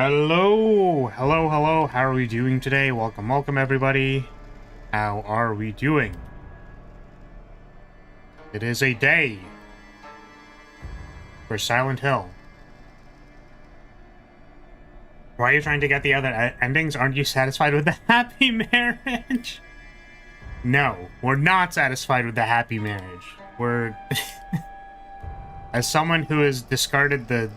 Hello, hello, how are we doing today? Welcome, everybody. How are we doing? It is a day for Silent Hill. Why are you trying to get the other endings? Aren't you satisfied with the happy marriage? No, we're not satisfied with the happy marriage. We're... As someone who has discarded the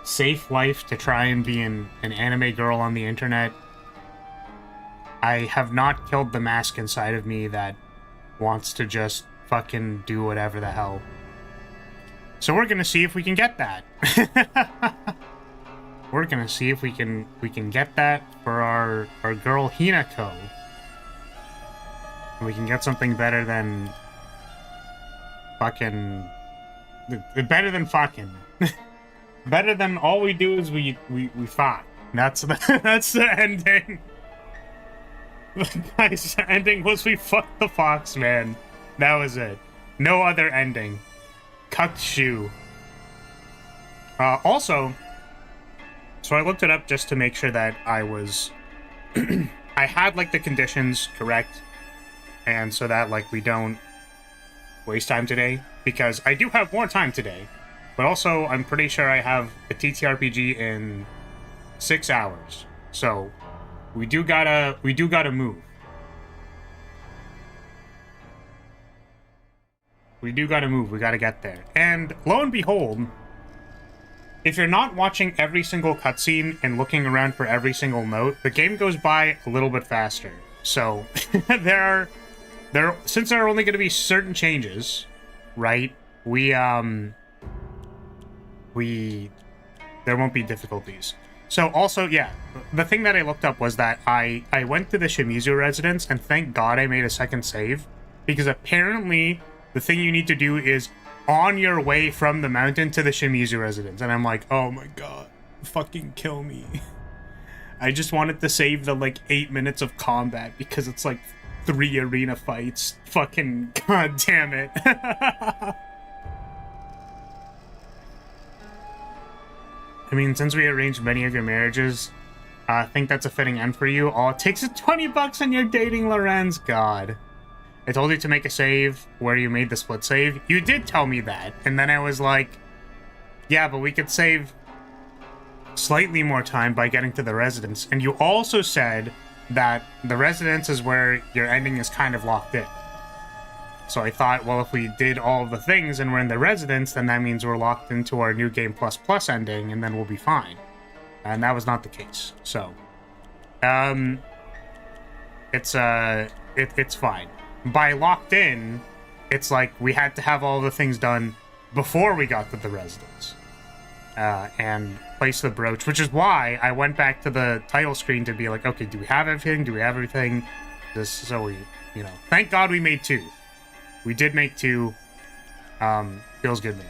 safe life to try and be an anime girl on the internet, I have not killed the mask inside of me that wants to just fucking do whatever the hell. So we're gonna see if we can get that. We're gonna see if we can get that for our girl Hinako. And we can get something better than fucking... Better than fucking. Better than all we do is we fuck. That's the ending. Guys, the ending was we fucked the fox, man. That was it. No other ending. Cucked shoe. Also, so I looked it up just to make sure that I was... I had, like, the conditions correct. And so that, like, we don't waste time today. Because I do have more time today. But also, I'm pretty sure I have a TTRPG in 6 hours. So, we do gotta move. We do gotta move. We gotta get there. And lo and behold, if you're not watching every single cutscene and looking around for every single note, the game goes by a little bit faster. So, since there are only going to be certain changes, right? There won't be difficulties. So also, yeah, the thing that I looked up was that I went to the Shimizu residence, and thank God I made a second save, because apparently the thing you need to do is on your way from the mountain to the Shimizu residence. And I'm like, oh my God, fucking kill me. I just wanted to save the, like, 8 minutes of combat, because it's, like, 3 arena fights. Fucking God damn it. I mean, since we arranged many of your marriages, I think that's a fitting end for you. All it takes is 20 bucks and you're dating Lorenz. God. I told you to make a save where you made the split save. You did tell me that. And then I was like, yeah, but we could save slightly more time by getting to the residence. And you also said that the residence is where your ending is kind of locked in. So I thought, well, if we did all of the things and we're in the residence, then that means we're locked into our New Game Plus Plus ending, and then we'll be fine. And that was not the case. So, it's fine. By locked in, it's like we had to have all the things done before we got to the residence. And place the brooch, which is why I went back to the title screen to be like, okay, do we have everything? Do we have everything? So we, you know, thank God we made 2. We did make 2. Feels good, man.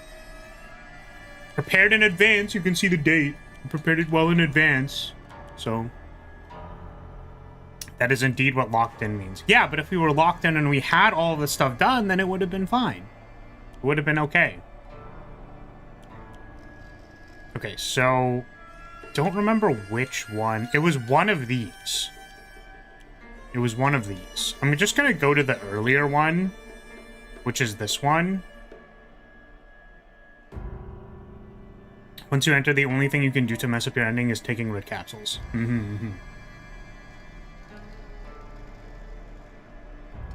Prepared in advance. You can see the date. Prepared it well in advance. So, that is indeed what locked in means. Yeah, but if we were locked in and we had all the stuff done, then it would have been fine. It would have been okay. Okay, so... don't remember which one. It was one of these. It was one of these. I'm just gonna go to the earlier one, which is this one. Once you enter, the only thing you can do to mess up your ending is taking red capsules.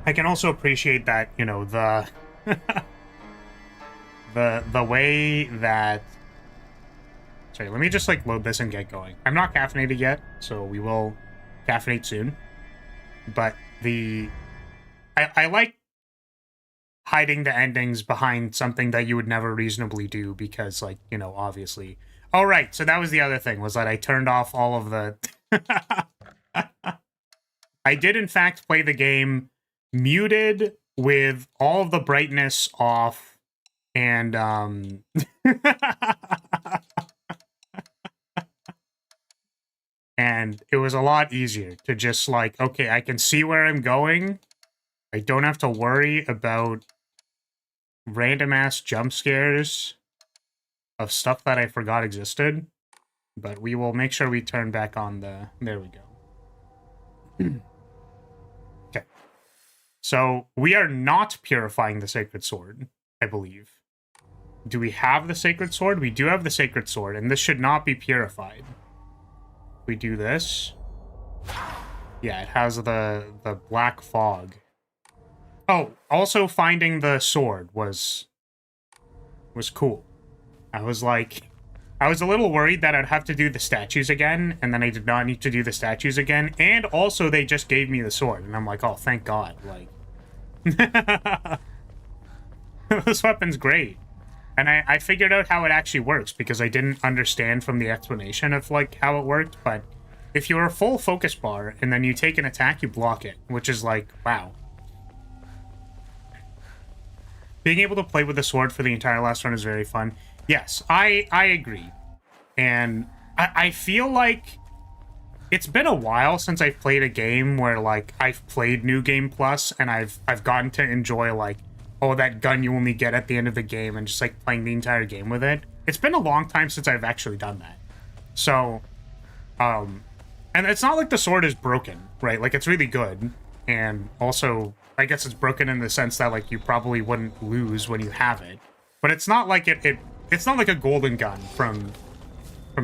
I can also appreciate that, you know, the the way that... Sorry, let me just, like, load this and get going. I'm not caffeinated yet, so we will caffeinate soon. But I like hiding the endings behind something that you would never reasonably do because, like, you know, obviously... Oh, right, so that was the other thing, was that I turned off all of the... I did, in fact, play the game muted with all of the brightness off, and, and it was a lot easier to just, like, okay, I can see where I'm going. I don't have to worry about random-ass jump scares of stuff that I forgot existed. But we will make sure we turn back on the... There we go. Okay. So, we are not purifying the Sacred Sword, I believe. Do we have the Sacred Sword? We do have the Sacred Sword, and this should not be purified. We do this. Yeah, it has the black fog. Oh, also finding the sword was cool. I was a little worried that I'd have to do the statues again, and then I did not need to do the statues again, and also they just gave me the sword, and I'm like, oh, thank God, like... This weapon's great. And I figured out how it actually works, because I didn't understand from the explanation of, like, how it worked, but if you're a full focus bar, and then you take an attack, you block it, which is like, wow. Being able to play with the sword for the entire last run is very fun. Yes, I agree. And I feel like it's been a while since I've played a game where, like, I've played New Game Plus, and I've gotten to enjoy, like, oh, that gun you only get at the end of the game, and just, like, playing the entire game with it. It's been a long time since I've actually done that. So, and it's not like the sword is broken, right? Like, it's really good. And also, I guess it's broken in the sense that, like, you probably wouldn't lose when you have it. But it's not like it's not like a golden gun from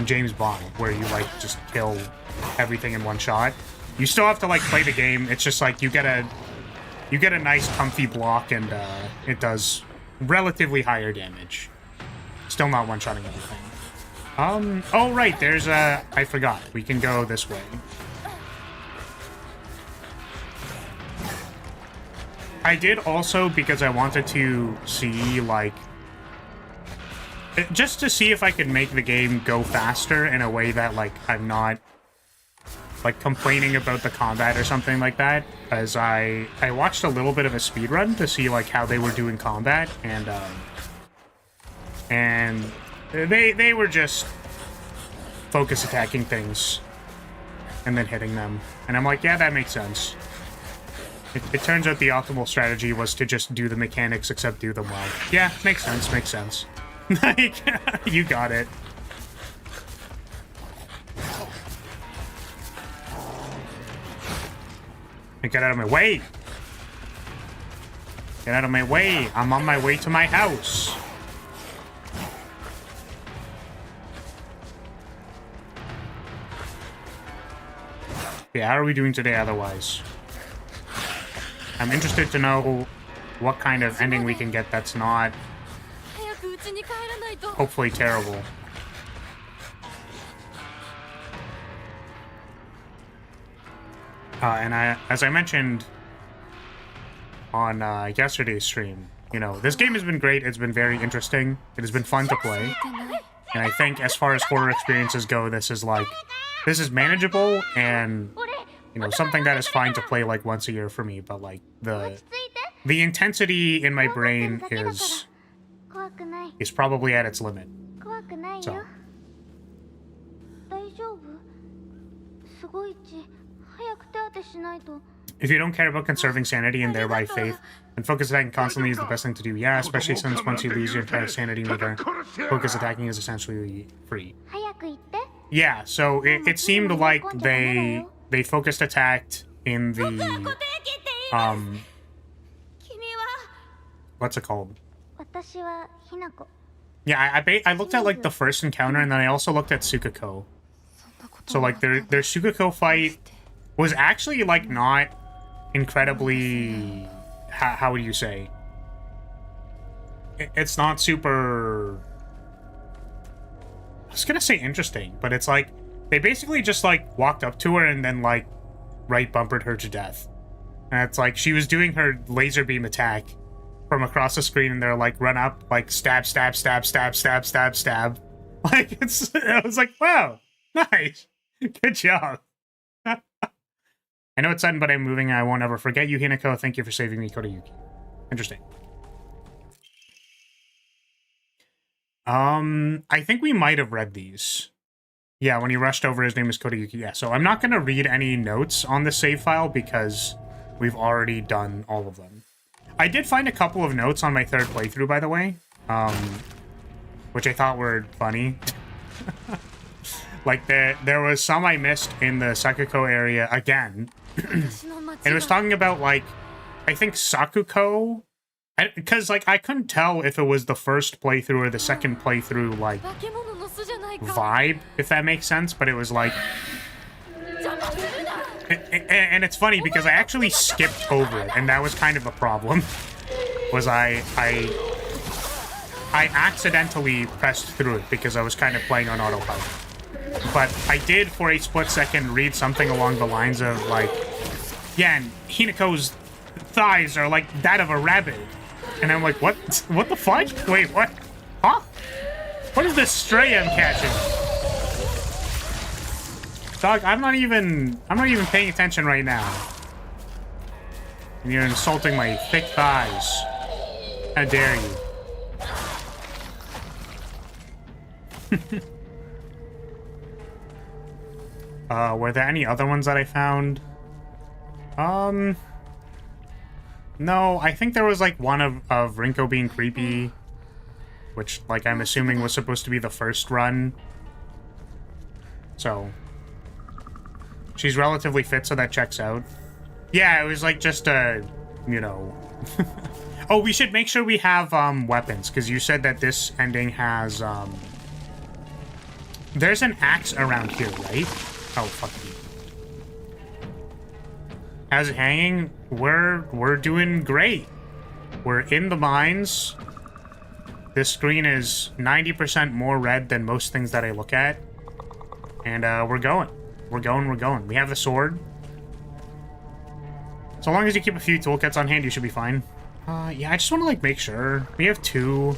James Bond, where you, like, just kill everything in one shot. You still have to, like, play the game. It's just, like, you get a nice comfy block, and it does relatively higher damage. Still not one-shotting everything. Oh, right, there's a... I forgot. We can go this way. I did also, because I wanted to see, like... just to see if I could make the game go faster in a way that, like, I'm not... like, complaining about the combat or something like that, as I watched a little bit of a speedrun to see, like, how they were doing combat, and they were just focus attacking things and then hitting them. And I'm like, yeah, that makes sense. It turns out the optimal strategy was to just do the mechanics, except do them well. Yeah, makes sense, makes sense. Like, you got it. Get out of my way! Get out of my way! I'm on my way to my house! Yeah, how are we doing today otherwise? I'm interested to know what kind of ending we can get that's not hopefully terrible. And as I mentioned on yesterday's stream, you know, this game has been great. It's been very interesting. It has been fun to play. And I think as far as horror experiences go, this is manageable and, you know, something that is fine to play, like, once a year for me. But, like, the intensity in my brain is probably at its limit. So. If you don't care about conserving sanity and thereby faith, then focus attacking constantly is the best thing to do. Yeah, especially since once you lose your entire sanity meter, focus attacking is essentially free. Yeah, so it seemed like they focused attacked in the what's it called? Yeah, I looked at, like, the first encounter, and then I also looked at Sukako. So, like, their Sukako fight was actually, like, not incredibly... How would you say? It's not super... I was gonna say interesting, but it's like, they basically just, like, walked up to her and then, like, right bumpered her to death. And it's like, she was doing her laser beam attack from across the screen, and they're like, run up, like, stab, stab, stab, stab, stab, stab, stab. Like, I was like, wow, nice. Good job. I know it's sudden, but I'm moving. I won't ever forget you, Hinako. Thank you for saving me, Kodayuki. Interesting. I think we might have read these. Yeah, when he rushed over, his name is Kodayuki. Yeah, so I'm not going to read any notes on the save file because we've already done all of them. I did find a couple of notes on my third playthrough, by the way, which I thought were funny. Like, there was some I missed in the Sakuko area again. And it was talking about, like, I think Sakuko... Because, like, I couldn't tell if it was the first playthrough or the second playthrough, like, vibe, if that makes sense. But it was, like... And it's funny because I actually skipped over it, and that was kind of a problem. Was I accidentally pressed through it because I was kind of playing on autopilot. But I did, for a split second, read something along the lines of, like, yeah, and Hinako's thighs are like that of a rabbit. And I'm like, what? What the fuck? Wait, what? Huh? What is this stray I'm catching? Dog, I'm not even paying attention right now. And you're insulting my thick thighs. How dare you? Were there any other ones that I found? No, I think there was, like, one of Rinko being creepy, which, like, I'm assuming was supposed to be the first run. So, she's relatively fit, so that checks out. Yeah, it was, like, just a, you know... Oh, we should make sure we have, weapons, because you said that this ending has, There's an axe around here, right? Oh, fuck me. How's it hanging? We're doing great. We're in the mines. This screen is 90% more red than most things that I look at. And we're going. We're going. We have the sword. So long as you keep a few toolkits on hand, you should be fine. Yeah, I just want to, like, make sure. We have 2.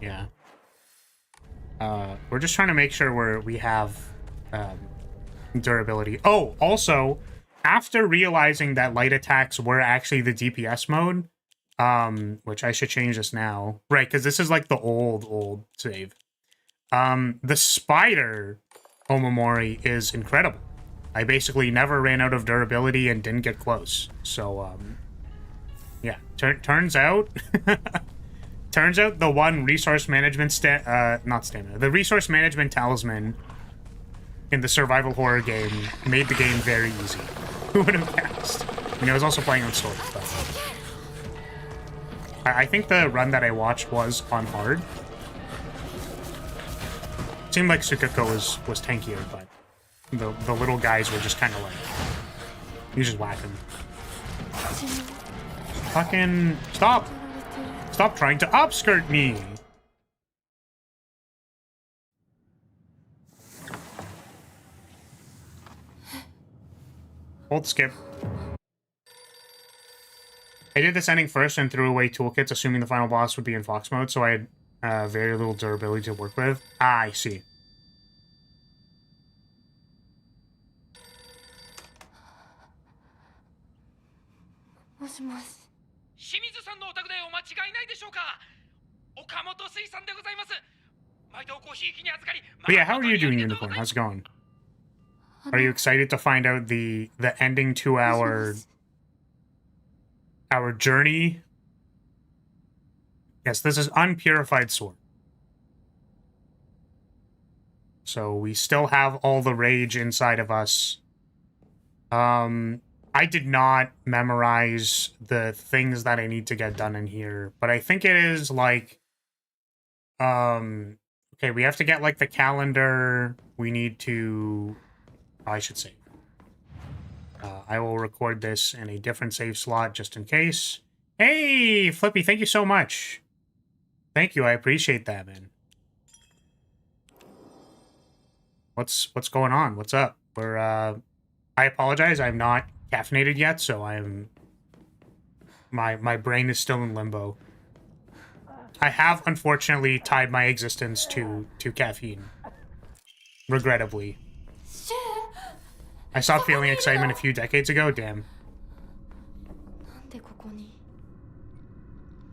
Yeah. We're just trying to make sure we have durability. Oh, also, after realizing that light attacks were actually the DPS mode, which I should change this now. Right, because this is like the old save. The spider Omamori is incredible. I basically never ran out of durability and didn't get close. So, yeah, turns out... Turns out the one resource management the resource management talisman in the survival horror game made the game very easy. Who would have guessed? I mean, I was also playing on sword, but I think the run that I watched was on hard. It seemed like Sukako was tankier, but the little guys were just kind of like, you just whack them. Fucking stop! Stop trying to upskirt me! Hold skip. I did this ending first and threw away toolkits, assuming the final boss would be in Fox mode, so I had very little durability to work with. Ah, I see. But yeah, how are you doing, Unicorn? How's it going? Are you excited to find out the ending to our journey? Yes, this is unpurified sword. So we still have all the rage inside of us. I did not memorize the things that I need to get done in here, but I think it is like, okay, we have to get like the calendar. We need to, I should say, I will record this in a different save slot just in case. Hey, Flippy, thank you so much. Thank you, I appreciate that, man. What's going on? What's up? We're, I apologize, I'm not caffeinated yet, so I'm... My brain is still in limbo. I have, unfortunately, tied my existence to caffeine. Regrettably. I stopped feeling excitement a few decades ago, damn.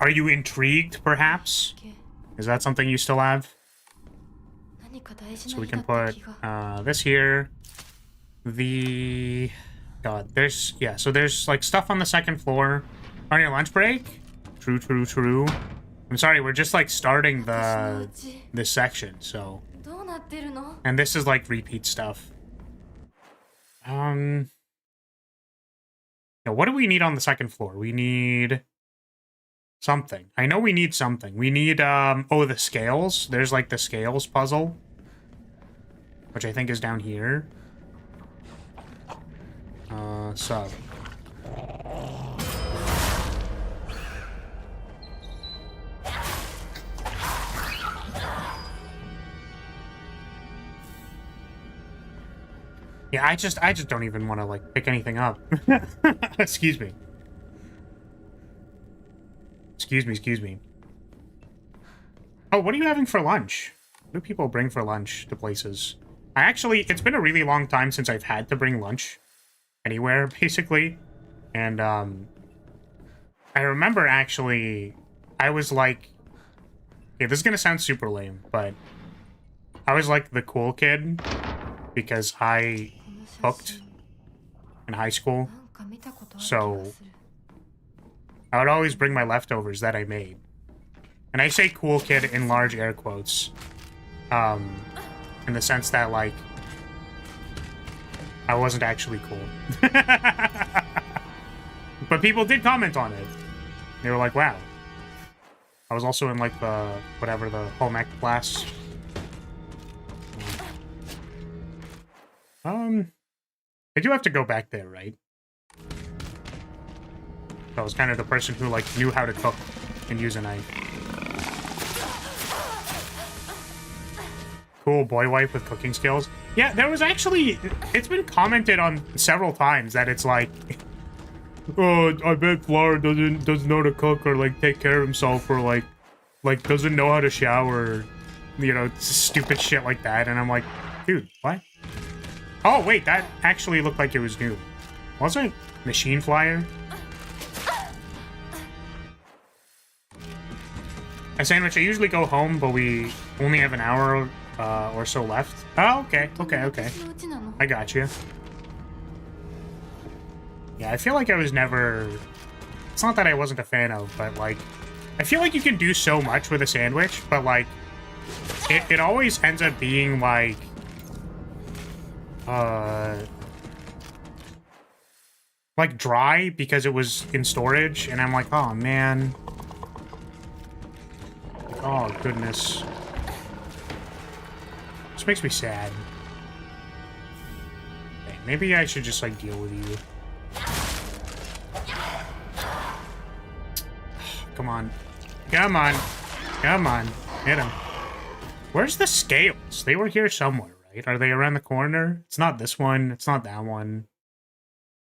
Are you intrigued, perhaps? Is that something you still have? So we can put this here. God, there's... Yeah, so there's, like, stuff on the second floor. On your lunch break? True. I'm sorry, we're just like starting this section, so. And this is like repeat stuff. Now what do we need on the second floor? We need something. I know we need something. We need oh, the scales. There's like the scales puzzle, which I think is down here. So. Yeah, I just don't even want to like pick anything up. Excuse me. Excuse me. Oh, what are you having for lunch? What do people bring for lunch to places? It's been a really long time since I've had to bring lunch anywhere, basically. And, I remember actually, I was like, okay, this is gonna sound super lame, but I was like the cool kid because I cooked in high school. So I would always bring my leftovers that I made. And I say cool kid in large air quotes. In the sense that, like, I wasn't actually cool. But people did comment on it. They were like, wow. I was also in, like, the, whatever, the home ec class. I do have to go back there, right? I was kind of the person who, like, knew how to cook and use a knife. Cool boy wife with cooking skills. Yeah, there was actually... It's been commented on several times that it's like... Oh, I bet Flower doesn't know how to cook or, like, take care of himself or, like doesn't know how to shower. You know, stupid shit like that. And I'm like, dude, what? Oh, wait, that actually looked like it was new. Wasn't it? Machine Flyer? A sandwich, I usually go home, but we only have an hour or so left. Oh, okay. I got you. Yeah, I feel like I was never... It's not that I wasn't a fan of, but, like... I feel like you can do so much with a sandwich, but, like... It always ends up being, like... like, dry because it was in storage, and I'm like, oh, man... Oh, goodness. This makes me sad. Okay, maybe I should just, like, deal with you. Come on. Come on. Come on. Hit him. Where's the scales? They were here somewhere, right? Are they around the corner? It's not this one. It's not that one.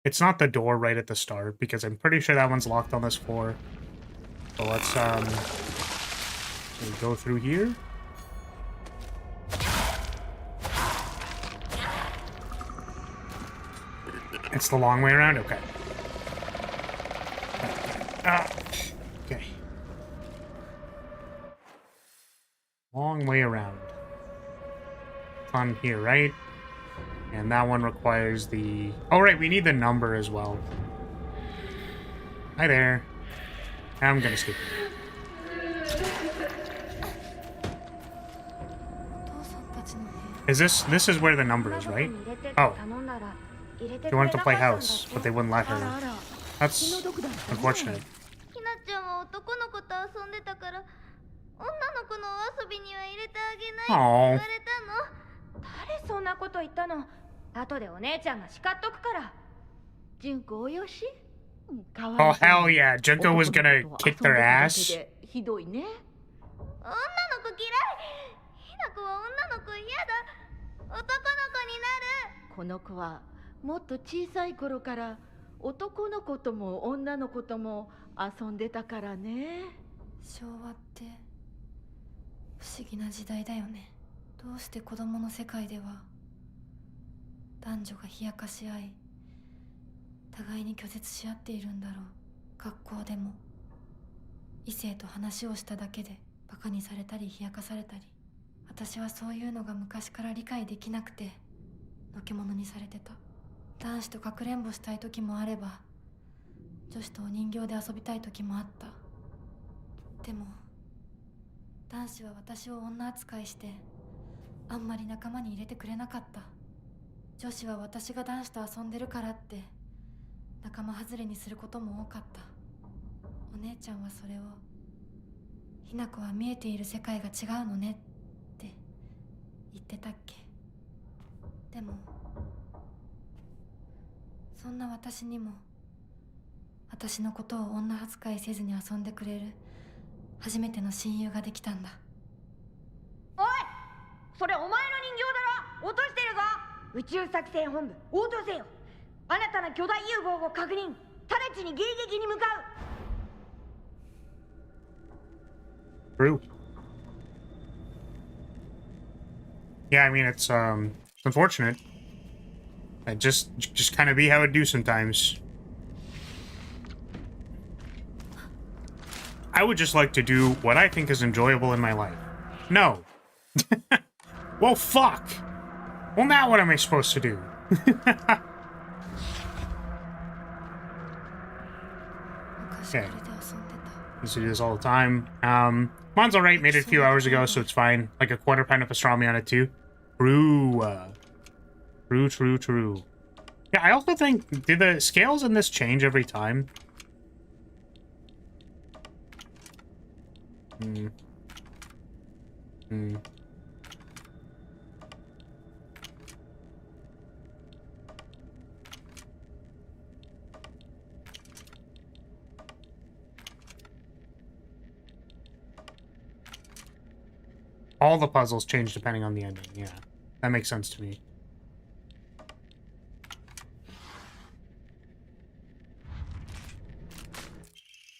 It's not the door right at the start, because I'm pretty sure that one's locked on this floor. So let's, go through here. It's the long way around? Okay. Okay. Long way around. On here, right? And that one requires the... Oh, right, we need the number as well. Hi there. I'm gonna skip it. This is where the number is, right? Oh. She wanted to play house, but they wouldn't let her. That's unfortunate. Oh. Oh, hell yeah. Junko was gonna kick their ass. この子はもっと小さい頃から男の子とも女の子とも遊んでたからね。昭和って不思議な時代だよね。どうして子供の世界では男女が冷やかし合い、互いに拒絶し合っているんだろう。学校でも異性と話をしただけでバカにされたり冷やかされたり、私はそういうのが昔から理解できなくてのけ者にされてた。男子とかくれんぼしたい時もあれば、女子とお人形で遊びたい時もあった。でも男子は私を女扱いしてあんまり仲間に入れてくれなかった。女子は私が男子と遊んでるからって仲間外れにすることも多かった。お姉ちゃんはそれをひな子は見えている世界が違うのねって言ってたっけ。でもそんな私にも私のことを女扱いせずに遊んでくれる初めての親友ができたんだ。おい、それお前の人形だろ。落としてるぞ。宇宙作戦本部応答せよ。新たな巨大 UFO を確認。直ちに迎撃に向かう。 True. Yeah, I mean, it's unfortunate. It just kind of be how it do sometimes. I would just like to do what I think is enjoyable in my life. No. Well, fuck. Well, now what am I supposed to do? Okay. Used to do this all the time. Mine's alright, made it a few hours ago, so it's fine. Like a quarter pint of pastrami on it, too. True. True. Yeah, I also think, do the scales in this change every time? All the puzzles change depending on the ending, yeah. That makes sense to me.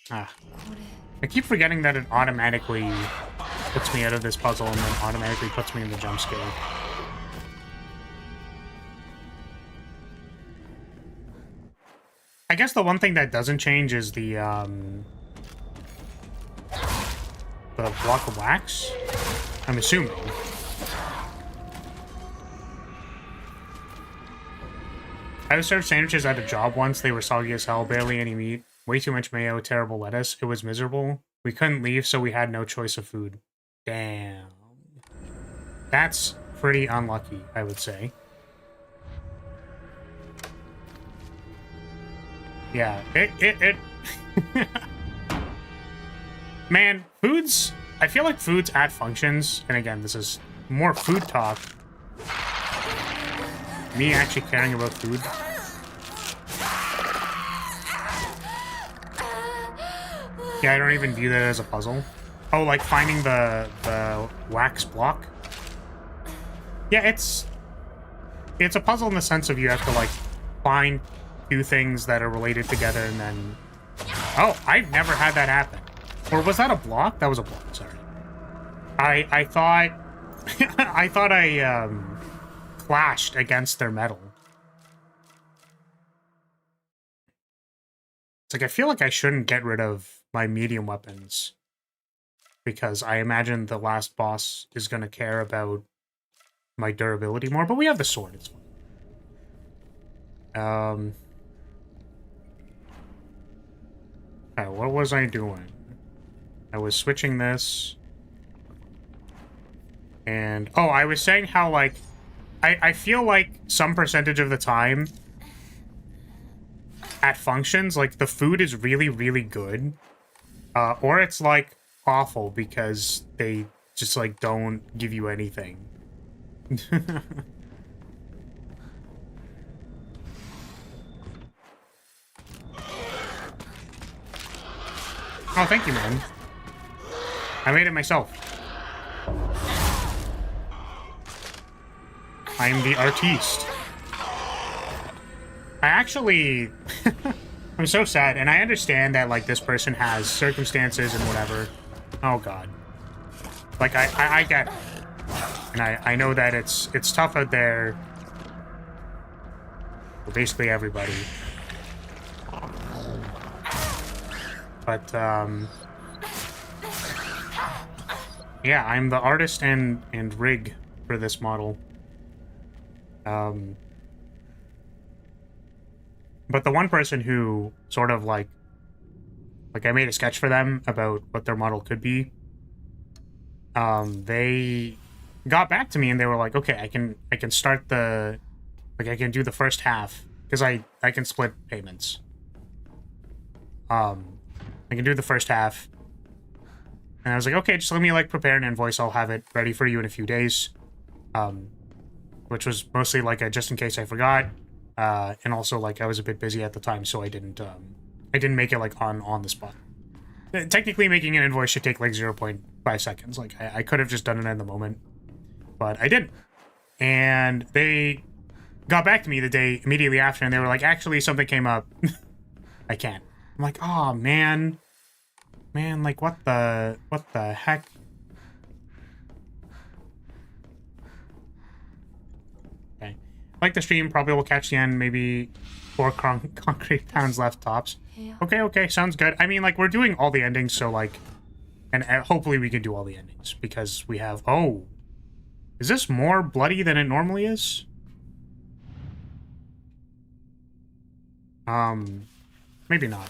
Ah. I keep forgetting that it automatically puts me out of this puzzle and then automatically puts me in the jump scare. I guess the one thing that doesn't change is the block of wax, I'm assuming. I was served sandwiches at a job once. They were soggy as hell, barely any meat, way too much mayo, terrible lettuce. It was miserable. We couldn't leave, so we had no choice of food. Damn. That's pretty unlucky, I would say. Yeah, it Man, foods... I feel like foods at functions, and again, this is more food talk. Me actually caring about food. Yeah, I don't even view that as a puzzle. Oh, like finding the wax block? Yeah, it's a puzzle in the sense of you have to, like, find two things that are related together and then... Oh, I've never had that happen. Or was that a block? That was a block, sorry. I thought... I thought I, clashed against their metal. It's like, I feel like I shouldn't get rid of my medium weapons. Because I imagine the last boss is going to care about my durability more. But we have the sword, it's fine. Okay, what was I doing? I was switching this. And, oh, I was saying how, like, I feel like some percentage of the time at functions, like, the food is really, really good. Or it's, like, awful because they just, like, don't give you anything. Oh, thank you, man. I made it myself. I am the artiste. I actually... I'm so sad, and I understand that, like, this person has circumstances and whatever. Oh, God. Like, I get it. And I know that it's tough out there for basically everybody. But, yeah, I'm the artist and rig for this model. But the one person who sort of, like I made a sketch for them about what their model could be. they got back to me and they were like, okay, I can start the, like, I can do the first half because I can split payments. I can do the first half. And I was like, okay, just let me like prepare an invoice. I'll have it ready for you in a few days. Which was mostly like a just in case I forgot. And also like I was a bit busy at the time, so I didn't make it like on the spot. Technically making an invoice should take like 0.5 seconds. Like I could have just done it in the moment, but I didn't. And they got back to me the day immediately after and they were like, actually something came up. I can't. I'm like, oh man, like what the heck? Okay, like the stream, probably will catch the end. Maybe 4 concrete pounds left tops. Okay, sounds good. I mean, like we're doing all the endings, so like, and hopefully we can do all the endings because we have. Oh, is this more bloody than it normally is? Maybe not.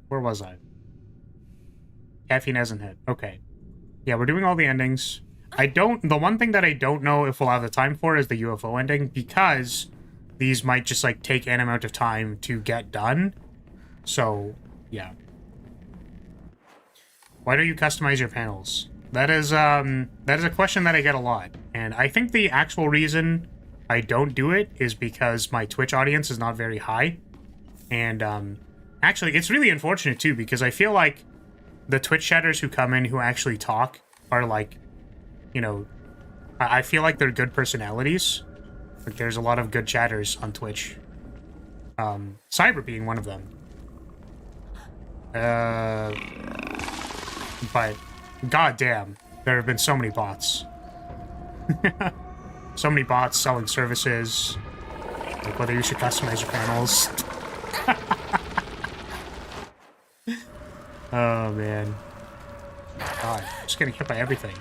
Where was I? Caffeine hasn't hit. Okay. Yeah, we're doing all the endings. The one thing that I don't know if we'll have the time for is the UFO ending, because these might just, like, take an amount of time to get done. So, yeah. Why do you customize your panels? That is a question that I get a lot. And I think the actual reason I don't do it is because my Twitch audience is not very high. And, actually, it's really unfortunate, too, because I feel like the Twitch chatters who come in who actually talk are, like, you know, I feel like they're good personalities. Like, there's a lot of good chatters on Twitch. Cyber being one of them. But, goddamn, there have been so many bots. So many bots selling services. Like whether you should customize your panels. Oh, man. God, I'm just getting hit by everything.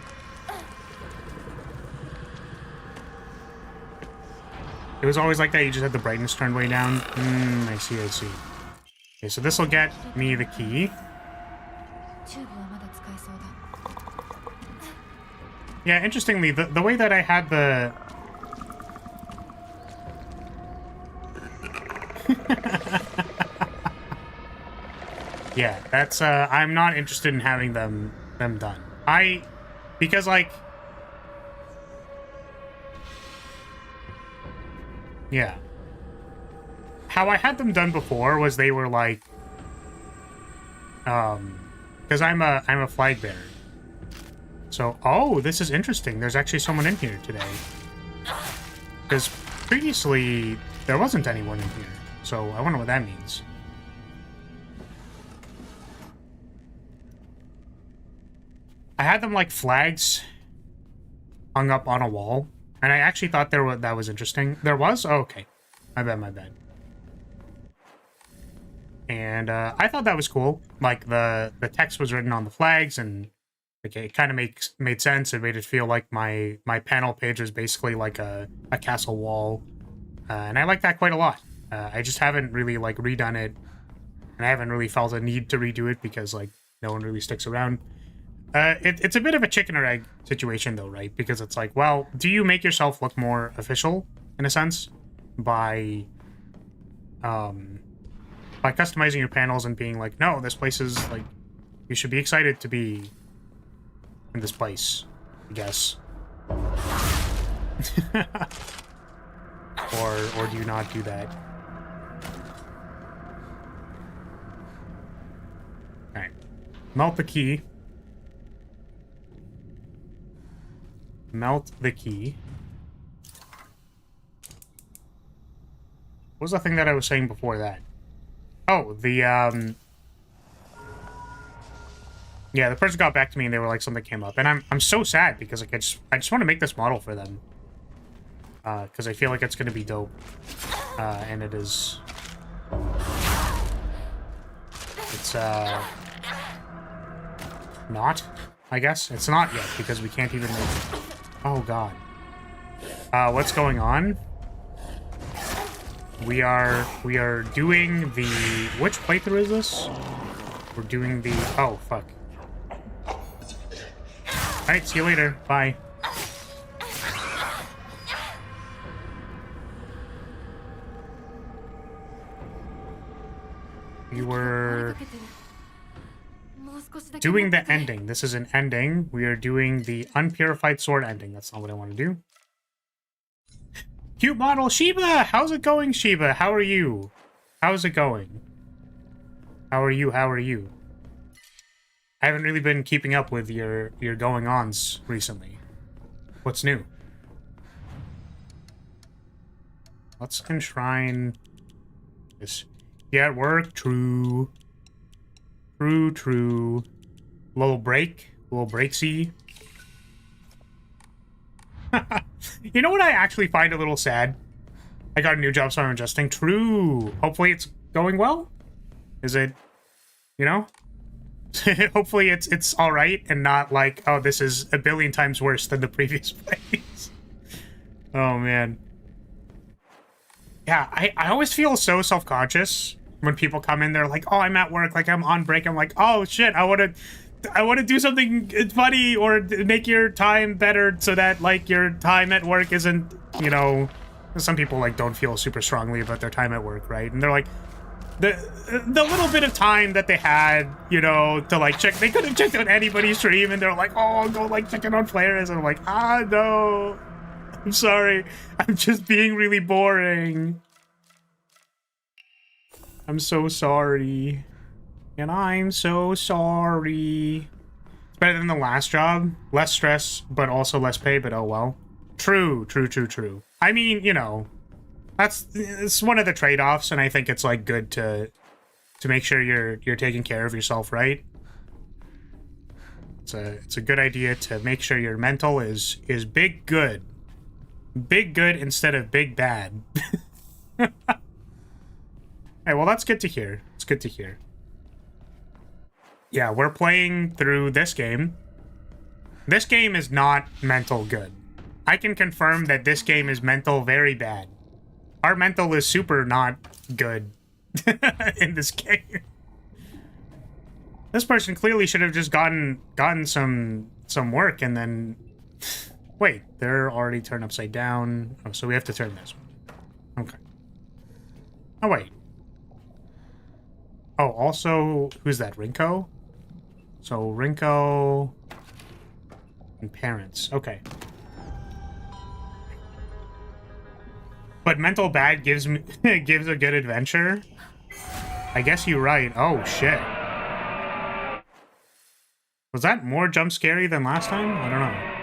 It was always like that, you just had the brightness turned way down. I see. Okay, so this will get me the key. Yeah, interestingly, the way that I had the... Yeah, that's, I'm not interested in having them done. Because, like... Yeah. How I had them done before was they were like... Because I'm a flag bearer. So, oh, this is interesting. There's actually someone in here today. Because previously, there wasn't anyone in here. So, I wonder what that means. I had them like flags hung up on a wall. And I actually thought that was interesting. There was? Oh, okay. My bad. And I thought that was cool. Like, the text was written on the flags, and like, it kind of made sense. It made it feel like my panel page was basically like a castle wall. And I like that quite a lot. I just haven't really, like, redone it. And I haven't really felt a need to redo it because, like, no one really sticks around. It's a bit of a chicken or egg situation, though, right? Because it's like, well, do you make yourself look more official, in a sense, by customizing your panels and being like, no, this place is, like, you should be excited to be in this place, I guess. Or do you not do that? Alright. Melt the key. Melt the key. What was the thing that I was saying before that? Oh, the, yeah, the person got back to me and they were like, something came up. And I'm so sad because, like, I just want to make this model for them. Because I feel like it's going to be dope. And it is... It's, not, I guess. It's not yet because we can't even make... Oh, God. What's going on? We are doing the... Which playthrough is this? We're doing the... Oh, fuck. Alright, see you later. Bye. We were doing the ending. This is an ending. We are doing the unpurified sword ending. That's not what I want to do. Cute model Shiba! How's it going, Shiba? How are you? How's it going? How are you? How are you? I haven't really been keeping up with your going-ons recently. What's new? Let's enshrine this. Yeah, at work. True. True, true. Little breaksy. You know what I actually find a little sad? I got a new job, so I'm adjusting. True. Hopefully it's going well. Is it, you know? Hopefully it's all right and not like, oh, this is a billion times worse than the previous place. Oh, man. Yeah, I always feel so self-conscious when people come in. They're like, oh, I'm at work, like I'm on break. I'm like, oh, shit, I want to do something funny or make your time better so that, like, your time at work isn't, you know... Some people, like, don't feel super strongly about their time at work, right? And they're like... The little bit of time that they had, you know, to, like, check... They could have checked out anybody's stream, and they're like, oh, I'll go, like, check it on players. And I'm like, no. I'm sorry. I'm just being really boring. I'm so sorry. And I'm so sorry. It's better than the last job. Less stress, but also less pay, but oh well. True. I mean, you know, it's one of the trade-offs, and I think it's, like, good to make sure you're taking care of yourself, right? It's a good idea to make sure your mental is big good. Big good instead of big bad. Hey, well, that's good to hear. It's good to hear. Yeah, we're playing through this game. This game is not mental good. I can confirm that this game is mental very bad. Our mental is super not good in this game. This person clearly should have just gotten some work and then... Wait, they're already turned upside down. Oh, so we have to turn this one. Okay. Oh, wait. Oh, also, who's that? Rinko? So, Rinko... and parents. Okay. But mental bad gives me gives a good adventure. I guess you're right. Oh shit. Was that more jump scary than last time? I don't know.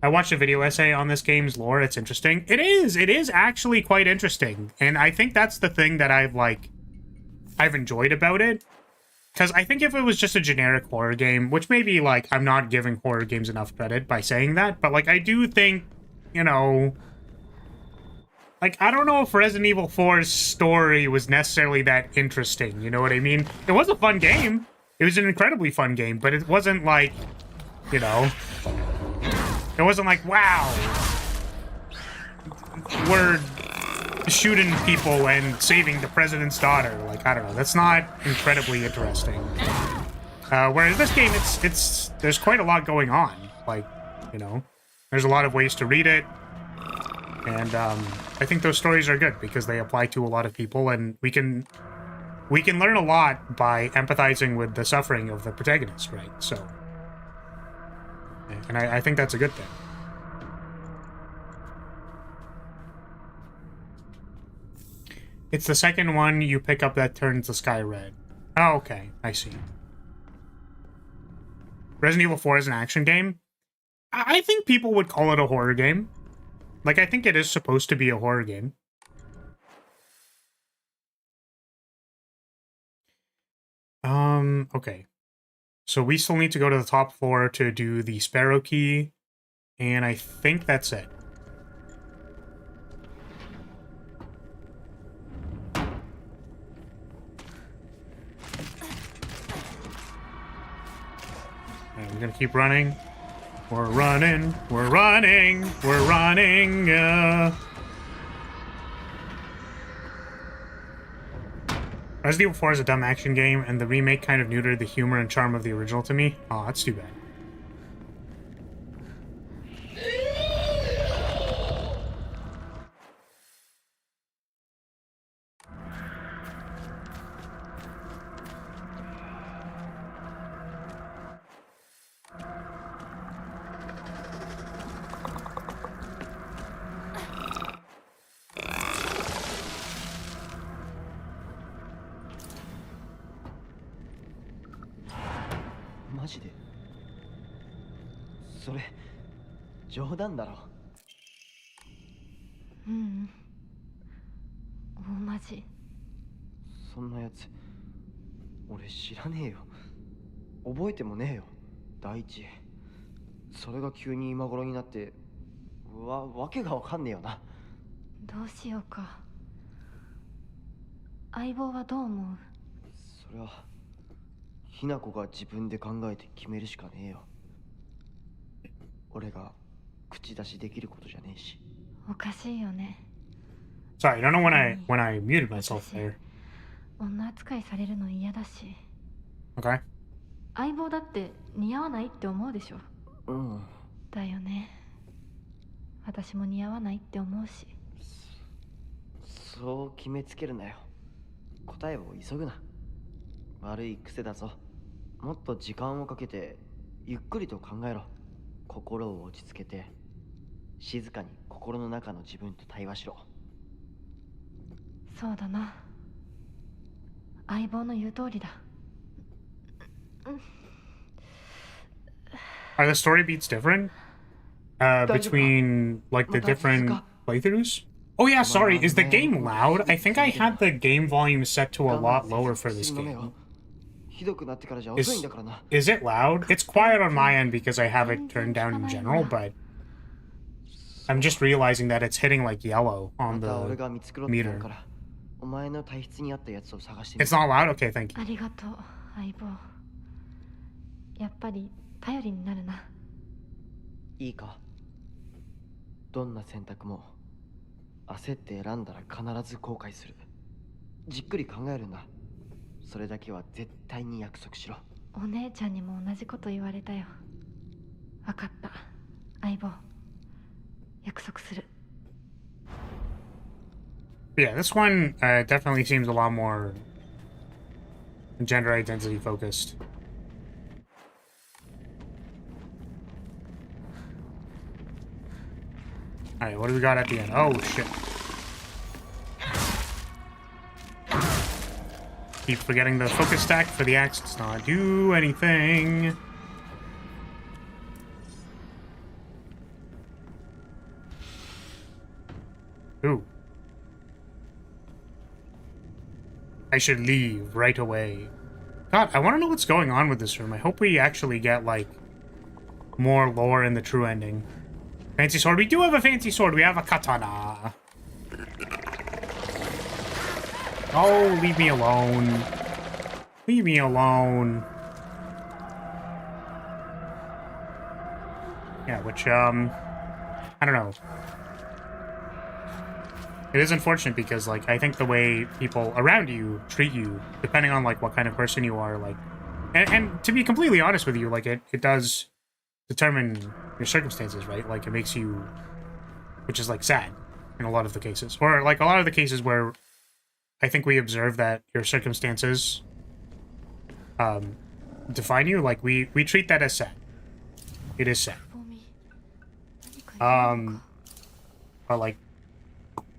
I watched a video essay on this game's lore. It's interesting. It is actually quite interesting. And I think that's the thing that I've enjoyed about it. Because I think if it was just a generic horror game, which maybe, like, I'm not giving horror games enough credit by saying that, but, like, I do think, you know... Like, I don't know if Resident Evil 4's story was necessarily that interesting, you know what I mean? It was a fun game. It was an incredibly fun game, but it wasn't like, you know... It wasn't like, wow, we're shooting people and saving the president's daughter. Like, I don't know, that's not incredibly interesting. Whereas this game, there's quite a lot going on. Like, you know, there's a lot of ways to read it. And I think those stories are good because they apply to a lot of people, and we can learn a lot by empathizing with the suffering of the protagonist, right? So, and I think that's a good thing. It's the second one you pick up that turns the sky red. Oh, okay, I see. Resident Evil 4 is an action game. I think people would call it a horror game. Like, I think it is supposed to be a horror game. Okay. So we still need to go to the top floor to do the Sparrow Key, and I think that's it. And we're gonna keep running. We're running, we're running, we're running, Resident Evil 4 is a dumb action game, and the remake kind of neutered the humor and charm of the original to me. Oh, that's too bad. Sorry, I don't know when I muted myself there. Okay. 相棒だって似合わないって思うでしょ。だよね。私も似合わないって思うし。そう決めつけるなよ。答えを急ぐな。悪い癖だぞ。もっと時間をかけてゆっくりと考えろ。心を落ち着けて静かに心の中の自分と対話しろ。そうだな。相棒の言う通りだ。Are the story beats different? Between, like, the different playthroughs? Oh yeah, sorry, is the game loud? I think I had the game volume set to a lot lower for this game. Is it loud? It's quiet on my end because I have it turned down in general, but I'm just realizing that it's hitting, like, yellow on the meter. It's not loud? Okay, thank you. ありがとう、相棒。やっぱり頼りになるな。いいか。どんな選択も焦って選んだら必ず後悔する。じっくり考えるんだ。それだけは絶対に約束しろ。お姉ちゃんにも同じこと言われたよ。わかった、相棒。約束する。Yeah, this one definitely seems a lot more gender identity focused. Alright, what do we got at the end? Oh, shit. Keep forgetting the focus stack for the axe does not do anything. Ooh. I should leave right away. God, I want to know what's going on with this room. I hope we actually get, like, more lore in the true ending. Fancy sword. We do have a fancy sword. We have a katana. Oh, leave me alone. Leave me alone. Yeah, which, I don't know. It is unfortunate because, like, I think the way people around you treat you, depending on, like, what kind of person you are, like... And to be completely honest with you, like, it does determine your circumstances, right? Like, it makes you... Which is, like, sad in a lot of the cases. Or, like, a lot of the cases where I think we observe that your circumstances define you, like, we treat that as sad. It is sad. But, like,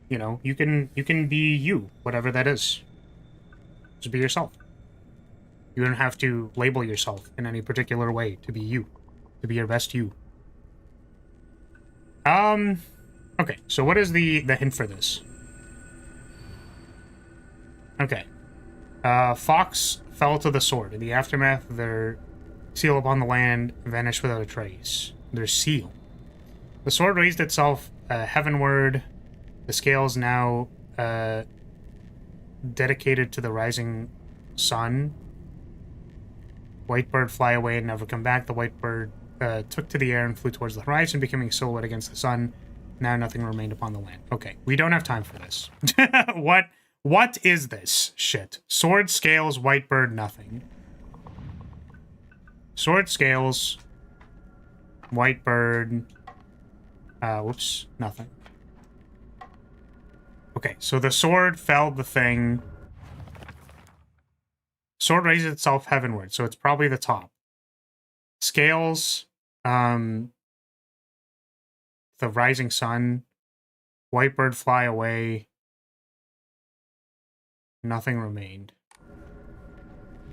you know, you can be you, whatever that is. Just be yourself. You don't have to label yourself in any particular way to be you. To be your best you. Okay, so what is the hint for this? Okay. Fox fell to the sword. In the aftermath, their seal upon the land vanished without a trace. Their seal. The sword raised itself heavenward. The scales now dedicated to the rising sun. White bird fly away and never come back. The white bird took to the air and flew towards the horizon, becoming silhouette against the sun. Now nothing remained upon the land. Okay, we don't have time for this. What What is this shit? Sword, scales, white bird, nothing. Sword, scales, white bird. Whoops, nothing. Okay, so the sword felled the thing. Sword raises itself heavenward, so it's probably the top. Scales, the rising sun. White bird fly away. Nothing remained.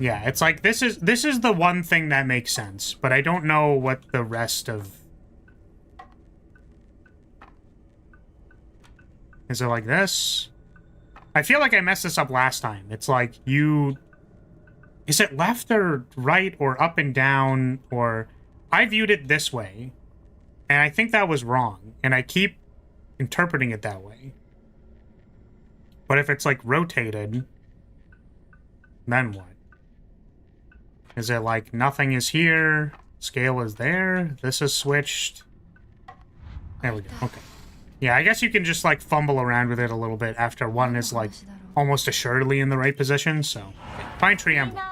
Yeah, it's like this is the one thing that makes sense, but I don't know what the rest of. Is it like this? I feel like I messed this up last time. It's like you... Is it left or right or up and down or... I viewed it this way, and I think that was wrong, and I keep interpreting it that way. But if it's like rotated, then what? Is it like nothing is here, scale is there, this is switched? There we go, okay. Yeah, I guess you can just like fumble around with it a little bit after one is like almost assuredly in the right position, so. Pine tree emblem.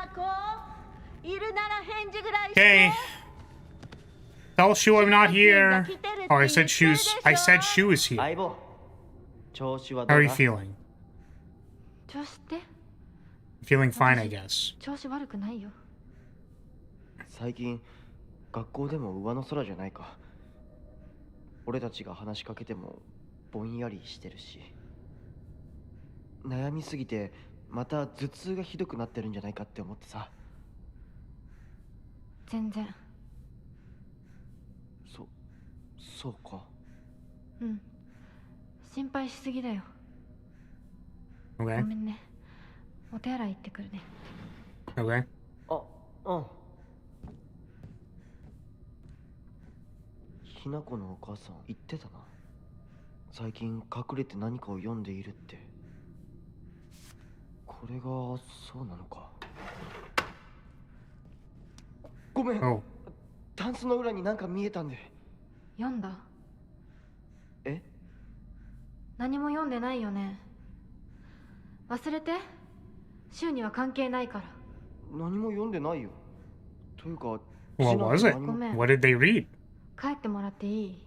Okay. Tell Shu I'm not here. Oh, I said Shu's. I said Shu is here. How are you feeling? Feeling fine, I guess. 最近学校でも上の空じゃないか。俺たちが話しかけてもぼんやりしてるし、悩みすぎてまた頭痛がひどくなってるんじゃないかって思ってさ。全然。そうか。うん。心配しすぎだよ。Okay. ごめんね。お手洗い行ってくるね。Okay. うん。ひなこのお母さん言ってたな。最近隠れて何かを読んでいるって。これがそうなのか。ごめん。Oh. タンスの裏に何か見えたんで。読んだ？え？何も読んでないよね。忘れて。週には関係ないから。何も読んでないよ。というか、 What was it? What did they read? 帰ってもらっていい？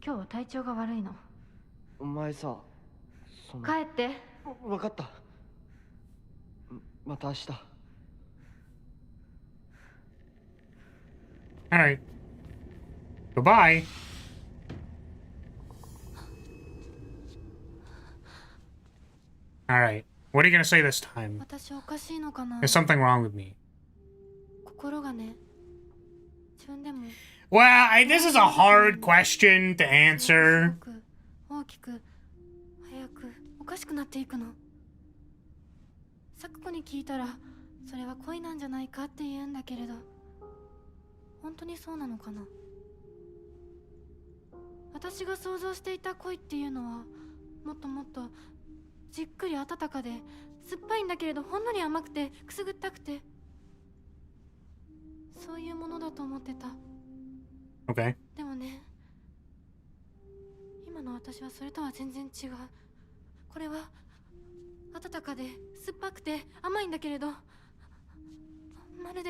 今日は体調が悪いの。お前さ、帰って。わかった。また明日。Alright. Goodbye. Alright. What are you gonna say this time? 私おかしいのかな？ There's something wrong with me. 心がね。自分でも。Well, this is a hard question to answer. 大きく早くおかしくなっていくの。サクコに聞いたらそれは恋なんじゃないかって言うんだけれど、本当にそうなのかな。私が想像していた恋っていうのはもっともっとじっくり温かで酸っぱいんだけれどほんのり甘くてくすぐったくて、そういうものだと思ってた。Okay. でもね、今の私はそれとは全然違う。これは温かで酸っぱくて甘いんだけれど、まるで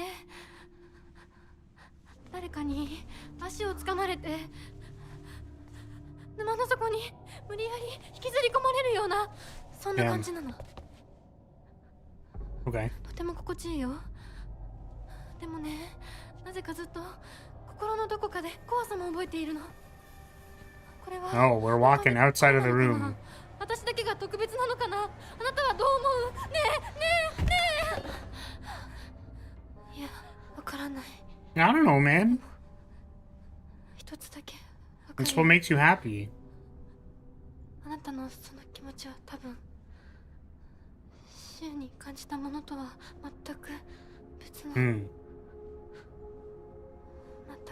誰かに足をつかまれて沼の底に無理やり引きずり込まれるような、そんな感じなの。Okay. とても心地いいよ。でもね、なぜかずっと心のどこかで怖さも覚えているの。これは Oh, we're walking outside of the room. 私だけが特別なのかな。あなたはどう思う？ねえ。いや、わからない。I don't know, man. 一つだけわかる。 That's what makes you happy. あなたのその気持ちは多分週に感じたものとは全く別の、全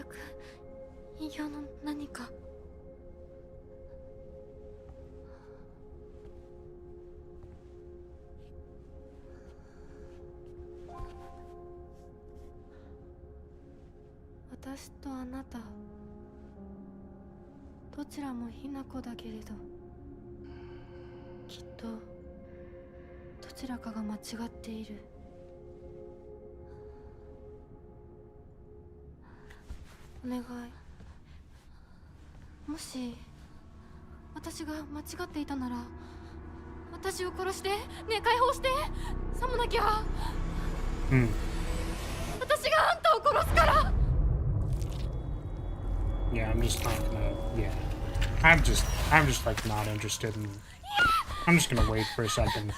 く異形の何か。私とあなた、どちらもひな子だけれど、きっとちらかが間違っている。お願い。もし私が間違っていたなら私を殺して。ねえ、解放して。さもなきゃ私があんたを殺すから。 Yeah, I'm just not gonna. Yeah, I'm just like not interested in. I'm just gonna wait for a second.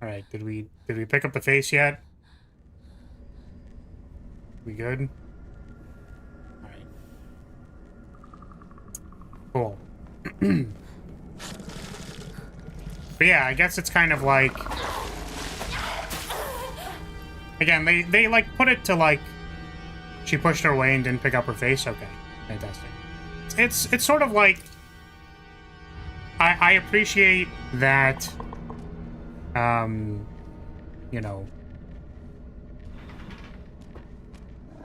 All right, did we pick up the face yet? We good? All right. Cool. But yeah, I guess it's kind of like. Again, they like put it to like she pushed her away and didn't pick up her face. Okay, fantastic. It's sort of like I appreciate that you know,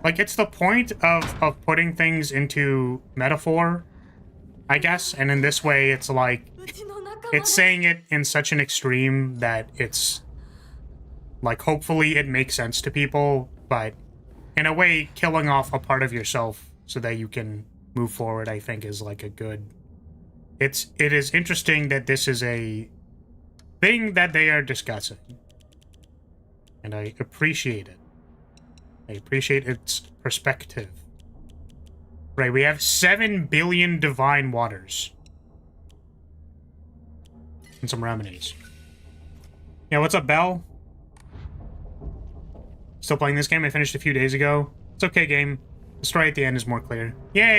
like it's the point of putting things into metaphor, I guess, and in this way it's like it's saying it in such an extreme that it's like, hopefully it makes sense to people, but in a way, killing off a part of yourself so that you can move forward, I think, is like a good... It is interesting that this is a thing that they are discussing. And I appreciate it. I appreciate its perspective. Right, we have 7 billion divine waters. And some remedies. Yeah, what's up, Belle? Still playing this game? I finished a few days ago. It's okay, game. The story at the end is more clear. Yeah.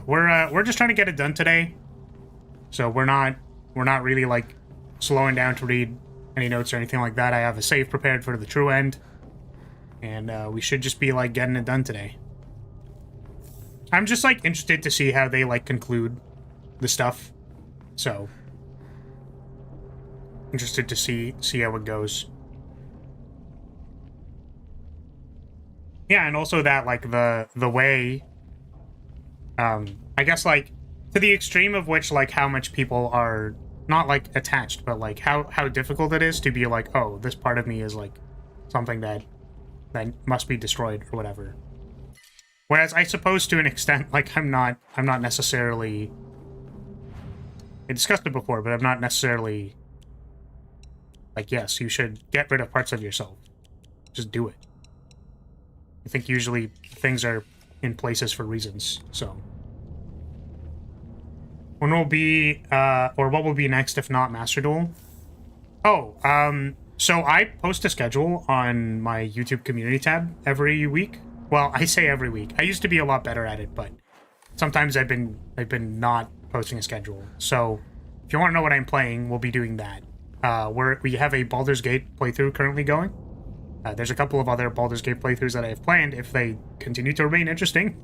We're just trying to get it done today. So we're not really like slowing down to read any notes or anything like that. I have a save prepared for the true end. And we should just be like getting it done today. I'm just like interested to see how they like conclude the stuff. So interested to see how it goes. Yeah, and also that, like, the way, I guess, like, to the extreme of which, like, how much people are not, like, attached, but, like, how difficult it is to be like, oh, this part of me is, like, something that must be destroyed or whatever. Whereas I suppose to an extent, like, I'm not necessarily... I discussed it before, but I'm not necessarily... Like, yes, you should get rid of parts of yourself. Just do it. I think usually things are in places for reasons, so. When will be, or what will be next if not Master Duel? Oh, so I post a schedule on my YouTube community tab every week. Well, I say every week. I used to be a lot better at it, but sometimes I've been not posting a schedule. So if you want to know what I'm playing, we'll be doing that. We have a Baldur's Gate playthrough currently going. There's a couple of other Baldur's Gate playthroughs that I have planned if they continue to remain interesting.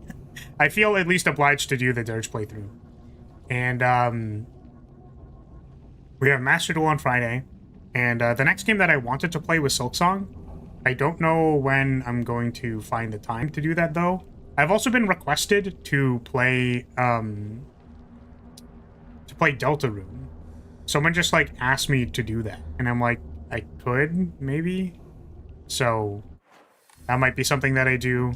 I feel at least obliged to do the Dirge playthrough. And we have Master Duel on Friday. And the next game that I wanted to play was Silksong. I don't know when I'm going to find the time to do that, though. I've also been requested to play Deltarune. Someone just, like, asked me to do that. And I'm like, I could, maybe? So that might be something that I do.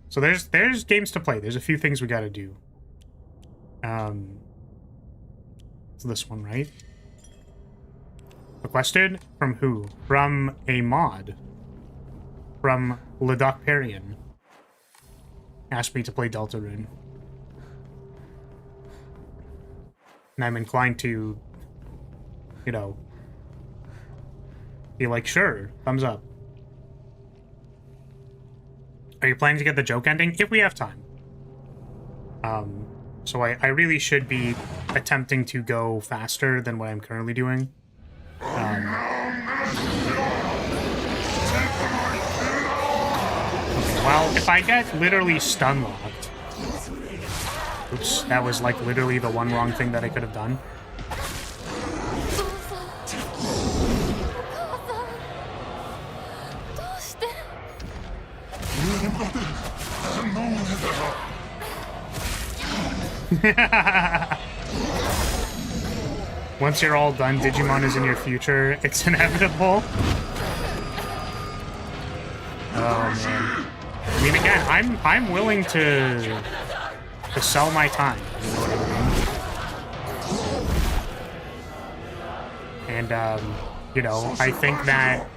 So there's games to play. There's a few things we gotta do. It's this one, right? Requested? From who? From a mod. From Ledocparian. Asked me to play Deltarune. And I'm inclined to, you know, be like, sure, thumbs up. Are you planning to get the joke ending? If we have time. So I really should be attempting to go faster than what I'm currently doing. Okay, well, if I get literally stun locked... Oops, that was like literally the one wrong thing that I could have done. Once you're all done, Digimon is in your future. It's inevitable. Oh man. I mean, again, I'm willing to sell my time. You know what I mean? And you know, I think that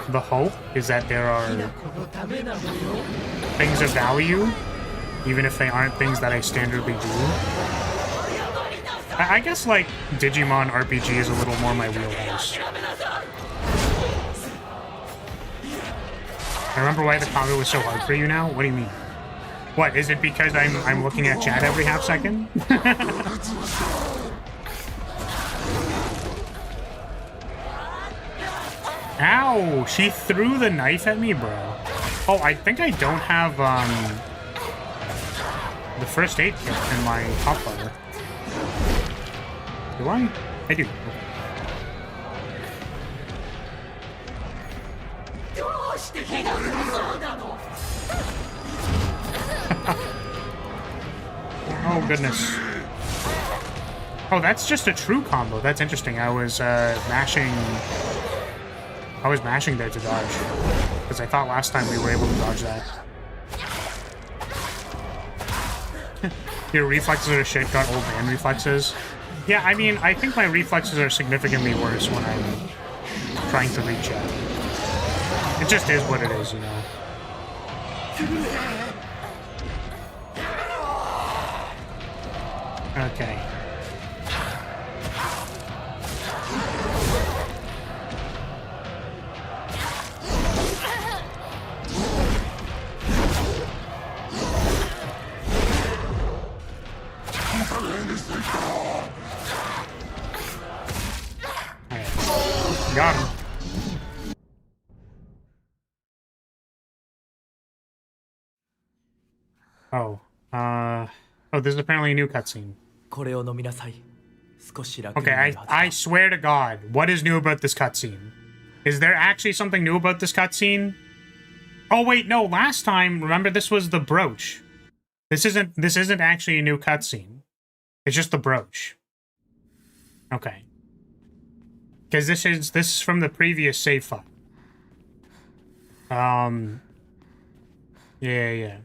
the hope is that there are things of value, even if they aren't things that I standardly do. I guess, like, Digimon RPG is a little more my wheelhouse. I remember why the combo was so hard for you now? What do you mean? What, is it because I'm looking at chat every half second? Ow! She threw the knife at me, bro. Oh, I think I don't have, the first aid kit in my hotbar. Do I? I do. Oh, goodness. Oh, that's just a true combo. That's interesting. I was mashing there to dodge. Because I thought last time we were able to dodge that. Your reflexes are shit, got old man reflexes. Yeah, I mean, I think my reflexes are significantly worse when I'm trying to reach out. It just is what it is, you know. Okay. Got him. Oh, oh, there's apparently a new cutscene. Okay, I swear to God, what is new about this cutscene? Is there actually something new about this cutscene? Oh wait, no, last time, remember this was the brooch. This isn't actually a new cutscene. It's just the brooch. Okay. Because this is from the previous save file. Yeah.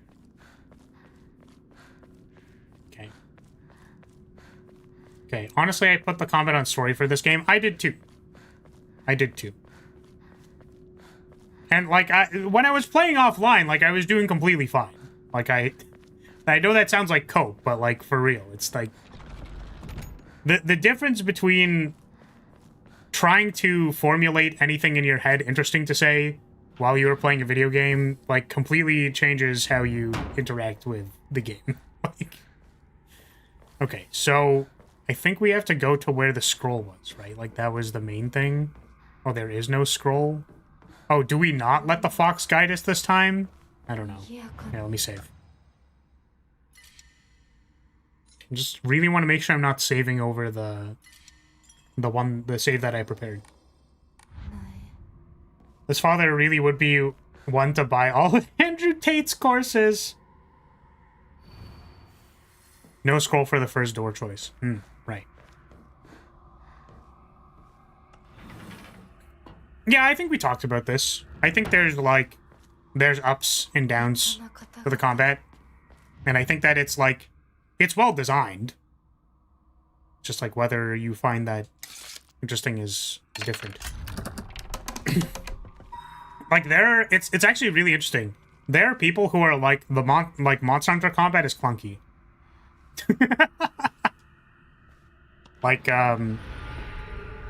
Okay, honestly, I put the combat on story for this game. I did too. And, like, when I was playing offline, like, I was doing completely fine. Like, I know that sounds like cope, but, like, for real, it's, like... The difference between trying to formulate anything in your head interesting to say while you were playing a video game, like, completely changes how you interact with the game. Like... Okay, so... I think we have to go to where the scroll was, right? Like, that was the main thing. Oh, there is no scroll? Oh, do we not let the fox guide us this time? I don't know. Yeah, let me save. I just really want to make sure I'm not saving over the save that I prepared. This father really would be one to buy all of Andrew Tate's courses. No scroll for the first door choice. Right. Yeah, I think we talked about this. I think there's ups and downs to the combat. And I think that it's well designed. Just like whether you find that interesting is different. Like it's actually really interesting. There are people who are like Monster Hunter combat is clunky. Like, again,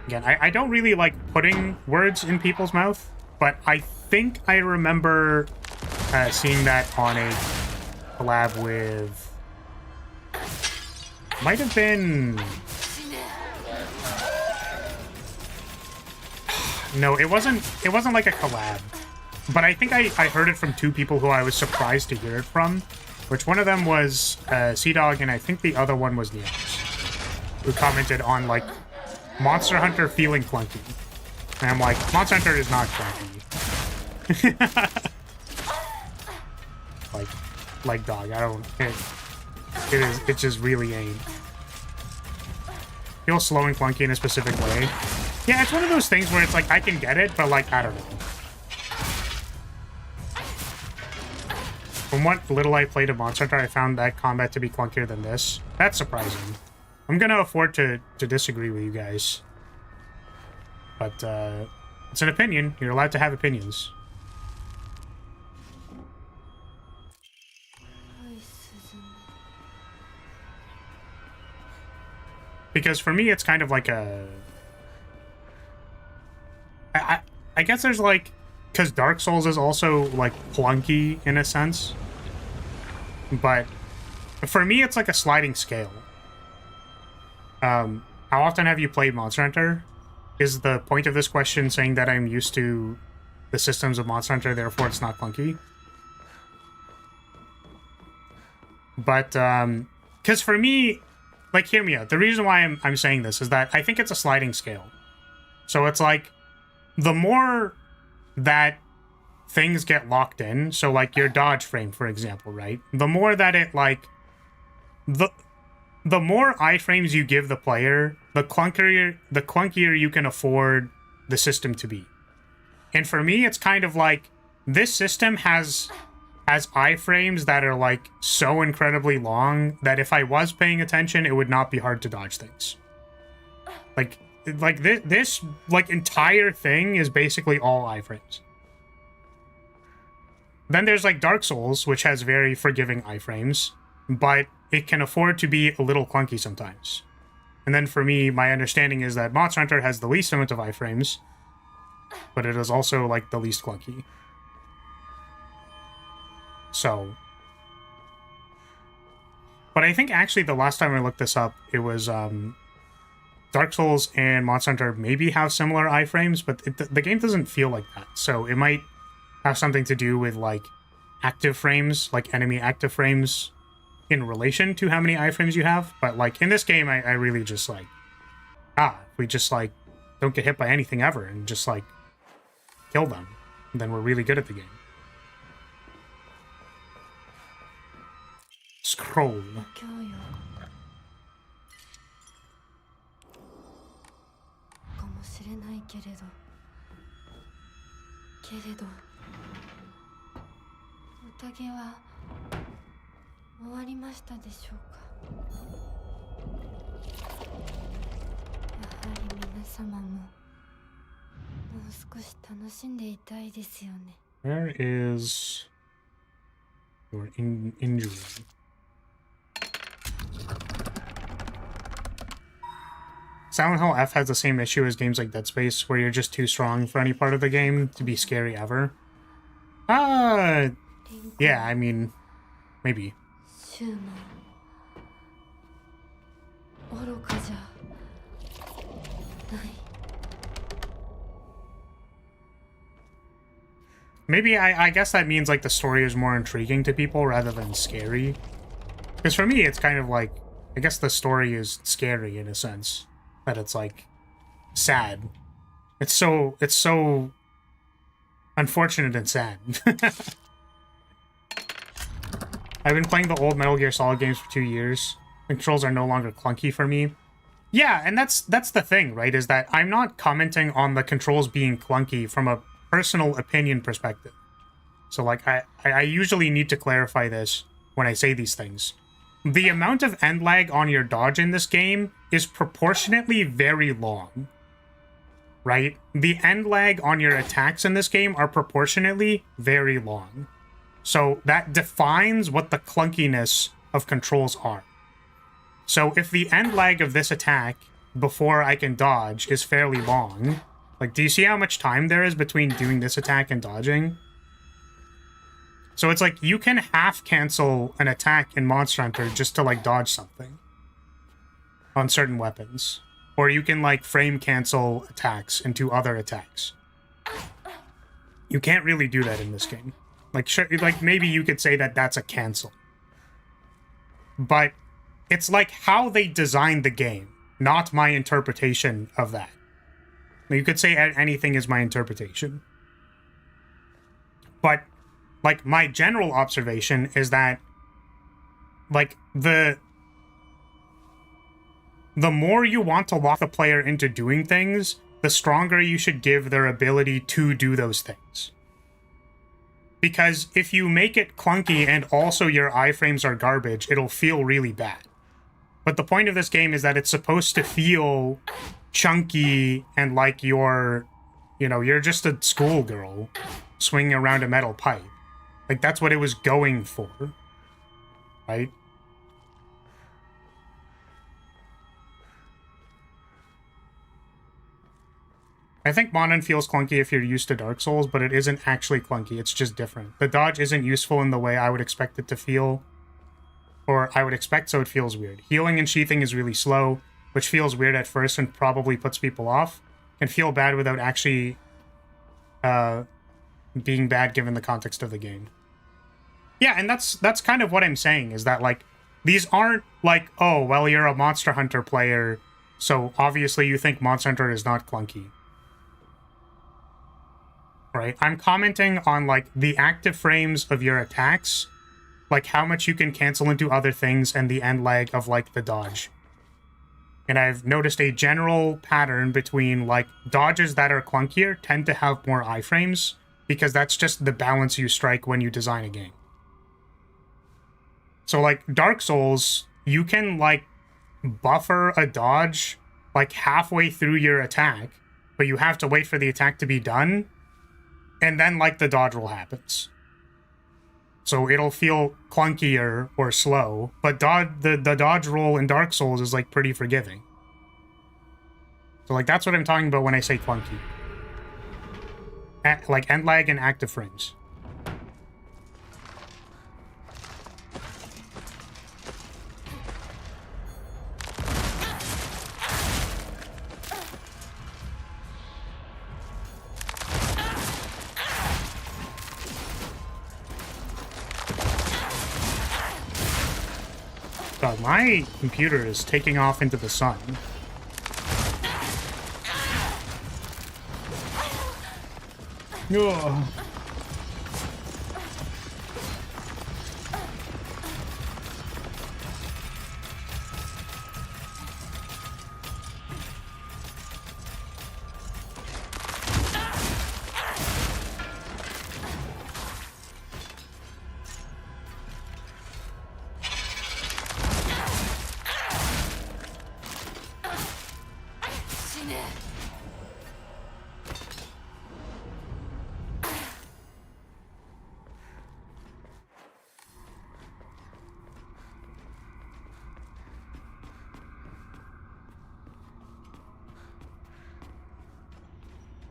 I don't really like putting words in people's mouth, but I think I remember seeing that on a collab with... Might have been... No, it wasn't like a collab. But I think I heard it from two people who I was surprised to hear it from. Which one of them was Sea-Dog, and I think the other one was Neox, who commented on, like, Monster Hunter feeling clunky. And I'm like, Monster Hunter is not clunky. Like, like dog. I don't. It just really ain't. Feels slow and clunky in a specific way. Yeah, it's one of those things where it's like I can get it, but like I don't know. From what little I played of Monster Hunter, I found that combat to be clunkier than this. That's surprising. I'm gonna afford to disagree with you guys. But, it's an opinion. You're allowed to have opinions. Because for me, it's kind of like a... I guess there's like... Because Dark Souls is also, like, clunky in a sense. But for me, it's like a sliding scale. How often have you played Monster Hunter? Is the point of this question saying that I'm used to the systems of Monster Hunter, therefore it's not clunky? But, because for me, like, hear me out. The reason why I'm saying this is that I think it's a sliding scale. So it's like, the more that things get locked in, so like your dodge frame, for example, right? The more that it, like, the more iframes you give the player, the clunkier you can afford the system to be. And for me, it's kind of like, this system has iframes that are, like, so incredibly long that if I was paying attention, it would not be hard to dodge things. Like this like, entire thing is basically all iframes. Then there's, like, Dark Souls, which has very forgiving iframes, but it can afford to be a little clunky sometimes. And then for me, my understanding is that Monster Hunter has the least amount of iframes, but it is also, like, the least clunky. So... But I think actually the last time I looked this up, it was, Dark Souls and Monster Hunter maybe have similar iframes, but the game doesn't feel like that. So it might have something to do with, like, active frames, like enemy active frames, in relation to how many iframes you have. But, like, in this game, I really just, like, if we just, like, don't get hit by anything ever and just, like, kill them, then we're really good at the game. Scroll. かもしれないけれど宴は終わりましたでしょうか。やはり皆様ももう少し楽しんでいたいですよね。 Where is your injury? Silent Hill F has the same issue as games like Dead Space, where you're just too strong for any part of the game to be scary ever. Yeah, I mean, maybe. Maybe I guess that means, like, the story is more intriguing to people rather than scary. Because for me, it's kind of like, I guess the story is scary in a sense. That it's, like, sad. It's so unfortunate and sad. I've been playing the old Metal Gear Solid games for 2 years. The controls are no longer clunky for me. Yeah, and that's the thing, right? Is that I'm not commenting on the controls being clunky from a personal opinion perspective. So, like, I usually need to clarify this when I say these things. The amount of end lag on your dodge in this game is proportionately very long. Right? The end lag on your attacks in this game are proportionately very long. So that defines what the clunkiness of controls are. So if the end lag of this attack before I can dodge is fairly long, like, do you see how much time there is between doing this attack and dodging? So it's like, you can half cancel an attack in Monster Hunter just to, like, dodge something on certain weapons. Or you can, like, frame cancel attacks into other attacks. You can't really do that in this game. Like, sure, like, maybe you could say that that's a cancel. But it's like how they designed the game, not my interpretation of that. You could say anything is my interpretation. But, like, my general observation is that like, the more you want to lock the player into doing things, the stronger you should give their ability to do those things. Because if you make it clunky and also your iframes are garbage, it'll feel really bad. But the point of this game is that it's supposed to feel chunky and like you're just a schoolgirl swinging around a metal pipe. Like, that's what it was going for, right? I think Monon feels clunky if you're used to Dark Souls, but it isn't actually clunky, it's just different. The dodge isn't useful in the way I would expect it to feel, or I would expect, so it feels weird. Healing and sheathing is really slow, which feels weird at first and probably puts people off. Can feel bad without actually being bad given the context of the game. Yeah, and that's kind of what I'm saying, is that, like, these aren't like, oh, well, you're a Monster Hunter player, so obviously you think Monster Hunter is not clunky. Right? I'm commenting on, like, the active frames of your attacks, like how much you can cancel into other things, and the end lag of, like, the dodge. And I've noticed a general pattern between, like, dodges that are clunkier tend to have more iframes, because that's just the balance you strike when you design a game. So, like, Dark Souls, you can, like, buffer a dodge, like, halfway through your attack, but you have to wait for the attack to be done, and then, like, the dodge roll happens. So it'll feel clunkier or slow, but the dodge roll in Dark Souls is, like, pretty forgiving. So, like, that's what I'm talking about when I say clunky. Like, end lag and active frames. God, my computer is taking off into the sun. Ugh.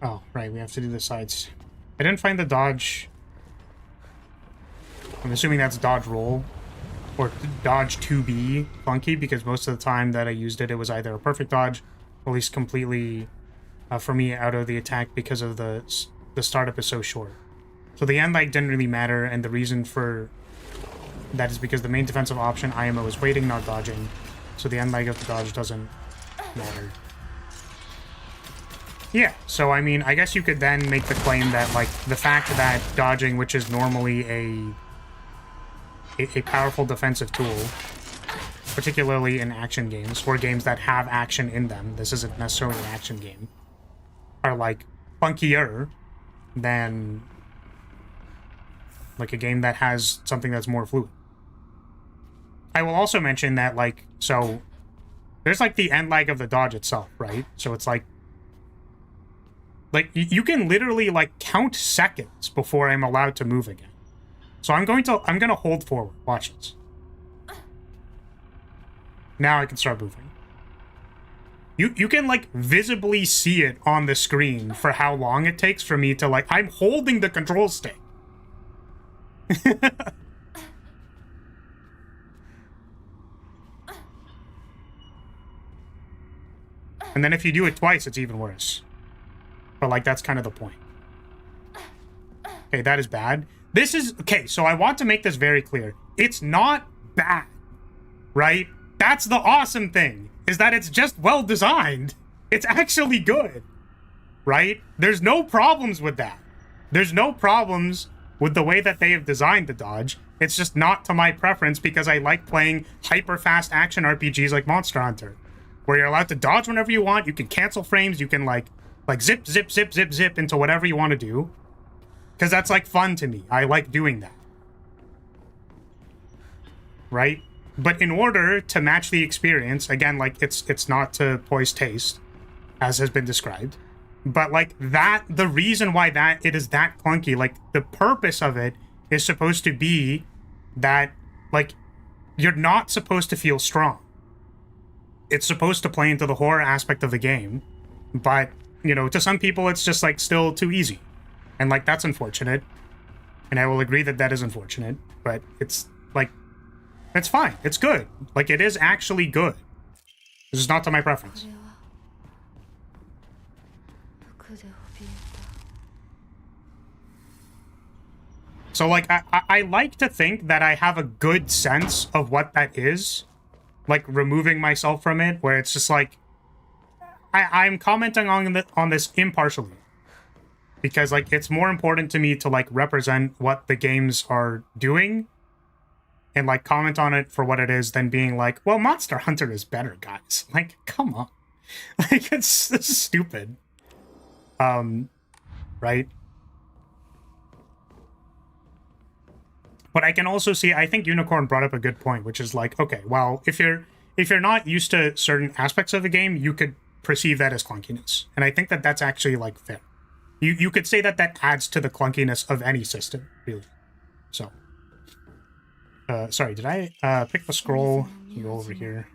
Oh, right, we have to do the sides. I didn't find the dodge. I'm assuming that's dodge roll. Or dodge 2B funky, because most of the time that I used it, it was either a perfect dodge, or at least completely, for me, out of the attack because of the startup is so short. So the end lag didn't really matter, and the reason for that is because the main defensive option, IMO, is waiting, not dodging. So the end lag of the dodge doesn't matter. Yeah, so I mean, I guess you could then make the claim that, like, the fact that dodging, which is normally a powerful defensive tool, particularly in action games, or games that have action in them, this isn't necessarily an action game, are, like, funkier than, like, a game that has something that's more fluid. I will also mention that, like, so, there's, like, the end lag of the dodge itself, right? So it's, like, you can literally, like, count seconds before I'm allowed to move again. So I'm gonna hold forward. Watch this. Now I can start moving. You can, like, visibly see it on the screen for how long it takes for me to, like, I'm holding the control stick. And then if you do it twice, it's even worse. But, like, that's kind of the point. Okay, that is bad. This is... Okay, so I want to make this very clear. It's not bad, right? That's the awesome thing, is that it's just well designed. It's actually good, right? There's no problems with that. There's no problems with the way that they have designed the dodge. It's just not to my preference because I like playing hyper-fast action RPGs like Monster Hunter, where you're allowed to dodge whenever you want, you can cancel frames, you can like zip, zip, zip, zip, zip into whatever you want to do. Because that's like fun to me. I like doing that. Right? But in order to match the experience, again, like it's not to Poi's taste, as has been described. But like that, the reason why that it is that clunky, like the purpose of it is supposed to be that like you're not supposed to feel strong. It's supposed to play into the horror aspect of the game, but you know, to some people it's just like still too easy, and like that's unfortunate, and I will agree that that is unfortunate, but it's like it's fine, it's good, like it is actually good. This is not to my preference. So, like, I like to think that I have a good sense of what that is. Like, removing myself from it, where it's just like... I'm commenting on this impartially. Because, like, it's more important to me to, like, represent what the games are doing. And, like, comment on it for what it is than being like, well, Monster Hunter is better, guys. Like, come on. Like, it's stupid. Right? But I can also see, I think Unicorn brought up a good point, which is like, okay, well, if you're not used to certain aspects of the game, you could perceive that as clunkiness. And I think that that's actually, like, fair. You could say that that adds to the clunkiness of any system, really. So. Sorry, did I pick the scroll? Go over here.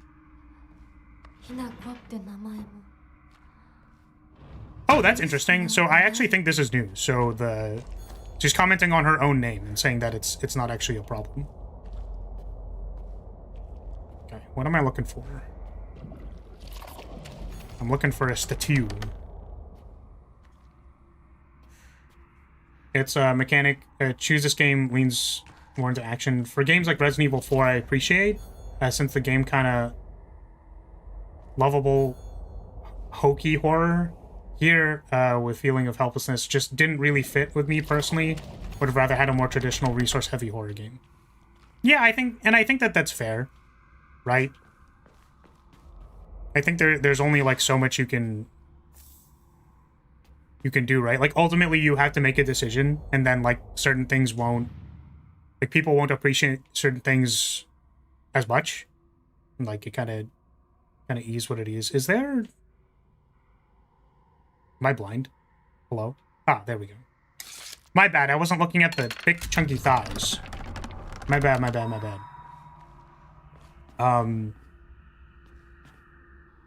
Oh, that's interesting. So I actually think this is new. So she's commenting on her own name and saying that it's not actually a problem. Okay, what am I looking for? I'm looking for a statue. It's a mechanic. Choose this game leans more into action. For games like Resident Evil 4, I appreciate, since the game kind of lovable, hokey horror. Here, with feeling of helplessness, just didn't really fit with me personally. Would have rather had a more traditional resource-heavy horror game. Yeah, I think that that's fair, right? I think there's only like so much you can do, right? Like ultimately, you have to make a decision, and then like certain things won't, like people won't appreciate certain things as much. Like it kind of is what it is. Is there? Am I blind? Hello? Ah, there we go. My bad, I wasn't looking at the big chunky thighs. My bad.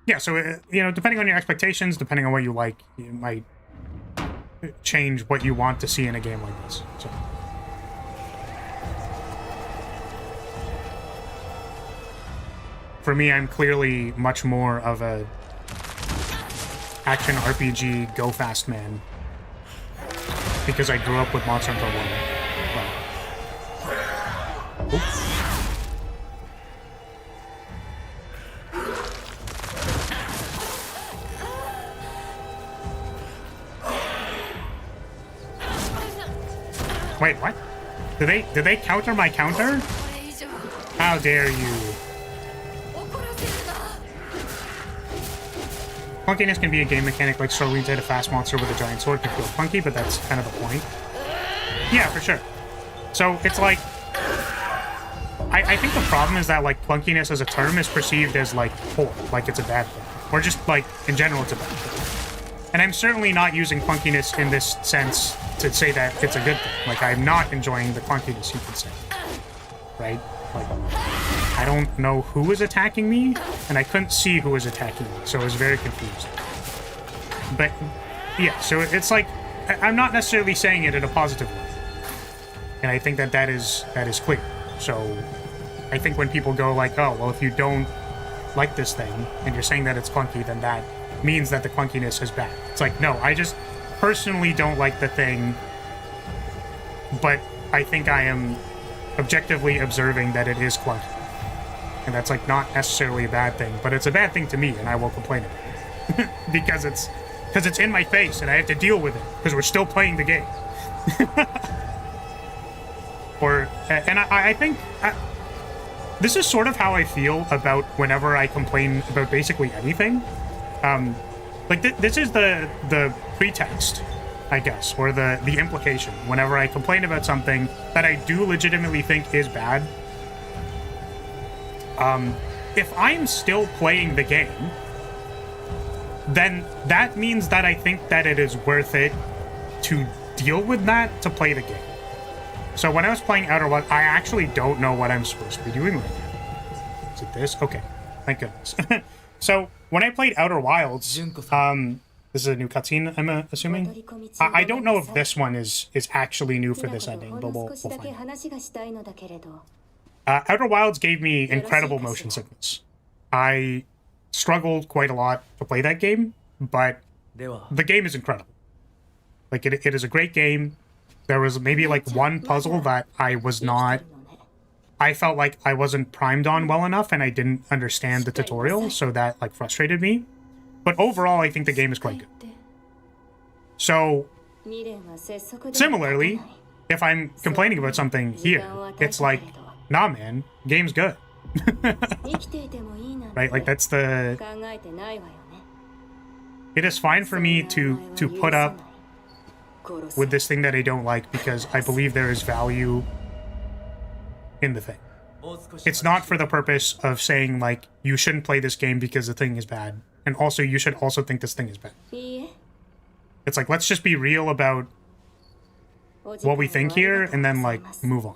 Yeah, so, you know, depending on your expectations, depending on what you like, you might change what you want to see in a game like this. So. For me, I'm clearly much more of a action RPG go fast man because I grew up with Monster Hunter 1. Well, oops. Wait, what? Did they counter my counter? How dare you? Clunkiness can be a game mechanic like struggling to hit a fast monster with a giant sword can feel clunky, but that's kind of the point. Yeah, for sure. So it's like... I think the problem is that like clunkiness as a term is perceived as like poor, like it's a bad thing. Or just like, in general, it's a bad thing. And I'm certainly not using clunkiness in this sense to say that it's a good thing. Like, I'm not enjoying the clunkiness, you could say. Right? Like, I don't know who was attacking me, and I couldn't see who was attacking me, so I was very confused. But, yeah, so it's like, I'm not necessarily saying it in a positive way. And I think that is clear. So, I think when people go like, oh, well, if you don't like this thing, and you're saying that it's clunky, then that means that the clunkiness is bad. It's like, no, I just personally don't like the thing, but I think I am objectively observing that it is clunky. And that's like not necessarily a bad thing, but it's a bad thing to me, and I will complain about it. because it's in my face and I have to deal with it because we're still playing the game. or and I think this is sort of how I feel about whenever I complain about basically anything. Like this is the pretext, I guess, or the implication whenever I complain about something that I do legitimately think is bad. If I'm still playing the game, then that means that I think that it is worth it to deal with that to play the game. So when I was playing Outer Wilds, I actually don't know what I'm supposed to be doing right now. Is it this? Okay, thank goodness. So when I played Outer Wilds, this is a new cutscene, I'm assuming. I don't know if this one is actually new for this ending, but we'll find out. Outer Wilds gave me incredible motion sickness. I struggled quite a lot to play that game, but the game is incredible. Like, it is a great game. There was maybe like one puzzle that I felt like I wasn't primed on well enough and I didn't understand the tutorial, so that like frustrated me. But overall, I think the game is quite good. So, similarly, if I'm complaining about something here, it's like, nah man, game's good. Right, like that's the... It is fine for me to put up with this thing that I don't like because I believe there is value in the thing. It's not for the purpose of saying like, you shouldn't play this game because the thing is bad. And also, you should also think this thing is bad. It's like, let's just be real about what we think here and then like, move on.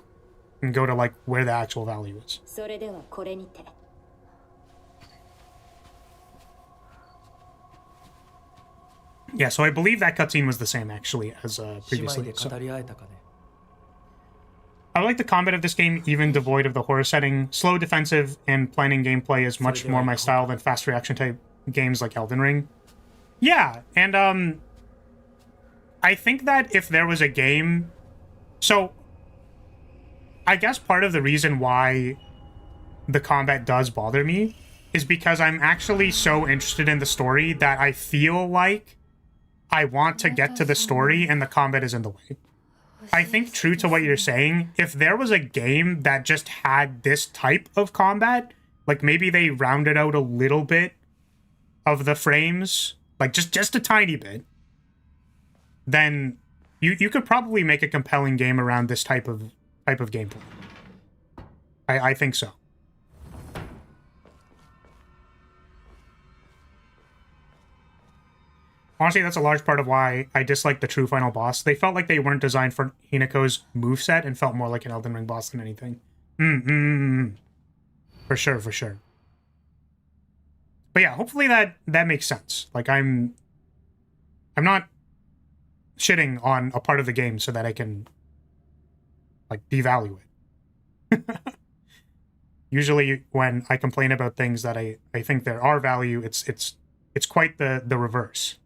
And go to like, where the actual value is. Yeah, so I believe that cutscene was the same, actually, as previously. So. I like the combat of this game, even devoid of the horror setting. Slow, defensive, and planning gameplay is much more my style than fast reaction type games like Elden Ring. Yeah, and I think that if there was a game... So, I guess part of the reason why the combat does bother me is because I'm actually so interested in the story that I feel like I want to get to the story and the combat is in the way. I think, true to what you're saying, if there was a game that just had this type of combat, like maybe they rounded out a little bit of the frames, like just a tiny bit, then you could probably make a compelling game around this type of gameplay. I think so. Honestly, that's a large part of why I dislike the true final boss. They felt like they weren't designed for Hinako's moveset and felt more like an Elden Ring boss than anything. For sure, for sure. But yeah, hopefully that makes sense. Like, I'm not shitting on a part of the game so that I can, like, devalue it. Usually when I complain about things that I think there are value, it's quite the reverse.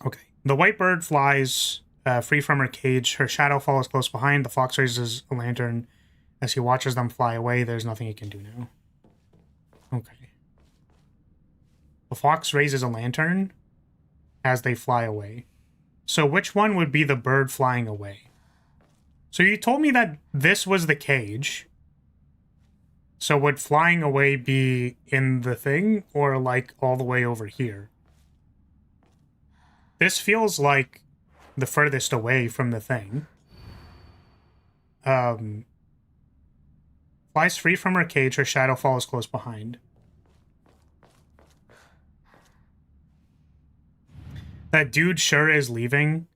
Okay. The white bird flies free from her cage. Her shadow follows close behind. The fox raises a lantern as he watches them fly away. There's nothing he can do now. Okay. The fox raises a lantern as they fly away. So which one would be the bird flying away? So you told me that this was the cage. So would flying away be in the thing or like all the way over here? This feels like the furthest away from the thing. Flies free from her cage, her shadow follows close behind. That dude sure is leaving.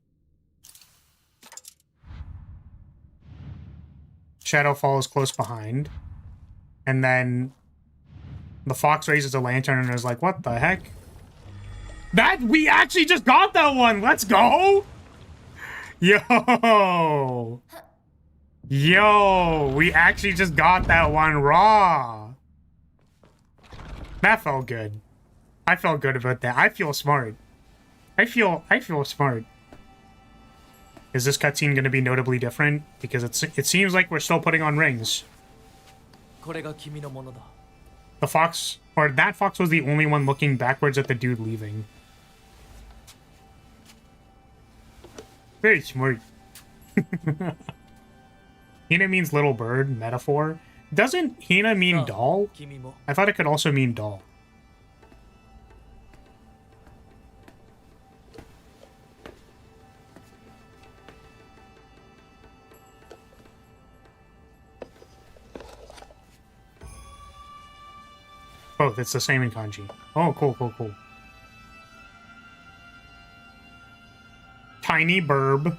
Shadow follows close behind. And then the fox raises a lantern and is like, what the heck? That, we actually just got that one! Let's go! Yo! Yo! We actually just got that one raw! That felt good. I felt good about that. I feel smart. I feel smart. Is this cutscene going to be notably different? Because it seems like we're still putting on rings. The fox, or that fox was the only one looking backwards at the dude leaving. Very smart. Hina means little bird, metaphor. Doesn't Hina mean doll? I thought it could also mean doll. Both, it's the same in kanji. Oh, cool, cool, cool. Tiny burb.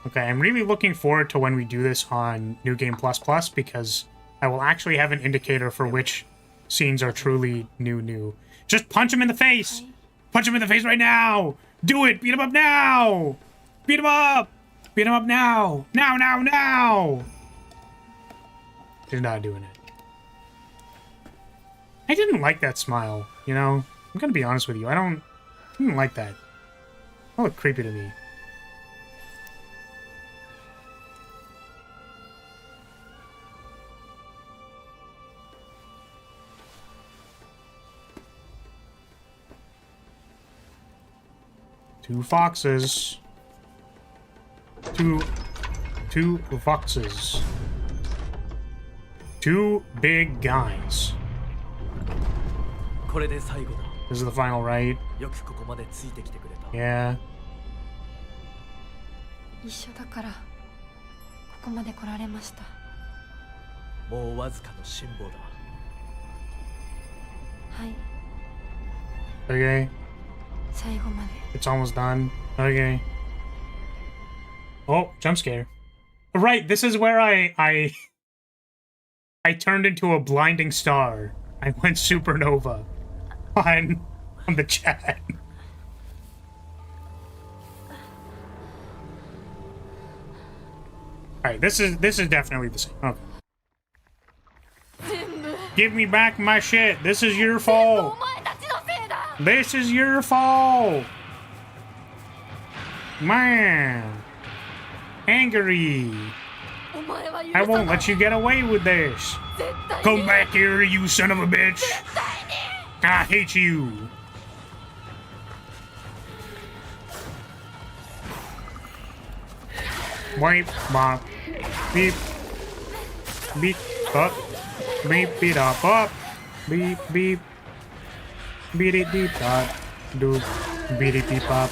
Okay, I'm really looking forward to when we do this on New Game Plus Plus, because I will actually have an indicator for which scenes are truly new. Just punch him in the face! Punch him in the face right now! Do it! Beat him up now! Beat him up! Beat him up now! Now! He's not doing it. I didn't like that smile, you know? I'm gonna be honest with you. I didn't like that. That looked creepy to me. Two foxes. Two foxes. Two big guys. This is the final, right? Yeah. 一緒だからここまで来られました。もうわずかの辛抱だ。はい。 Okay. 最後まで。 It's almost done. Okay. Oh, jump scare. Right, this is where I turned into a blinding star. I went supernova on the chat. Alright, this is definitely the same. Okay. Give me back my shit. This is your fault. This is your fault. Man. Angry. I won't let you get away with this. Come back here, you son of a bitch. I hate you. Wipe, bop, beep, beep, up, beep, beat up, beep, beep, beat it deep, dot, do, beat it deep up,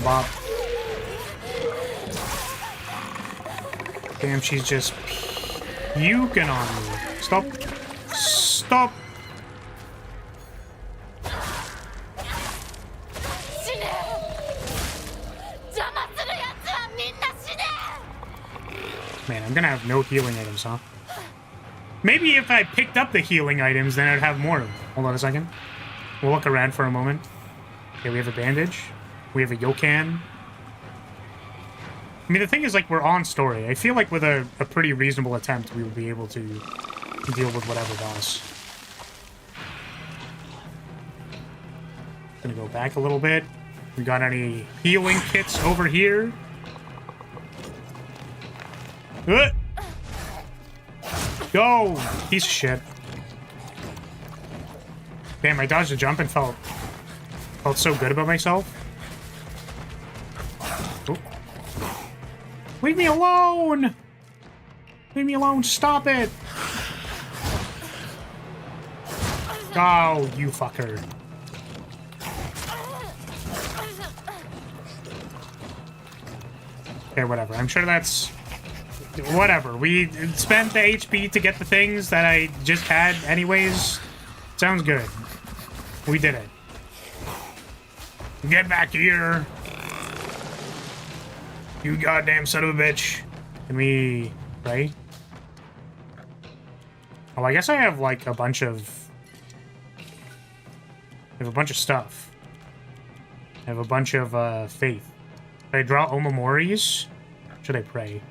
bop. Damn, she's just puking on me. Stop. Stop. Man, I'm gonna have no healing items, huh? Maybe if I picked up the healing items, then I'd have more of them. Hold on a second. We'll look around for a moment. Okay, we have a bandage. We have a yokan. I mean, the thing is, like, we're on story. I feel like with a pretty reasonable attempt, we will be able to deal with whatever boss. Gonna go back a little bit. We got any healing kits over here? Go! Piece of shit. Damn, I dodged a jump and felt so good about myself. Oh. Leave me alone! Leave me alone, stop it! Oh, you fucker. Okay, whatever. I'm sure that's... Whatever. We spent the HP to get the things that I just had anyways. Sounds good. We did it. Get back here! You goddamn son of a bitch. Can we... Right? Oh, I guess I have, like, a bunch of... I have a bunch of stuff. I have a bunch of, faith. Should I draw Omomoris? Should I pray?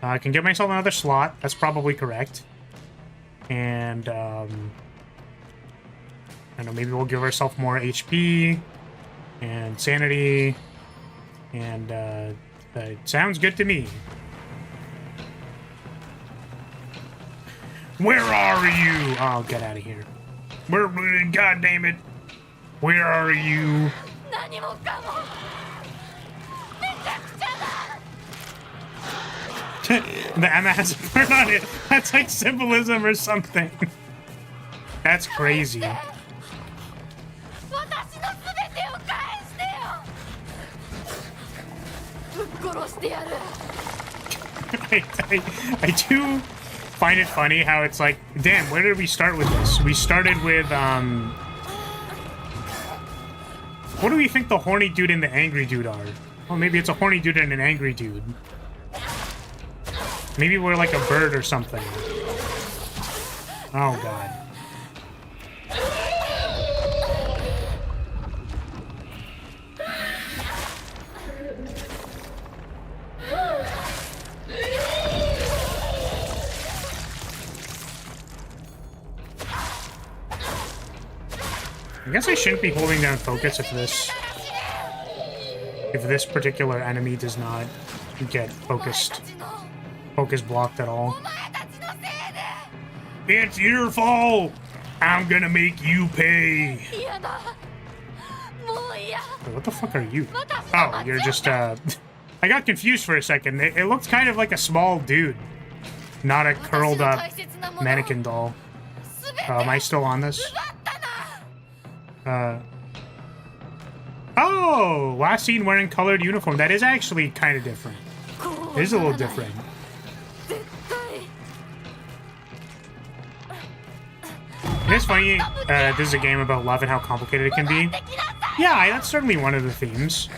I can give myself another slot. That's probably correct. And, I don't know, maybe we'll give ourselves more HP and sanity. And, it sounds good to me. Where are you? Oh, get out of here. God damn it. Where are you? 何もかもめちゃくちゃだ The Emma has a bird on it. That's like symbolism or something. That's crazy. 私の全てを返してよぶっ殺してやる I do find it funny how it's like, damn, where did we start with this? We started with, what do we think the horny dude and the angry dude are? Well, maybe it's a horny dude and an angry dude. Maybe we're like a bird or something. Oh, God. I guess I shouldn't be holding down focus if this particular enemy does not get focus blocked at all. It's your fault! I'm gonna make you pay! Wait, what the fuck are you? Oh, you're just, I got confused for a second. It looked kind of like a small dude, not a curled up mannequin doll. Am I still on this? Oh! Last seen wearing colored uniform. That is actually kind of different. It is a little different. It is funny, this is a game about love and how complicated it can be. Yeah, that's certainly one of the themes.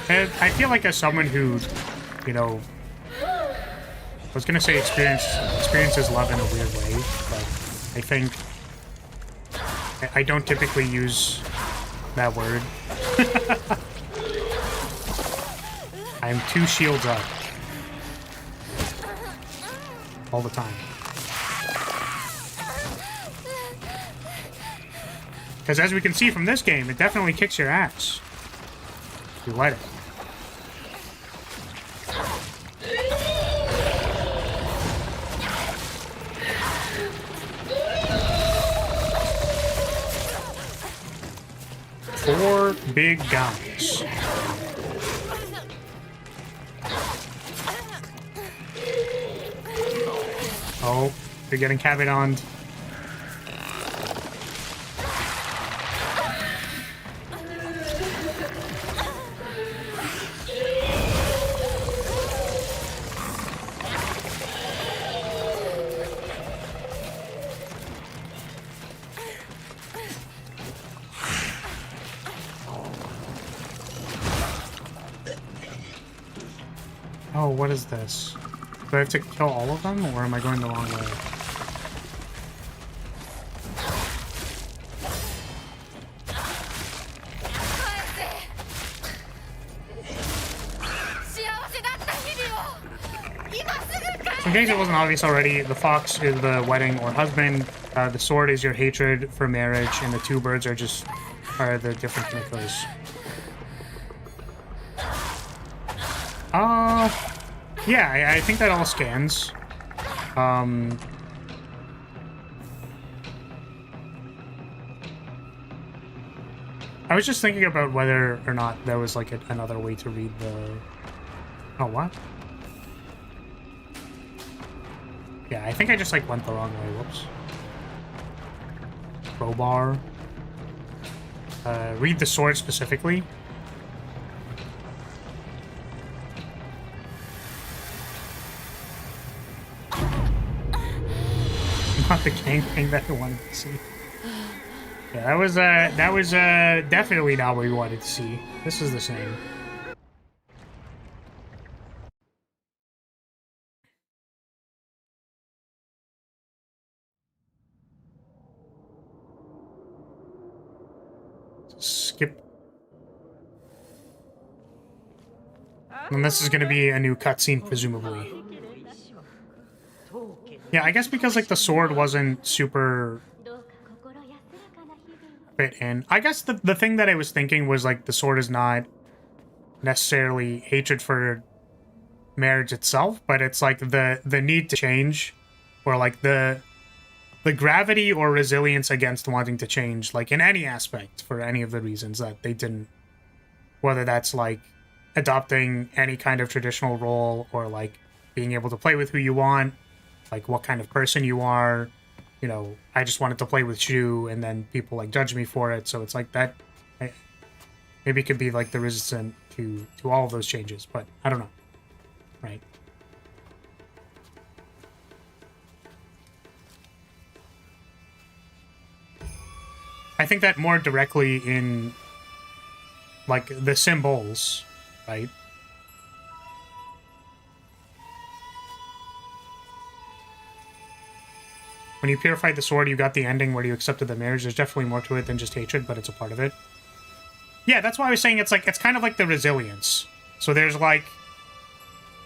I feel like as someone who, you know, I was gonna say experiences love in a weird way, but I think I don't typically use that word. I'm 2 shields up. All the time. Because as we can see from this game, it definitely kicks your ass. You let it. Four big guns. Oh, you're getting cabined. Oh, what is this? Do I have to kill all of them, or am I going the wrong way? So in case it wasn't obvious already, the fox is the wedding or husband, the sword is your hatred for marriage, and the 2 birds are the different mythos. Yeah, I think that all scans. I was just thinking about whether or not there was like another way to read the... Oh, what? Yeah, I think I just like went the wrong way. Whoops. Crowbar. Read the sword specifically. Not the gangbang that I wanted to see. Yeah, that was definitely not what we wanted to see. This is the same. Skip. And this is gonna be a new cutscene, presumably. Yeah, I guess because like the sword wasn't super fit in. I guess the thing that I was thinking was like the sword is not necessarily hatred for marriage itself, but it's like the need to change, or like the the gravity or resilience against wanting to change, like in any aspect, for any of the reasons that they didn't, whether that's like adopting any kind of traditional role or like being able to play with who you want, like what kind of person you are. You know, I just wanted to play with Shu, and then people like judge me for it. So it's like that. Maybe it could be like the resistant to all of those changes, but I don't know. Right. I think that more directly in like the symbols, right? When you purified the sword, you got the ending where you accepted the marriage. There's definitely more to it than just hatred, but it's a part of it. Yeah, that's why I was saying it's like, it's kind of like the resilience. So there's like,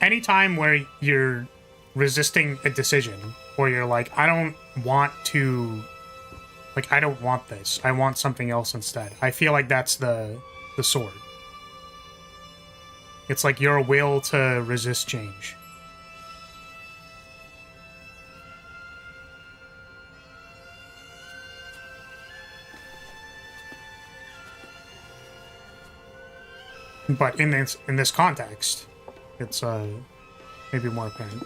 any time where you're resisting a decision, or you're like, I don't want to, like, I don't want this. I want something else instead. I feel like that's the sword. It's like your will to resist change. But in this context, it's maybe more apparent.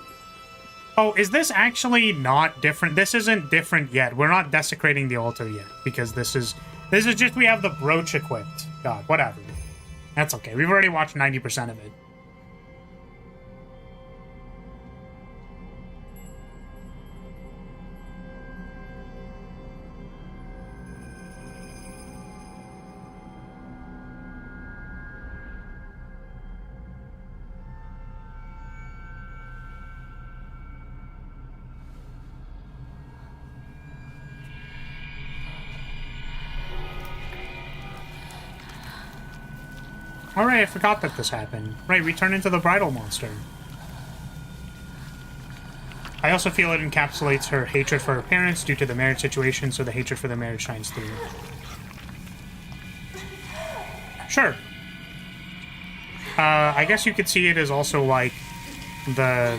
Oh, is this actually not different? This isn't different yet. We're not desecrating the altar yet, because this is just, we have the brooch equipped. God, whatever. That's okay. We've already watched 90% of it. Alright, I forgot that this happened. Right, we turn into the bridal monster. I also feel it encapsulates her hatred for her parents due to the marriage situation, so the hatred for the marriage shines through. Sure. I guess you could see it as also like the...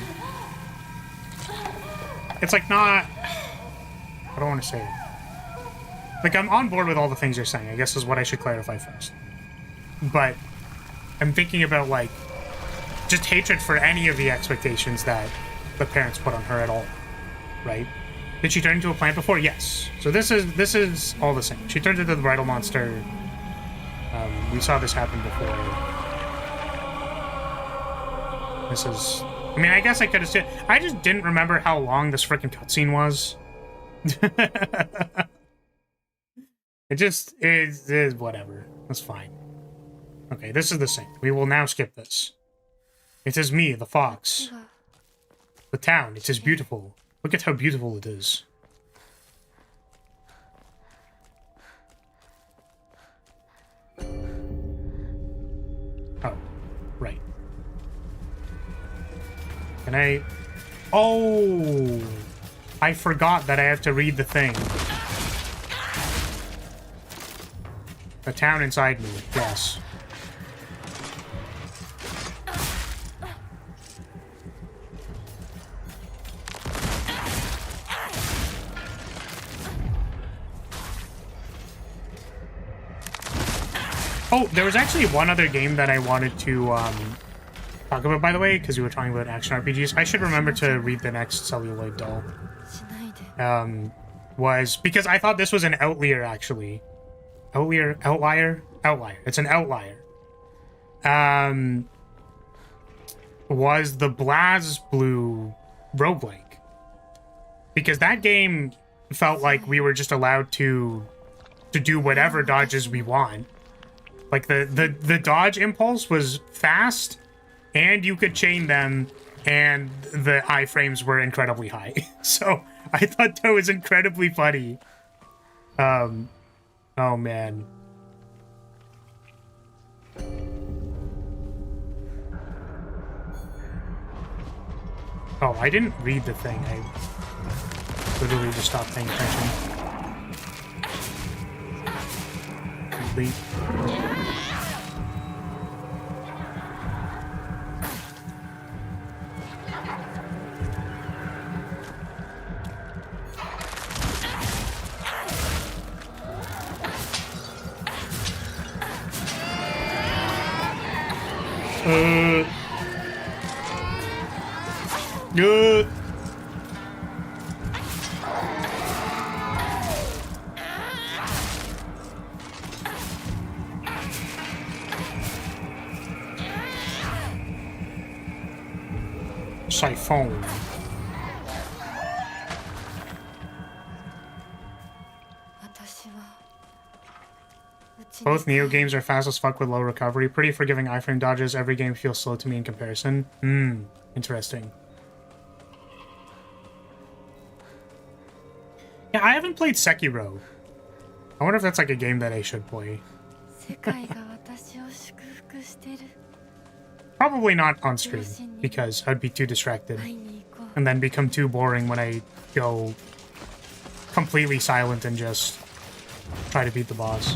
It's like not... I don't want to say it. Like, I'm on board with all the things you're saying, I guess is what I should clarify first. But I'm thinking about, like, just hatred for any of the expectations that the parents put on her at all, right? Did she turn into a plant before? Yes. So this is all the same. She turned into the bridal monster. We saw this happen before. This is... I mean, I guess I could have said... I just didn't remember how long this freaking cutscene was. It just is whatever. That's fine. Okay, this is the same. We will now skip this. It is me, the fox. The town, it is beautiful. Look at how beautiful it is. Oh, right. Can I... Oh! I forgot that I have to read the thing. The town inside me, yes. Oh, there was actually one other game that I wanted to talk about, by the way, because we were talking about action RPGs. I should remember to read the next Celluloid Doll. Was because I thought this was an outlier, actually. Outlier? It's an outlier. Was the BlazBlue roguelike. Because that game felt like we were just allowed to do whatever dodges we want. Like, the dodge impulse was fast, and you could chain them, and the iframes were incredibly high. So, I thought that was incredibly funny. Oh, man. Oh, I didn't read the thing. I literally just stopped paying attention. Complete. Siphon. Both Neo games are fast as fuck with low recovery. Pretty forgiving iframe dodges. Every game feels slow to me in comparison. Interesting. Yeah, I haven't played Sekiro. I wonder if that's like a game that I should play. Probably not on stream, because I'd be too distracted. And then become too boring when I go completely silent and just try to beat the boss.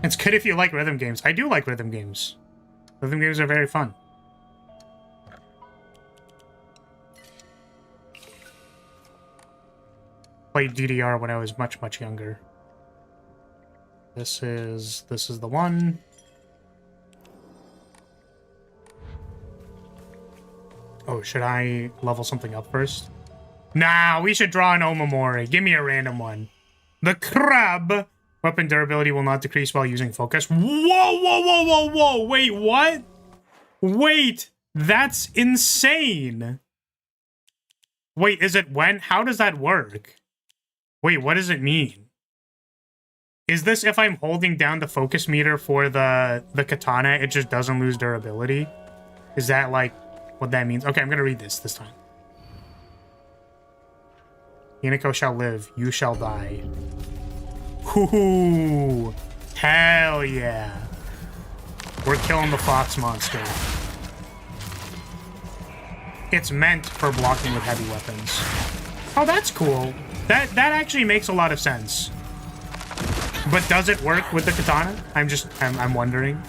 It's good if you like rhythm games. I do like rhythm games. Rhythm games are very fun. Played DDR when I was much, much younger. This is the one. Oh, should I level something up first? Nah, we should draw an Omamori. Give me a random one. The crab. Weapon durability will not decrease while using focus. Whoa, whoa, whoa, whoa, whoa. Wait, what? Wait, that's insane. Wait, is it when? How does that work? Wait, what does it mean? Is this if I'm holding down the focus meter for the katana, it just doesn't lose durability? Is that like what that means? Okay, I'm gonna read this time. Hinako shall live, you shall die. Ooh, hell yeah. We're killing the fox monster. It's meant for blocking with heavy weapons. Oh, that's cool. That actually makes a lot of sense. But does it work with the katana? I'm wondering.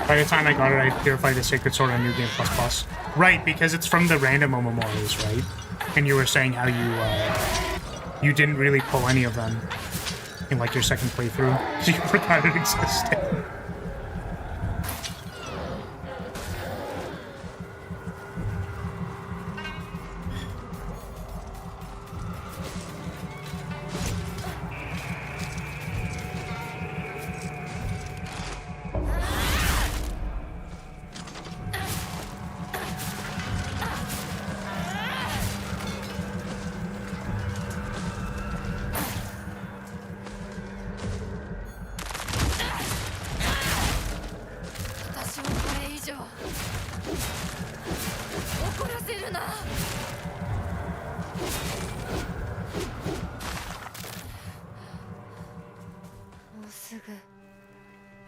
By the time I got it, I purified the Sacred Sword on New Game Plus. Right, because it's from the random Omamoris, right? And you were saying how you didn't really pull any of them in like your second playthrough, so you forgot it existed.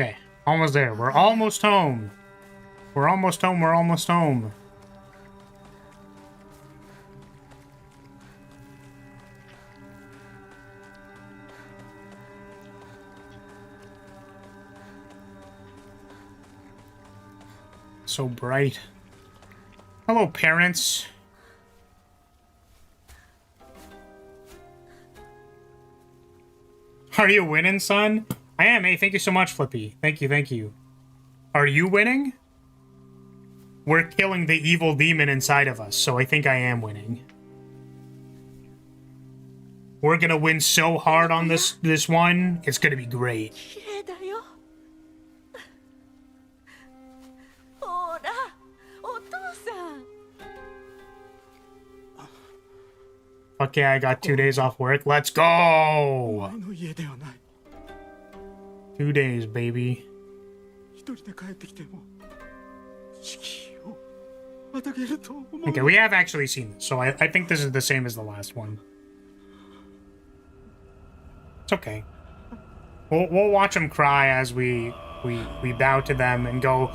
Okay, almost there. We're almost home. We're almost home. We're almost home. So bright. Hello, parents. Are you winning, son? I am, hey, thank you so much, Flippy. Thank you, thank you. Are you winning? We're killing the evil demon inside of us, so I think I am winning. We're gonna win so hard on this one, it's gonna be great. Fuck yeah, I got 2 days off work. Let's go! 2 days, baby. Okay, we have actually seen this, so I think this is the same as the last one. It's okay. We'll watch them cry as we bow to them and go,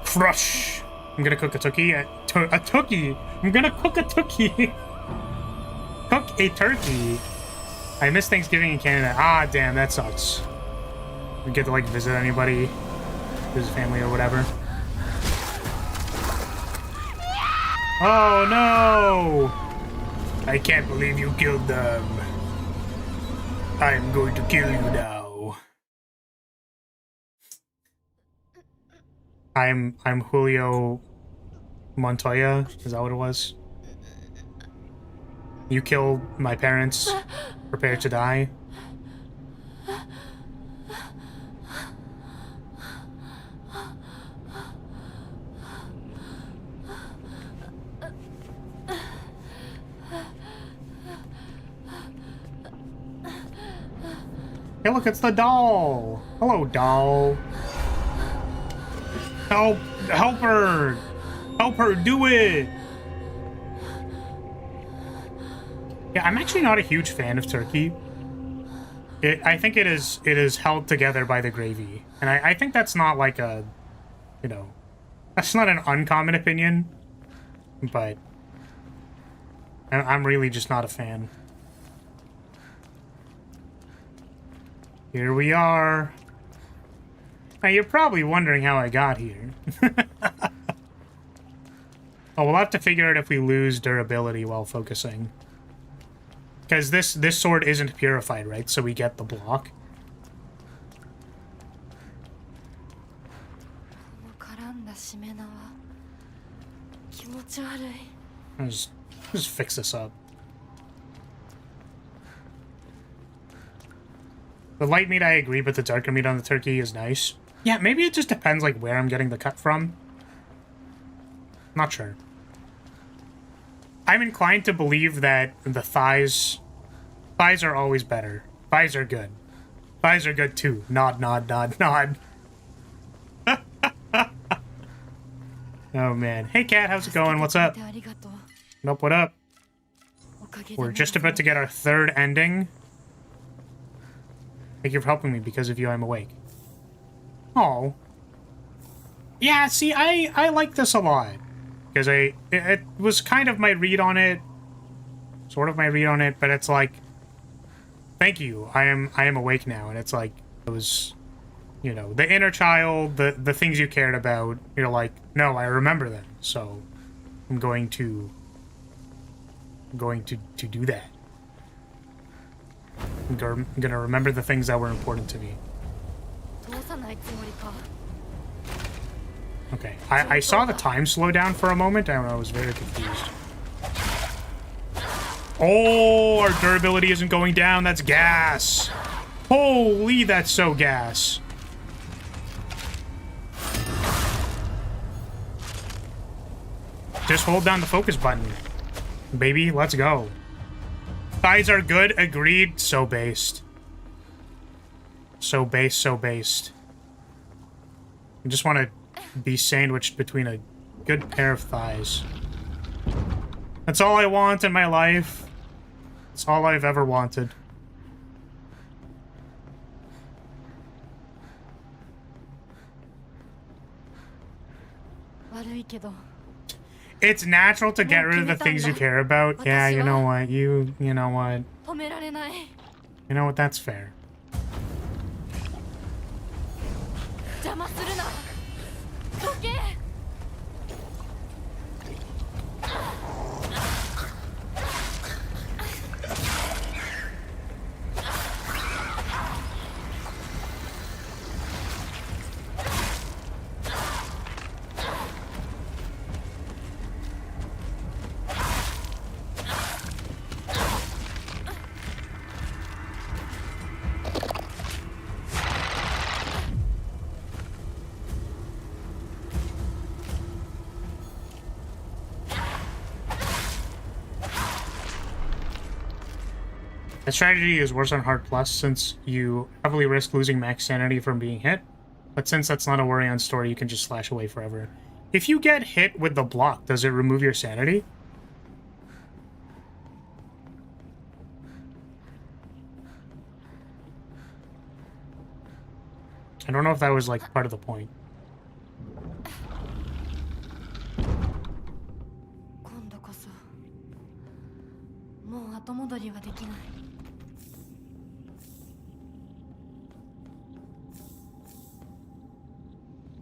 crush. I'm gonna cook a turkey. A turkey. I'm gonna cook a turkey. Cook a turkey. I miss Thanksgiving in Canada. Ah, damn, that sucks. We get to like visit anybody, his family or whatever. Oh no! I can't believe you killed them. I'm going to kill you now. I'm Julio Montoya. Is that what it was? You killed my parents. Prepare to die. Hey, look, it's the doll. Hello, doll. Help her. Help her do it. Yeah, I'm actually not a huge fan of turkey. I think it is held together by the gravy. And I think that's not like a, you know, that's not an uncommon opinion. But I'm really just not a fan. Here we are. Now, you're probably wondering how I got here. Oh, we'll have to figure out if we lose durability while focusing. Because this sword isn't purified, right? So we get the block. Just fix this up. The light meat, I agree, but the darker meat on the turkey is nice. Yeah, maybe it just depends, like, where I'm getting the cut from. Not sure. I'm inclined to believe that the thighs are always better. Thighs are good. Thighs are good, too. Nod, nod, nod, nod. Oh, man. Hey, Kat, how's it going? What's up? Nope, what up? We're just about to get our third ending. Thank you for helping me. Because of you, I'm awake. Oh. Yeah, see, I like this a lot. Because it was kind of my read on it. Sort of my read on it, but it's like, thank you. I am awake now. And it's like, it was, you know, the inner child, the things you cared about. You're like, no, I remember them. So I'm going to do that. I'm gonna remember the things that were important to me. Okay, I saw the time slow down for a moment and I was very confused. Oh, our durability isn't going down. That's gas. Holy, that's so gas. Just hold down the focus button. Baby, let's go. Thighs are good, agreed. So based. So based, so based. I just want to be sandwiched between a good pair of thighs. That's all I want in my life. That's all I've ever wanted. It's natural to get rid of the things you care about. Yeah, you know what? You know what? You know what? That's fair. The strategy is worse on Hard Plus since you heavily risk losing max sanity from being hit. But since that's not a worry on story, you can just slash away forever. If you get hit with the block, does it remove your sanity? I don't know if that was like part of the point.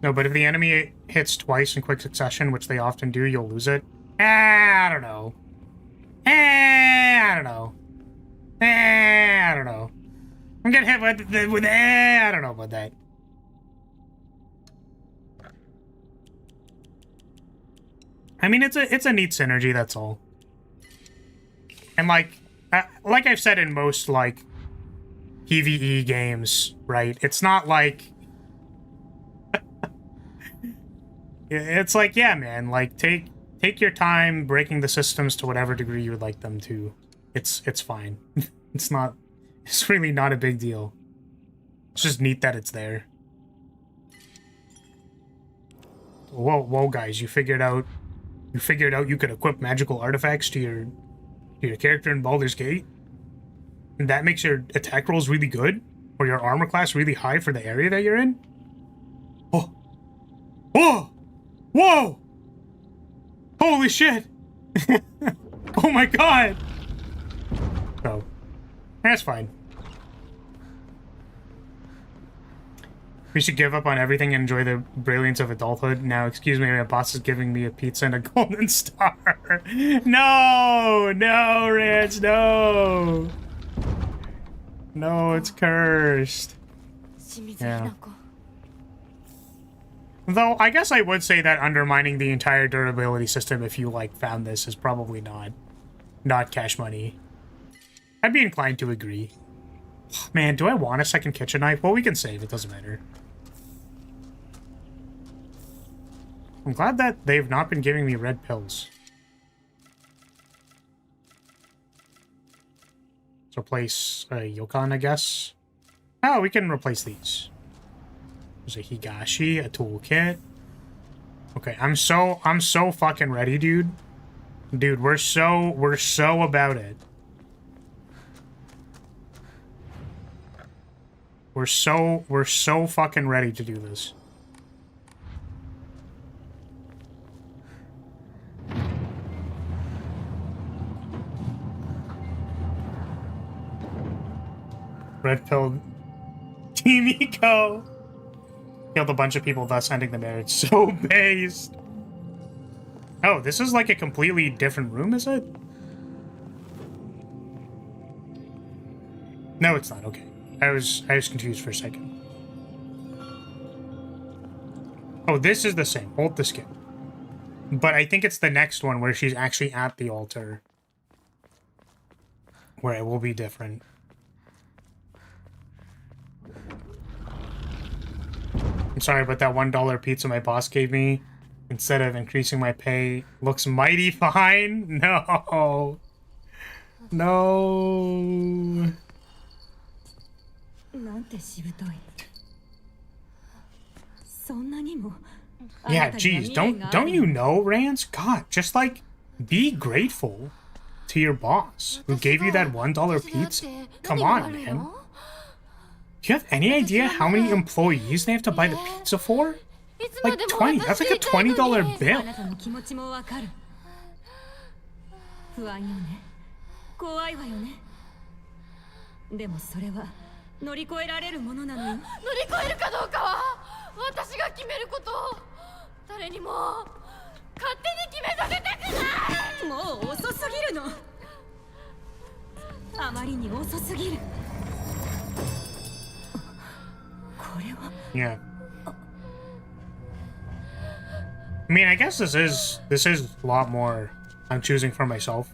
No, but if the enemy hits twice in quick succession, which they often do, you'll lose it. I don't know. I don't know. I don't know. I'm gonna hit with I don't know about that. I mean, it's a neat synergy, that's all. And like I've said in most like PvE games, right? It's not like it's like, yeah, man, like take your time breaking the systems to whatever degree you would like them to. It's fine. It's really not a big deal. It's just neat that it's there. Whoa, guys, you figured out you could equip magical artifacts to your character in Baldur's Gate? And that makes your attack rolls really good? Or your armor class really high for the area that you're in? Oh. Whoa! Whoa! Holy shit! Oh my god! So, that's fine. We should give up on everything and enjoy the brilliance of adulthood. Now, excuse me, my boss is giving me a pizza and a golden star. No! No, Rance, no! No, it's cursed. Yeah. Though, I guess I would say that undermining the entire durability system if you, like, found this is probably not cash money. I'd be inclined to agree. Man, do I want a second kitchen knife? Well, we can save. It doesn't matter. I'm glad that they've not been giving me red pills. Let's replace Yokon, I guess. Oh, we can replace these. There's a Higashi, a toolkit. Okay, I'm so fucking ready, dude. Dude, we're so about it. We're so fucking ready to do this. Red pill Team Eco killed a bunch of people, thus ending the marriage. So based. Oh, this is like a completely different room, is it? No, it's not. Okay. I was confused for a second. Oh, this is the same. Hold the skip. But I think it's the next one where she's actually at the altar, where it will be different. I'm sorry, but that $1 pizza my boss gave me, instead of increasing my pay, looks mighty fine. No. No. Yeah, geez, don't you know, Rance? God, just like be grateful to your boss who gave you that $1 pizza. Come on, man. Do you have any idea how many employees they have to buy the pizza for? Like 20. That's like a $20 bill. Yeah. I mean, I guess this is a lot more I'm choosing for myself.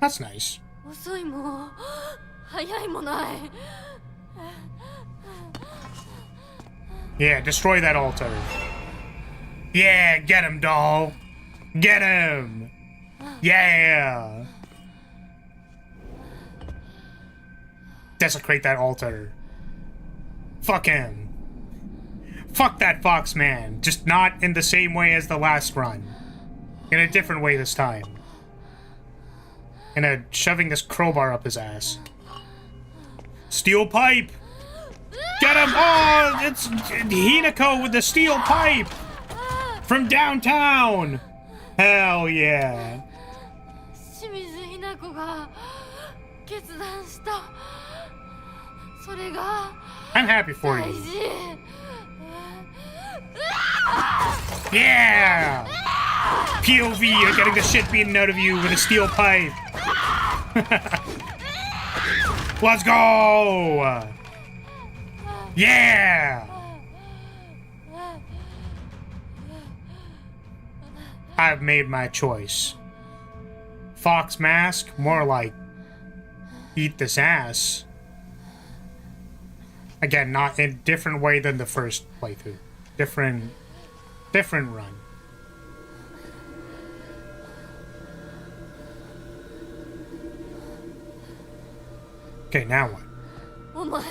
That's nice. Yeah, destroy that altar. Yeah, get him, doll. Get him. Yeah. Desecrate that altar. Fuck him. Fuck that fox man. Just not in the same way as the last run. In a different way this time. Shoving this crowbar up his ass. Steel pipe! Get him! Oh, it's Hinako with the steel pipe! From downtown! Hell yeah. 清水ひな子が決断した。それが I'm happy for 大 you. 事。Yeah! POV, you're getting the shit beaten out of you with a steel pipe. Let's go! Yeah! I've made my choice. Fox mask, more like eat this ass. Again, not in a different way than the first playthrough. Different run. Okay, now what? お前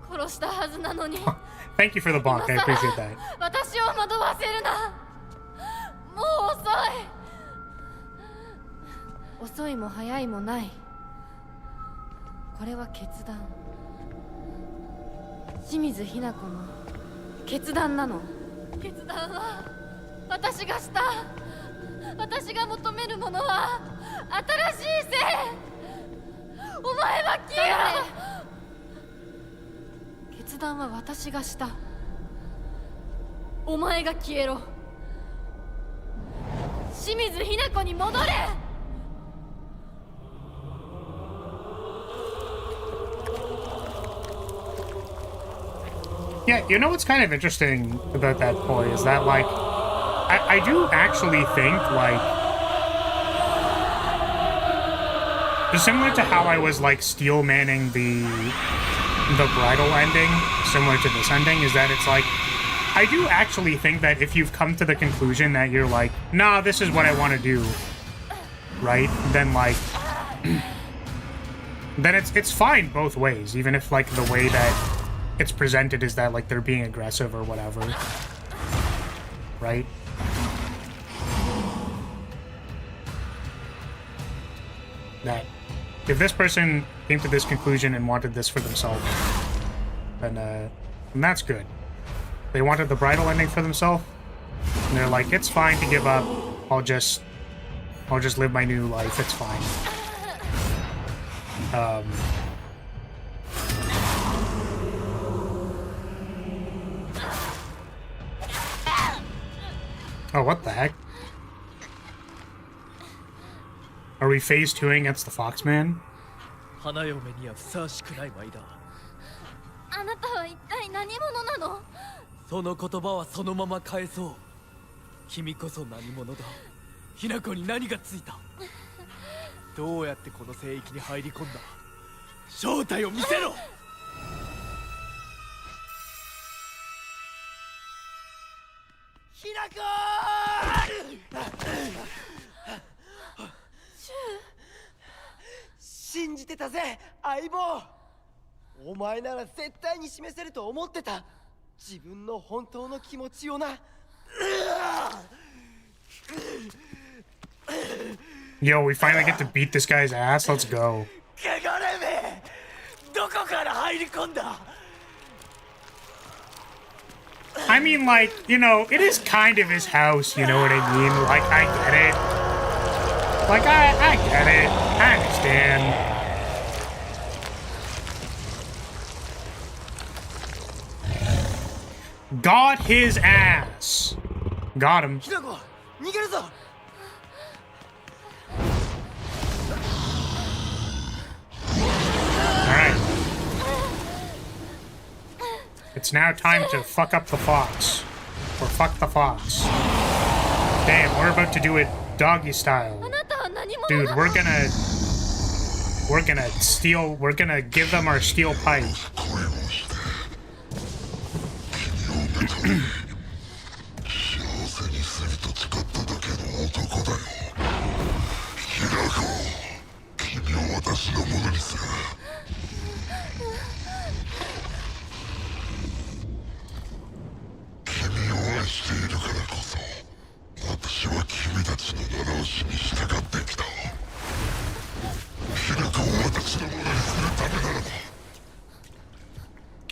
殺したはずなのに。 Thank you for the bonk, I appreciate that. 私を惑わせるな。もう遅い。遅いも早いもない。これは決断。清水ひな子の決断なの。決断は私がした。私が求めるものは新しい性。お前は消えろ。決断は私がした。お前が消えろ。清水ひな子に戻れ。Yeah, you know what's kind of interesting about that ploy is that, like, I do actually think, like, similar to how I was, like, steel manning the bridal ending, similar to this ending, is that it's like, I do actually think that if you've come to the conclusion that you're like, nah, this is what I want to do, right, then, like, then it's fine both ways, even if, like, the way that it's presented is that, like, they're being aggressive or whatever. Right? That if this person came to this conclusion and wanted this for themselves, then that's good. They wanted the bridal ending for themselves, and they're like, it's fine to give up. I'll just live my new life. It's fine. Oh, what the heck? Are we phase 2ing against the Foxman? 花嫁にはふさわしくない舞だ。あなたは一体何者なの？その言葉はそのまま返そう。君こそ何者だ。ひな子に何がついた。どうやってこの聖域に入り込んだ。正体を見せろ。ひなこ信じてたぜ相棒。お前なら絶対に示せると思ってた。自分の本当の気持ちをな。Yo, we finally get to beat this guy's ass. Let's go. 汚れめどこから入り込んだ。I mean, like, you know, it is kind of his house, you know what I mean? Like, I get it. Like, I get it. I understand. Got his ass. Got him. ひな子逃げるぞ。Alright. It's now time to fuck up the fox. Or fuck the fox. Damn, we're about to do it doggy style. あなたは何者？ Dude, we're gonna give them our steel pipe.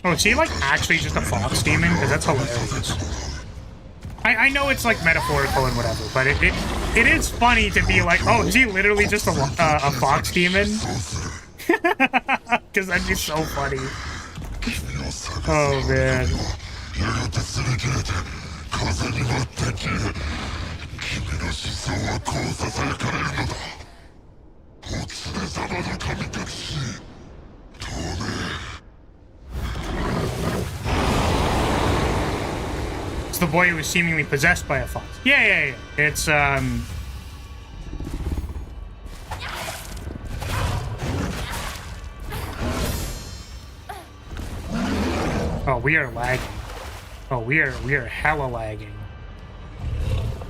Oh, is he like actually just a fox demon? Because that's hilarious. I know it's like metaphorical and whatever, but it is funny to be like, oh, is he literally just a fox demon? Because that'd be so funny. Oh man. It's the boy who was seemingly possessed by a fox. Yeah. It's oh, we are lagging. Oh, we are hella lagging.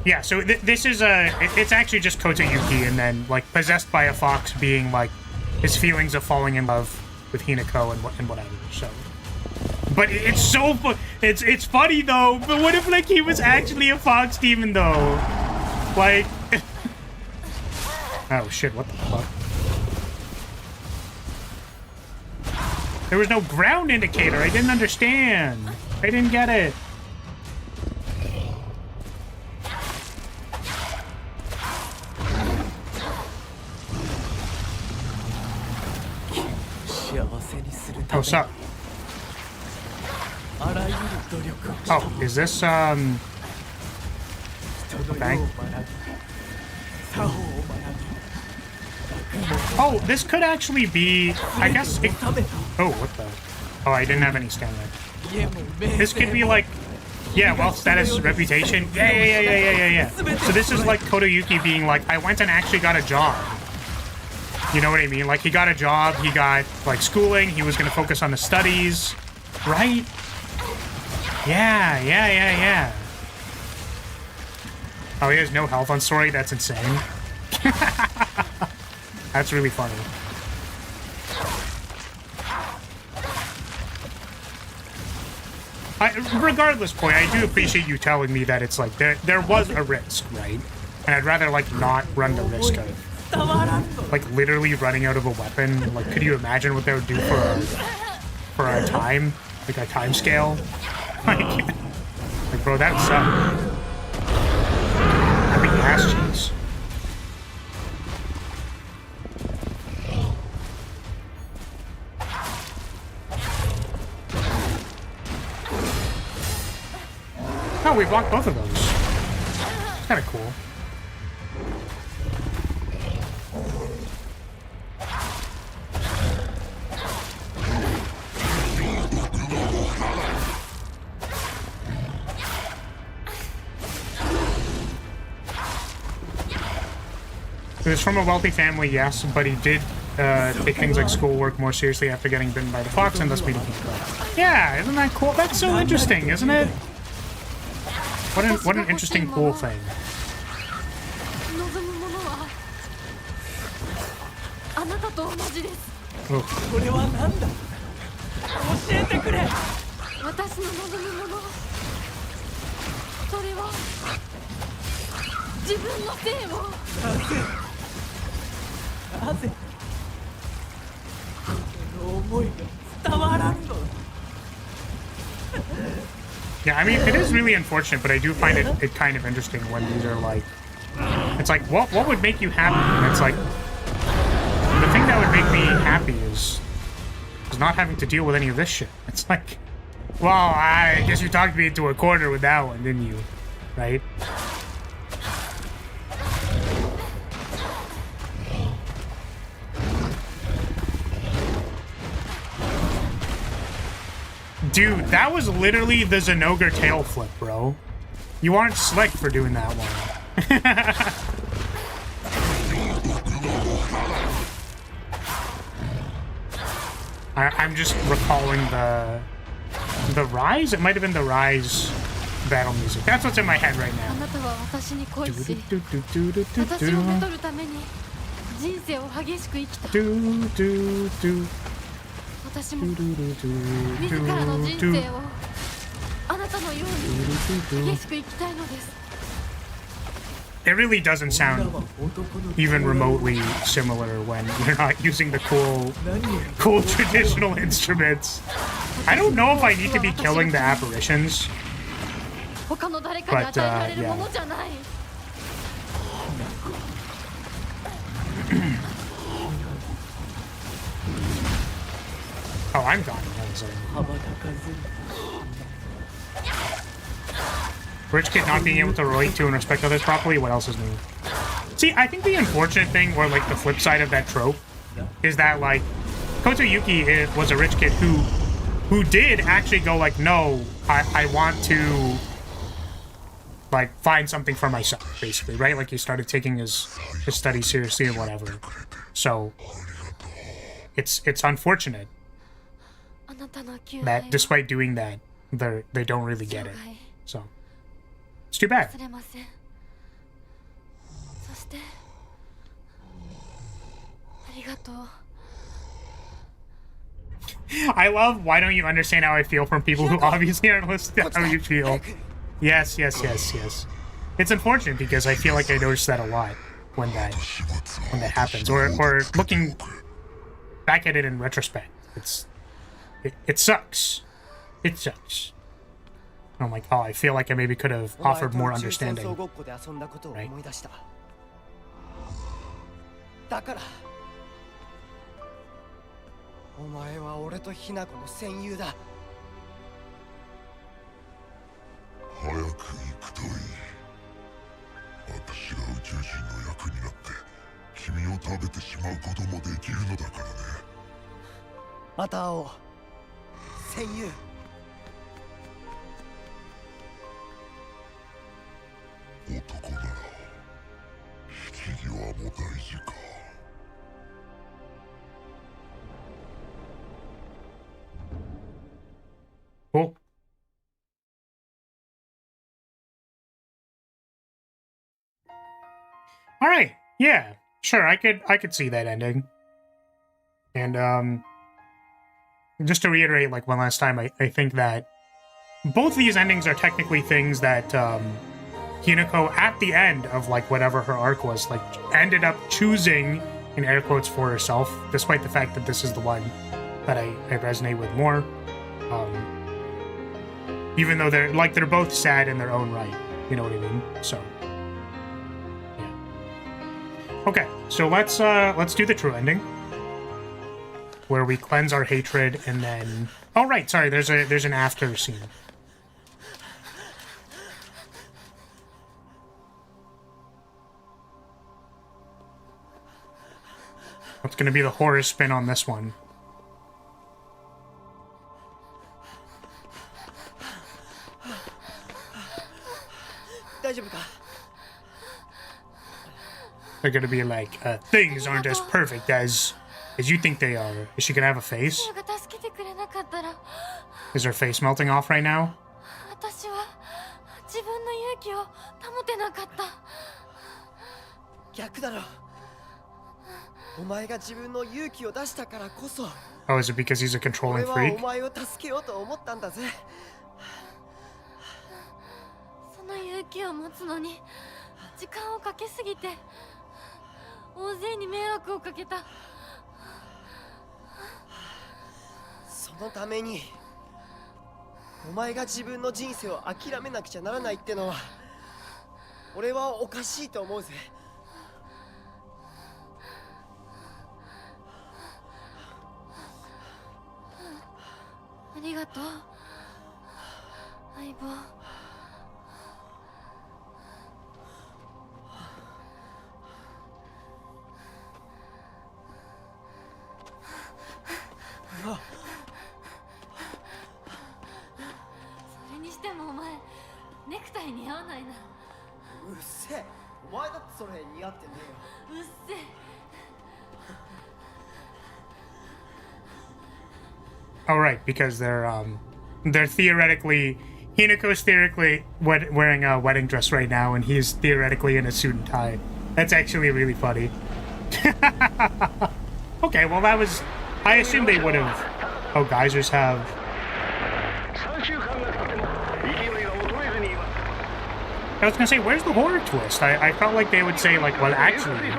Yeah, so this is it's actually just Kota Yuki, and then like possessed by a fox being like his feelings of falling in love with Hinako and whatever. So, but it's so it's funny though. But what if like he was actually a fox demon though? Like, oh shit! What the fuck? There was no ground indicator. I didn't understand. I didn't get it. Oh, what's up? Oh, is this, bank? Oh, this could actually be, I guess it, oh, what the? Oh, I didn't have any stamina. This could be like, yeah, wealth, status, reputation. Yeah. So this is like Kota Yuki being like, I went and actually got a job. You know what I mean? Like, he got a job, he got, like, schooling, he was gonna focus on the studies, right? Yeah. Oh, he has no health on story? That's insane. That's really funny. Regardless, point, I do appreciate you telling me that it's like, there was a risk, right? And I'd rather, like, not run the risk of like literally running out of a weapon. Like, could you imagine what that would do for our time? Like our time scale? Like bro, that would suck. That'd be ass cheese. Oh, we blocked both of those. It's kind of cool. He was from a wealthy family, yes, but he did take things like schoolwork more seriously after getting bitten by the fox and thus beating people. Yeah, isn't that cool? That's so interesting, isn't it? What an interesting, cool thing. Oh. Yeah, I mean, it is really unfortunate, but I do find it kind of interesting when these are like, it's like, what would make you happy? And it's like, the thing that would make me happy is not having to deal with any of this shit. It's like, well, I guess you talked me into a corner with that one, didn't you? Right? Dude, that was literally the Zenogre tail flip, bro. You aren't slick for doing that one. I'm just recalling the Rise? It might have been the Rise battle music. That's what's in my head right now. It really doesn't sound even remotely similar when you're not using the cool traditional instruments. I don't know if I need to be killing the apparitions. 他の誰かに与えられるものじゃない。 Oh, I'm gone. Rich kid not being able to relate to and respect others properly. What else is new? See, I think the unfortunate thing, or like the flip side of that trope, is that like Koto Yuki was a rich kid who did actually go like, no, I want to like find something for myself, basically, right? Like he started taking his studies seriously and whatever. So it's unfortunate that despite doing that, they don't really get it. So it's too bad. I love why don't you understand how I feel from people who obviously aren't listening to how you feel. Yes. It's unfortunate because I feel like I notice that a lot when that happens. Or looking back at it in retrospect. It sucks. It sucks. I'm like, oh, I feel like I maybe could have offered more understanding. Right? お前は俺とひな子の戦友だ。早く行くといい。私が宇宙人の役になって君を食べてしまうこともできるのだからね。また会おう。戦友。男なら引き際も大事か。 Cool. All right. Yeah. Sure. I could see that ending. And just to reiterate, like one last time, I think that both these endings are technically things that Hinako at the end of like whatever her arc was, like ended up choosing in air quotes for herself, despite the fact that this is the one that I resonate with more. Even though they're both sad in their own right, you know what I mean? So, yeah. Okay, so let's do the true ending, where we cleanse our hatred and then. Oh right, sorry. There's an after scene. What's gonna be the horror spin on this one? They're gonna be like, things aren't as perfect as you think they are. Is she gonna have a face? Is her face melting off right now? 私は自分の勇気を保てなかった。逆だろ。お前が自分の勇気を出したからこそ。Oh, is it because he's a controlling 俺は freak? お前を助けようと思ったんだぜ。その勇気を持つのに時間をかけすぎて大勢に迷惑をかけた。そのためにお前が自分の人生を諦めなくちゃならないってのは俺はおかしいと思うぜ。ありがとう相棒。それにしてもお前ネクタイ似合わないな。うっせえ、お前だってそれ似合ってねえよ。うっせえ。 Oh right, because they're theoretically Hinako's theoretically wearing a wedding dress right now, and he's theoretically in a suit and tie. That's actually really funny. Okay, well that was. I assume they would have. Oh, geysers have. I was gonna say, where's the horror twist? I felt like they would say, like, well, actually.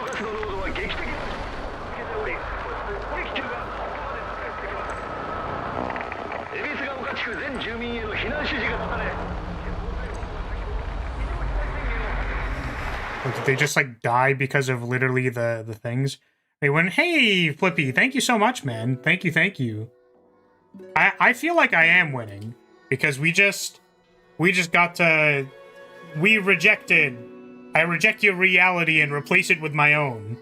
did they just like die because of literally the things? They went, hey, Flippy, thank you so much, man. Thank you. I feel like I am winning because we just got to, I reject your reality and replace it with my own.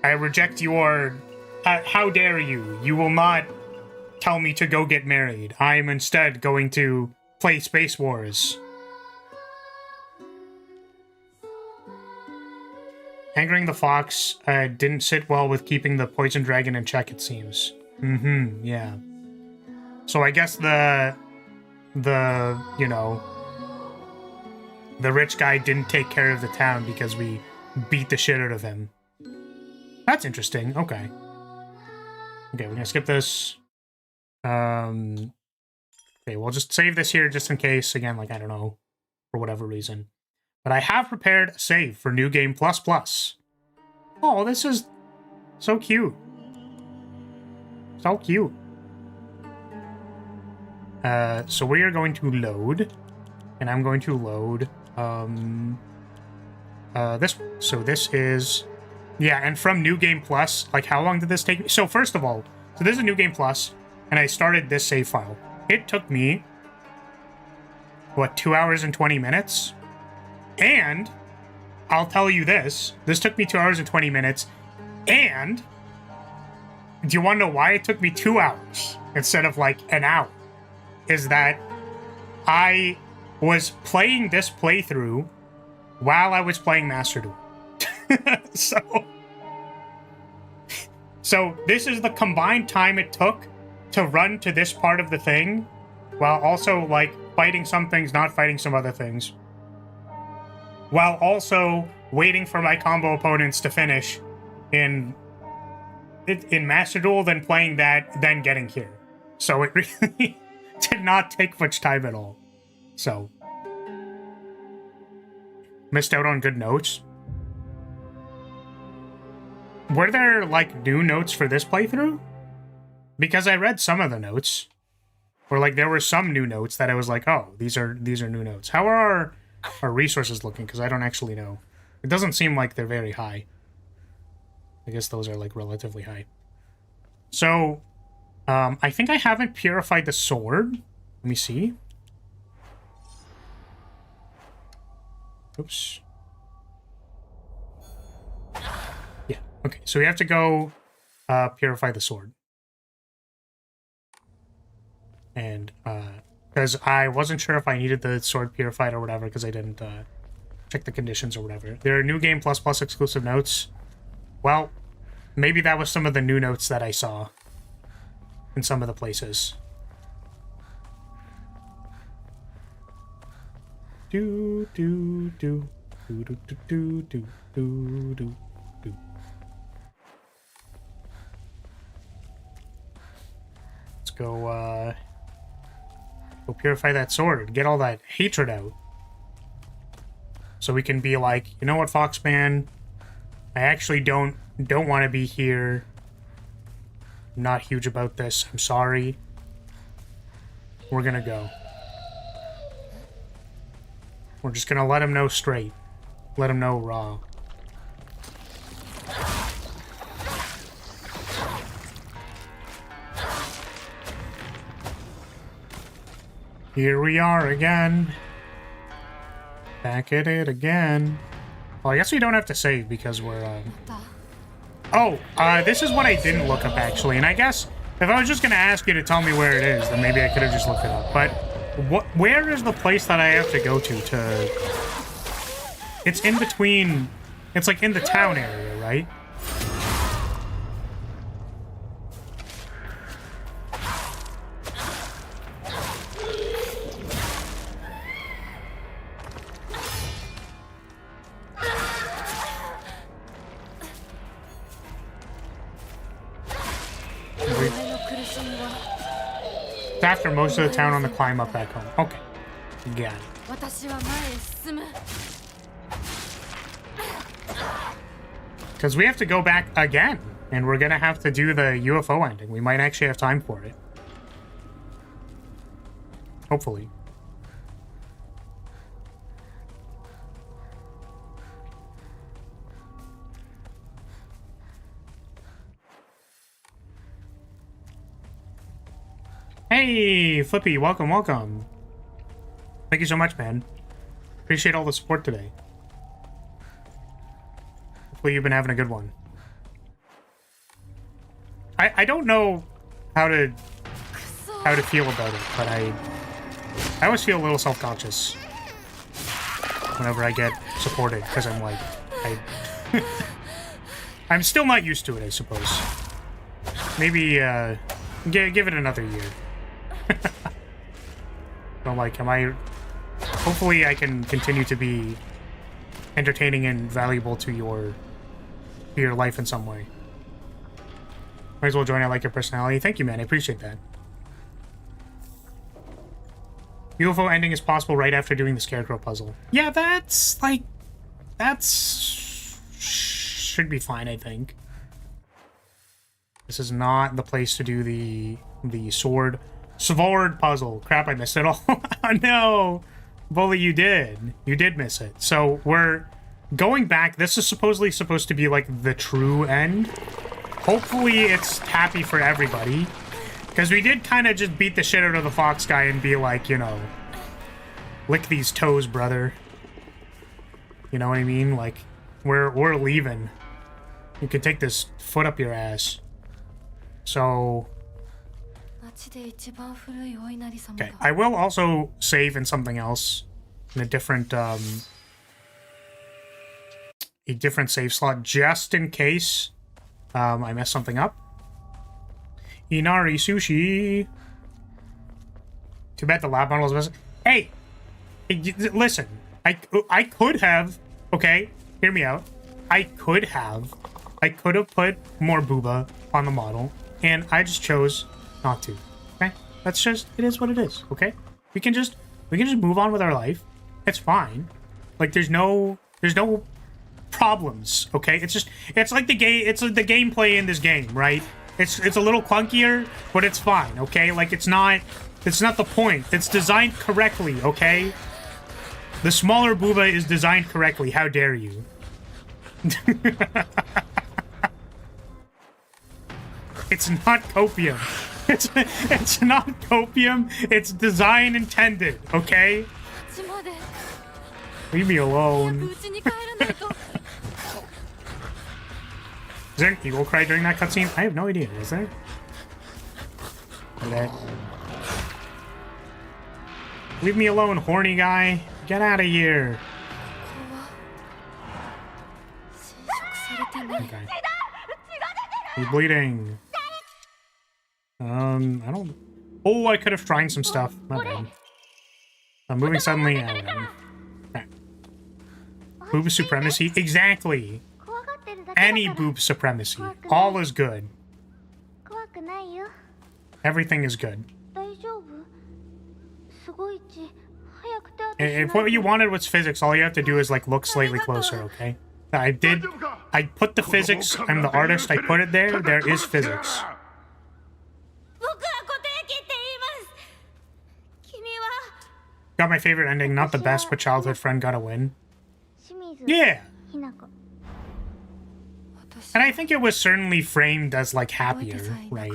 I reject your, how dare you? You will not tell me to go get married. I am instead going to play Space Wars. Angering the fox didn't sit well with keeping the poison dragon in check, it seems. Yeah. So I guess the you know, the rich guy didn't take care of the town because we beat the shit out of him. That's interesting. Okay. Okay, we're gonna skip this. Okay, we'll just save this here just in case. Again, like, I don't know, for whatever reason. But I have prepared a save for New Game Plus Plus. Oh, this is so cute. So cute. So we are going to load. And I'm going to load this one. So this is... Yeah, and from New Game Plus, like, how long did this take me? So first of all, so this is a New Game Plus, and I started this save file. It took me, what, 2 hours and 20 minutes? And I'll tell you this took me 2 hours and 20 minutes. And do you want to know why it took me 2 hours instead of like an hour? Is that I was playing this playthrough while I was playing Master Duel. So this is the combined time it took to run to this part of the thing while also like fighting some things, not fighting some other things. While also waiting for my combo opponents to finish in Master Duel, then playing that, then getting here. So it really did not take much time at all. So, missed out on good notes. Were there, like, new notes for this playthrough? Because I read some of the notes. Or, like, there were some new notes that I was like, oh, these are new notes. How are our resources looking? Because I don't actually know. It doesn't seem like they're very high. I guess those are, like, relatively high. So, I think I haven't purified the sword. Let me see. Oops. Yeah, okay. So we have to go purify the sword. And, because I wasn't sure if I needed the sword purified or whatever, because I didn't check the conditions or whatever. There are New Game Plus Plus exclusive notes. Well, maybe that was some of the new notes that I saw in some of the places. Do do do do do do do do do do. Let's go go purify that sword, get all that hatred out. So we can be like, you know what, Foxman? I actually don't want to be here. I'm not huge about this. I'm sorry. We're gonna go. We're just gonna let him know straight. Let him know raw. Here we are again. Back at it again. Well, I guess we don't have to save because we're, Oh, this is what I didn't look up, actually. And I guess if I was just gonna ask you to tell me where it is, then maybe I could have just looked it up. But where is the place that I have to go to... It's in between... It's like in the town area, right? After most of the town on the climb up back home. Okay. Got it. Because we have to go back again. And we're going to have to do the UFO ending. We might actually have time for it. Hopefully. Hey, Flippy, welcome, welcome. Thank you so much, man. Appreciate all the support today. Hopefully you've been having a good one. I don't know how to feel about it, but I always feel a little self-conscious whenever I get supported, because I'm like, I'm still not used to it, I suppose. Maybe, give it another year. I'm like, hopefully I can continue to be entertaining and valuable to your life in some way. Might as well join. I like your personality. Thank you, man. I appreciate that. UFO ending is possible right after doing the Scarecrow puzzle. Yeah, should be fine, I think. This is not the place to do the sword puzzle. Crap, I missed it all. Oh, no. Bully, you did miss it. So we're going back. This is supposedly supposed to be like the true end. Hopefully it's happy for everybody, because we did kind of just beat the shit out of the fox guy and be like, you know, lick these toes, brother. You know what I mean? Like, we're leaving. You can take this foot up your ass. So okay, I will also save in something else, in a different save slot, just in case I mess something up. Inari sushi. Too bad the lab model is missing. Hey, listen. I could have. Okay, hear me out. I could have put more booba on the model, and I just chose not to. Okay, that's just, it is what it is. Okay, we can just move on with our life. It's fine. Like, there's no problems. Okay, it's like the gameplay in this game, right? It's a little clunkier, but it's fine. Okay, like it's not the point. It's designed correctly. Okay, the smaller booba is designed correctly. How dare you? It's not copium. It's not copium. It's design intended, okay? Leave me alone. Is there an eagle cry during that cutscene? I have no idea. Is there? Okay. Leave me alone, horny guy. Get out of here. Okay. He's bleeding. I don't... Oh, I could have tried some stuff. My bad. I'm moving suddenly. Okay. Boob supremacy? Exactly! Any boob supremacy. All is good. Everything is good. If what you wanted was physics, all you have to do is, like, look slightly closer, okay? I put the physics, I'm the artist, I put it there, there is physics. Got my favorite ending, not the best, but childhood friend got a win. Yeah! And I think it was certainly framed as, like, happier, right?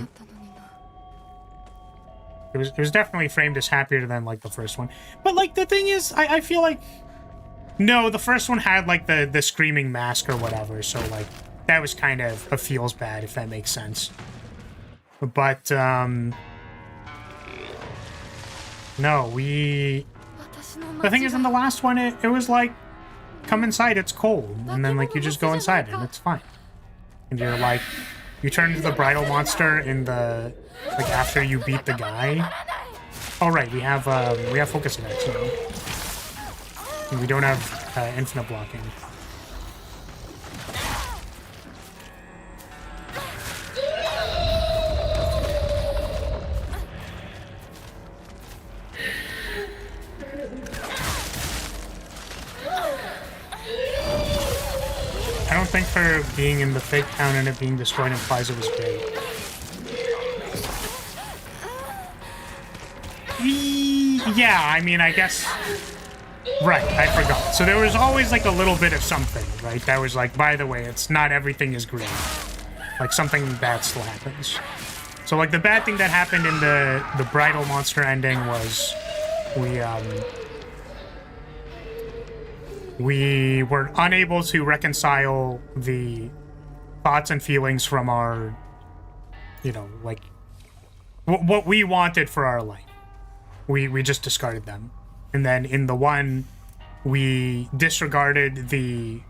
It was definitely framed as happier than, like, the first one. But, like, the thing is, I feel like... No, the first one had, like, the screaming mask or whatever, so, like, that was kind of feels bad, if that makes sense. But, no, the thing is, in the last one, it was like, come inside, it's cold. And then, like, you just go inside and it's fine. And you're like, you turn into the bridal monster in the, like, after you beat the guy. Oh, right, we have focus attacks now. And we don't have infinite blocking. I don't think her being in the fake town and it being destroyed implies it was great. Yeah, I mean, I guess... Right, I forgot. So there was always, like, a little bit of something, right? That was like, by the way, it's not everything is great. Like, something bad still happens. So, like, the bad thing that happened in the bridal monster ending was we were unable to reconcile the thoughts and feelings from our, you know, like, what we wanted for our life. We just discarded them. And then in the one, we disregarded the,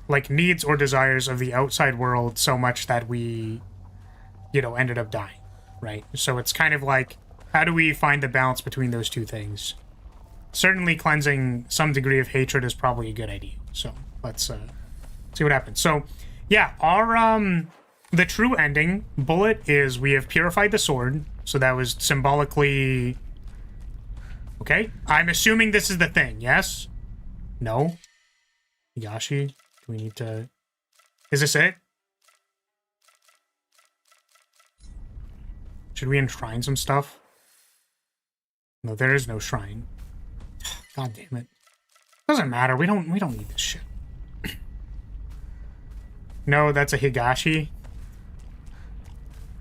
like, needs or desires of the outside world so much that we, you know, ended up dying, right? So it's kind of like, how do we find the balance between those two things? Certainly cleansing some degree of hatred is probably a good idea. So let's see what happens. So yeah, our the true ending bullet is we have purified the sword. So that was symbolically okay. I'm assuming this is the thing. Yes? No? Yashi? Do we need to... Is this it? Should we enshrine some stuff? No, there is no shrine. God damn it. Doesn't matter. We don't need this shit. No, that's a Higashi.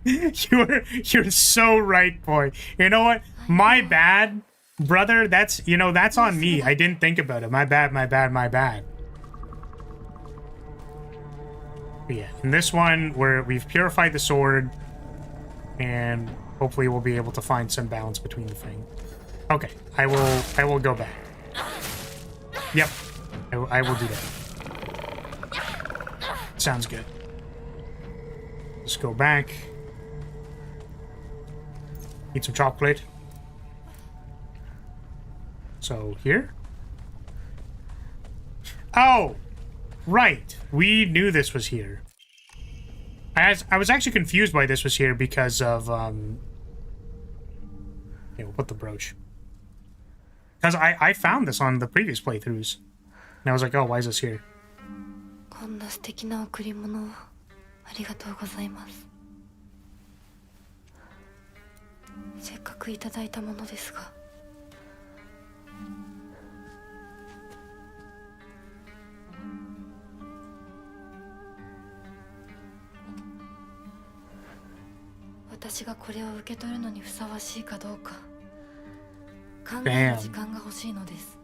You're so right, boy. You know what? My bad, brother. That's, you know, that's on me. I didn't think about it. My bad, my bad, my bad. But yeah, in this one, we've purified the sword, and hopefully we'll be able to find some balance between the thing. Okay, I will go back. Yep, I will do that. Sounds good. Let's go back. Eat some chocolate. So, here? Oh! Right. We knew this was here. I was actually confused why this was here because of, yeah, we'll put the brooch. Because I found this on the previous playthroughs. And I was like, oh, why is this here? こんな素敵な贈り物をありがとうございます。せっかくいただいたものですが。私がこれを受け取るのにふさわしいかどうか考える時間が欲しいのです。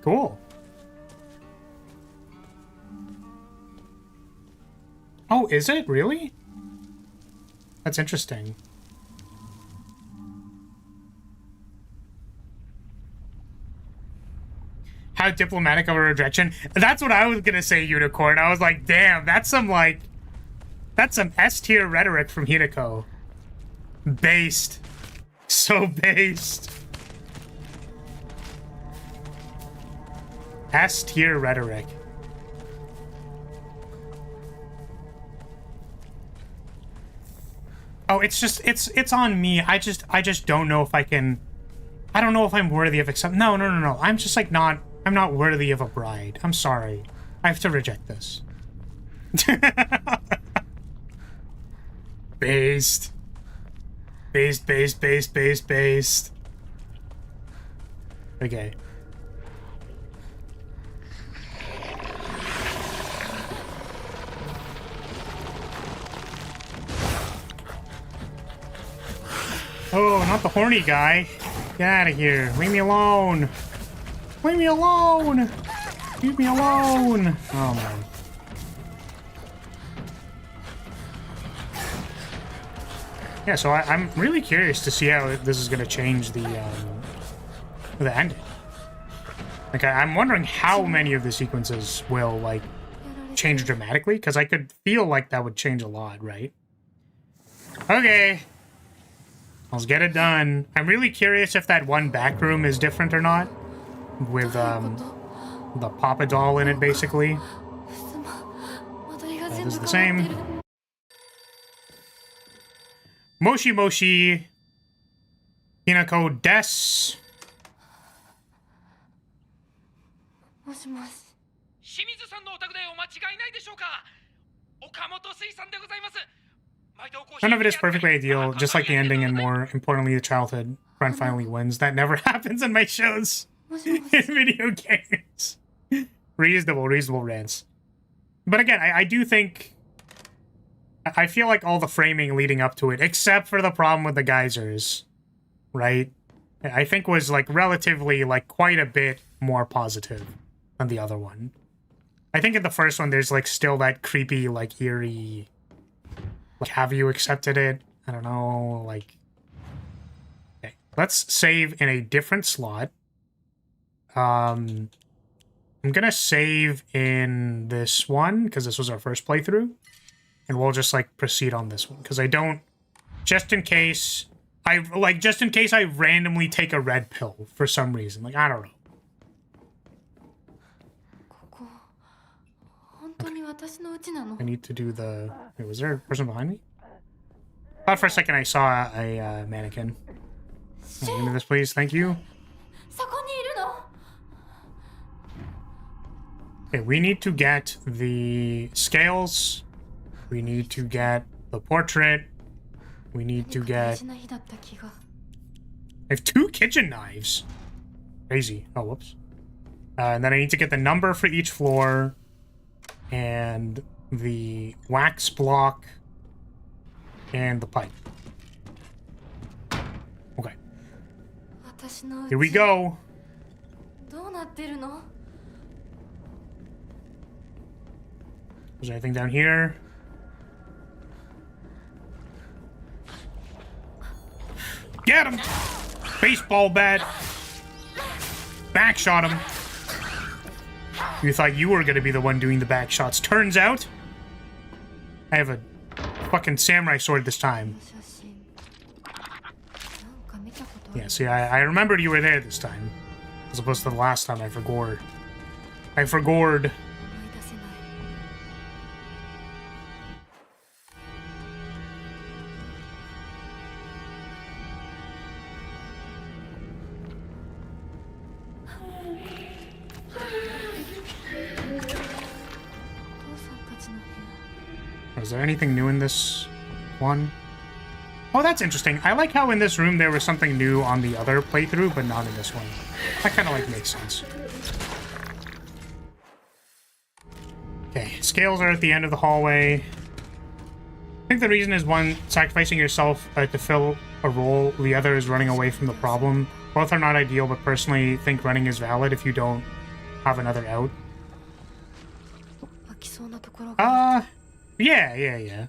Cool. Oh, is it? Really? That's interesting. How diplomatic of a rejection. That's what I was gonna say, Unicorn. I was like, damn, that's some S-tier rhetoric from Hinako. Based. So based. S-tier rhetoric. Oh, it's on me. I just don't know if I can. I don't know if I'm worthy of accept. No. I'm just like not. I'm not worthy of a bride. I'm sorry. I have to reject this. Based. Based. Okay. Oh, not the horny guy. Get out of here. Leave me alone. Leave me alone. Leave me alone. Oh, man. Yeah, so I'm really curious to see how this is going to change the ending. Like, I'm wondering how many of the sequences will, like, change dramatically, because I could feel like that would change a lot, right? Okay. Let's get it done. I'm really curious if that one back room is different or not. With, the Papa doll in it, basically. This is the same. Moshi. Hinako des. もしもし。清水さんのお宅でお間違いないでしょうか。岡本水産でございます。 None of it is perfectly ideal, just like the ending and more importantly the childhood. Friend finally wins. That never happens in my shows. In video games. Reasonable rants. But again, I do think... I feel like all the framing leading up to it, except for the problem with the geysers, right? I think was, like, relatively, like, quite a bit more positive than the other one. I think in the first one, there's, like, still that creepy, like, eerie... Like, have you accepted it? I don't know, like... Okay, let's save in a different slot. I'm gonna save in this one, because this was our first playthrough. And we'll just, like, proceed on this one. Because I don't... Just in case I randomly take a red pill for some reason. Like, I don't know. I need to do the... Wait, was there a person behind me? Thought for a second I saw a mannequin. Oh, give me this, please. Thank you. Okay, we need to get the scales. We need to get the portrait. We need to get... I have 2 kitchen knives. Crazy. Oh, whoops. And then I need to get the number for each floor. And the wax block. And the pipe. Okay. Here we go. Is there anything down here? Get him! Baseball bat! Backshot him! You thought you were gonna be the one doing the back shots. Turns out, I have a fucking samurai sword this time. Yeah, see, I remembered you were there this time. As opposed to the last time I forgot. I forgot. Is there anything new in this one? Oh, that's interesting. I like how in this room there was something new on the other playthrough, but not in this one. That kind of, like, makes sense. Okay, scales are at the end of the hallway. I think the reason is one, sacrificing yourself to fill a role, the other is running away from the problem. Both are not ideal, but personally think running is valid if you don't have another out. Yeah.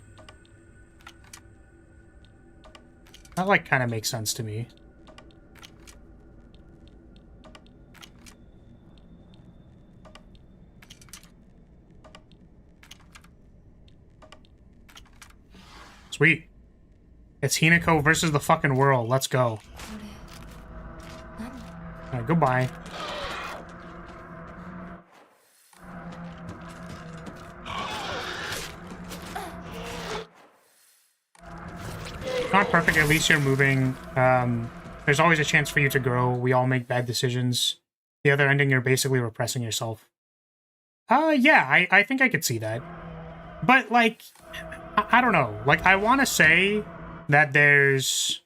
That, like, kind of makes sense to me. Sweet. It's Hinako versus the fucking world. Let's go. Alright, goodbye. Not perfect, at least you're moving. There's always a chance for you to grow. We all make bad decisions. The other ending, you're basically repressing yourself. Yeah, I think I could see that. But, like, I don't know. Like, I want to say that there's...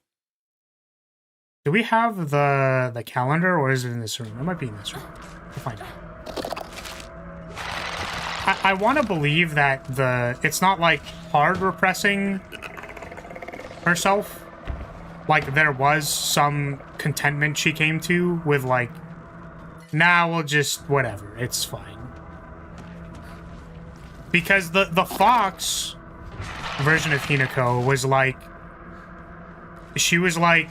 Do we have the calendar, or is it in this room? It might be in this room. We'll find out. I want to believe that it's not, like, hard repressing herself. Like, there was some contentment she came to with, like, nah, we'll just whatever, it's fine. Because the Fox version of Hinako was like, she was like,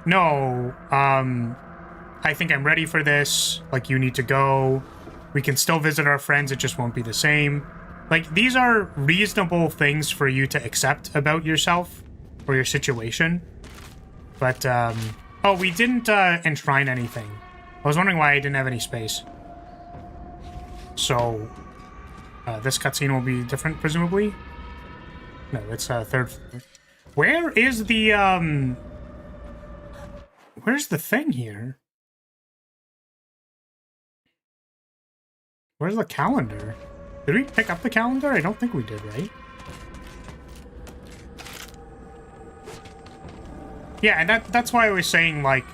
no, I think I'm ready for this, like, you need to go, we can still visit our friends, it just won't be the same. Like, these are reasonable things for you to accept about yourself or your situation. But, oh, we didn't enshrine anything. I was wondering why I didn't have any space. So, this cutscene will be different, presumably? No, it's third floor. Where is the, where's the thing here? Where's the calendar? Did we pick up the calendar? I don't think we did, right? Yeah, and that's why I was saying, like,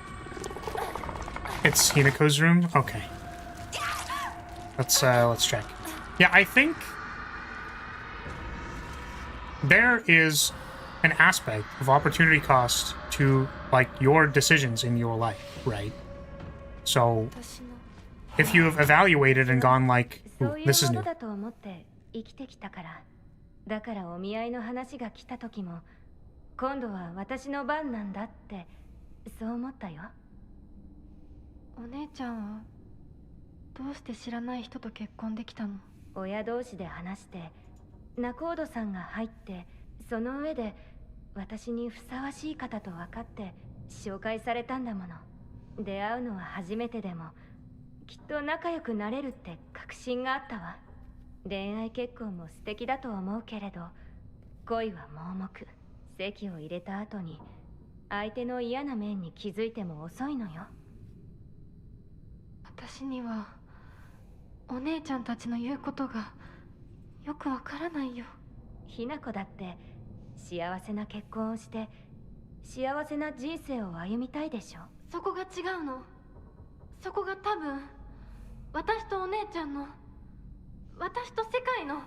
it's Hinako's room? Okay. Let's check. Yeah, I think there is an aspect of opportunity cost to, like, your decisions in your life, right? So, if you have evaluated and gone like, ooh, this is new. だと思って生きてきたから。だからお見合いの話が来た時も、今度は私の番なんだってそう思ったよ。お姉ちゃんはどうして知らない人と結婚できたの？親同士で話して、仲人さんが入って、その上で私にふさわしい方と分かって紹介されたんだもの。出会うのは初めてでも、きっと仲良くなれるって確信があったわ。恋愛結婚も素敵だと思うけれど、恋は盲目。籍を入れた後に相手の嫌な面に気づいても遅いのよ。私にはお姉ちゃんたちの言うことがよくわからないよ。ひな子だって幸せな結婚をして幸せな人生を歩みたいでしょ。そこが違うの。そこが多分私とお姉ちゃんの、私と世界の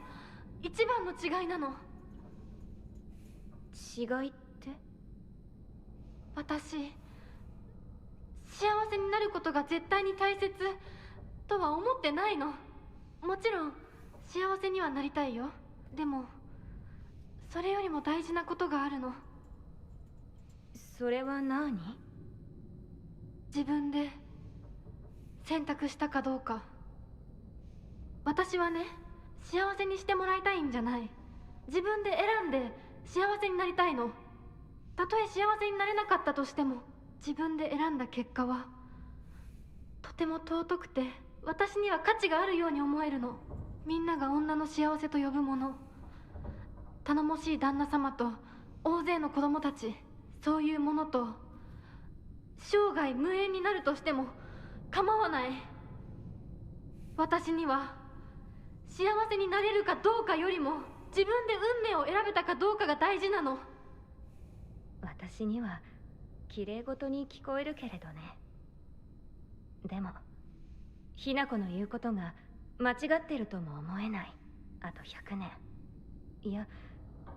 一番の違いなの。違いって？私、幸せになることが絶対に大切とは思ってないの。もちろん幸せにはなりたいよ。でもそれよりも大事なことがあるの。それは何？自分で選択したかどうか。私はね、幸せにしてもらいたいんじゃない。自分で選んで幸せになりたいの。たとえ幸せになれなかったとしても、自分で選んだ結果はとても尊くて、私には価値があるように思えるの。みんなが女の幸せと呼ぶもの、頼もしい旦那様と大勢の子供たち、そういうものと生涯無縁になるとしても構わない。私には幸せになれるかどうかよりも、自分で運命を選べたかどうかが大事なの。私には綺麗事に聞こえるけれどね。でもひな子の言うことが間違ってるとも思えない。あと100年、いや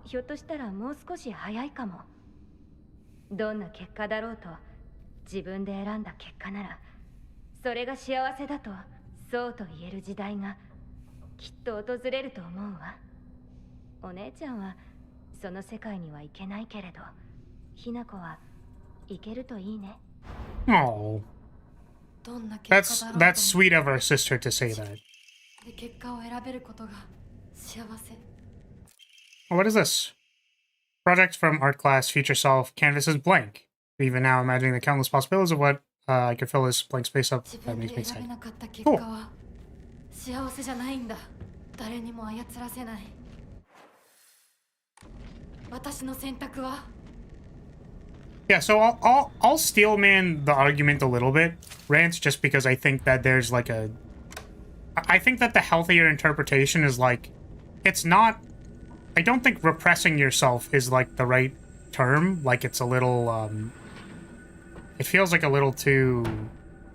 ひょっとしたらもう少し早いかも。どんな結果だろうと自分で選んだ結果なら、それが幸せだとそうと言える時代がきっと訪れると思うわ。お姉ちゃんはその世界には行けないけれど、ひな子は行けるといいね。Oh, どんな結果だろうと that's sweet of our sister to say that. で結果を選べることが幸せ。What is this? Project from art class, future self, canvas is blank. Even now, imagining the countless possibilities of what I could fill this blank space up, 自 that 分で makes me 選べ sad. なかった結果は幸せじゃないんだ。誰にも操らせない。私の選択は。 Yeah, so I'll steelman the argument a little bit, Rance, just because I think that there's like a... I think that the healthier interpretation is like, it's not... I don't think repressing yourself is like the right term. Like it's a little, it feels like a little too...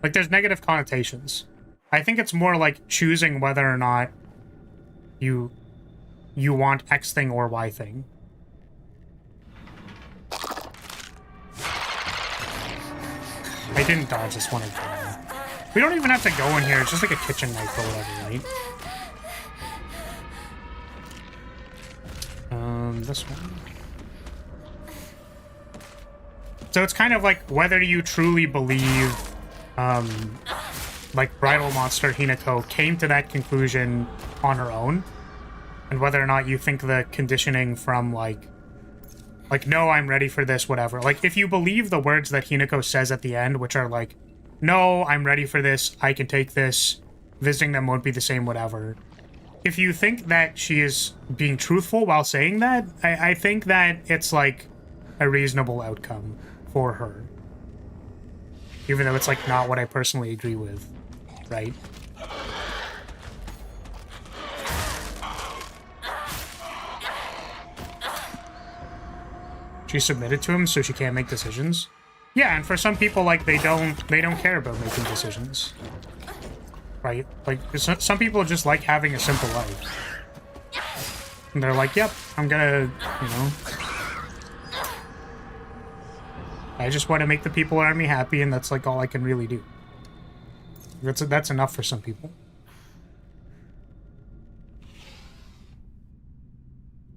Like there's negative connotations. I think it's more like choosing whether or not you want X thing or Y thing. I didn't dodge this one again. We don't even have to go in here. It's just like a kitchen knife or whatever, right? This one. So it's kind of like whether you truly believe, like Bridal Monster Hinako came to that conclusion on her own, and whether or not you think the conditioning from like, no, I'm ready for this, whatever. Like, if you believe the words that Hinako says at the end, which are like, no, I'm ready for this, I can take this, visiting them won't be the same, whatever. If you think that she is being truthful while saying that, I think that it's like a reasonable outcome for her. Even though it's like not what I personally agree with, right? She submitted to him, so she can't make decisions. Yeah, and for some people, like, they don't care about making decisions. Right? Like, some people just like having a simple life. And they're like, yep, I'm gonna, you know... I just want to make the people around me happy, and that's, like, all I can really do. That's enough for some people.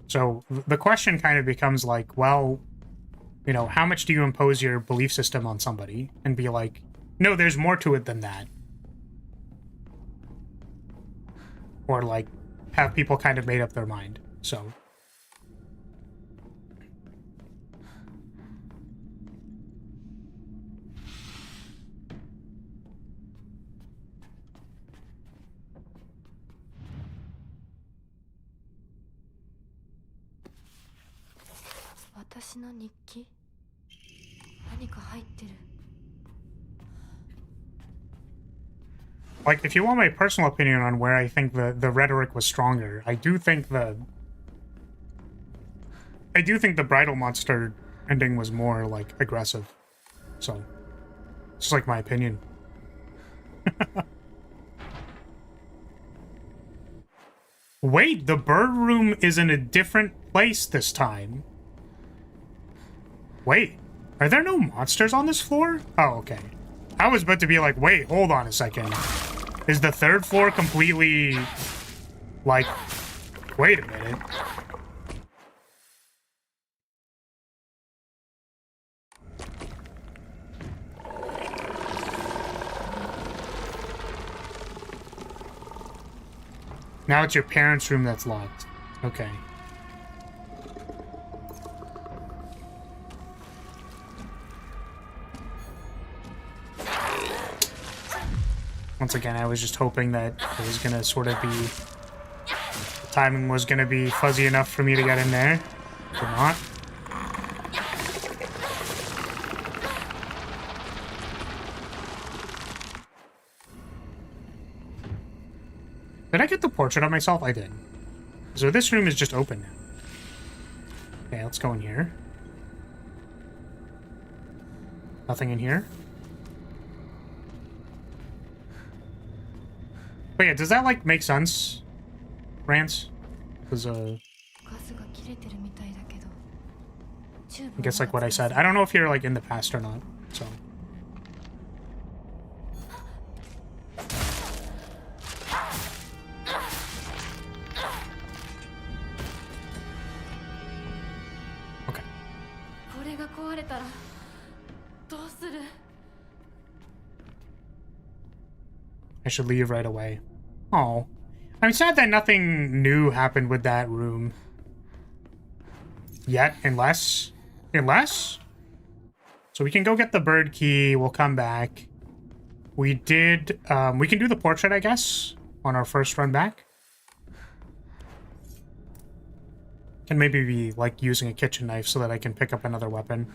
So, the question kind of becomes, like, well... You know, how much do you impose your belief system on somebody and be like, no, there's more to it than that? Or, like, have people kind of made up their mind. So. Like, if you want my personal opinion on where I think the rhetoric was stronger, I do think the bridal monster ending was more, like, aggressive. So, it's just, like, my opinion. Wait, the bird room is in a different place this time. Wait, are there no monsters on this floor? Oh, okay. I was about to be like, wait, hold on a second. Is the third floor completely, like, wait a minute. Now it's your parents' room that's locked. Okay. Once again, I was just hoping that it was gonna sort of be... The timing was gonna be fuzzy enough for me to get in there. But not. Did I get the portrait of myself? I did. So this room is just open now. Okay, let's go in here. Nothing in here. But yeah, does that, like, make sense, Rance? Because, I guess, like, what I said. I don't know if you're, like, in the past or not, so... Okay. I should leave right away. Oh. I'm sad that nothing new happened with that room. Yet, unless... So we can go get the bird key, we'll come back. We did... we can do the portrait, I guess, on our first run back. Can maybe be, like, using a kitchen knife so that I can pick up another weapon.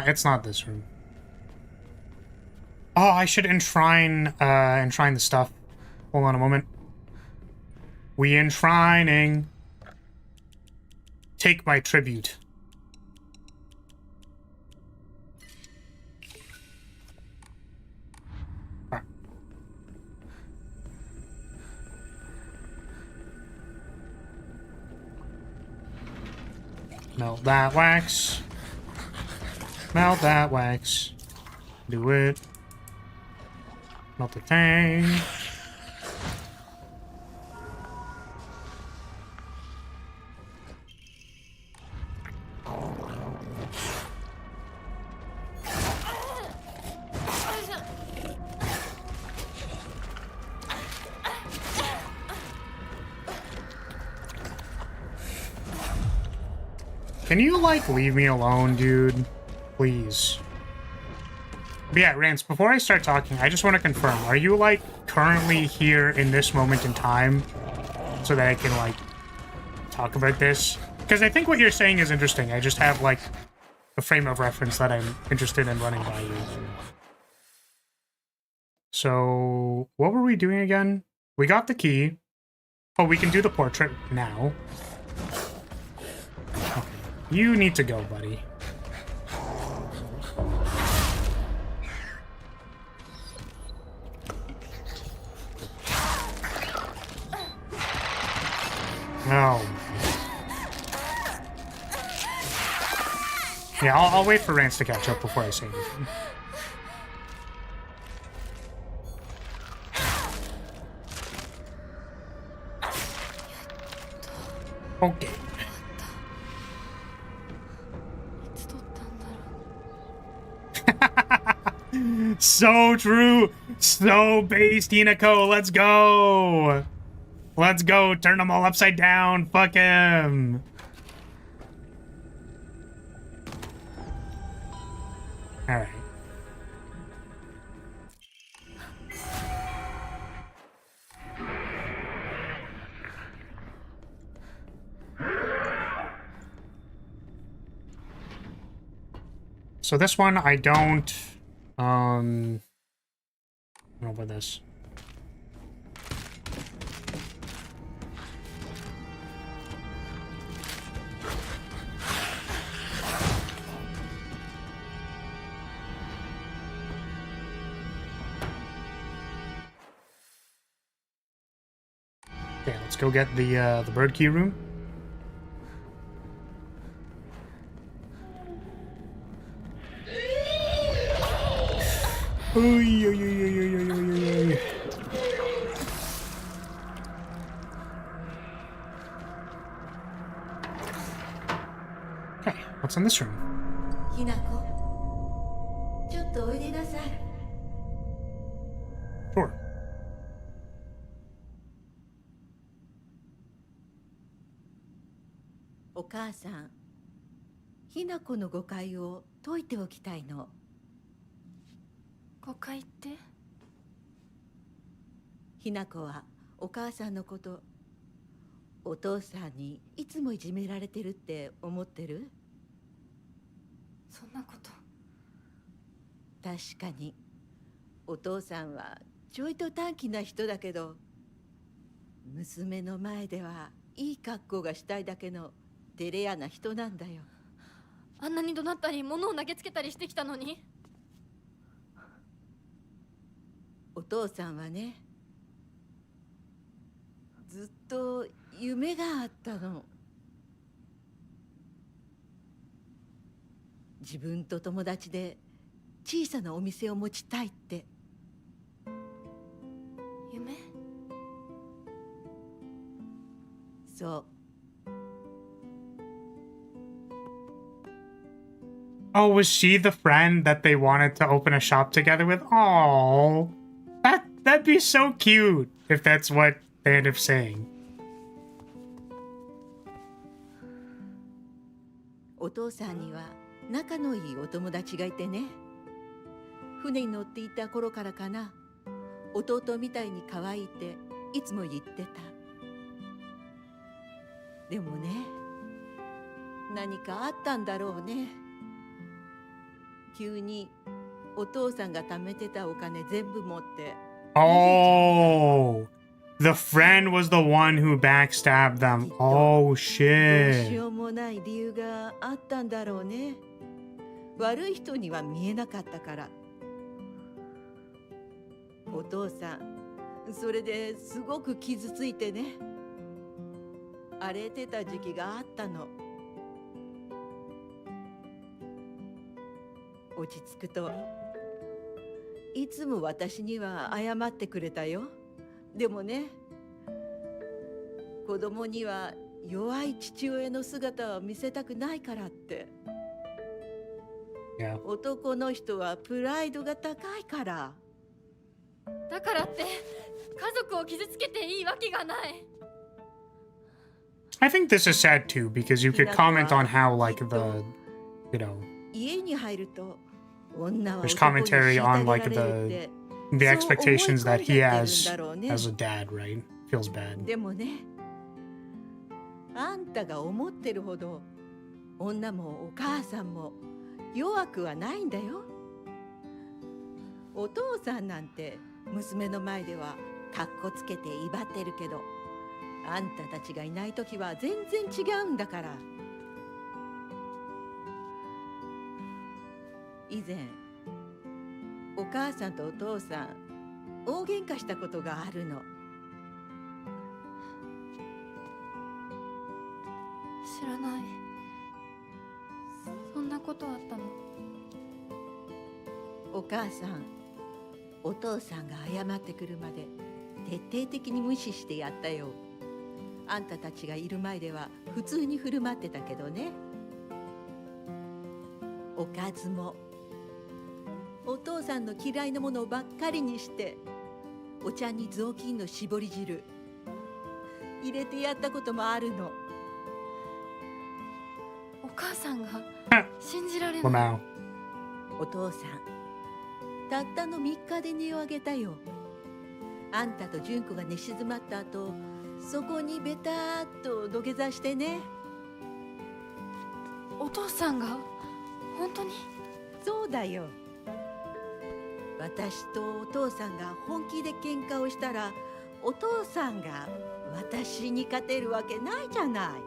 It's not this room. Oh, I should enshrine the stuff. Hold on a moment. We enshrining. Take my tribute. Ah. Melt that wax. Melt that wax. Do it. Melt the thing. Can you, like, leave me alone, dude? Please. But yeah, Rance, before I start talking, I just want to confirm. Are you, like, currently here in this moment in time so that I can, like, talk about this. Because I think what you're saying is interesting. I just have, like, a frame of reference that I'm interested in running by you. So, what were we doing again? We got the key. Oh, we can do the portrait now. Okay. You need to go, buddy. Oh. Yeah, I'll wait for Rance to catch up before I say anything. Okay. So true. So based, Hinako. Let's go. Let's go. Turn them all upside down. Fuck him. All right. So this one I don't know about this. Okay, let's go get the bird key room. Oy, oy, oy, oy, oy, oy, oy, oy. Okay, what's in this room? ひなこ、ちょっとおいでなさい。 Sure. お母さん、ひなこの誤解を解いておきたいの。誤解って？ひなこはお母さんのこと、お父さんにいつもいじめられてるって思ってる？そんなこと。確かにお父さんはちょいと短気な人だけど、娘の前ではいい格好がしたいだけの照れ屋な人なんだよ。あんなに怒鳴ったり物を投げつけたりしてきたのに。お父さんはね、ずっと夢があったの。自分と友達で小さなお店を持ちたいって。夢？そう。 Oh, was she the friend that they wanted to open a shop together with? Oh, that'd be so cute if that's what they end up saying. お父さんには仲のいいお友達がいてね。船に乗っていた頃からかな。弟みたいに可愛いっていつも言ってた。でもね、何かあったんだろうね。急にお父さんが貯めてたお金全部持って。Oh, the friend was the one who backstabbed them. Oh どうし shit. ようもない理由があったんだろうね。悪い人には見えなかったから。お父さん、それですごく傷ついてね。荒れてた時期があったの。落ち着くといつも私には謝ってくれたよ。でもね、子供には弱い父親の姿を見せたくないからって。Yeah. 男の人はプライドが高いから。だからって家族を傷つけていいわけがない。 I think this is sad too because you could comment on how like the, you know, 家に入ると女は there's 男に commentary on 虐げ like られるって the the expectations that he has そう思い込んじゃってるんだろうね。 as a dad, right? Feels bad. でもね、あんたが思ってるほど女もお母さんも弱くはないんだよ。お父さんなんて娘の前ではカッコつけて威張ってるけど、あんたたちがいない時は全然違うんだから。以前お母さんとお父さん大喧嘩したことがあるの。知らない。そんなことあったの？お母さん、お父さんが謝ってくるまで徹底的に無視してやったよ。あんたたちがいる前では普通に振る舞ってたけどね。おかずもお父さんの嫌いなものばっかりにして、お茶に雑巾の絞り汁入れてやったこともあるの。お母さんが信じられ Well, ない。 now. お父さん、たったの3日で値を上げたよ。あんたと純子が寝静まった後、そこにベターっと土下座してね。お父さんが本当に？そうだよ。私とお父さんが本気で喧嘩をしたら、お父さんが私に勝てるわけないじゃない。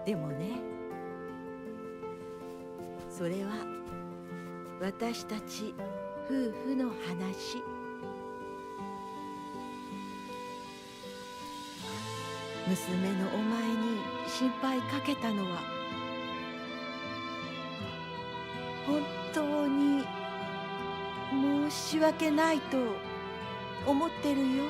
でもね、それは私たち夫婦の話。娘のお前に心配かけたのは本当に申し訳ないと思ってるよ。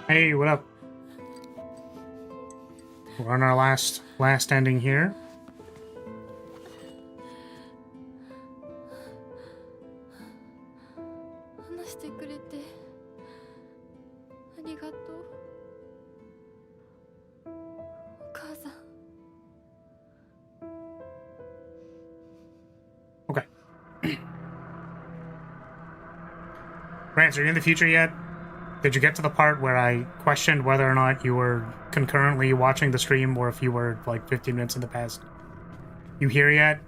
Hey, what up? We're on our last ending here. 話してくれてありがとう。お母さん。 Okay. Rance, are you in the future yet? Did you get to the part where I questioned whether or not you were concurrently watching the stream or if you were like 15 minutes in the past? You here yet?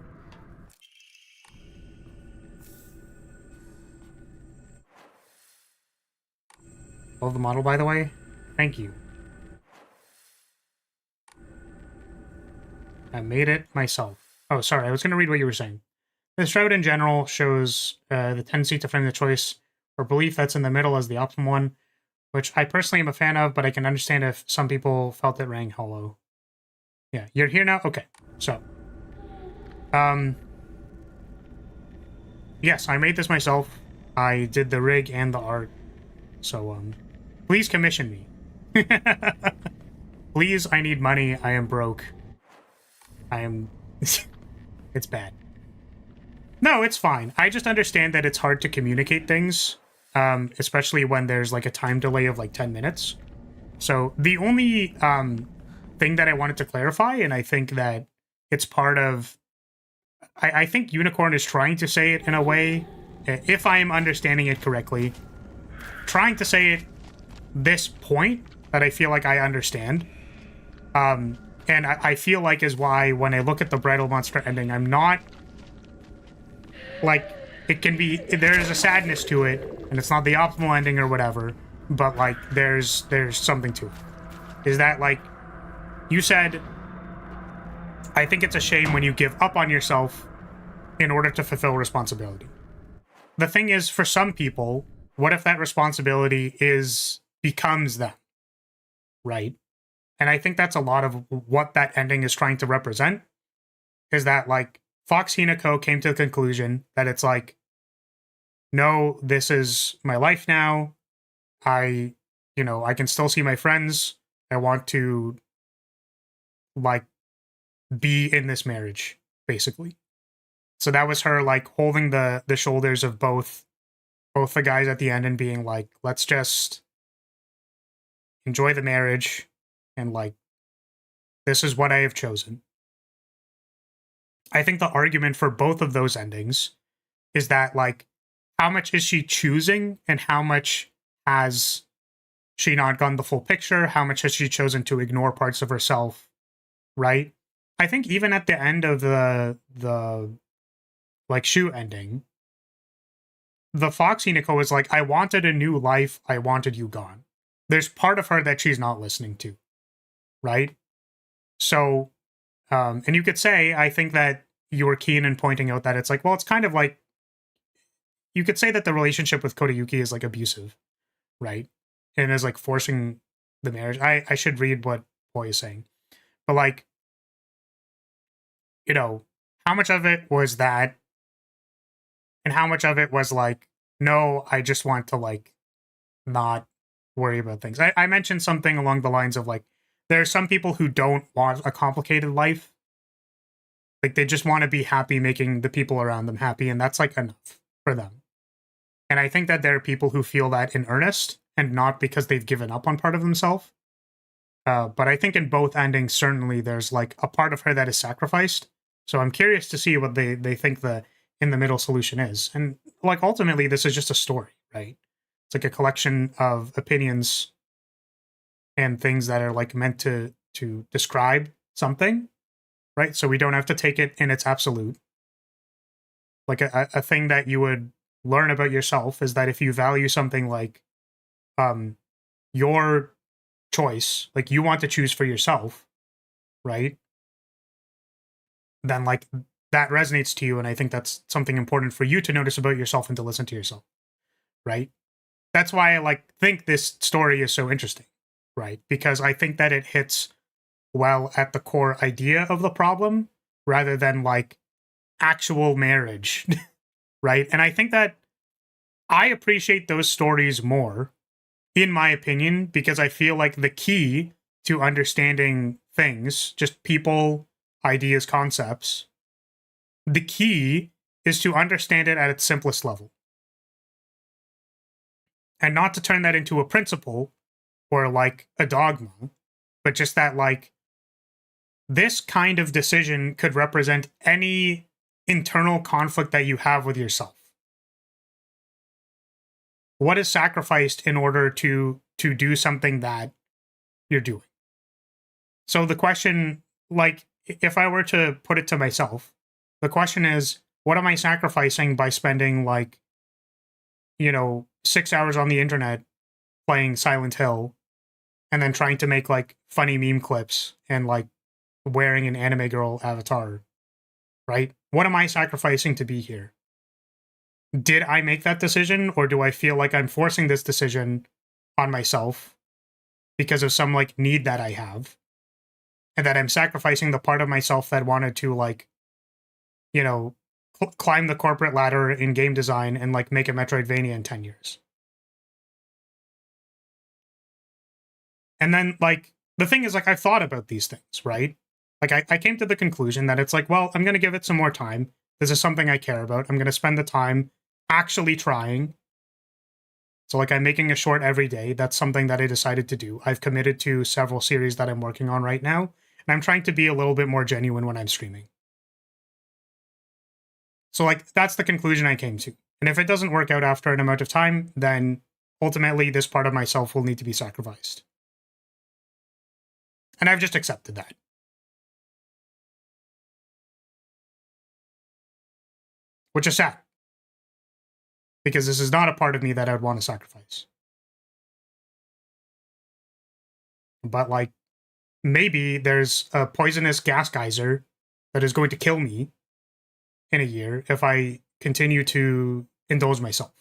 Love the model, by the way. Thank you. I made it myself. Oh, sorry. I was going to read what you were saying. The shroud in general shows the tendency to frame the choice or belief that's in the middle as the optimal one, which I personally am a fan of, but I can understand if some people felt it rang hollow. Yeah, you're here now? Okay, so. Yes, I made this myself. I did the rig and the art. So, please commission me. Please, I need money. I am broke. I am... It's bad. No, it's fine. I just understand that it's hard to communicate things. Especially when there's like a time delay of like 10 minutes. So the only thing that I wanted to clarify, and I think that it's part of... I think Unicorn is trying to say it in a way, if I am understanding it correctly, trying to say it this point that I feel like I understand. And I feel like is why when I look at the Bridal Monster ending, I'm not... Like, it can be... There is a sadness to it, and it's not the optimal ending or whatever, but, like, there's something to it. Is that, like, you said, I think it's a shame when you give up on yourself in order to fulfill responsibility. The thing is, for some people, what if that responsibility becomes them, right? And I think that's a lot of what that ending is trying to represent, is that like Fox Hinako came to the conclusion that it's like, no, this is my life now. I can still see my friends. I want to like be in this marriage, basically. So that was her like holding the shoulders of both the guys at the end and being like, let's just enjoy the marriage and like this is what I have chosen. I think the argument for both of those endings is that like how much is she choosing and how much has she not gotten the full picture? How much has she chosen to ignore parts of herself? Right? I think even at the end of the like Shu ending, the Fox Hinako is like, I wanted a new life, I wanted you gone. There's part of her that she's not listening to. Right? So and you could say, I think that you were keen in pointing out that it's like, well, it's kind of like you could say that the relationship with Kodayuki is like abusive, right? And is like forcing the marriage. I should read what Boy is saying. But like, how much of it was that and how much of it was like, no, I just want to like not worry about things. I mentioned something along the lines of like, there are some people who don't want a complicated life. Like they just want to be happy making the people around them happy, and that's like enough for them. And I think that there are people who feel that in earnest and not because they've given up on part of themselves. But I think in both endings, certainly there's like a part of her that is sacrificed. So I'm curious to see what they think the in the middle solution is. And like ultimately, this is just a story, right? It's like a collection of opinions and things that are like meant to describe something, right? So we don't have to take it in its absolute. Like a thing that you would learn about yourself is that if you value something like your choice, like you want to choose for yourself, right? Then like that resonates to you, and I think that's something important for you to notice about yourself and to listen to yourself, right? That's why I like think this story is so interesting, right? Because I think that it hits well at the core idea of the problem rather than like actual marriage, right? And I think that I appreciate those stories more, in my opinion, because I feel like the key to understanding things, just people, ideas, concepts, the key is to understand it at its simplest level. And not to turn that into a principle or like a dogma, but just that like this kind of decision could represent any internal conflict that you have with yourself. What is sacrificed in order to do something that you're doing? So the question, like, if I were to put it to myself, the question is, what am I sacrificing by spending like, 6 hours on the internet playing Silent Hill and then trying to make like funny meme clips and like wearing an anime girl avatar, right? What am I sacrificing to be here? Did I make that decision, or do I feel like I'm forcing this decision on myself because of some like need that I have, and that I'm sacrificing the part of myself that wanted to like, climb the corporate ladder in game design and like make a Metroidvania in 10 years? And then like the thing is, like, I've thought about these things, right? Like I came to the conclusion that it's like, well, I'm going to give it some more time. This is something I care about. I'm going to spend the time actually trying. So like I'm making a short every day. That's something that I decided to do. I've committed to several series that I'm working on right now, and I'm trying to be a little bit more genuine when I'm streaming. So like that's the conclusion I came to. And if it doesn't work out after an amount of time, then ultimately this part of myself will need to be sacrificed. And I've just accepted that. Which is sad. Because this is not a part of me that I would want to sacrifice. But like, maybe there's a poisonous gas geyser that is going to kill me in a year if I continue to indulge myself.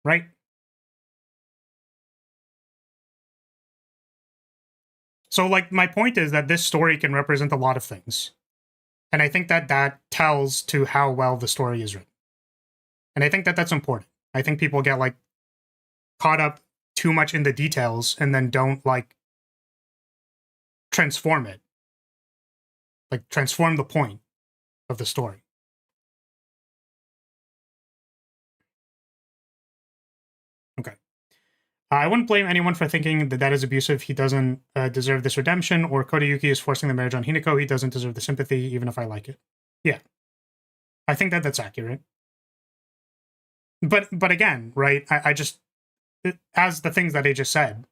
Right? So, like, my point is that this story can represent a lot of things. And I think that that tells to how well the story is written. And I think that that's important. I think people get, like, caught up too much in the details and then don't, like, transform it. Like, transform the point of the story. Okay. I wouldn't blame anyone for thinking that that is abusive. He doesn't deserve this redemption, or Kodayuki is forcing the marriage on Hinako. He doesn't deserve the sympathy, even if I like it. Yeah. I think that that's accurate. But again, right, I just, as the things that I just said,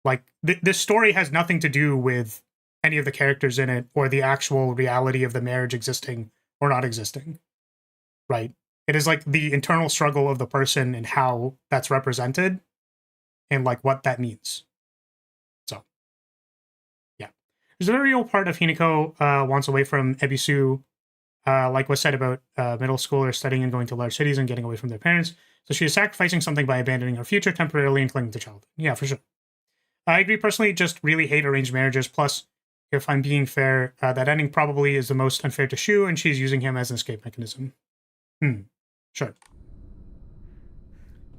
like, this story has nothing to do with any of the characters in it or the actual reality of the marriage existing or not existing, right? It is like the internal struggle of the person and how that's represented and like what that means. So, yeah. There's a very real part of Hinako wants away from Ebisu, like was said about middle schoolers studying and going to large cities and getting away from their parents. So she is sacrificing something by abandoning her future temporarily and clinging to childhood. Yeah, for sure. I agree personally, just really hate arranged marriages. Plus, if I'm being fair, that ending probably is the most unfair to Shu, and she's using him as an escape mechanism. Sure.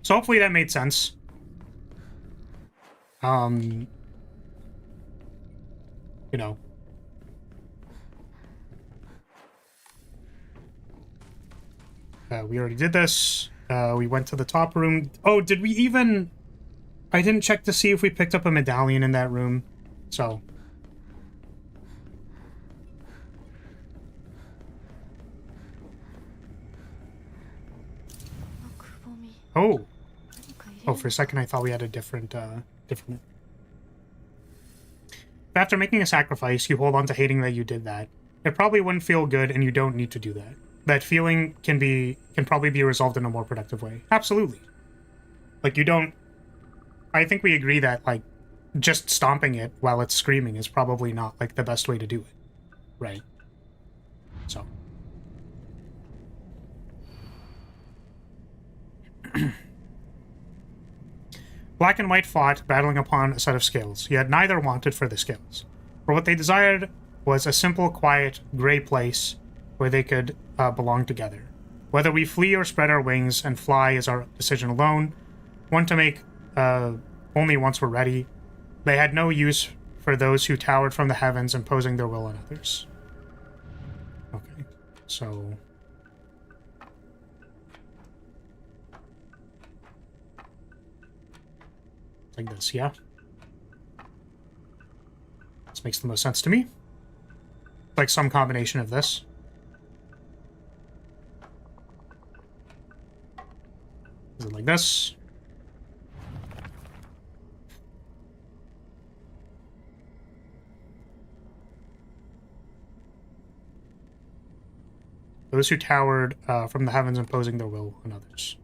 So hopefully that made sense. You know. We already did this. We went to the top room. Oh, did we even... I didn't check to see if we picked up a medallion in that room. So... Oh. Oh, for a second I thought we had a different, different... After making a sacrifice, you hold on to hating that you did that. It probably wouldn't feel good, and you don't need to do that. That feeling can probably be resolved in a more productive way. Absolutely. Like, you don't... I think we agree that, like, just stomping it while it's screaming is probably not, like, the best way to do it. Right? So... Black and White fought, battling upon a set of scales, yet neither wanted for the scales. For what they desired was a simple, quiet, gray place where they could belong together. Whether we flee or spread our wings and fly is our decision alone, one to make only once we're ready. They had no use for those who towered from the heavens, imposing their will on others. Okay, so... like this, yeah? This makes the most sense to me. Like some combination of this. Is it like this? Those who towered from the heavens, imposing their will on others.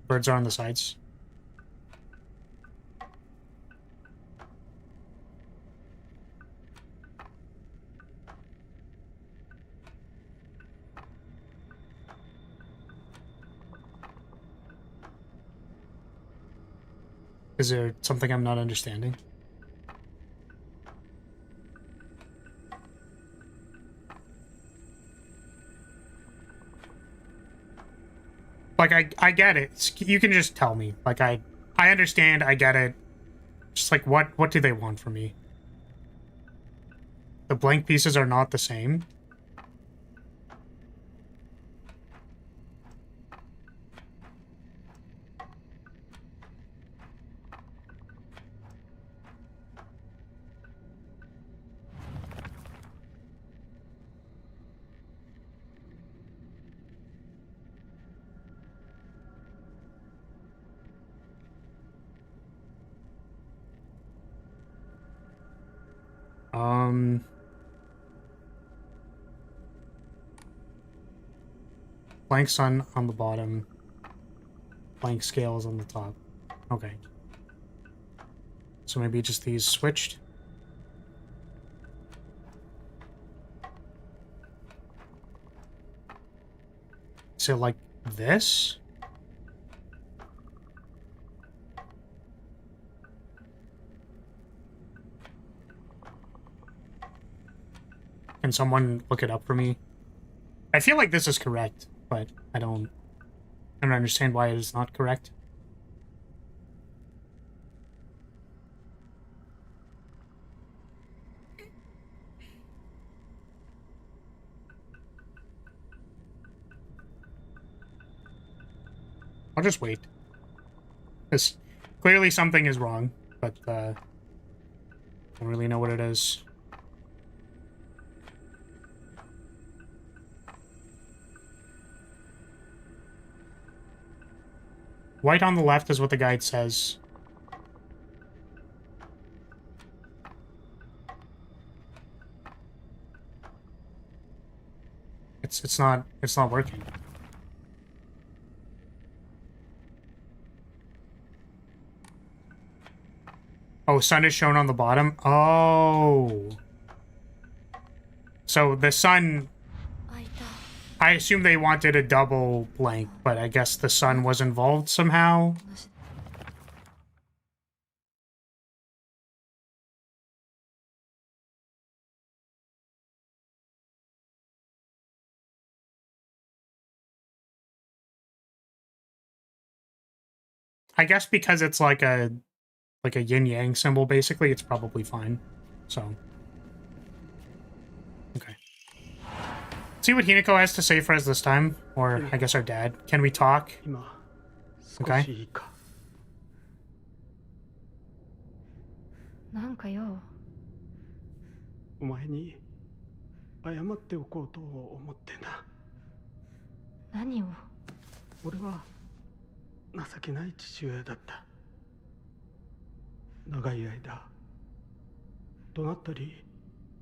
Birds are on the sides. Is there something I'm not understanding? Like, I get it. You can just tell me. Like, I understand, I get it. Just like, what do they want from me? The blank pieces are not the same. Blank sun on the bottom. Blank scales on the top. Okay. So maybe just these switched. So like this? Can someone look it up for me? I feel like this is correct, but I don't understand why it is not correct. I'll just wait. Because clearly something is wrong, but I don't really know what it is. White on the left is what the guide says. It's not working. Oh, sun is shown on the bottom. Oh. So the sun, I assume they wanted a double blank, but I guess the sun was involved somehow. I guess because it's like a yin-yang symbol, basically, it's probably fine. So. Okay. See what Hinako has to say for us this time. Or, I guess our dad. Can we talk? Okay. なんかよ。お前に謝っておこうと思ってな。何を？俺は情けない父親だった。長い間怒鳴ったり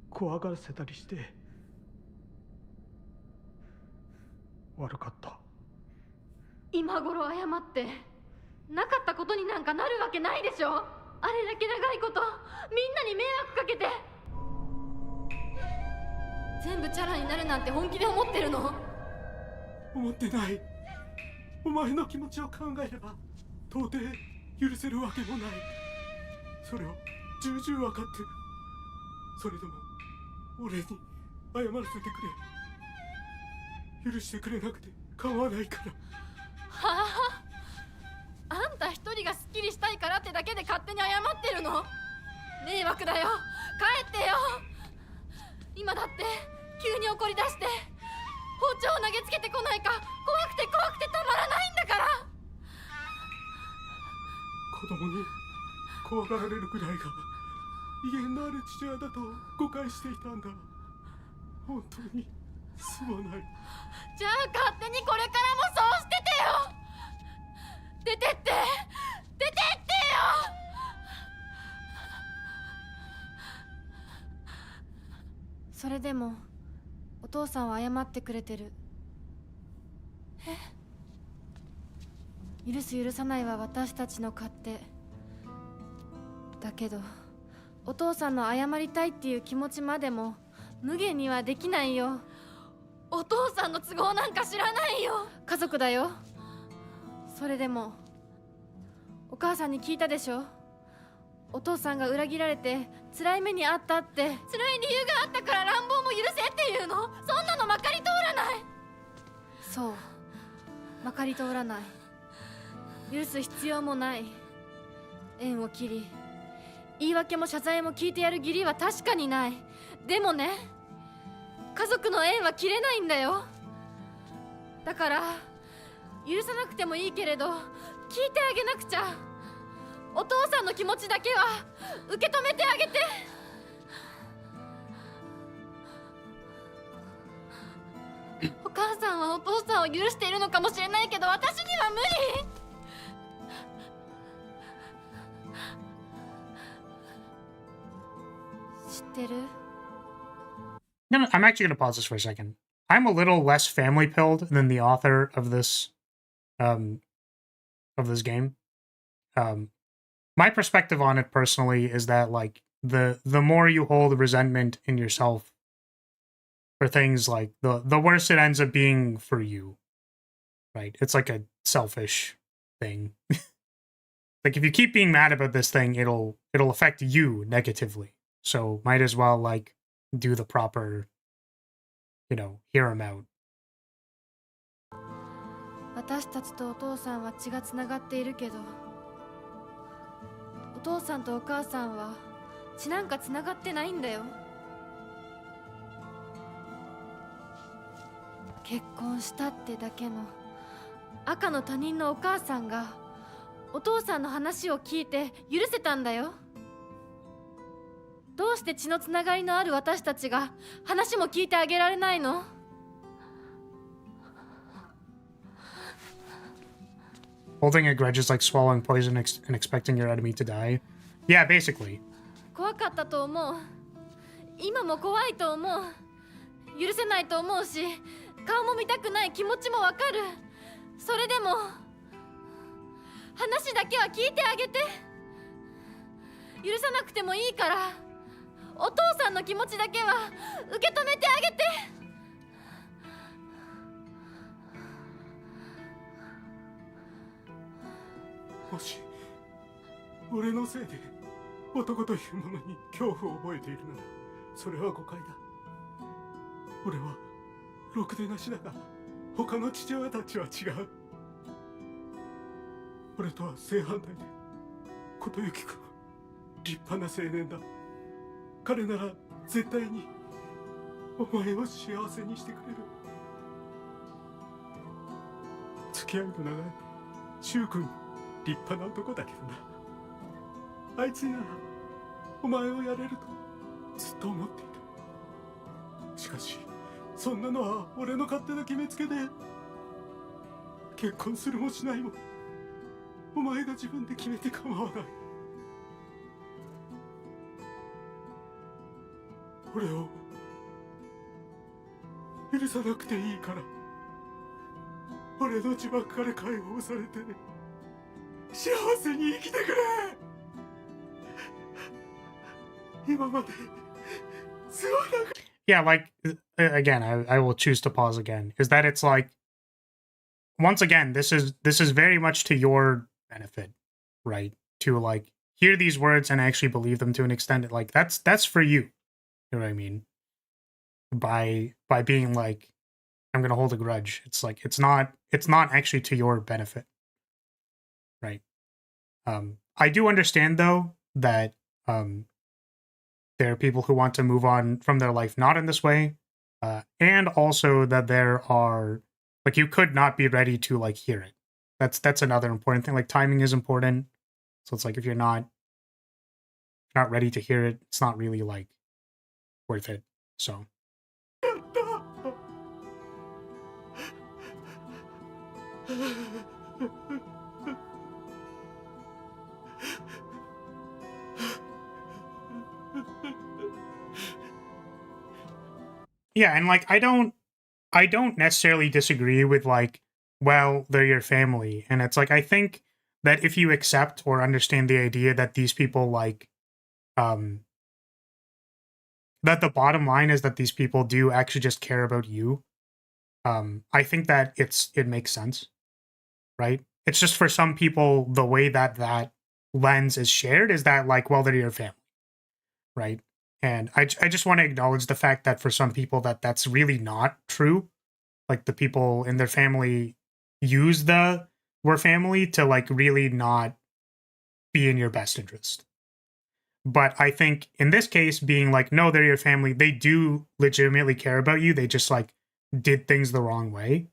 怖がらせたりして悪かった。今頃謝ってなかったことになんかなるわけないでしょ。あれだけ長いことみんなに迷惑かけて全部チャラになるなんて本気で思ってるの？思ってない。お前の気持ちを考えれば到底許せるわけもない。それを重々分かってる。それでも俺に謝らせてくれ。許してくれなくて構わないから。はあ？あんた一人がスッキリしたいからってだけで勝手に謝ってるの？迷惑だよ。帰ってよ。今だって急に怒り出して包丁を投げつけてこないか怖くてたまらないんだから。子供に怖がられるくらいが威厳のある父親だと誤解していたんだ。本当にすまない。じゃあ勝手にこれからもそうしててよ。出てってよ。それでもお父さんは謝ってくれてる。許す許さないは私たちの勝手だけど、お父さんの謝りたいっていう気持ちまでも無限にはできないよ。お父さんの都合なんか知らないよ。家族だよ。それでもお母さんに聞いたでしょ。お父さんが裏切られて辛い目にあったって。辛い理由があったから乱暴も許せっていうの？そんなのまかり通らない。そう、まかり通らない。許す必要もない。縁を切り言い訳も謝罪も聞いてやる義理は確かにない。でもね、家族の縁は切れないんだよ。だから許さなくてもいいけれど聞いてあげなくちゃ。お父さんの気持ちだけは受け止めてあげて。お母さんはお父さんを許しているのかもしれないけど私には無理。知ってる？ I'm actually going to pause this for a second. I'm a little less family pilled than the author of this game. My perspective on it personally is that like the more you hold resentment in yourself for things, like the worse it ends up being for you. Right? It's like a selfish thing. Like if you keep being mad about this thing, it'll affect you negatively. So might as well like do the proper you know, hear him out. 私たちとお父さんは血がつながっているけど、お父さんとお母さんは血なんかつながってないんだよ。結婚したってだけの赤の他人のお母さんがお父さんの話を聞いて許せたんだよ。どうして血のつながりのある私たちが話も聞いてあげられないの？ Holding a grudge is like swallowing poison and expecting your enemy to die. Yeah, basically. 怖かったと思う。今も怖いと思う。許せないと思うし、顔も見たくない気持ちもわかる。それでも話だけは聞いてあげて。許さなくてもいいからお父さんの気持ちだけは受け止めてあげて。もし俺のせいで男というものに恐怖を覚えているならそれは誤解だ。俺はろくでなしだが他の父親たちは違う。俺とは正反対で琴行君は立派な青年だ。彼なら絶対にお前を幸せにしてくれる。付き合いの長い柊君立派な男だけどな。あいつにならお前をやれるとずっと思っていた。しかしそんなのは俺の勝手な決めつけで結婚するもしないもお前が自分で決めて構わない。俺を許さなくていいから俺の呪縛から解放されて幸せに生きてくれ。今まですまなく。Yeah, like, again, I will choose to pause again, is that it's like, once again, this is very much to your benefit, right? To like hear these words and actually believe them to an extent, like that's for you. You know what I mean? By being like, I'm gonna hold a grudge. It's like it's not actually to your benefit. Right. I do understand though that there are people who want to move on from their life not in this way, and also that there are like you could not be ready to like hear it. That's another important thing. Like timing is important. So it's like if you're not ready to hear it, it's not really like worth it. So. Yeah, and like I don't necessarily disagree with like, well, they're your family. And it's like I think that if you accept or understand the idea that these people like that the bottom line is that these people do actually just care about you, I think that it makes sense. Right? It's just for some people the way that lens is shared is that like, well, they're your family. Right? And I just want to acknowledge the fact that for some people that's really not true. Like the people in their family use the we're family to like really not be in your best interest. But I think in this case, being like, no, they're your family, they do legitimately care about you. They just like did things the wrong way.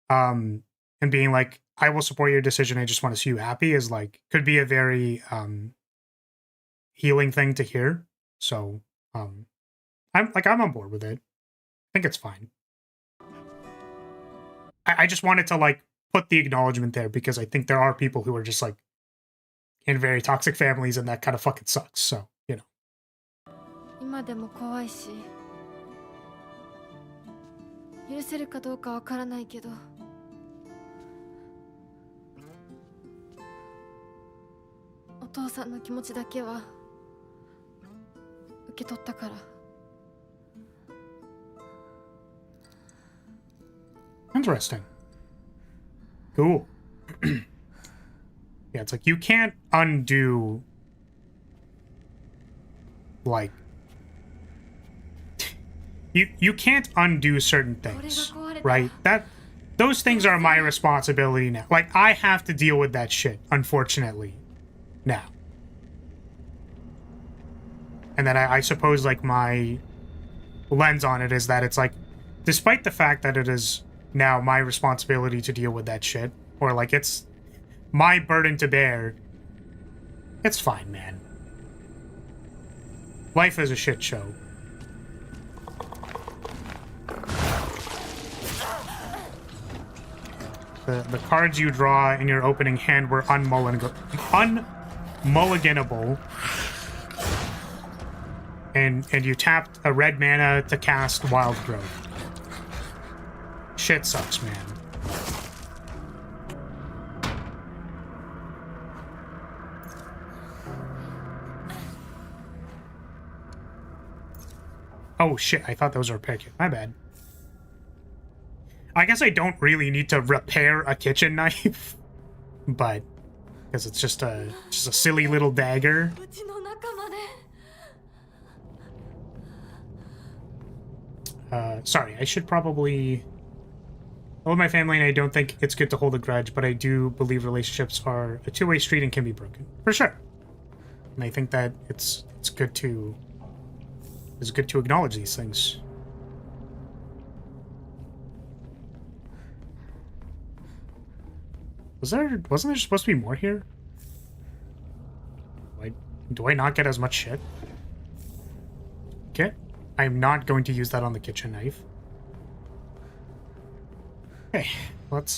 And being like, I will support your decision. I just want to see you happy is like could be a very healing thing to hear. So, I'm on board with it. I think it's fine. I just wanted to like put the acknowledgement there because I think there are people who are just like in very toxic families and that kind of fucking sucks. So, you know. 今でも怖いし、許せるかどうかわからないけど、お父さんの気持ちだけは受け取ったから。Interesting. Cool. Yeah, it's like you can't undo like you can't undo certain things, right? Those things are my responsibility now. Like, I have to deal with that shit, unfortunately, now. And then I suppose, like, my lens on it is that it's like, despite the fact that it is now my responsibility to deal with that shit, or like it's my burden to bear, it's fine, man. Life is a shit show. The cards you draw in your opening hand were unmulliganable. And you tapped a red mana to cast Wild Growth. Shit sucks, man. Oh shit, I thought those were repair kit. My bad. I guess I don't really need to repair a kitchen knife, but because it's just a silly little dagger. Sorry, I should probably... I love my family and I don't think it's good to hold a grudge, but I do believe relationships are a two-way street and can be broken. For sure. And I think that it's good to acknowledge these things. Wasn't there supposed to be more here? Do I not get as much shit? Okay. I'm not going to use that on the kitchen knife. Okay, let's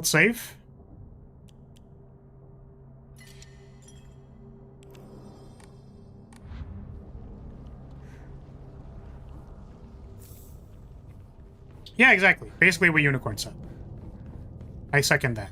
save. Yeah, exactly. Basically what Unicorn said. I second that.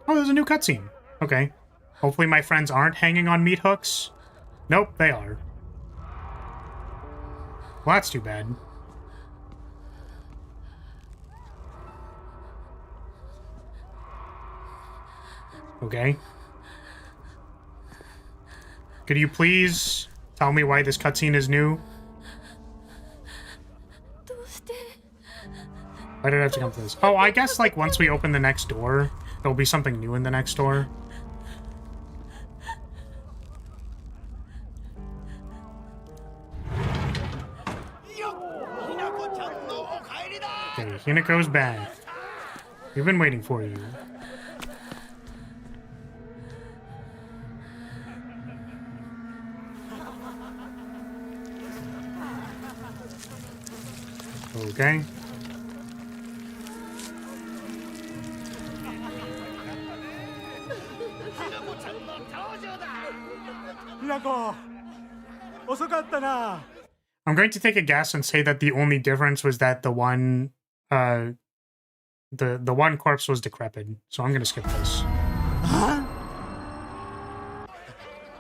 Oh, there's a new cutscene. Okay. Hopefully my friends aren't hanging on meat hooks. Nope, they are. Well, that's too bad. Okay. Could you please tell me why this cutscene is new? Why did I have to come to this? Oh, I guess, like, once we open the next door, there'll be something new in the next door. Okay, Hinako's back. We've been waiting for you. Okay. I'm going to take a guess and say that the only difference was that the one one corpse was decrepit. So I'm gonna skip this. Huh?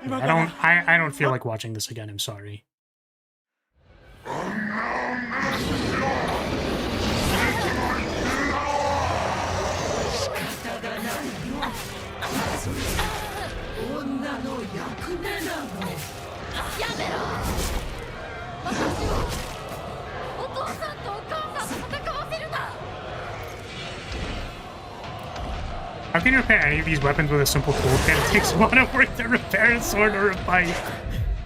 I don't feel like watching this again, I'm sorry. How can you repair any of these weapons with a simple toolkit? It takes a lot of work to repair a sword or a pipe.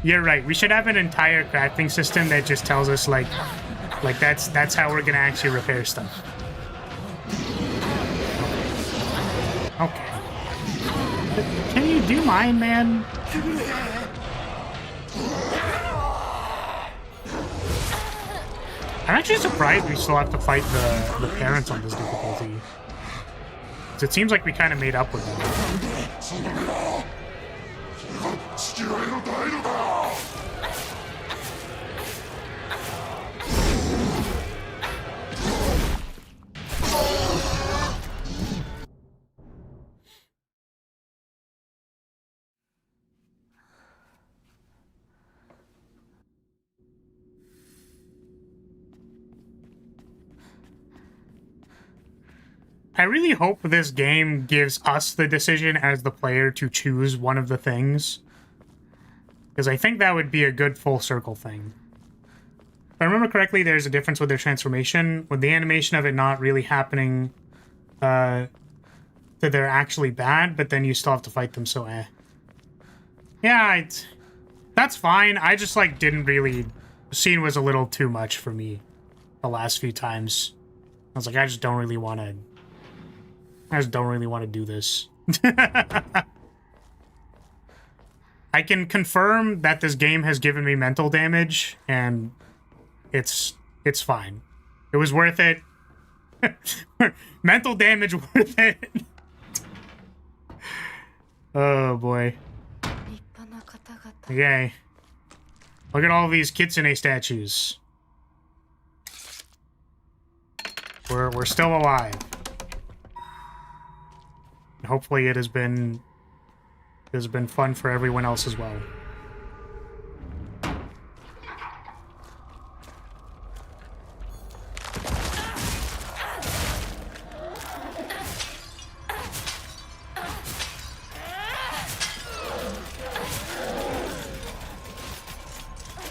You're right. We should have an entire crafting system that just tells us like that's how we're gonna actually repair stuff. Okay. Can you do mine, man? I'm actually surprised we still have to fight the parents on this difficulty. It seems like we kind of made up with them. I really hope this game gives us the decision as the player to choose one of the things. Because I think that would be a good full circle thing. If I remember correctly, there's a difference with their transformation. With the animation of it not really happening, that they're actually bad, but then you still have to fight them, so Yeah, that's fine. I just, like, didn't really... The scene was a little too much for me the last few times. I was like, I just don't really want to do this. I can confirm that this game has given me mental damage, and it's fine. It was worth it. Mental damage worth it. Oh boy. Okay. Look at all these kitsune statues. We're still alive. And hopefully it has been fun for everyone else as well.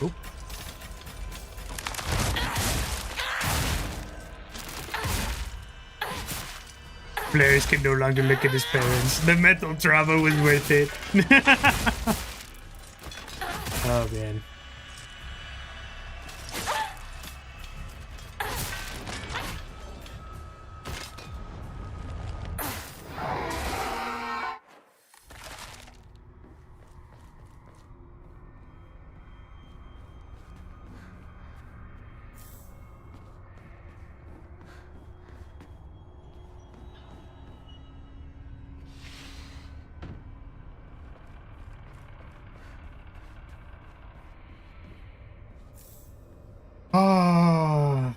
Oop. Players can no longer look at his parents. The mental trauma was worth it. Oh, man. Oh.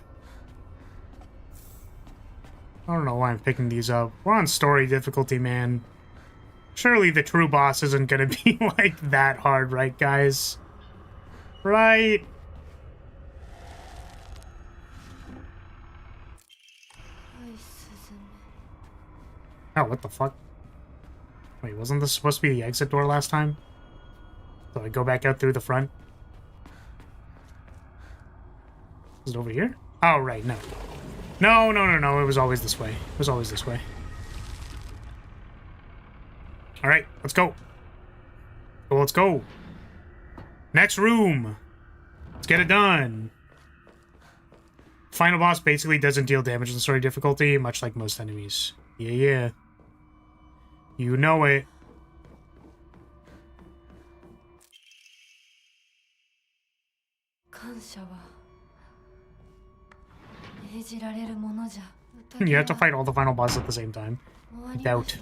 I don't know why I'm picking these up. We're on story difficulty, man. Surely the true boss isn't gonna be, like, that hard, right, guys? Right? Oh, what the fuck? Wait, wasn't this supposed to be the exit door last time? So I go back out through the front? Is it over here? Oh, right, no. No. It was always this way. It was always this way. Alright, let's go. Well, let's go. Next room. Let's get it done. Final boss basically doesn't deal damage in the story difficulty, much like most enemies. Yeah. You know it. You have to fight all the final bosses at the same time. I doubt.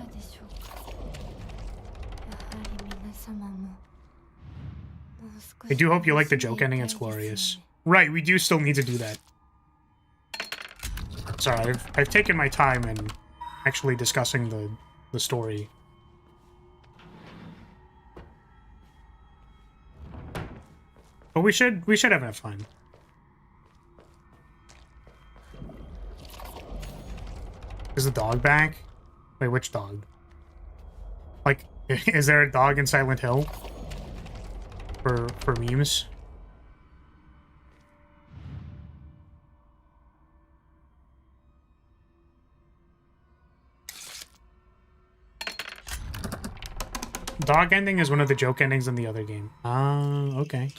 I do hope you like the joke ending. It's glorious. Right, we do still need to do that. Sorry, I've taken my time in actually discussing the story. But we should have enough time. Is the dog back? Wait, which dog? Like, is there a dog in Silent Hill? For memes? Dog ending is one of the joke endings in the other game. Okay.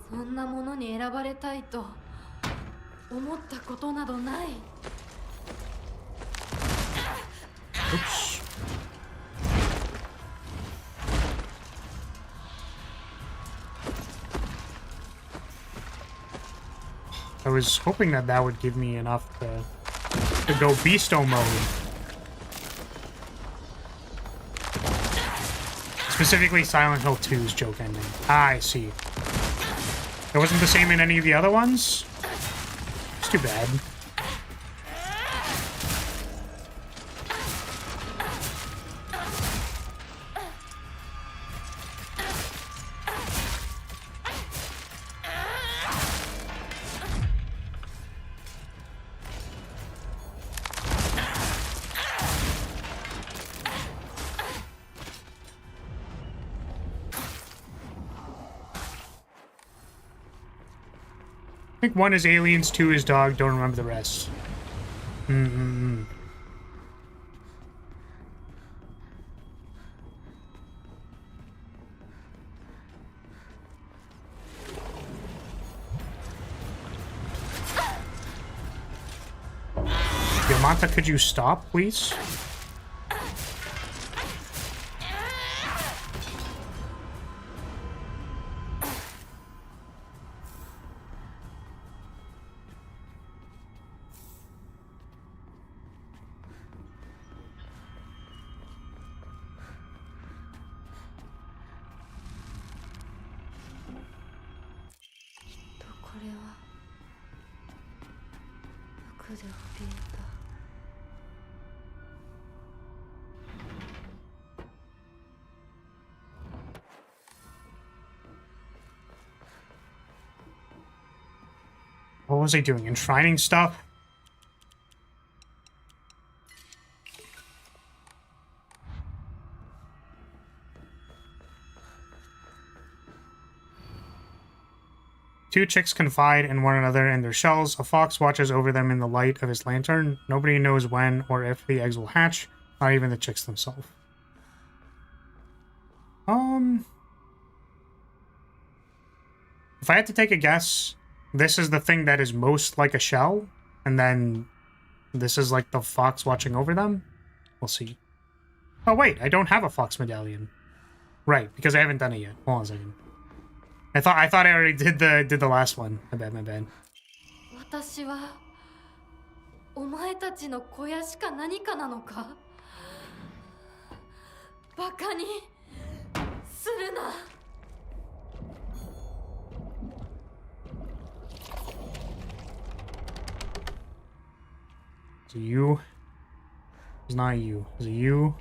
そんなものに選ばれたいと思ったことなどない。Oops. I was hoping that would give me enough to go Beasto mode. Specifically Silent Hill 2's joke ending. Ah, I see. It wasn't the same in any of the other ones? It's too bad. I think 1 is aliens, 2 is dog, don't remember the rest. Yamata, could you stop, please? What was I doing? Enshrining stuff? Two chicks confide in one another in their shells. A fox watches over them in the light of his lantern. Nobody knows when or if the eggs will hatch, not even the chicks themselves. If I had to take a guess, this is the thing that is most like a shell, and then this is like the fox watching over them. We'll see. Oh wait, I don't have a fox medallion. Right, because I haven't done it yet. Hold on a second. I thought I already did the last one. My bad, my bad. 私はお前たちの小屋しか何かなのか？バカにするな。Is it you? It's not you. Is it you?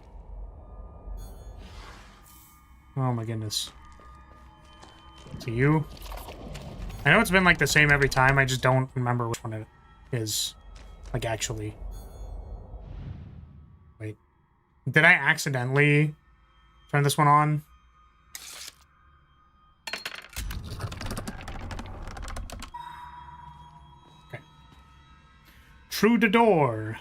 Oh my goodness. Is it you? I know it's been like the same every time, I just don't remember which one it is. Like actually. Wait. Did I accidentally turn this one on? Okay. Through the door.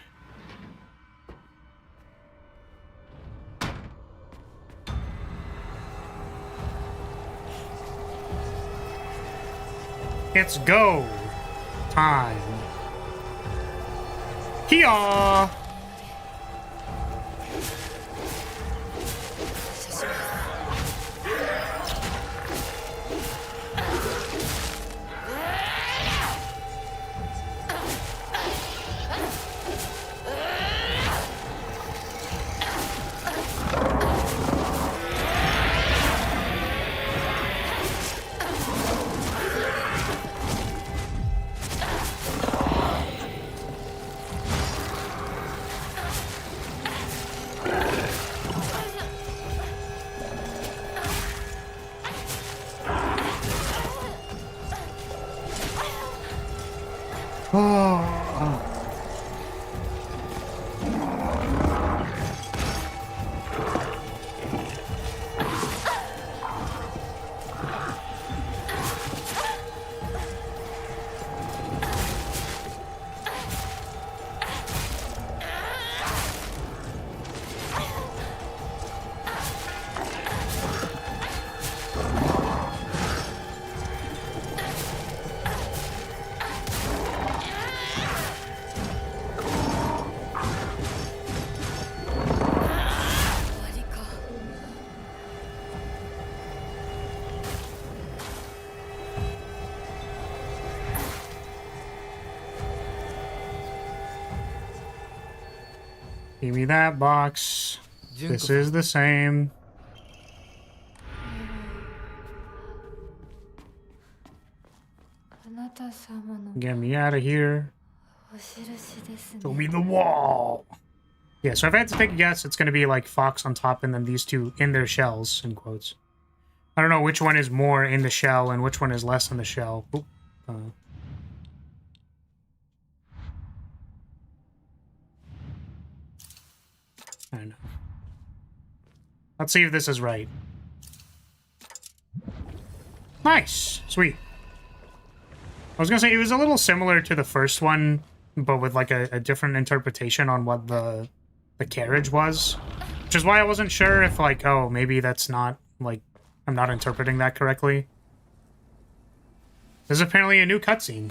It's go time. Here. Give me that box. This is the same. Get me out of here. Show me the wall. Yeah, so if I had to take a guess, it's going to be like fox on top and then these two in their shells, in quotes. I don't know which one is more in the shell and which one is less in the shell. Oop. I don't know. Let's see if this is right. I was gonna say, it was a little similar to the first one, but with like a different interpretation on what the carriage was. Which is why I wasn't sure if like, oh, maybe that's not, like, I'm not interpreting that correctly. There's apparently a new cutscene.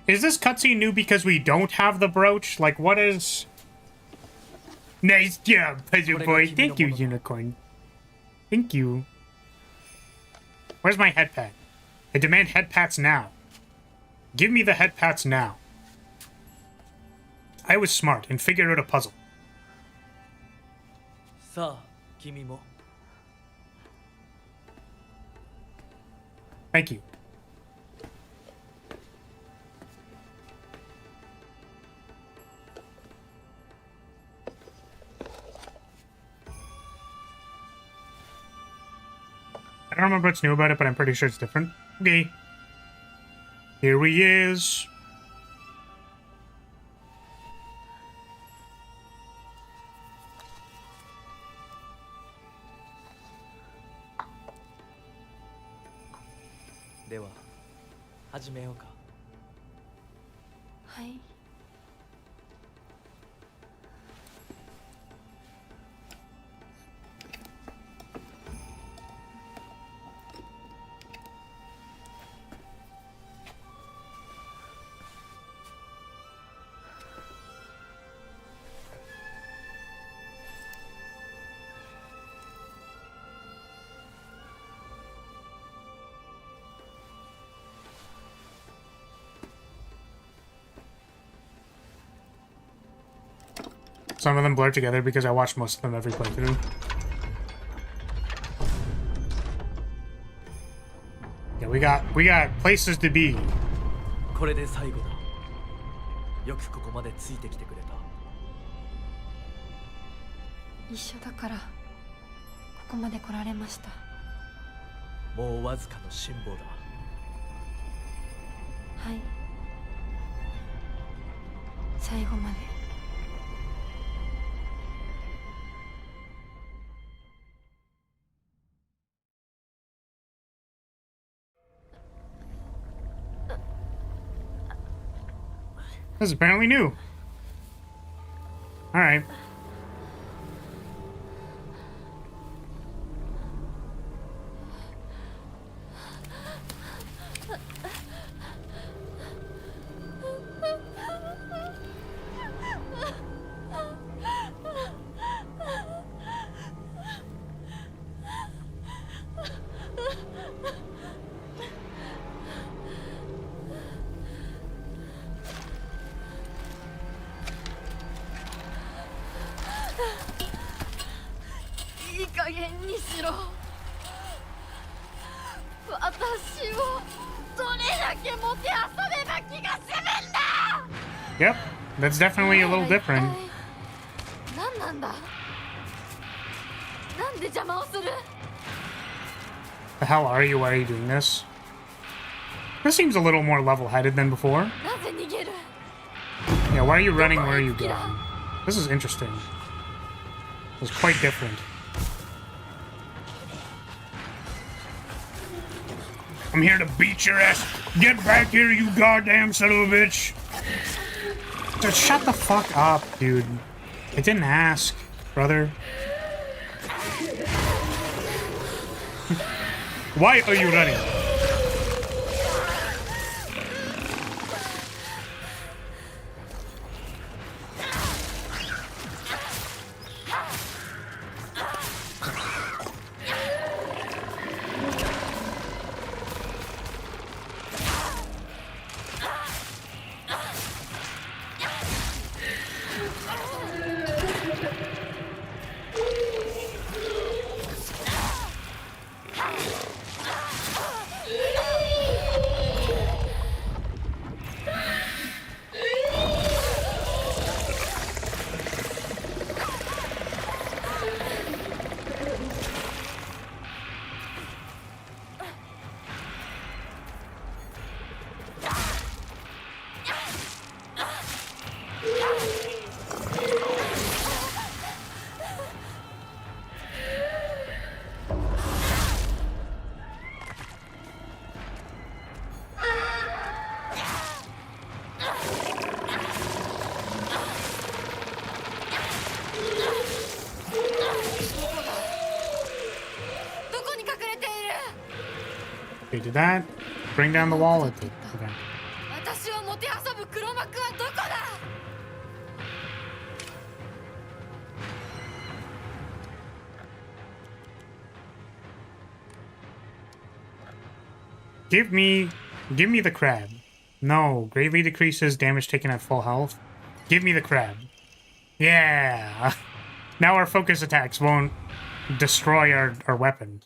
Is this cutscene new because we don't have the brooch? Like, what is... Nice job, Puzzle Boy. Thank you, Unicorn. Thank you. Where's my head pat? I demand head pats now. Give me the head pats now. I was smart and figured out a puzzle. さあ君も Thank you. I don't remember what's new about it, but I'm pretty sure it's different. Okay. Here he is. De wa, 始めようか。はい。Some of them blur together because I watched most of them every playthrough. Yeah, we got places to be. これで最後だ。よくここまでついてきてくれた。一緒だからここまで来られました。もうわずかの辛抱だ。はい。最後まで。This is apparently new. Alright. Yep, that's definitely a little different. The hell are you? Why are you doing this? This seems a little more level-headed than before. Yeah, why are you running? Where are you going? This is interesting. It's quite different. I'm here to beat your ass. Get back here, you goddamn son of a bitch. Just shut the fuck up, dude. I didn't ask, brother. Why are you running? Okay, did that bring down the wall? It did. Okay. 私をもてあそぶ黒幕はどこだ。 Give me the crab. No, greatly decreases damage taken at full health. Give me the crab. Yeah. Now our focus attacks won't destroy our weapon.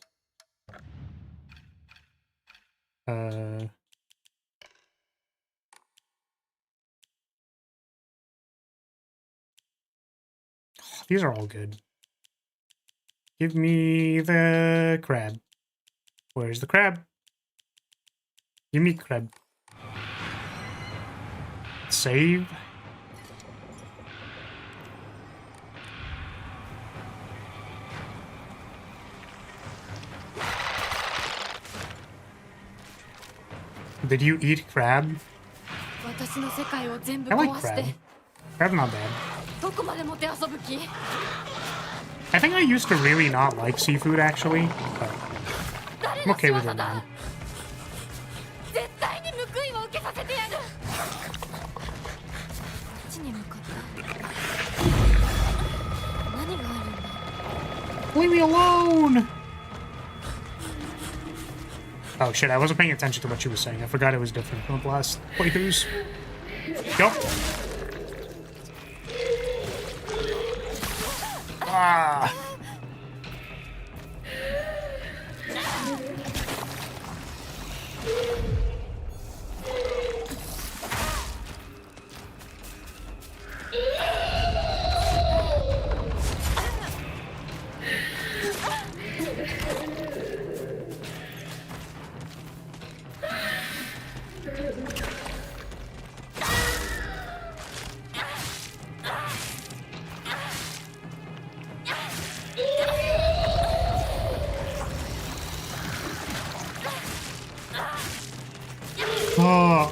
These are all good. Give me the crab. Where's the crab? Give me crab. Save. Did you eat crab? 私の世界を全部 I like 壊し crab. て Crab's not bad. どこまでもてあそぶ気。 I think I used to really not like seafood actually, but I'm okay with it now. 絶対に報いを受けさせてやる。こっちに向かった。何があるんだ。 Leave me alone! Oh shit, I wasn't paying attention to what she was saying. I forgot it was different from the last playthroughs. Yup. Ah! Oh.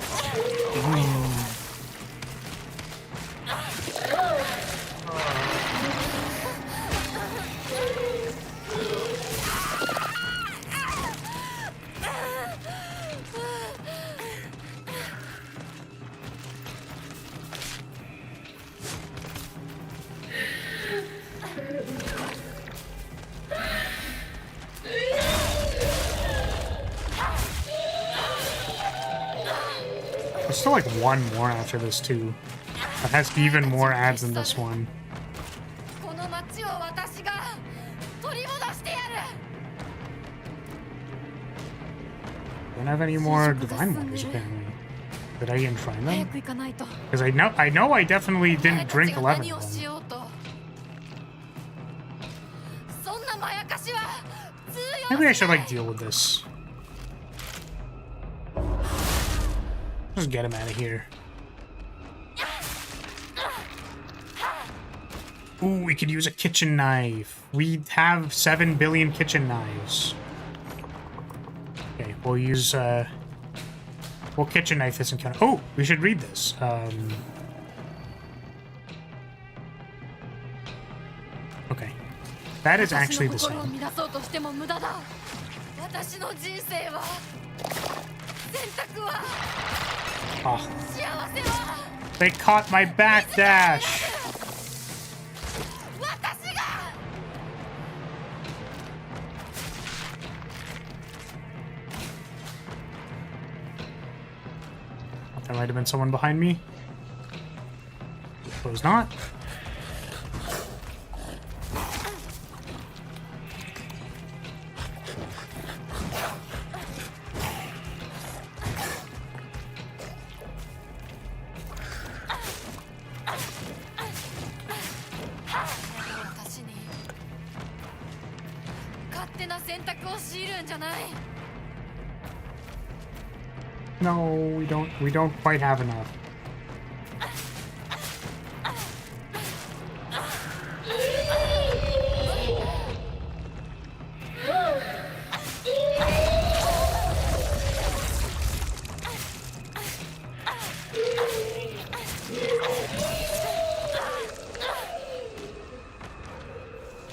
There's still like one more after this too. That has even more ads than this one. この街を私が取り戻してやる。 Don't have any more divine waters apparently. Did I even find 早 them? く行かないと。 Because I know I definitely didn't drink 11 何を of し them. ようと。そんなまやかしは通用 Maybe I し should ない。 like deal with this. Just get him out of here. Ooh, we could use a kitchen knife. We have 7 billion kitchen knives. Okay, we'll use, we'll kitchen knife this encounter. Oh, we should read this. Okay. That is actually the 私の心を same. 乱そうとしても無駄だ。私の人生は、選択は、 Oh, 幸せは、 they caught my backdash. 私が。 There might have been someone behind me. Suppose not. No, we don't quite have enough.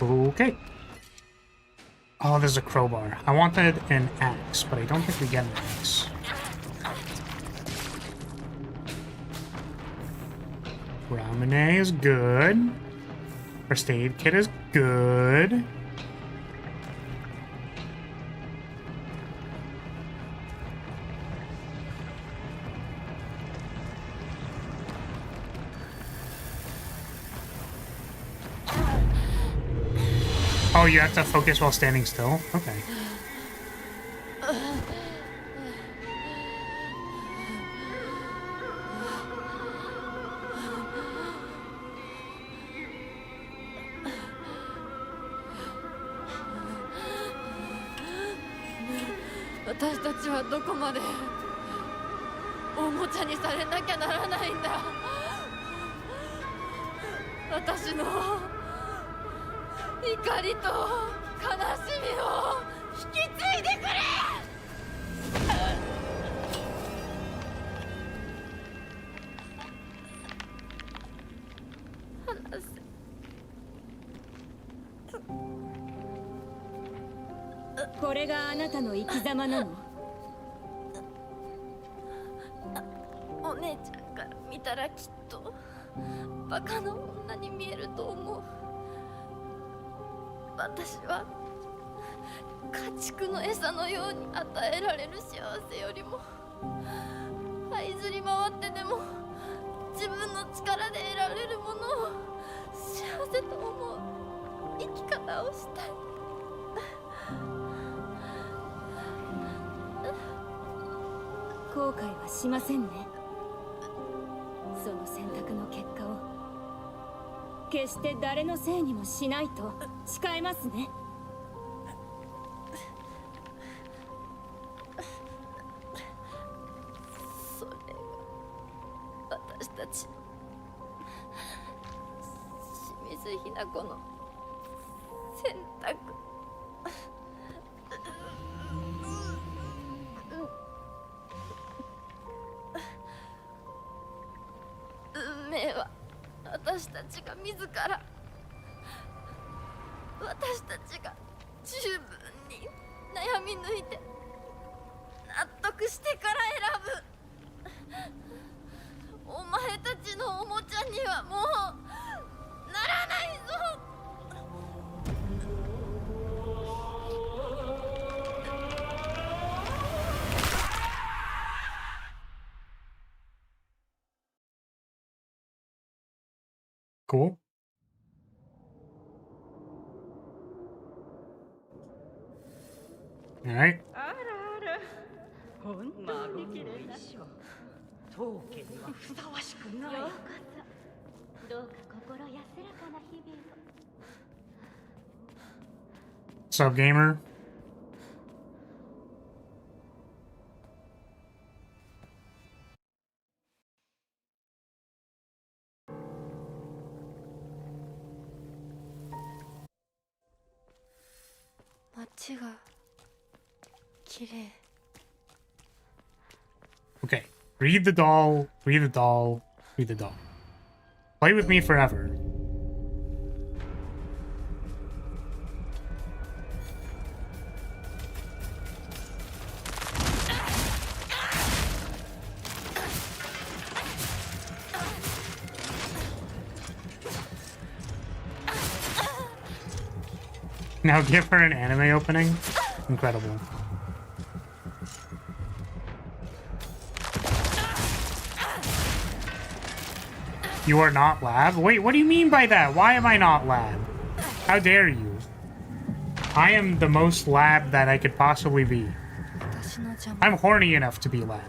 Okay. Oh, Oh, there's a crowbar. I wanted an axe, but I don't think we get an axe. Ramune is good. First aid kit is good. Oh, you have to focus while standing still? Okay.私たちはどこまでおもちゃにされなきゃならないんだ。私の怒りと悲しみを引き継いでくれ。話せ。これがあなたの生き様なの？お姉ちゃんから見たらきっとバカな女に見えると思う。私は家畜の餌のように与えられる幸せよりも這いずり回ってでも自分の力で得られるものを幸せと思う生き方をしたい。後悔はしませんね。その選択の結果を決して誰のせいにもしないと誓いますね。それが私たち清水ひな子の選択。運命は私たちが自ら、私たちが十分に悩み抜いて納得してから選ぶ。お前たちのおもちゃにはもうならないぞ。Cool. All right. 本当に綺麗な当家にはふさわしくない。ようこそ。どうか心安らかな日々を。What's up, gamer? Okay, read the doll, read the doll, read the doll. Play with me forever. Now give her an anime opening? Incredible. You are not lab? Wait, what do you mean by that? Why am I not lab? How dare you? I am the most lab that I could possibly be. I'm horny enough to be lab.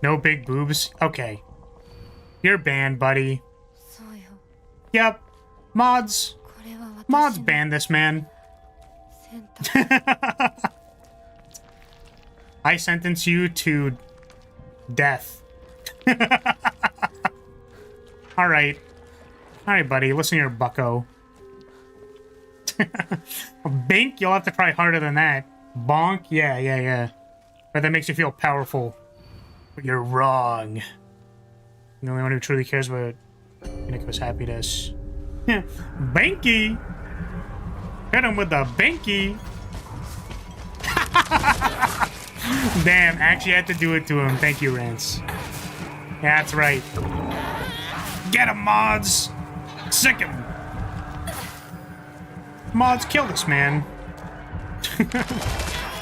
No big boobs? Okay. You're banned, buddy. Yep. Mods. Mods ban this man. I sentence you to death. Alright. Alright, buddy. Listen here, bucko. Bink? You'll have to try harder than that. Bonk? Yeah. But that makes you feel powerful. But you're wrong. The only one who truly cares about Hinako's happiness Banky! Hit him with the banky! Damn, actually had to do it to him. Thank you, Rance. Yeah, that's right. Get him, mods! Sick him! Mods, kill this man.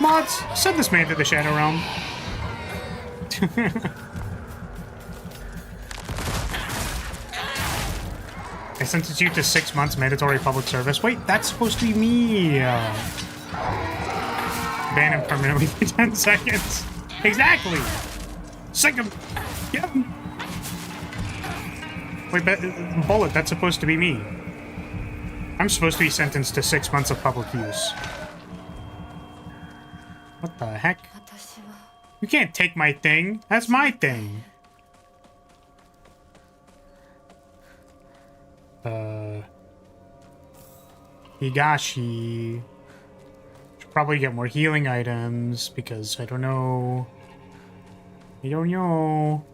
Mods, send this man to the Shadow Realm. I sentenced you to 6 months mandatory public service. Wait, that's supposed to be me. Ban him permanently for 10 seconds. Exactly. Sick him. Get him. Wait, but Bullet, that's supposed to be me. I'm supposed to be sentenced to 6 months of public use. What the heck? You can't take my thing. That's my thing. Higashi. Should probably get more healing items because I don't know. I don't know.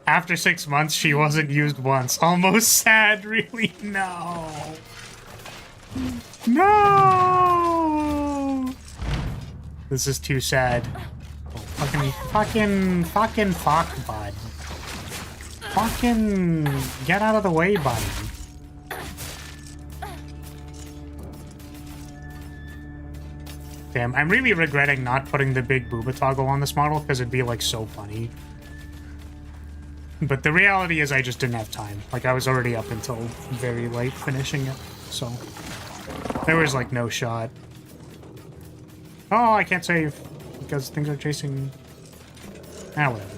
After 6 months, she wasn't used once. Almost sad, really? No. No! This is too sad. Oh, fucking fuck, bud. Fucking get out of the way, buddy. Damn, I'm really regretting not putting the big booba toggle on this model because it'd be like so funny. But the reality is I just didn't have time. Like, I was already up until very late finishing it, so there was like no shot. Oh, I can't save because things are chasing. Ah, whatever.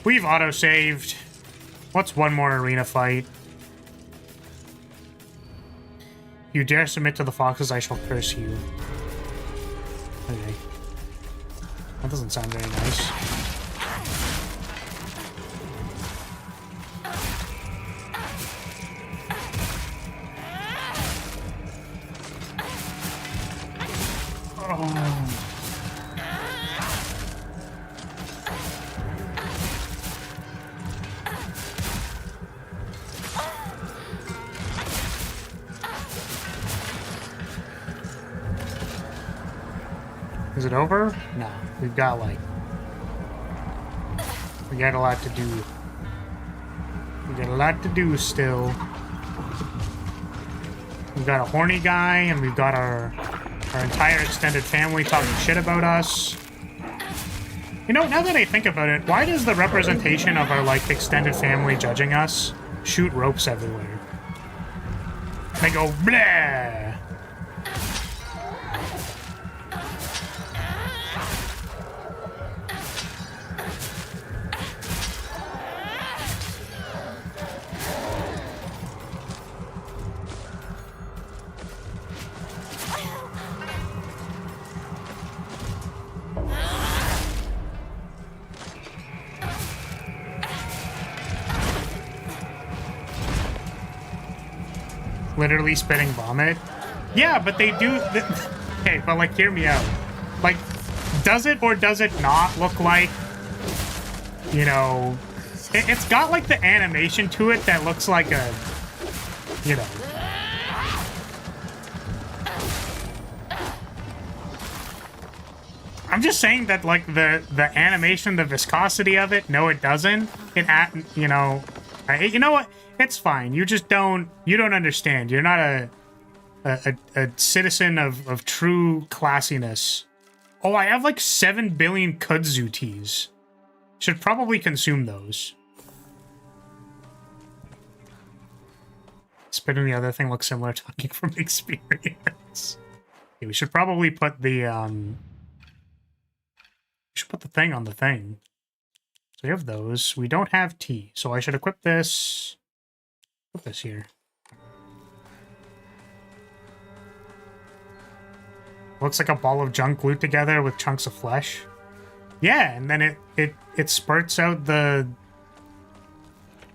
We've auto-saved. What's one more arena fight? You dare submit to the foxes, I shall curse you. Okay. That doesn't sound very nice. Oh. Is it over? No. We've got like... We got a lot to do. We got a lot to do still. We've got a horny guy, and we've got our entire extended family talking shit about us. You know, now that I think about it, why does the representation of our, like, extended family judging us shoot ropes everywhere? They go, bleh! Literally spitting vomit. Yeah, but they do. Okay, but like, hear me out. Like, does it or does it not look like, you know, it's got like the animation to it that looks like a, you know. I'm just saying that like the animation, the viscosity of it. No, it doesn't. You know, you know what? It's fine. You just don't understand. You're not a citizen of true classiness. Oh, I have like 7 billion kudzu teas. Should probably consume those. Spitting the other thing looks similar, talking from experience. Okay, we should probably put the we should put the thing on the thing. So we have those. We don't have tea, so I should equip this. Put this here. Looks like a ball of junk glued together with chunks of flesh. Yeah, and then it spurts out the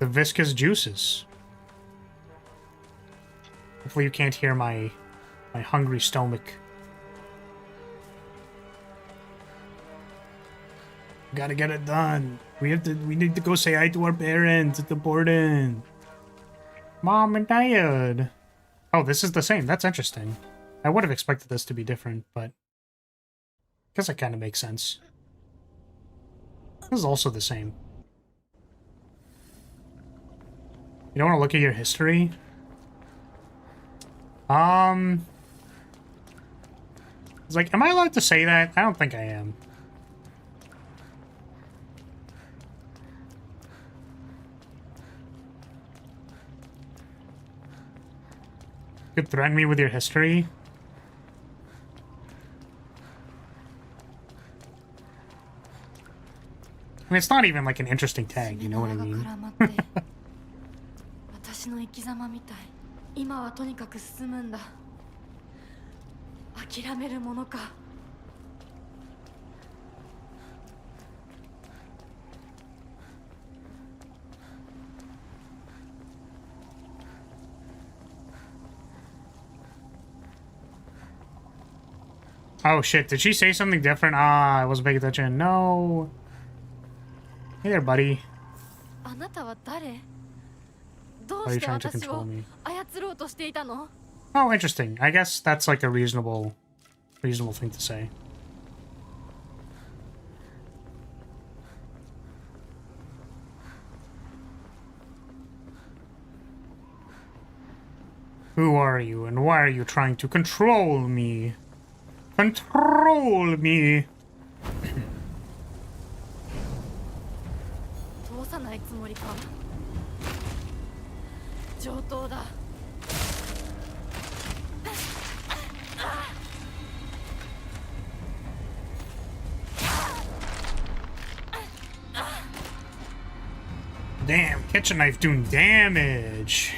viscous juices. Hopefully you can't hear my hungry stomach. Gotta get it done. We need to go say hi to our parents. It's important. Mom and Dad. Oh, this is the same. That's interesting. I would have expected this to be different, but I guess it kind of makes sense. This is also the same. You don't want to look at your history? It's like, am I allowed to say that? I don't think I am. You could threaten me with your history? I mean, it's not even like an interesting tag, you know what I mean? 私の生き様みたい。今はとにかく進むんだ。諦めるものか。Oh shit, did she say something different? Ah, I wasn't paying attention. No. Hey there, buddy. あなたは誰？どう Why are you して trying to 私 control を me? 操ろうとしていたの？ Oh, interesting. I guess that's like a reasonable thing to say. Who are you, and why are you trying to control me? Control me! 通さないつもりか。上等だ。Damn, kitchen knife doing damage. "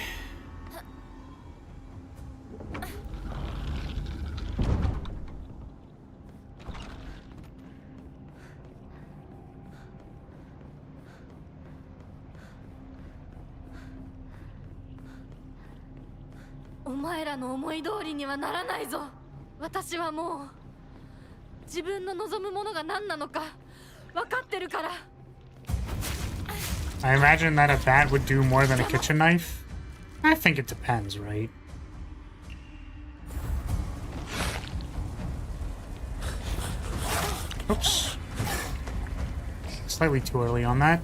お前らの思い通りにはならないぞ。私はもう自分の望むものが何なのか分かってるから。 I imagine that a bat would do more than a kitchen knife. I think it depends, right? Oops. Slightly too early on that.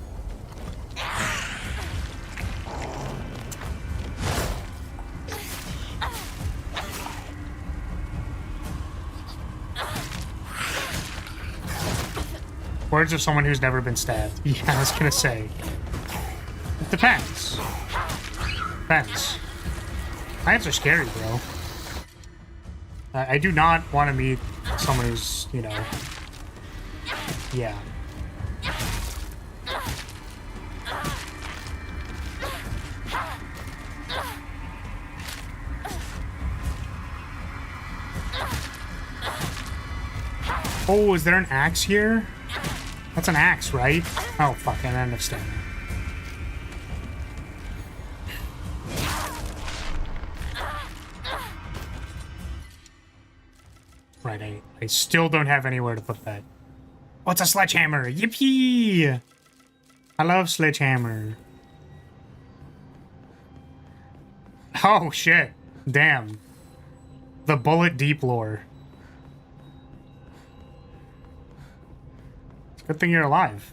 Words of someone who's never been stabbed. Yeah, I was gonna say. It depends. Depends. Plants are scary, bro. I do not want to meet someone who's, you know... Yeah. Oh, is there an axe here? That's an axe, right? Oh, fuck, I ended up standing. Right, I still don't have anywhere to put that. Oh, it's a sledgehammer! Yippee! I love sledgehammer. Oh, shit. Damn. The bullet deep lore. It's a good thing you're alive.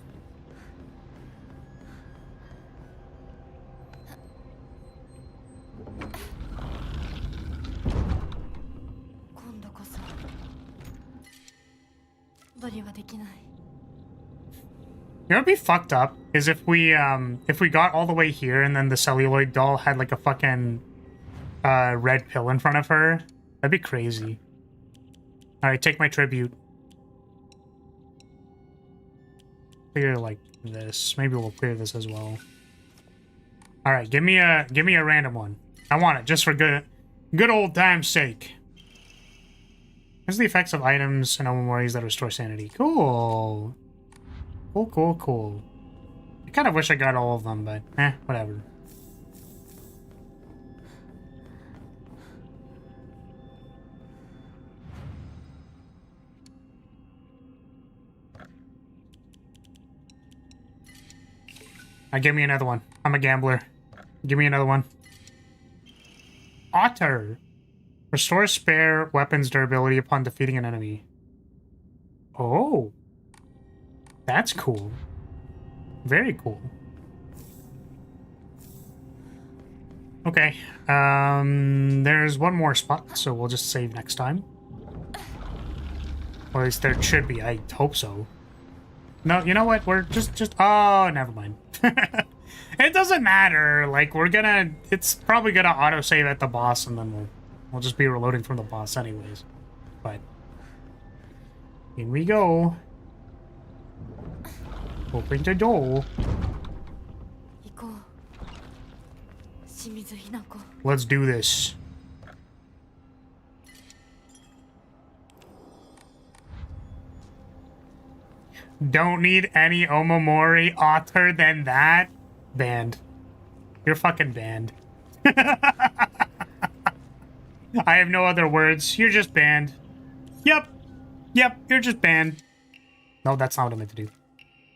You know what'd be fucked up is if we got all the way here and then the celluloid doll had like a fucking red pill in front of her. That'd be crazy. Alright, take my tribute. Clear like this. Maybe we'll clear this as well. Alright, give me a random one. I want it just for good old time's sake. Here's the effects of items and memories that restore sanity. Cool. Cool. I kind of wish I got all of them, but whatever. Give me another one. I'm a gambler. Give me another one. Otter. Restore spare weapons durability upon defeating an enemy. Oh. That's cool. Very cool. Okay. There's one more spot, so we'll just save next time. Or at least there should be. I hope so. No, you know what? We're just... Oh, never mind. It doesn't matter. Like, we're gonna... It's probably gonna autosave at the boss, and then we'll just be reloading from the boss anyways. But... in we go. Open the door. Let's do this. Don't need any Omamori Otter than that. Banned. You're fucking banned. I have no other words. You're just banned. Yep. Yep, you're just banned. No, that's not what I meant to do.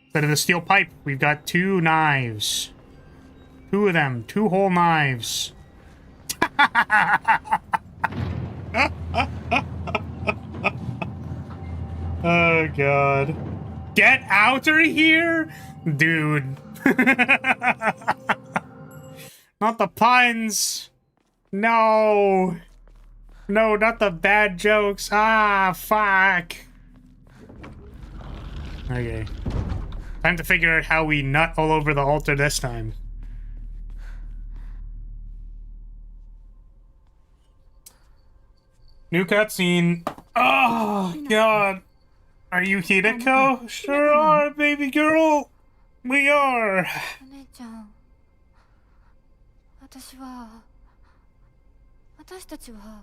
Instead of the steel pipe, we've got 2 knives. 2 of them. 2 whole knives. Oh, God. Get outer here? Dude. Not the puns. No. No, not the bad jokes. Ah, fuck. Okay. Time to figure out how we nut all over the altar this time. New cutscene. Oh, God. Are you Hideko? Sure are, baby girl. We are. 私たちは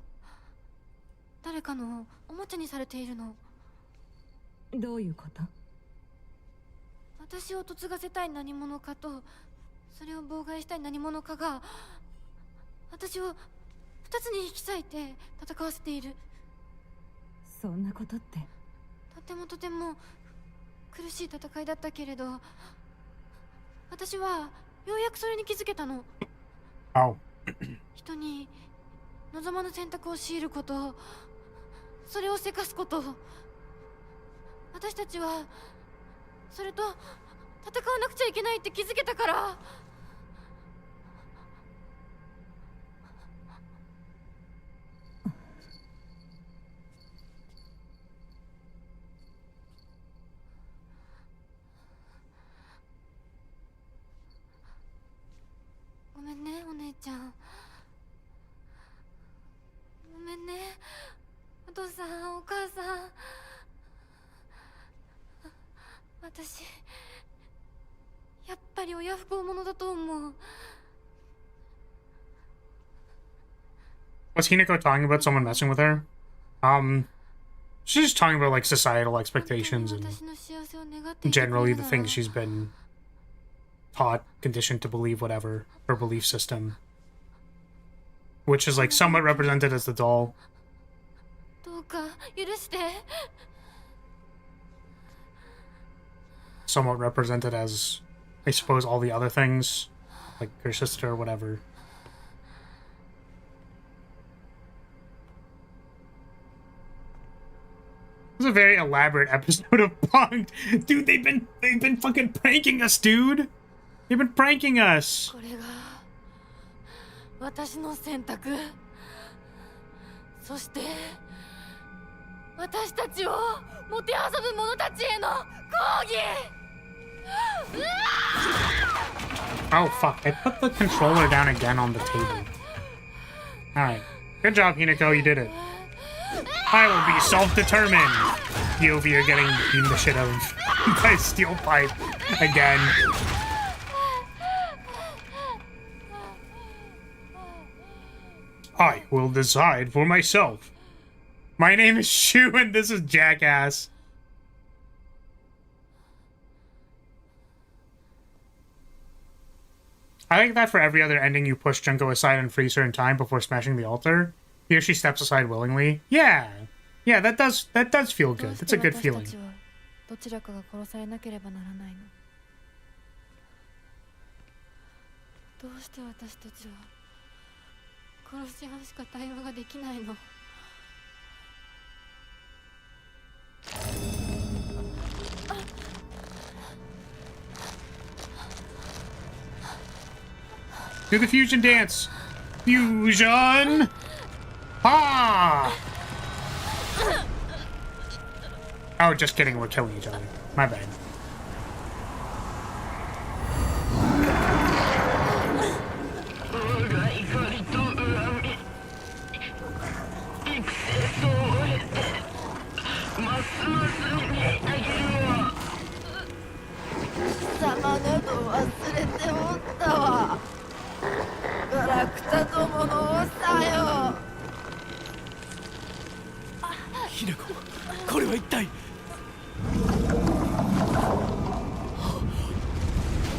誰かのおもちゃにされているの。どういうこと？私を嫁がせたい何者かと、それを妨害したい何者かが私を2つに引き裂いて戦わせている。そんなことって。とても苦しい戦いだったけれど、私はようやくそれに気づけたの。人に望まぬ選択を強いること、それをせかすこと、私たちはそれと戦わなくちゃいけないって気づけたから。ごめんね、お姉ちゃん。ごめんね、お父さん、お母さん。私やっぱり親不孝者だと思う。 Was Hinako talking about someone messing with her? She's just talking about like societal expectations and generally the things she's been taught, conditioned to believe, whatever, her belief system. Which is like somewhat represented as the doll. どうか許して。 Somewhat represented as, I suppose, all the other things, like her sister or whatever. This is a very elaborate episode of Punked. Dude, they've been fucking pranking us, dude. They've been pranking us. これが私の選択。そして私たちをもてあそぶ者たちへの抗議。 Oh fuck, I put the controller down again on the table. Alright. Good job, Hinako, you did it. I will be self-determined. You over here getting beaten the shit out of by a steel pipe again. I will decide for myself. My name is Shu and this is Jackass. I think that for every other ending you push Junko aside and freeze her in time before smashing the altar. Here she steps aside willingly. Yeah. Yeah, that does feel good. That's a good feeling. どうして私たちは殺し合うしか対話ができないの？Do the fusion dance! Fusion! Ah! Oh, just kidding, we're killing each other. My bad.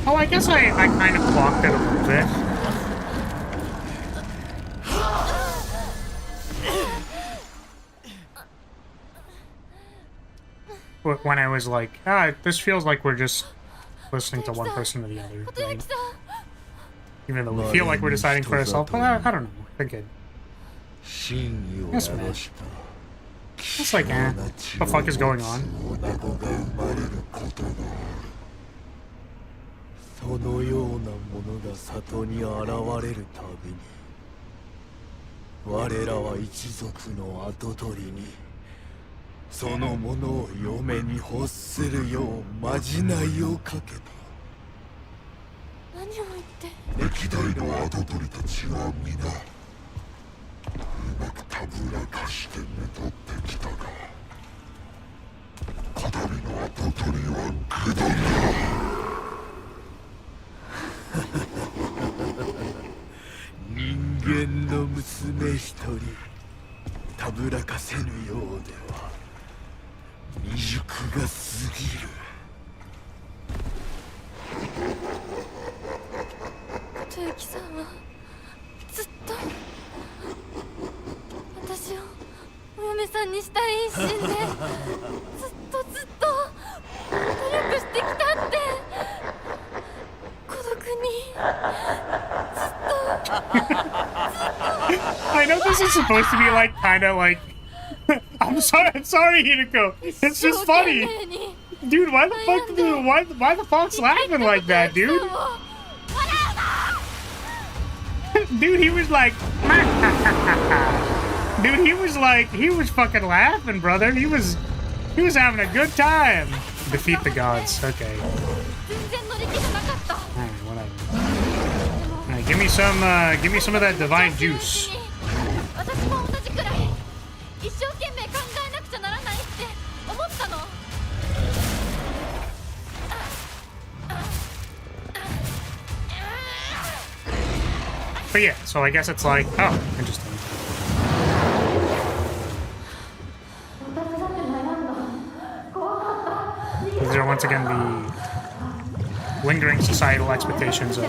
Oh, I guess I kind of blocked it a little bit. When I was like, this feels like we're just listening to one person or the other. Right? Even though we feel like we're deciding for ourselves, but I don't know. They're good. Yes, man. It's like, what the fuck is going on? そのようなものが里に現れるたびに我らは一族の跡取りにそのものを嫁に欲するようまじないをかけた。何を言って歴代の跡取りたちは皆うまくたぶらかしてめとってきたがこだびの跡取りは愚鈍だ。人間の娘一人たぶらかせぬようでは未熟が過ぎる。豊樹さんはずっと私をお嫁さんにしたい一心でずっと努力してきたって孤独にずっと I know this is supposed to be like kind of like I'm sorry Hinako. It's just funny. Dude, why the fuck's laughing like that, dude? Dude, he was like dude, he was fucking laughing, brother. He was having a good time. Defeat the gods. Okay. Alright, whatever. Alright, give me some of that divine juice. But yeah, so I guess it's like, oh, interesting. These are once again the lingering societal expectations of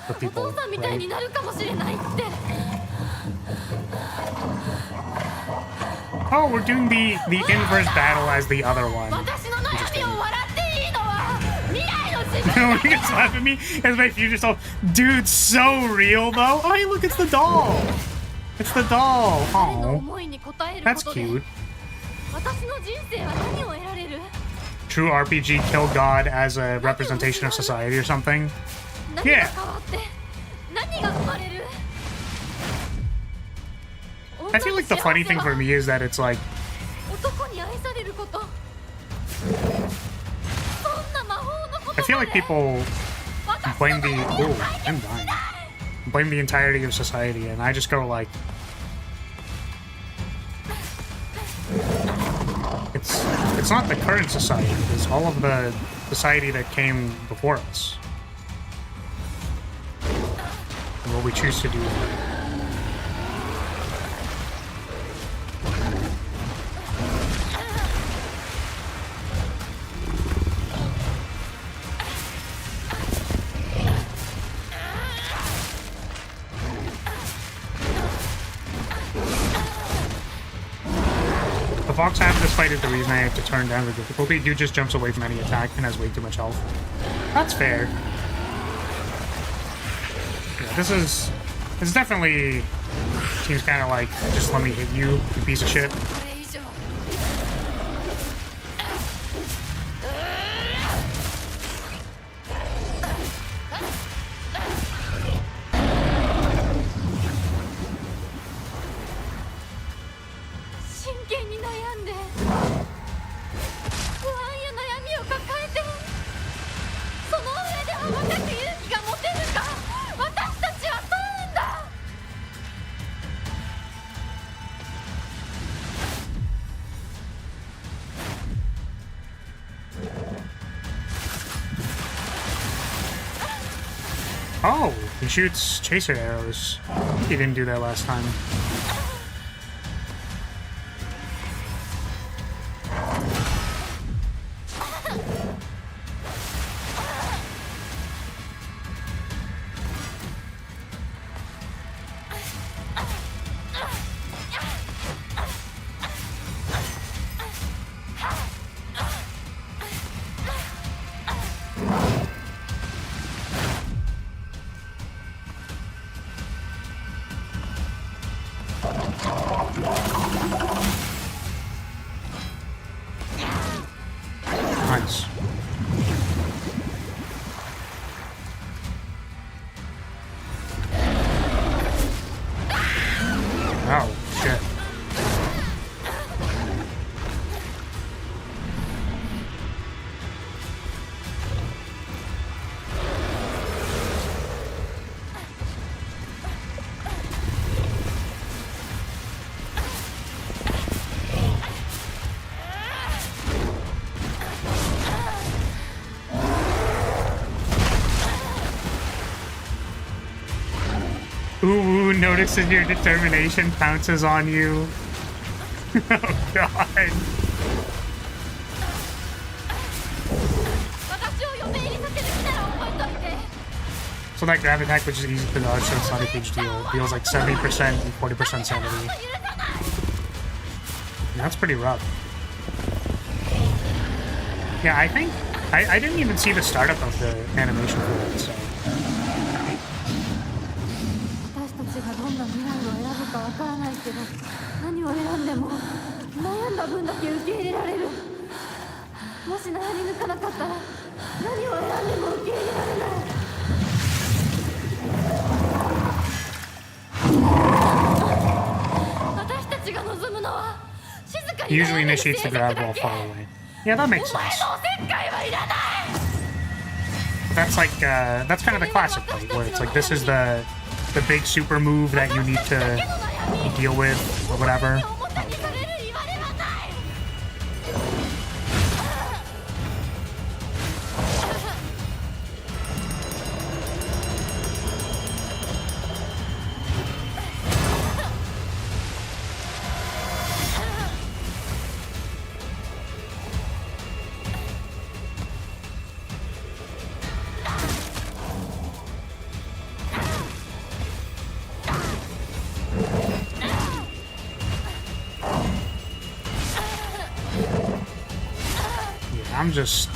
the people, right? Oh, we're doing the inverse battle as the other one. Interesting. When he gets laugh at me as my future self. Dude, so real though. Oh, hey, look, it's the doll. It's the doll. Oh, that's cute. True RPG kill God as a representation of society or something. Yeah. I feel like the funny thing for me is that it's like I feel like people blame blame the entirety of society, and I just go like, it's not the current society, it's all of the society that came before us, and what we choose to do. The fox after this fight is the reason I have to turn down the difficulty. Dude just jumps away from any attack and has way too much health. That's fair. Yeah, this definitely seems kind of like, just let me hit you, you piece of shit. Oh, he shoots chaser arrows. He didn't do that last time. Nice. Oh, shit. Ooh, notices your determination, pounces on you. Oh god. So that grab attack, which is easy to dodge, so it's not a huge deal. Deals like 70% and 40% sanity. And that's pretty rough. Yeah, I think... I didn't even see the startup of the animation for it, so... He usually initiates the grab while far away. Yeah, that makes sense. That's like, that's kind of the classic fight, where it's like, this is the big super move that you need to deal with, or whatever. I'm just...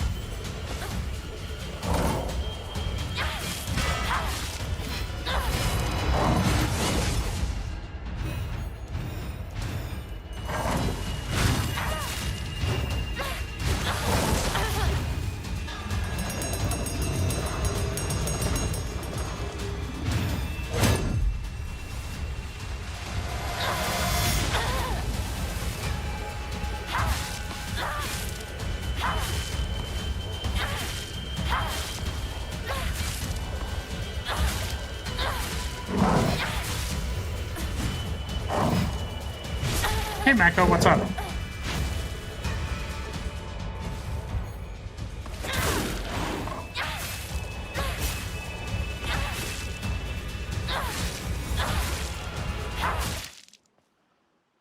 Hey Mako, what's up?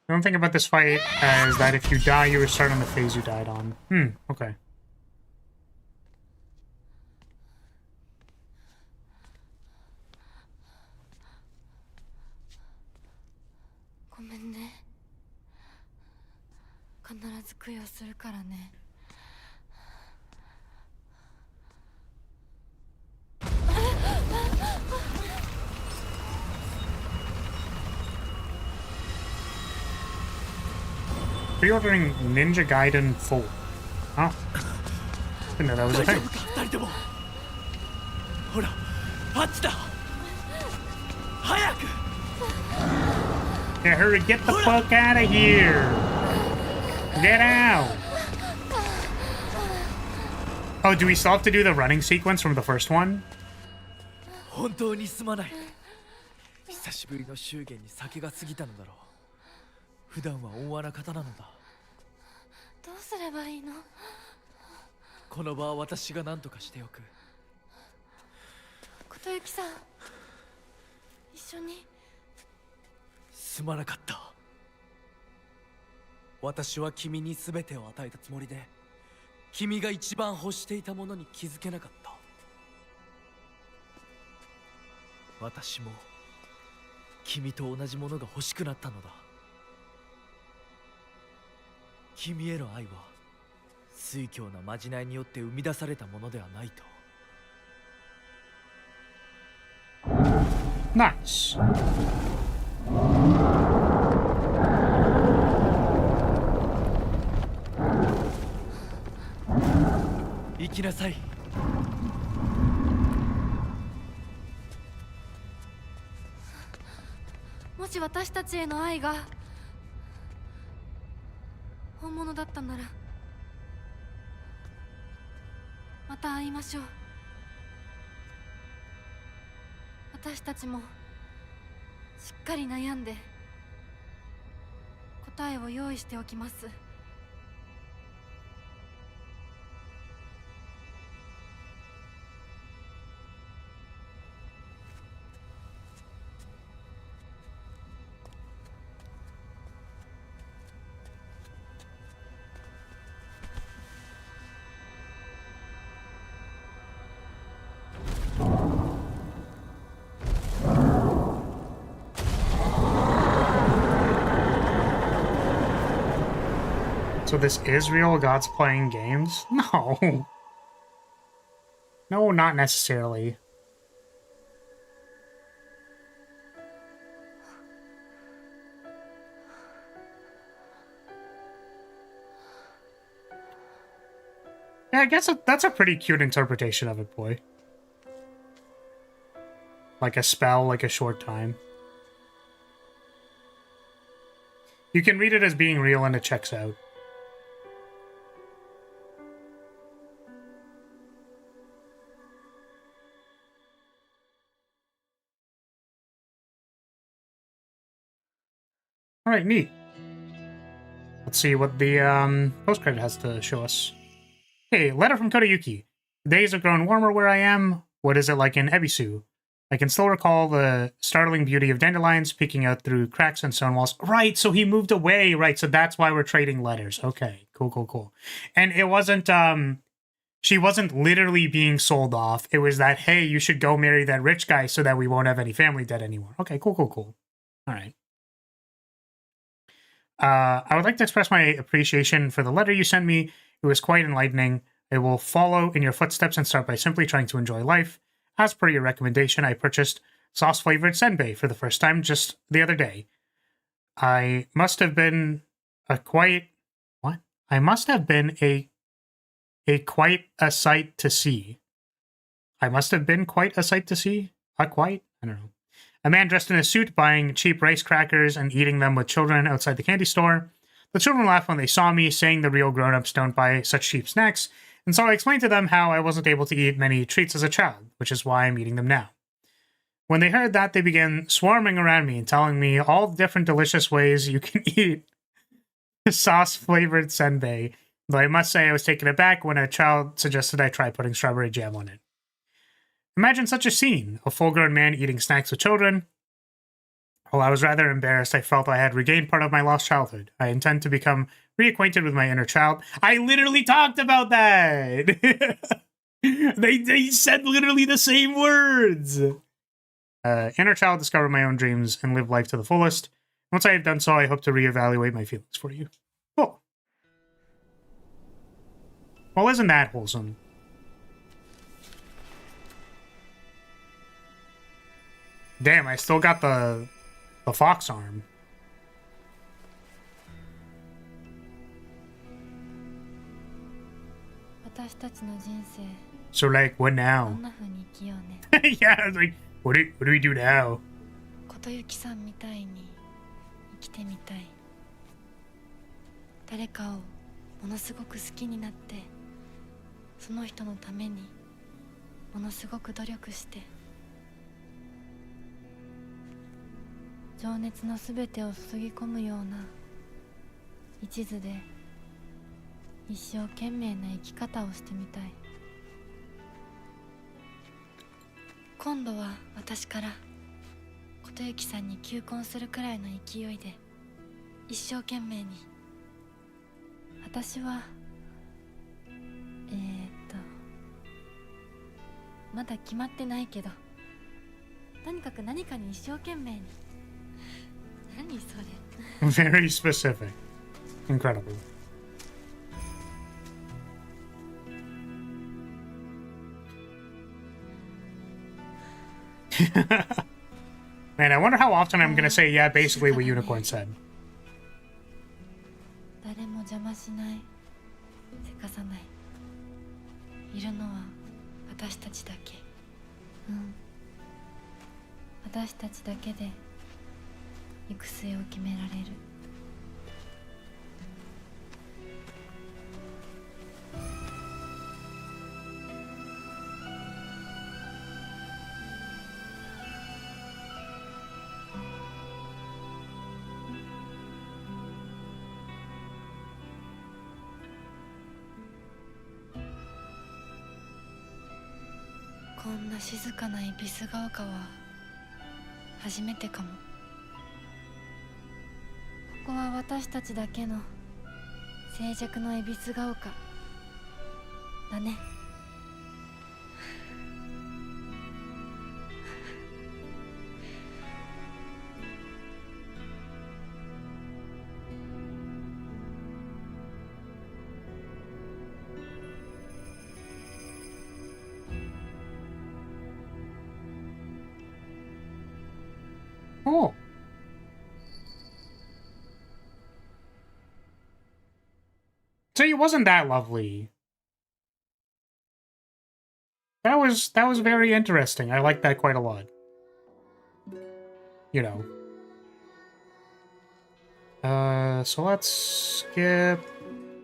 Don't think about this fight as that if you die, you restart on the phase you died on. Okay. pre-ordering Ninja Gaiden 4. Oh. Didn't know that was a thing. 二人ともほらあっちだ早く Yeah, hurry, get the fuck out of here! Get out! Oh, do we still have to do the running sequence from the first one? 本当にすまない久しぶりの祝言に酒が過ぎたのだろう普段は温和な方なのだどうすればいいの？この場は私が何とかしておく琴雪さん一緒にすまなかった私は君に全てを与えたつもりで君が一番欲していたものに気づけなかった私も君と同じものが欲しくなったのだ君への愛は酔狂なまじないによって生み出されたものではないと Nice. 行きなさいもし私たちへの愛が本物だったならまた会いましょう私たちもしっかり悩んで答えを用意しておきます So this is real gods playing games? No. No, not necessarily. Yeah, I guess that's a pretty cute interpretation of it, boy. Like a spell, like a short time. You can read it as being real and it checks out. Alright, neat. Let's see what the post-credit has to show us. Hey, letter from Kodayuki. The days have grown warmer where I am. What is it like in Ebisu? I can still recall the startling beauty of dandelions peeking out through cracks and stone walls. Right, so he moved away. Right, so that's why we're trading letters. Okay, cool, cool, cool. And it wasn't, she wasn't literally being sold off. It was that, hey, you should go marry that rich guy so that we won't have any family debt anymore. Okay, cool, cool, cool. All right. I would like to express my appreciation for the letter you sent me. It was quite enlightening. I will follow in your footsteps and start by simply trying to enjoy life. As per your recommendation, I purchased sauce-flavored senbei for the first time just the other day. I must have been quite a sight to see. I must have been quite a sight to see? I don't know. A man dressed in a suit buying cheap rice crackers and eating them with children outside the candy store. The children laughed when they saw me, saying the real grown-ups don't buy such cheap snacks, and so I explained to them how I wasn't able to eat many treats as a child, which is why I'm eating them now. When they heard that, they began swarming around me and telling me all the different delicious ways you can eat sauce-flavored senbei, though I must say I was taken aback when a child suggested I try putting strawberry jam on it. Imagine such a scene, a full-grown man eating snacks with children. While I was rather embarrassed, I felt I had regained part of my lost childhood. I intend to become reacquainted with my inner child. I literally talked about that! They said literally the same words! Inner child, discover my own dreams, and live life to the fullest. Once I have done so, I hope to reevaluate my feelings for you. Cool. Well, isn't that wholesome? Damn, I still got the fox arm. 私たちの人生 So like, what こ now? んな風に生きようね。 Yeah, I was like, what do we do now? 琴雪さんみたいに生きてみたい。誰かをものすごく好きになって、その人のためにものすごく努力して、情熱のすべてを注ぎ込むような一途で一生懸命な生き方をしてみたい。今度は私から琴雪さんに求婚するくらいの勢いで一生懸命に。私はまだ決まってないけど、とにかく何かに一生懸命に。何それ。 Very specific. Incredible. Man, I wonder how often I'm gonna say, yeah, basically what Unicorn said. 誰も邪魔しない、せかさない。いるのは私たちだけ。うん。私たちだけで行く末を決められる。こんな静かな恵比寿ヶ丘は初めてかも。ここは私たちだけの静寂の恵比寿ヶ丘だね。Oh. So it wasn't that lovely. That was very interesting. I liked that quite a lot. You know. So let's skip.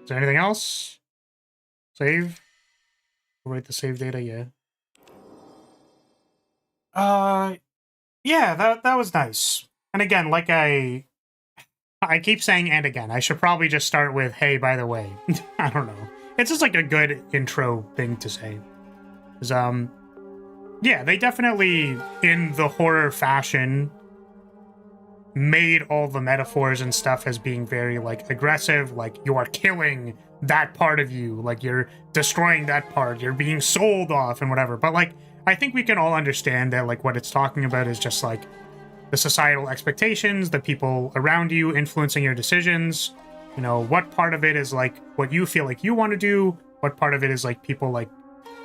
Is there anything else? Save? Write the save data, yeah. Yeah, that was nice. And again, like I keep saying and again, I should probably just start with, hey, by the way. I don't know. It's just like a good intro thing to say. 'Cause, yeah, they definitely, in the horror fashion, made all the metaphors and stuff as being very, like, aggressive, like, you are killing that part of you, like, you're destroying that part, you're being sold off and whatever. But, like, I think we can all understand that, like, what it's talking about is just, like, the societal expectations, the people around you influencing your decisions. You know, what part of it is, like, what you feel like you want to do, what part of it is, like, people, like,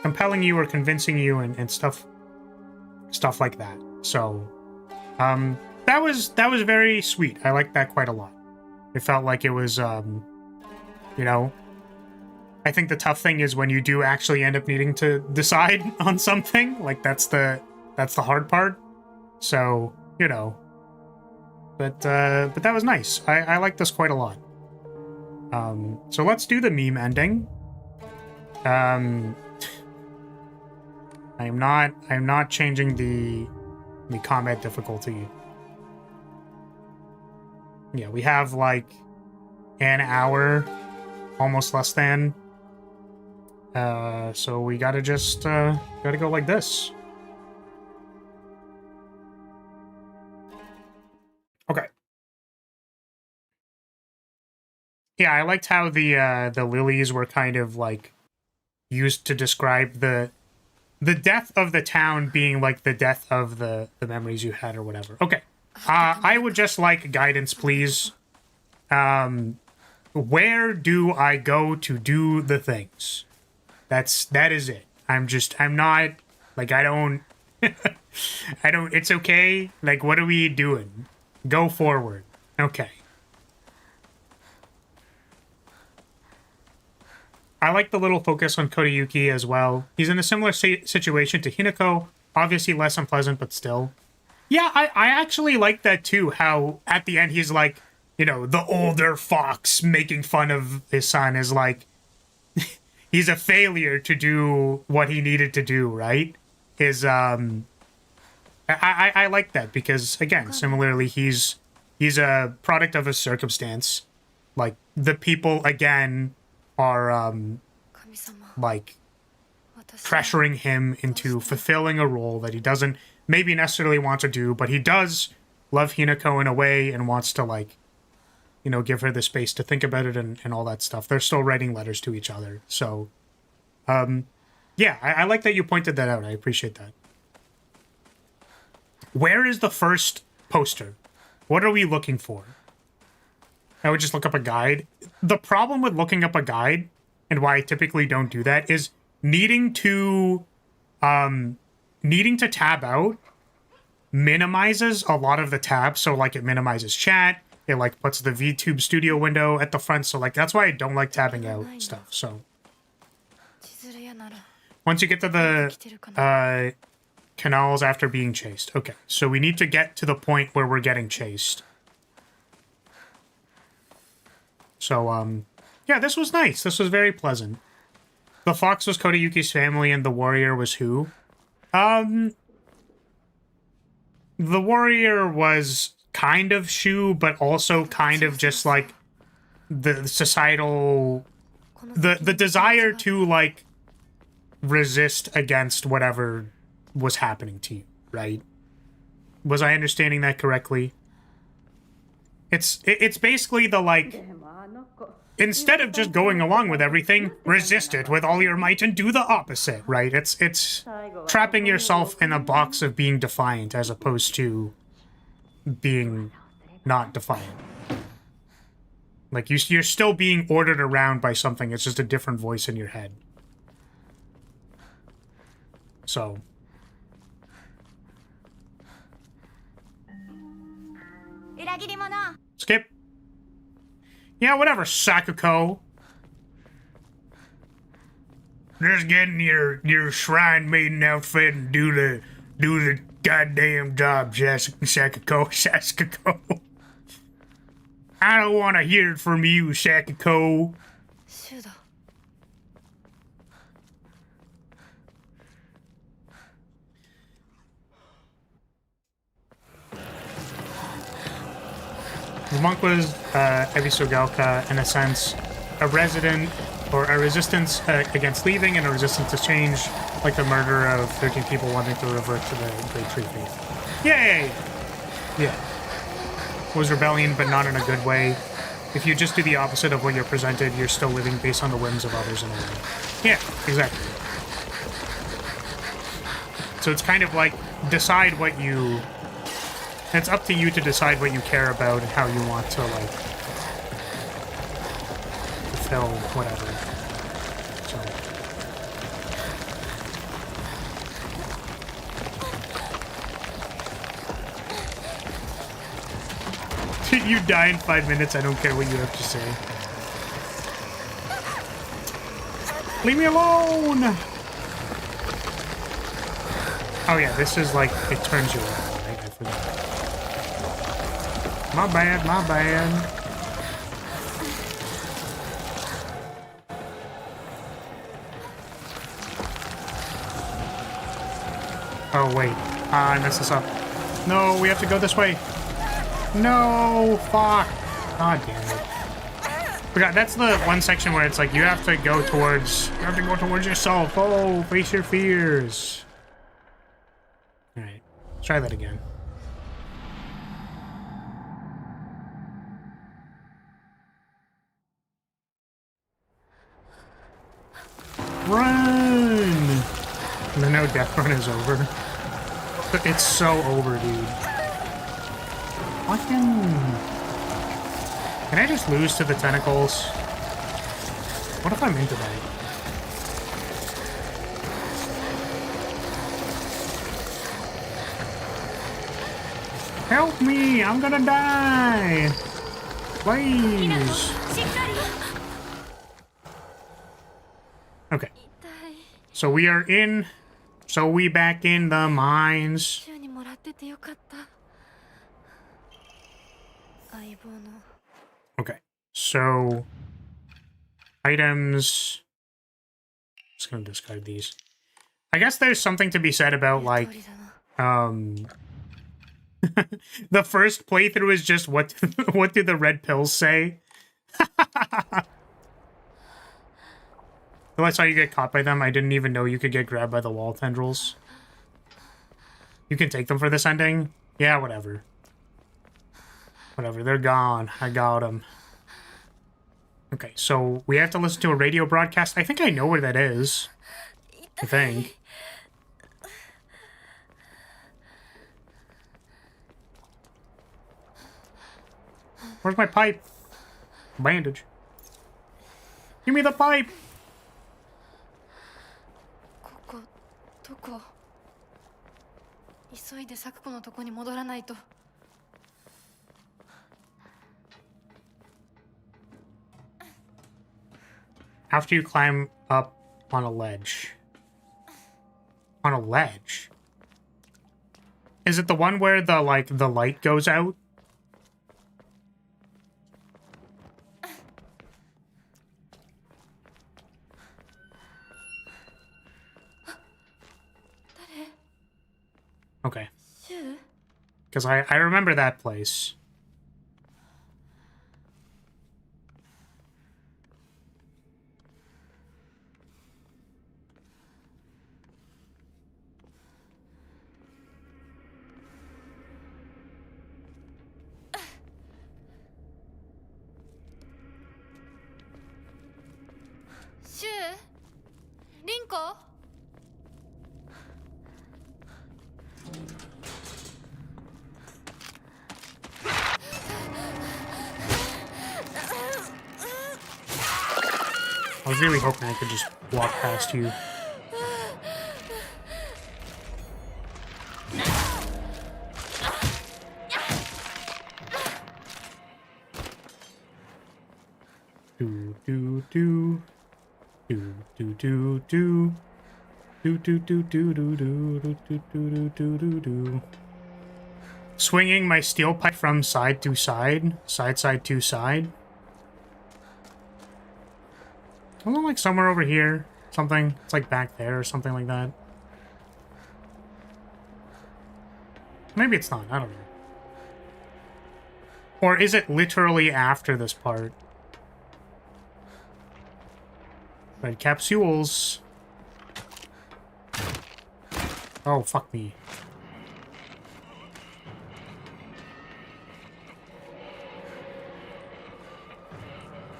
compelling you or convincing you and stuff like that. So, that was very sweet. I liked that quite a lot. It felt like it was, you know, I think the tough thing is when you do actually end up needing to decide on something. Like, that's the hard part. So, you know, but that was nice. I like this quite a lot. So let's do the meme ending. I'm not changing the combat difficulty. Yeah, we have like an hour, almost less than. So we gotta just gotta go like this. Okay. Yeah, I liked how the lilies were kind of like used to describe the death of the town being like the death of the memories you had or whatever. Okay. I would just like guidance, please. Where do I go to do the things? That is it. I'm not like, I don't it's okay. Like, what are we doing? Go forward. Okay. I like the little focus on Kodayuki as well. He's in a similar situation to Hinako. Obviously less unpleasant, but still. Yeah, I actually like that too, how at the end he's like, you know, the older fox making fun of his son is like, he's a failure to do what he needed to do, right? I like that because, again, similarly, he's a product of a circumstance. Like, the people, again, are, like, pressuring him into fulfilling a role that he doesn't maybe necessarily want to do, but he does love Hinako in a way and wants to, like, you know, give her the space to think about it and all that stuff. They're still writing letters to each other. So, yeah, I like that you pointed that out. I appreciate that. Where is the first poster? What are we looking for? I would just look up a guide. The problem with looking up a guide, and why I typically don't do that, is needing to tab out minimizes a lot of the tabs. So, like, it minimizes chat. It, like, puts the VTube studio window at the front. So, like, that's why I don't like tabbing out stuff. So, once you get to the canals after being chased. Okay, so we need to get to the point where we're getting chased. So, yeah, this was nice. This was very pleasant. The fox was Kodayuki's family, and the warrior was who? The warrior was kind of Shu, but also kind of just, like, the societal... The desire to, like, resist against whatever was happening to you, right? Was I understanding that correctly? It's basically the, like, instead of just going along with everything, resist it with all your might and do the opposite, right? It's trapping yourself in a box of being defiant as opposed to being not defiant. Like, you're still being ordered around by something, it's just a different voice in your head. So... skip. Yeah, whatever, Sakuko. Just getting your shrine maiden outfit and do the goddamn job, Sakuko. I don't want to hear it from you, Sakuko. The monk was Ebisogalka, in a sense, a resident, or a resistance against leaving and a resistance to change, like the murder of 13 people wanting to revert to the Great Tree Faith. Yay! Yeah. Was rebellion, but not in a good way. If you just do the opposite of what you're presented, you're still living based on the whims of others in a way. Yeah, exactly. So it's kind of like, decide what you... It's up to you to decide what you care about and how you want to, like, fulfill whatever. So. You die in 5 minutes, I don't care what you have to say. Leave me alone! Oh yeah, this is like, it turns you around, right? I forgot. My bad, my bad. Oh, wait. I messed this up. No, we have to go this way. No, fuck. God damn it. Forgot, that's the one section where it's like, you have to go towards yourself. Oh, face your fears. Alright, let's try that again. Run! The no death run is over. It's so over, dude. Can I just lose to the tentacles? What if I'm into that? Help me! I'm gonna die! Please! So we are in. So we back in the mines. 週にもらっててよかった。相棒の。 Okay, so items. Just gonna discard these. I guess there's something to be said about like, the first playthrough is just what what do the red pills say? Well, I saw you get caught by them. I didn't even know you could get grabbed by the wall tendrils. You can take them for this ending? Yeah, whatever. Whatever, they're gone. I got them. Okay, so we have to listen to a radio broadcast. I think I know where that is. I think. Where's my pipe? Bandage. Give me the pipe! ここ、どこ？急いで咲子のとこに戻らないと。After you climb up on a ledge. On a ledge? Is it the one where the, like, the light goes out? Okay. Because I remember that place. I was really hoping I could just walk past you. Do do do do do do do do do do do do do do do do do do. Swinging my steel pipe from side to side, side to side. Wasn't like somewhere over here? Something. It's like back there or something like that. Maybe it's not. I don't know. Or is it literally after this part? Red capsules. Oh, fuck me.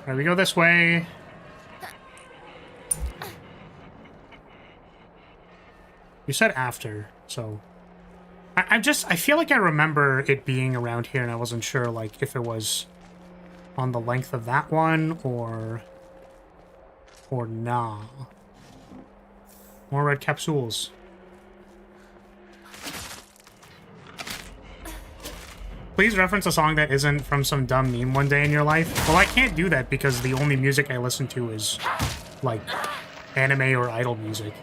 Alright, we go this way. You said after, so... I feel like I remember it being around here, and I wasn't sure, like, if it was on the length of that one, or nah. More red capsules. Please reference a song that isn't from some dumb meme one day in your life. Well, I can't do that because the only music I listen to is, like, anime or idol music.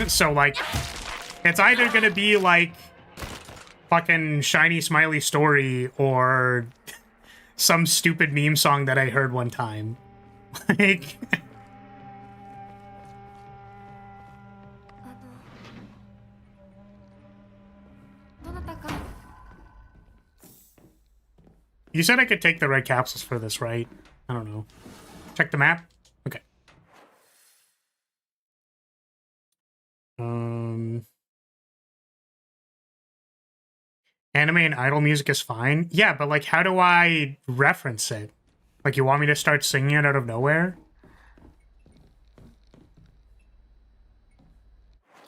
So, like, it's either gonna be, like, fucking Shiny Smiley Story or some stupid meme song that I heard one time. Like... You said I could take the red capsules for this, right? I don't know. Check the map? Okay. Anime and idol music is fine. Yeah, but, like, how do I reference it? Like, you want me to start singing it out of nowhere?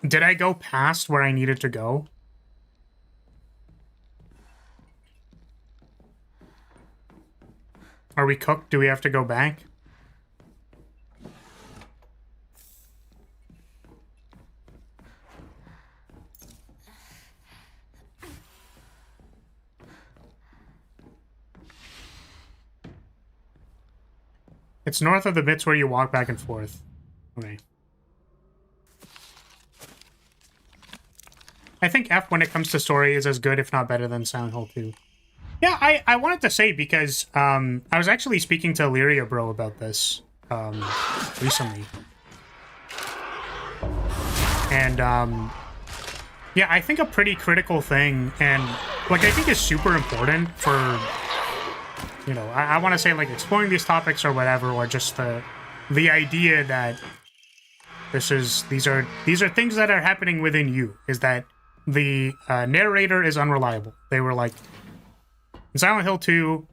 Did I go past where I needed to go? Are we cooked? Do we have to go back? It's north of the bits where you walk back and forth. Okay. I think F, when it comes to story, is as good, if not better, than Silent Hill 2. Yeah, I wanted to say, because I was actually speaking to Lyria Bro about this recently. And, yeah, I think a pretty critical thing, and, like, I think is super important for, you know, I want to say, like, exploring these topics or whatever, or just the idea that these are things that are happening within you, is that the narrator is unreliable. They were like, in Silent Hill 2,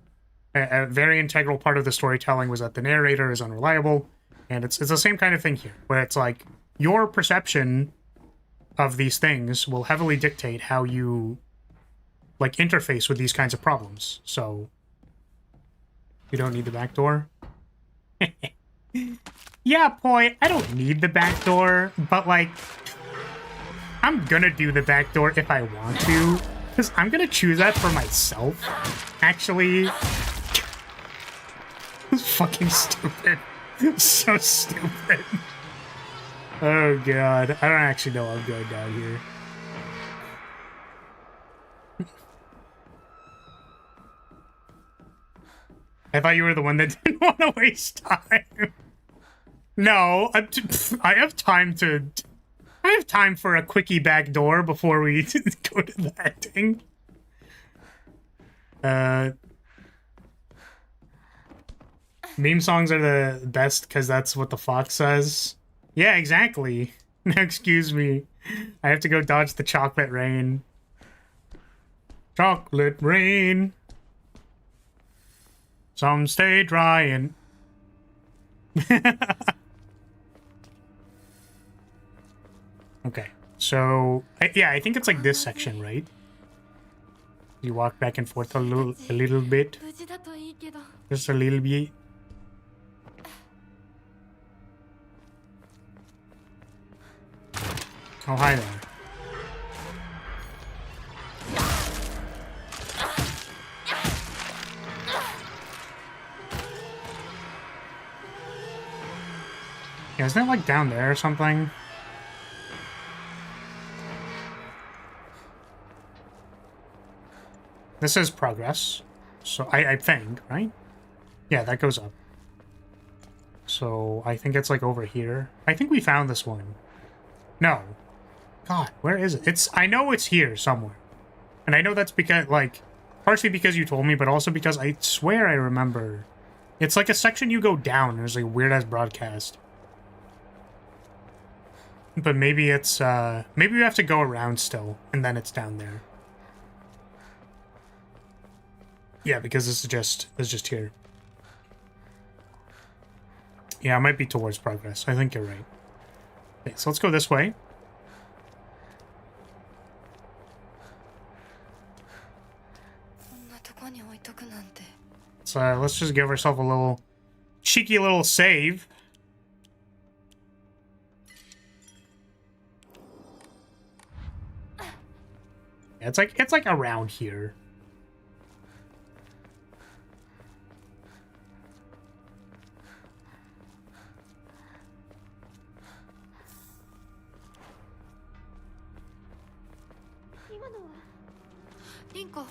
a very integral part of the storytelling was that the narrator is unreliable, and it's the same kind of thing here, where it's like, your perception of these things will heavily dictate how you, like, interface with these kinds of problems. So, you don't need the back door? Yeah, boy, I don't need the back door, but, like, I'm gonna do the back door if I want to, because I'm gonna choose that for myself, actually. It's fucking stupid. So stupid. Oh god, I don't actually know I'm going down here. I thought you were the one that didn't want to waste time. No, I have time to... I have time for a quickie back door before we go to the ending. Meme songs are the best because that's what the fox says. Yeah, exactly. Excuse me. I have to go dodge the chocolate rain. Chocolate rain. Some stay dry and... Okay, so... yeah, I think it's like this section, right? You walk back and forth a little bit. Just a little bit. Oh, hi there. Yeah, isn't it like down there or something? This is progress. So I think, right? Yeah, that goes up. So I think it's like over here. I think we found this one. No. God, where is it? I know it's here somewhere. And I know that's because, like, partially because you told me, but also because I swear I remember. It's like a section you go down. There's like a weird-ass broadcast. But maybe it's, maybe we have to go around still, and then it's down there. Yeah, because this is just here. Yeah, it might be towards progress. I think you're right. Okay, so let's go this way. So let's just give ourselves a little cheeky little save. Yeah, it's like around here. Rinko.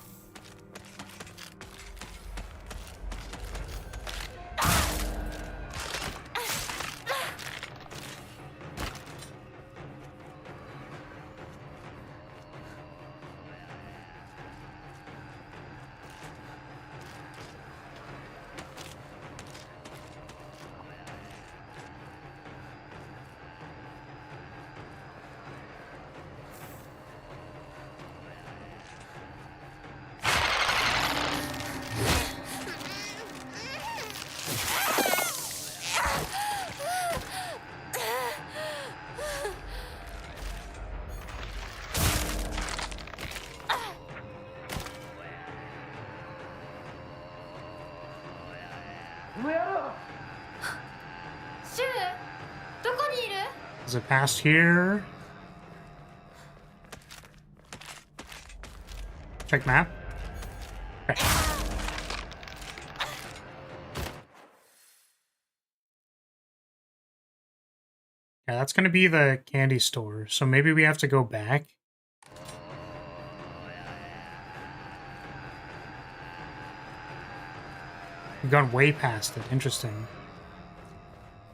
Is it past here? Check map. Okay. Yeah, that's gonna be the candy store. So maybe we have to go back. We've gone way past it. Interesting.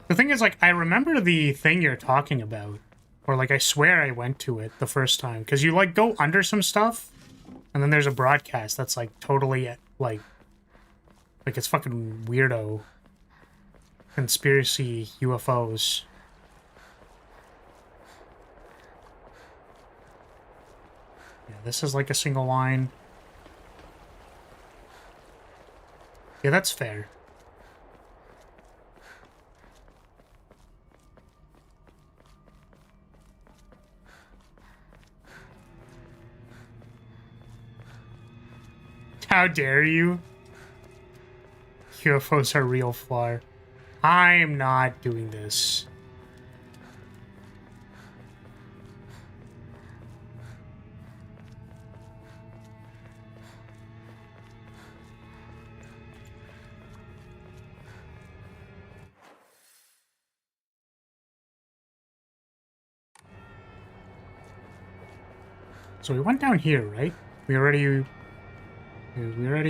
The thing is, like, I remember the thing you're talking about. Or, like, I swear I went to it the first time. Because you, like, go under some stuff, and then there's a broadcast that's, like, totally, like it's fucking weirdo. Conspiracy UFOs. Yeah, this is, like, a single line. Yeah, that's fair. How dare you? UFOs are real, Flar. I am not doing this. So we went down here, right? We already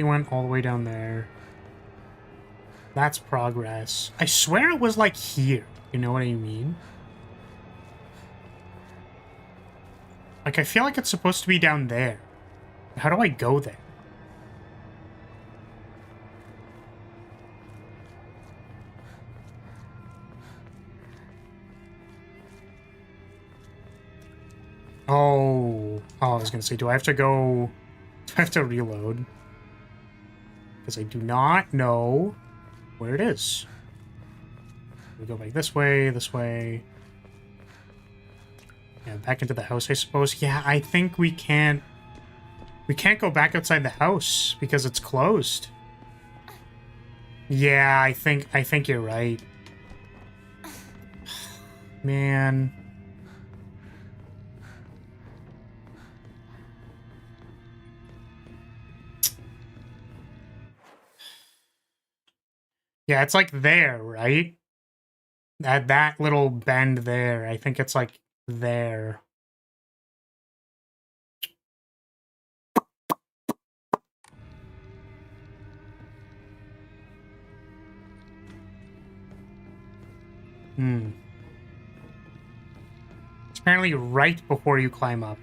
went all the way down there. That's progress. I swear it was like here. You know what I mean? Like, I feel like it's supposed to be down there. How do I go there? Oh, I was gonna say, do I have to go... Do I have to reload? Because I do not know where it is. We go back this way, this way. Yeah, back into the house, I suppose. Yeah, I think we can't... We can't go back outside the house because it's closed. Yeah, I think you're right. Man... Yeah, it's like there, right? At that little bend there. I think it's like there. It's apparently right before you climb up.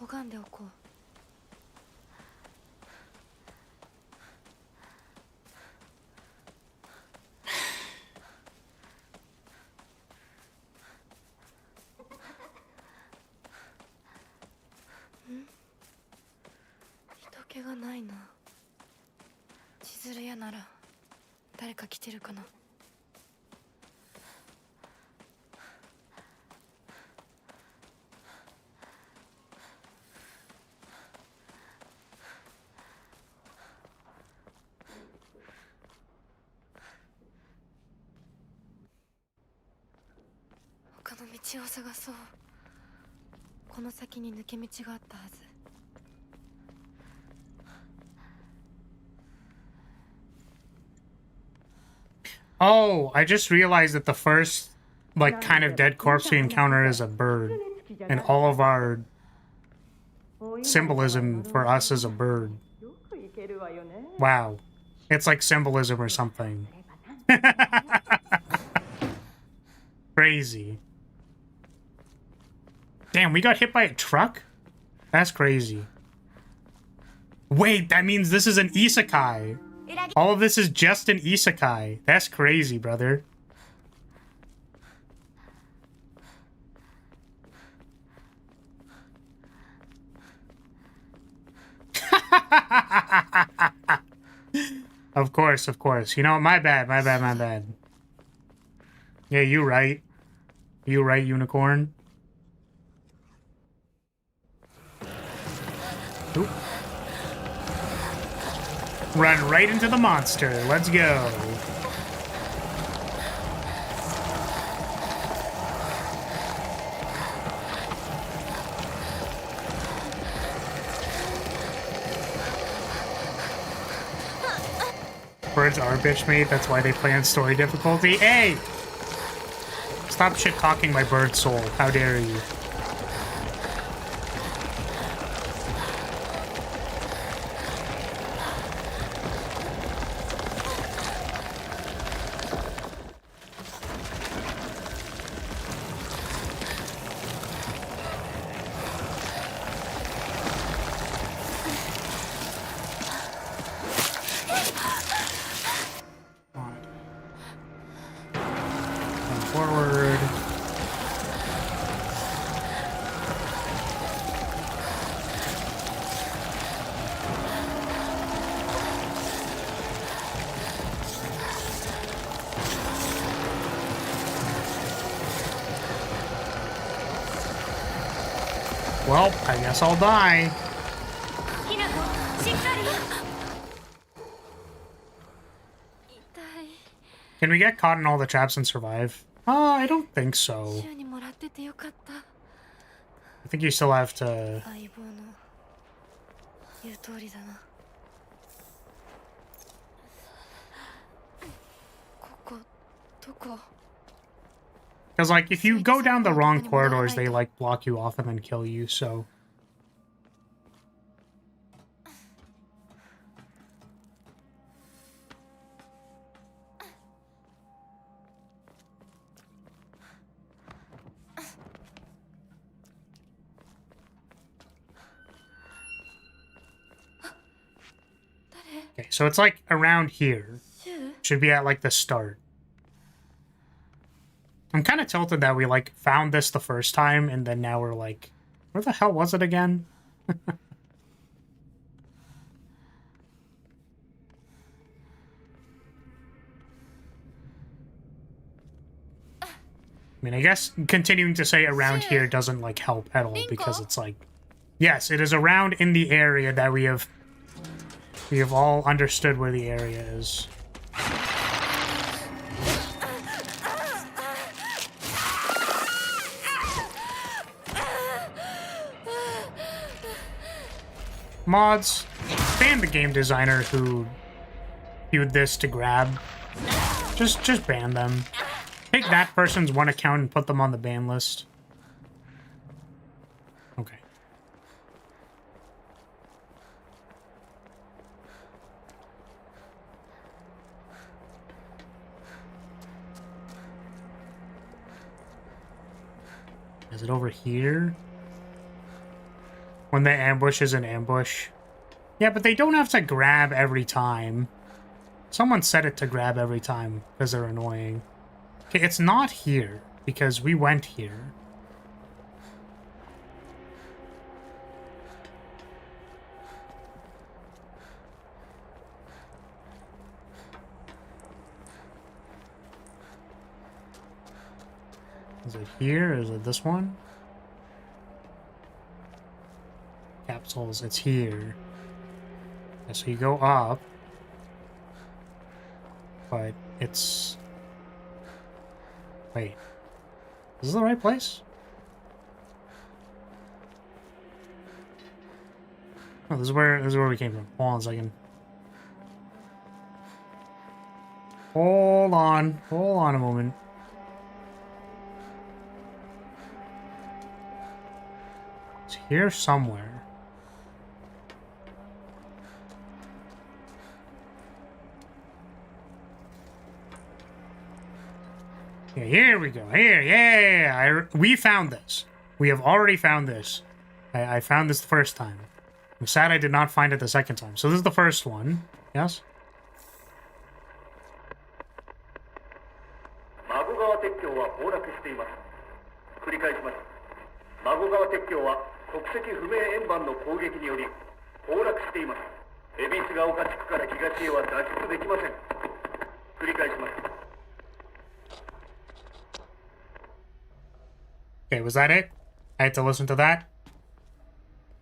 拝んでおこう。人気がないな。千鶴屋なら誰か来てるかな。他の道を探そう。この先に抜け道があったはず。Oh, I just realized that the first, like, kind of dead corpse we encounter is a bird. And all of our symbolism for us is a bird. Wow. It's like symbolism or something. Crazy. Damn, we got hit by a truck? That's crazy. Wait, that means this is an isekai. All of this is just an isekai. That's crazy, brother. Of course, of course. You know, my bad, my bad, my bad. Yeah, you right. You right, unicorn. Oop. Run right into the monster. Let's go. Birds are bitch made, that's why they play on story difficulty. Hey! Stop shit-talking my bird soul. How dare you? Forward. Well, I guess I'll die. Can we get caught in all the traps and survive? I don't think so. I think you still have to... Because, like, if you go down the wrong corridors, they, like, block you off and then kill you, so... Okay, so it's, like, around here. Should be at, like, the start. I'm kind of tilted that we, like, found this the first time, and then now we're like, where the hell was it again? I mean, I guess continuing to say around here doesn't, like, help at all, because it's like, yes, it is around in the area that we have all understood where the area is. Mods, ban the game designer who viewed this to grab. Just ban them. Take that person's one account and put them on the ban list. Okay. Is it over here? When the ambush is an ambush. Yeah, but they don't have to grab every time. Someone set it to grab every time because they're annoying. Okay, it's not here because we went here. Is it here? Is it this one? Capsules, it's here. Yeah, so you go up. But it's... Wait. Is this the right place? Oh, this is where we came from. Hold on a second. Hold on a moment. It's here somewhere. Yeah, here we go. Here, yeah. We found this. We have already found this. I found this the first time. I'm sad I did not find it the second time. So this is the first one. Yes? 恵比寿ヶ丘地区から東へは脱出できません。繰り返します。 Okay, was that it? I had to listen to that?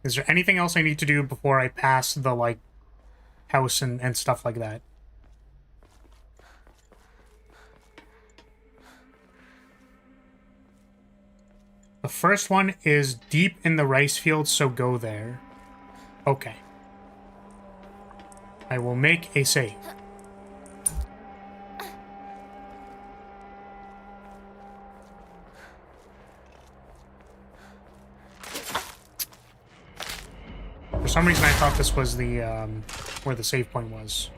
Is there anything else I need to do before I pass the, like, house and stuff like that? The first one is deep in the rice field, so go there. Okay. I will make a save. For some reason, I thought this was the, where the save point was.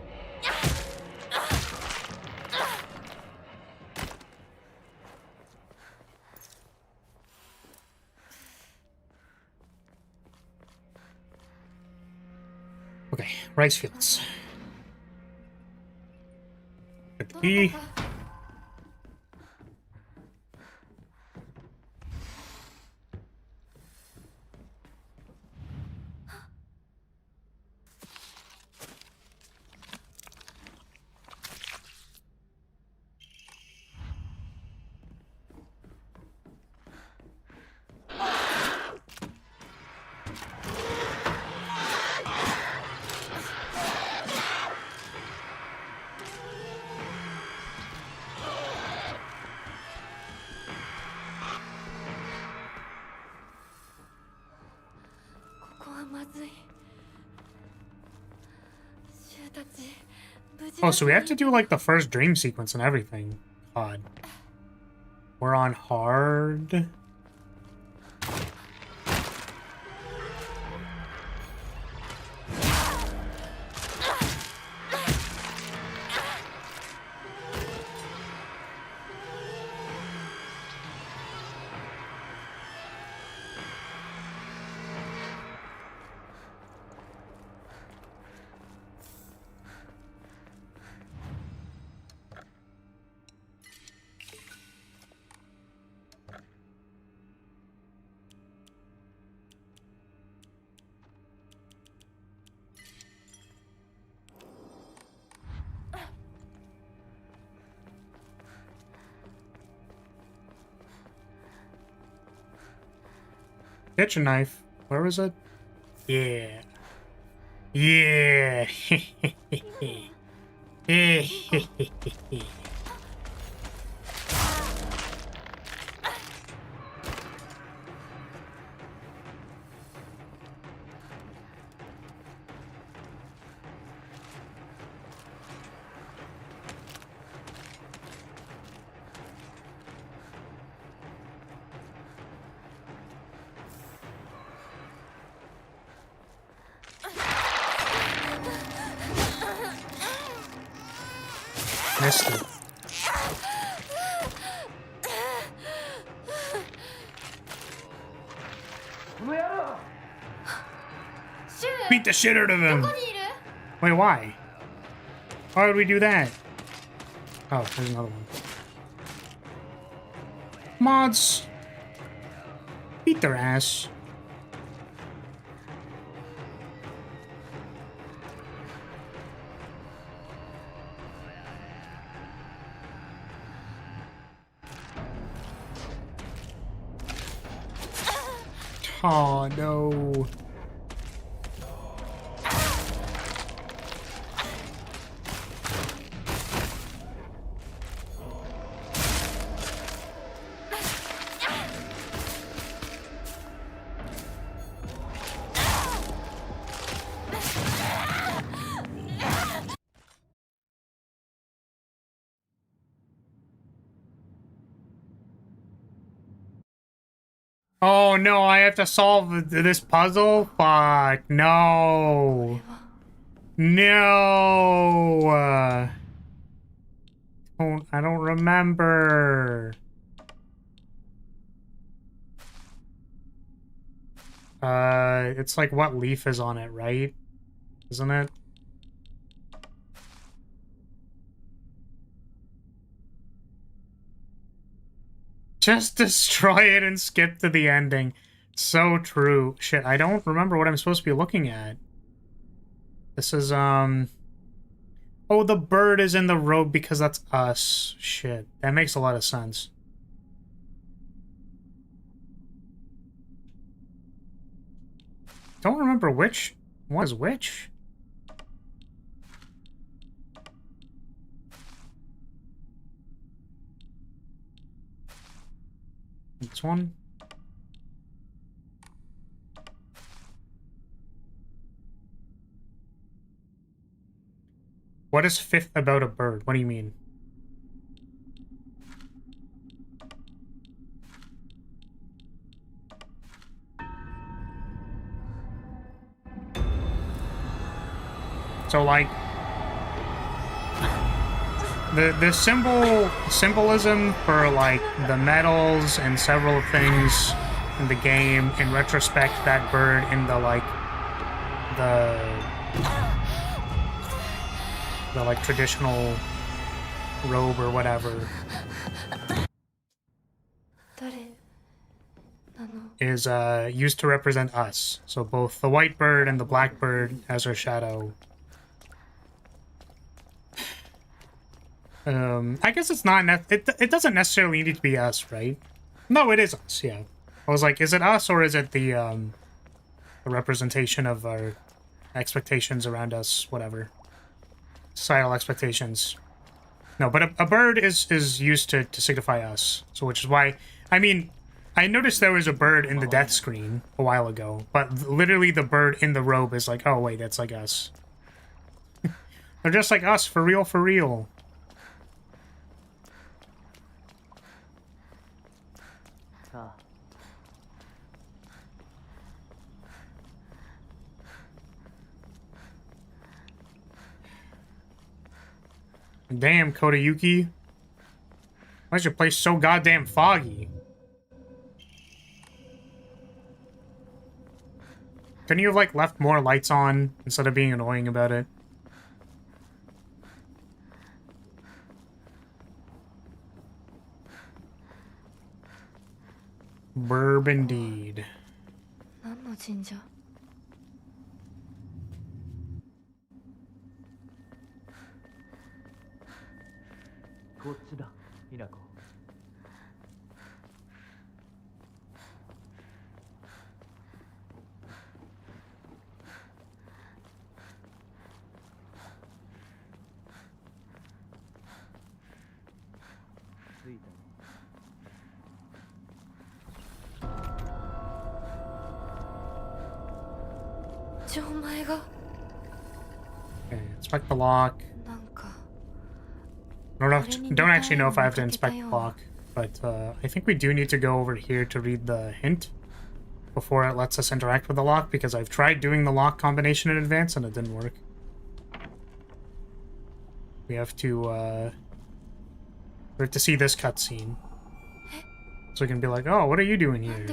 Okay, rice fields. Get the key. Oh, so we have to do, like, the first dream sequence and everything. God. We're on hard. Kitchen knife. Where was it? Yeah. Yeah. Missed it. Beat the shit out of him. Wait, why? Why would we do that? Oh, there's another one. Mods. Beat their ass. Oh no. Oh no, I have to solve this puzzle? Fuck, no. No. I don't remember. It's like what leaf is on it, right? Isn't it? Just destroy it and skip to the ending. So true. Shit, I don't remember what I'm supposed to be looking at. This is, oh, the bird is in the robe because that's us. Shit. That makes a lot of sense. Don't remember which one is which. This one. What is fifth about a bird? What do you mean? So like the symbolism for like the medals and several things in the game, in retrospect, that bird in the like the like traditional robe or whatever is used to represent us. So both the white bird and the black bird as our shadow. I guess it's not. It doesn't necessarily need to be us, right? No, it is us. Yeah. I was like, is it us or is it the representation of our expectations around us? Whatever. Societal expectations. No, but a bird is used to signify us. So which is why, I mean, I noticed there was a bird in the death screen a while ago, but literally the bird in the robe is like, oh wait, that's like us. They're just like us, for real, for real. Damn, Kodayuki. Why is your place so goddamn foggy? Couldn't you have, like, left more lights on instead of being annoying about it? Burb indeed. Okay, inspect the lock. Don't actually know if I have to inspect the lock, but I think we do need to go over here to read the hint before it lets us interact with the lock, because I've tried doing the lock combination in advance and it didn't work. We have to see this cutscene. So we can be like, oh, what are you doing here?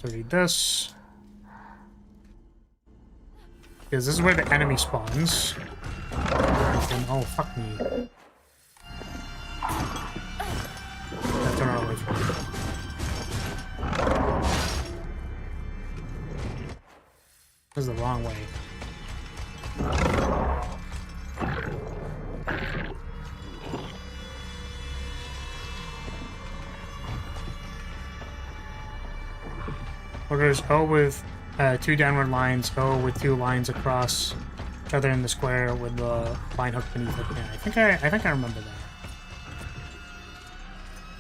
So read this. Because this is where the enemy spawns. And, oh, fuck me. I have to run away from it. This is the wrong way. Orders O with 2 downward lines, O with 2 lines across each other in the square with the line hook beneath it. Yeah, I think I remember that.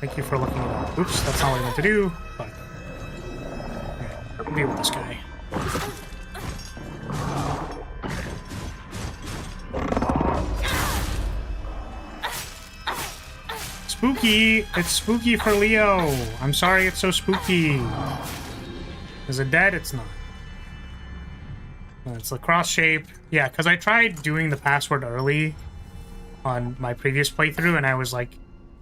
Thank you for looking it up. Oops, that's not what I meant to do. But deal with this guy. Spooky! It's spooky for Leo! I'm sorry it's so spooky. Is it dead? It's not. It's the cross shape. Yeah, because I tried doing the password early on my previous playthrough, and I was like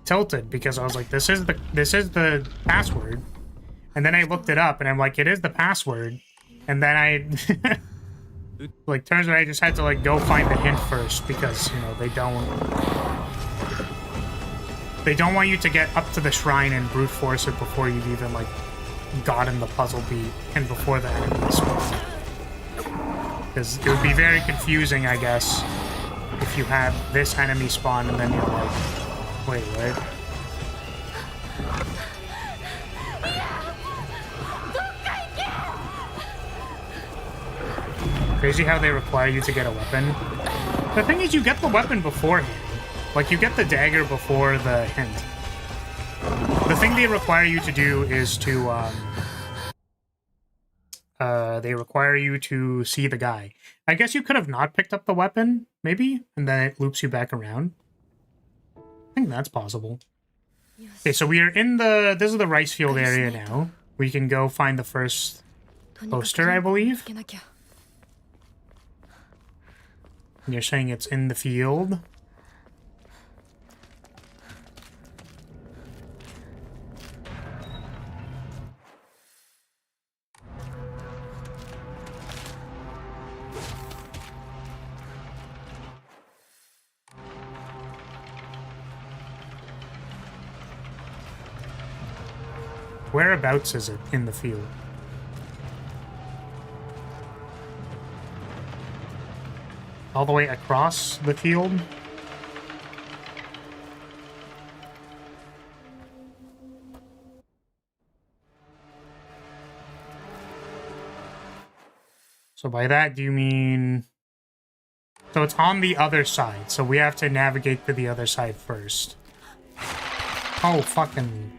tilted because I was like, this is the password. And then I looked it up, and I'm like, it is the password. And then I like turns out I just had to like go find the hint first because they don't want you to get up to the shrine and brute force it before you've even like gotten the puzzle beat and before the enemy spawn. Because it would be very confusing, I guess, if you have this enemy spawn and then you're like, wait, what? Crazy how they require you to get a weapon. The thing is, you get the weapon beforehand. Like, you get the dagger before the hint. The thing they require you to do is to, they require you to see the guy. I guess you could have not picked up the weapon, maybe, and then it loops you back around. I think that's possible. Okay, so we are in the... This is the rice field area now. We can go find the first poster, I believe. You're saying it's in the field? Whereabouts is it in the field? All the way across the field? So by that, do you mean... So it's on the other side, so we have to navigate to the other side first. Oh, fucking...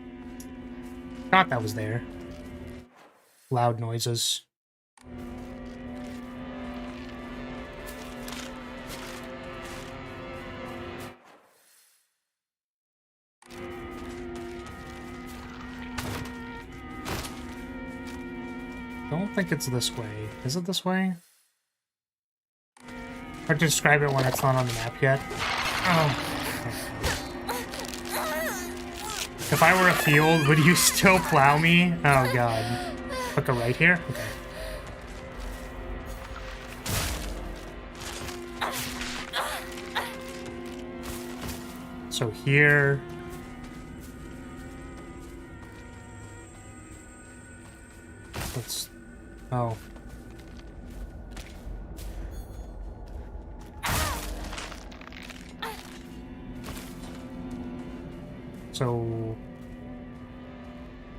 Thought that was there. Loud noises. Don't think it's this way. Is it this way? Hard to describe it when it's not on the map yet. Oh. If I were a field, would you still plow me? Oh god. Hook a right here? Okay. So here... Let's... Oh. So...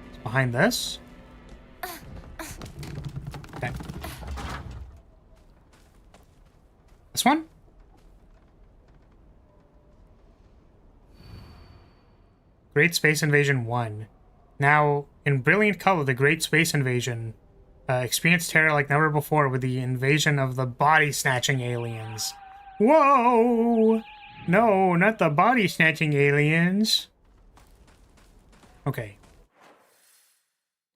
It's behind this? Okay. This one? Great Space Invasion 1. Now, in brilliant color, the Great Space Invasion experienced terror like never before with the invasion of the body-snatching aliens. Whoa! No, not the body-snatching aliens. Okay.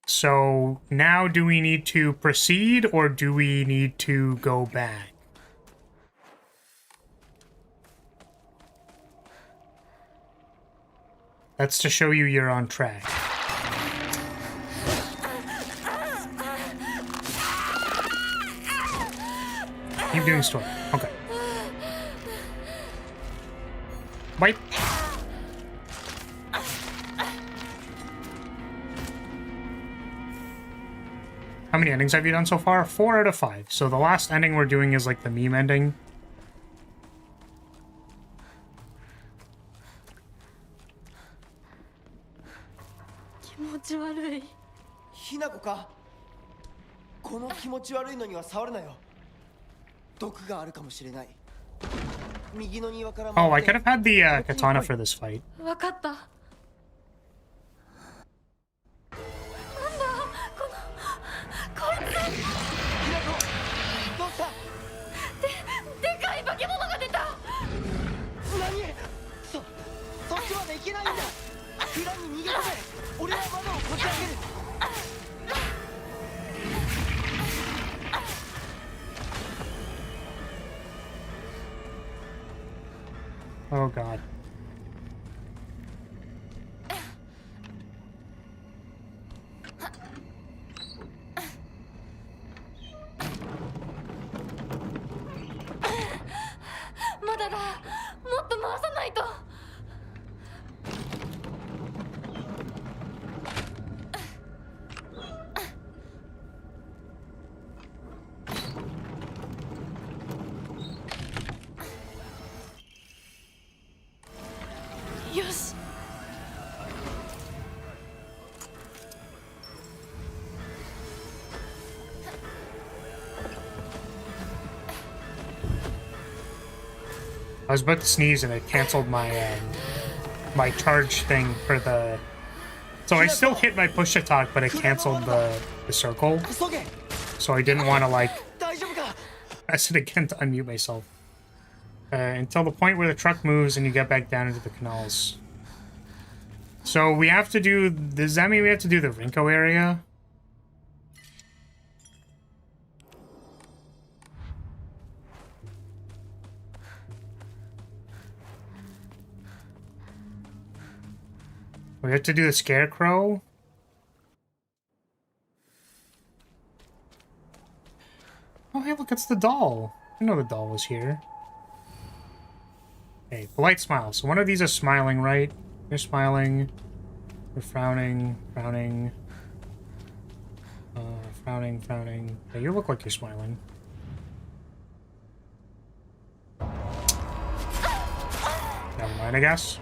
So, now do we need to proceed, or do we need to go back? That's to show you you're on track. Keep doing story. Okay. Bite. How many endings have you done so far? 4 out of 5. So the last ending we're doing is like the meme ending. Oh, I could have had the katana for this fight. Oh god. I was about to sneeze and it canceled my my charge thing for the... So I still hit my push to talk, but it canceled the circle. So I didn't want to, like, press it again to unmute myself. Until the point where the truck moves and you get back down into the canals. So we have to do... Does that mean we have to do the Rinko area? We have to do the Scarecrow? Oh, hey, look, it's the doll. I know the doll was here. Hey, polite smile. So one of these is smiling, right? You're smiling. You're frowning. Frowning. Frowning, frowning. Hey, you look like you're smiling. Never mind, I guess.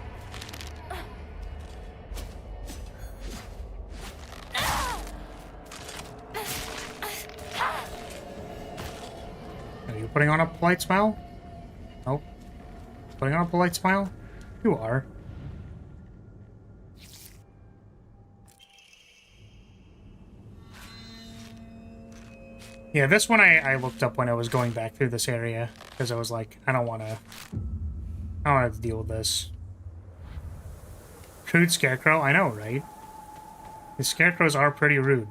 Are you putting on a polite smile? Nope. Putting on a polite smile? You are. Yeah, this one I looked up when I was going back through this area, because I was like, I don't want to have to deal with this. Rude Scarecrow? I know, right? The Scarecrows are pretty rude.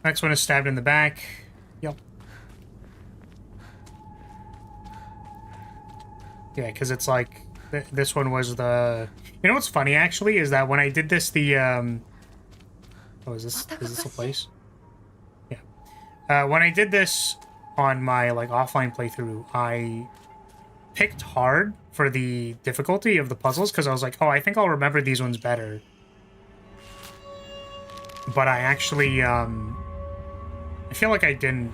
Next one is stabbed in the back. Yep. Yeah, because it's like... This one was the... You know what's funny, actually, is that when I did this, the... Oh, is this a place? Yeah. When I did this on my, like, offline playthrough, I picked hard for the difficulty of the puzzles, because I was like, oh, I think I'll remember these ones better. But I actually, I feel like I didn't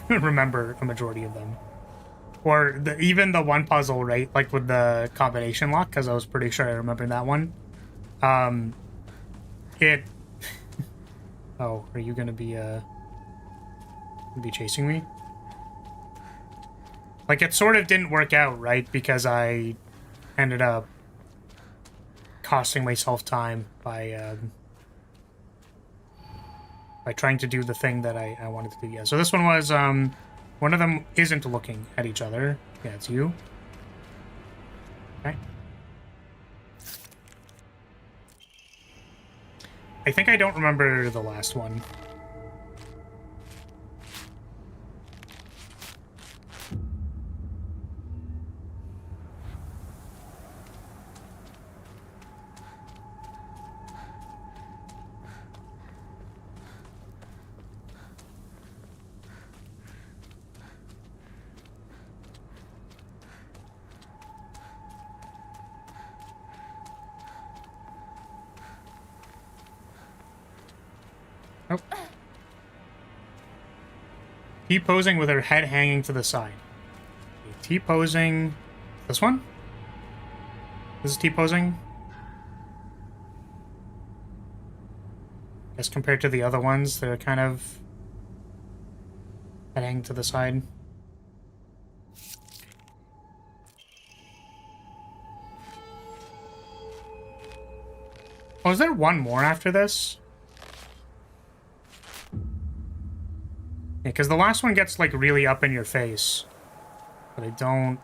remember a majority of them. Or even the one puzzle, right? Like with the combination lock, because I was pretty sure I remember that one. It... Oh, are you gonna be chasing me? Like, it sort of didn't work out, right? Because I ended up costing myself time by trying to do the thing that I wanted to do. Yeah, so this one was, one of them isn't looking at each other. Yeah, it's you. Okay. I think I don't remember the last one. Nope. T-posing with her head hanging to the side. T-posing... This one? This is T-posing? Guess compared to the other ones, they're kind of... head hanging to the side. Oh, is there one more after this? Yeah, because the last one gets, like, really up in your face. But I don't...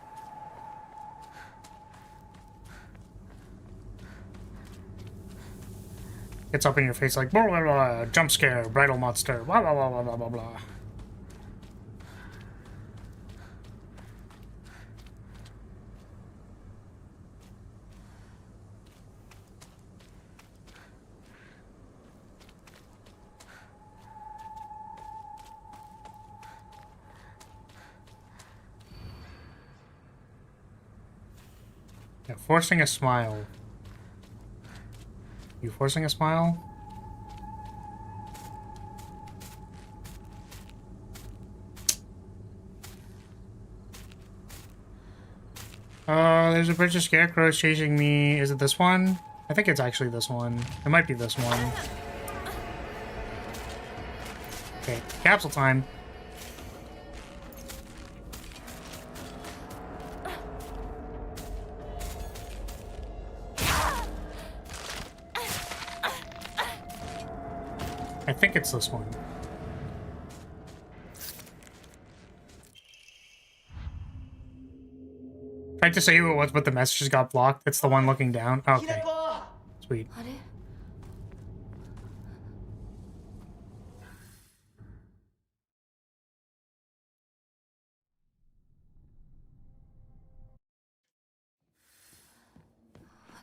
Gets up in your face like, blah, blah, blah, jump scare, bridal monster, blah, blah, blah, blah, blah, blah, blah. Yeah, forcing a smile. You forcing a smile? There's a bunch of scarecrows chasing me. Is it this one? I think it's actually this one. It might be this one. Okay, capsule time. I think it's this one. Tried to say who it was, but the messages got blocked. It's the one looking down. Okay. Sweet. あれ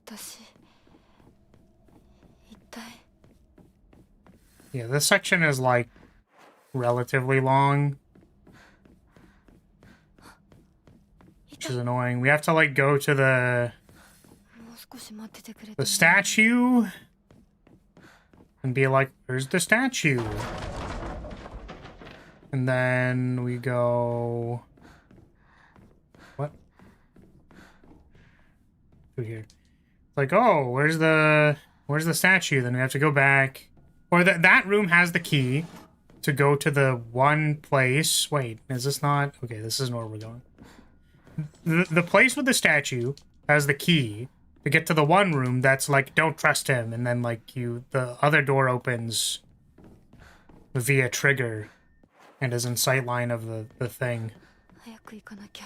私一体 Yeah, this section is like relatively long, which is annoying. We have to like go to the もう少し待っててくれても the statue and be like, "Where's the statue?" And then we go what? Through here. It's like, oh, where's the statue? Then we have to go back. Or that room has the key to go to the one place. Wait, is this not? Okay, this isn't where we're going. The place with the statue has the key to get to the one room that's like, don't trust him. And then like the other door opens via trigger and is in sight line of the thing. 早く行かなきゃ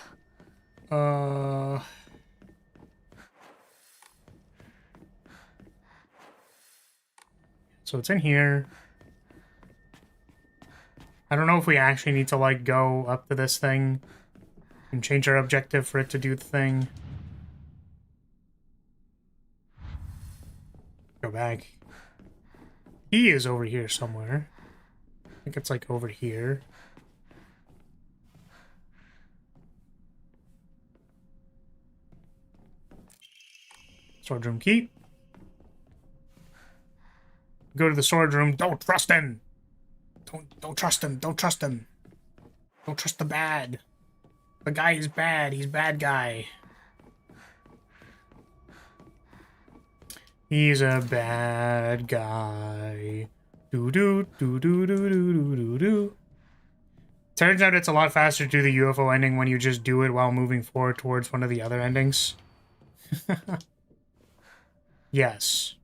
So it's in here. I don't know if we actually need to, like, go up to this thing and change our objective for it to do the thing. Go back. He is over here somewhere. I think it's, like, over here. Storage room key. Go to the storage room. Don't trust him. Don't trust him. Don't trust him. Don't trust the bad. The guy is bad. He's bad guy. He's a bad guy. Do do do do do do do do do. Turns out it's a lot faster to do the UFO ending when you just do it while moving forward towards one of the other endings. Yes.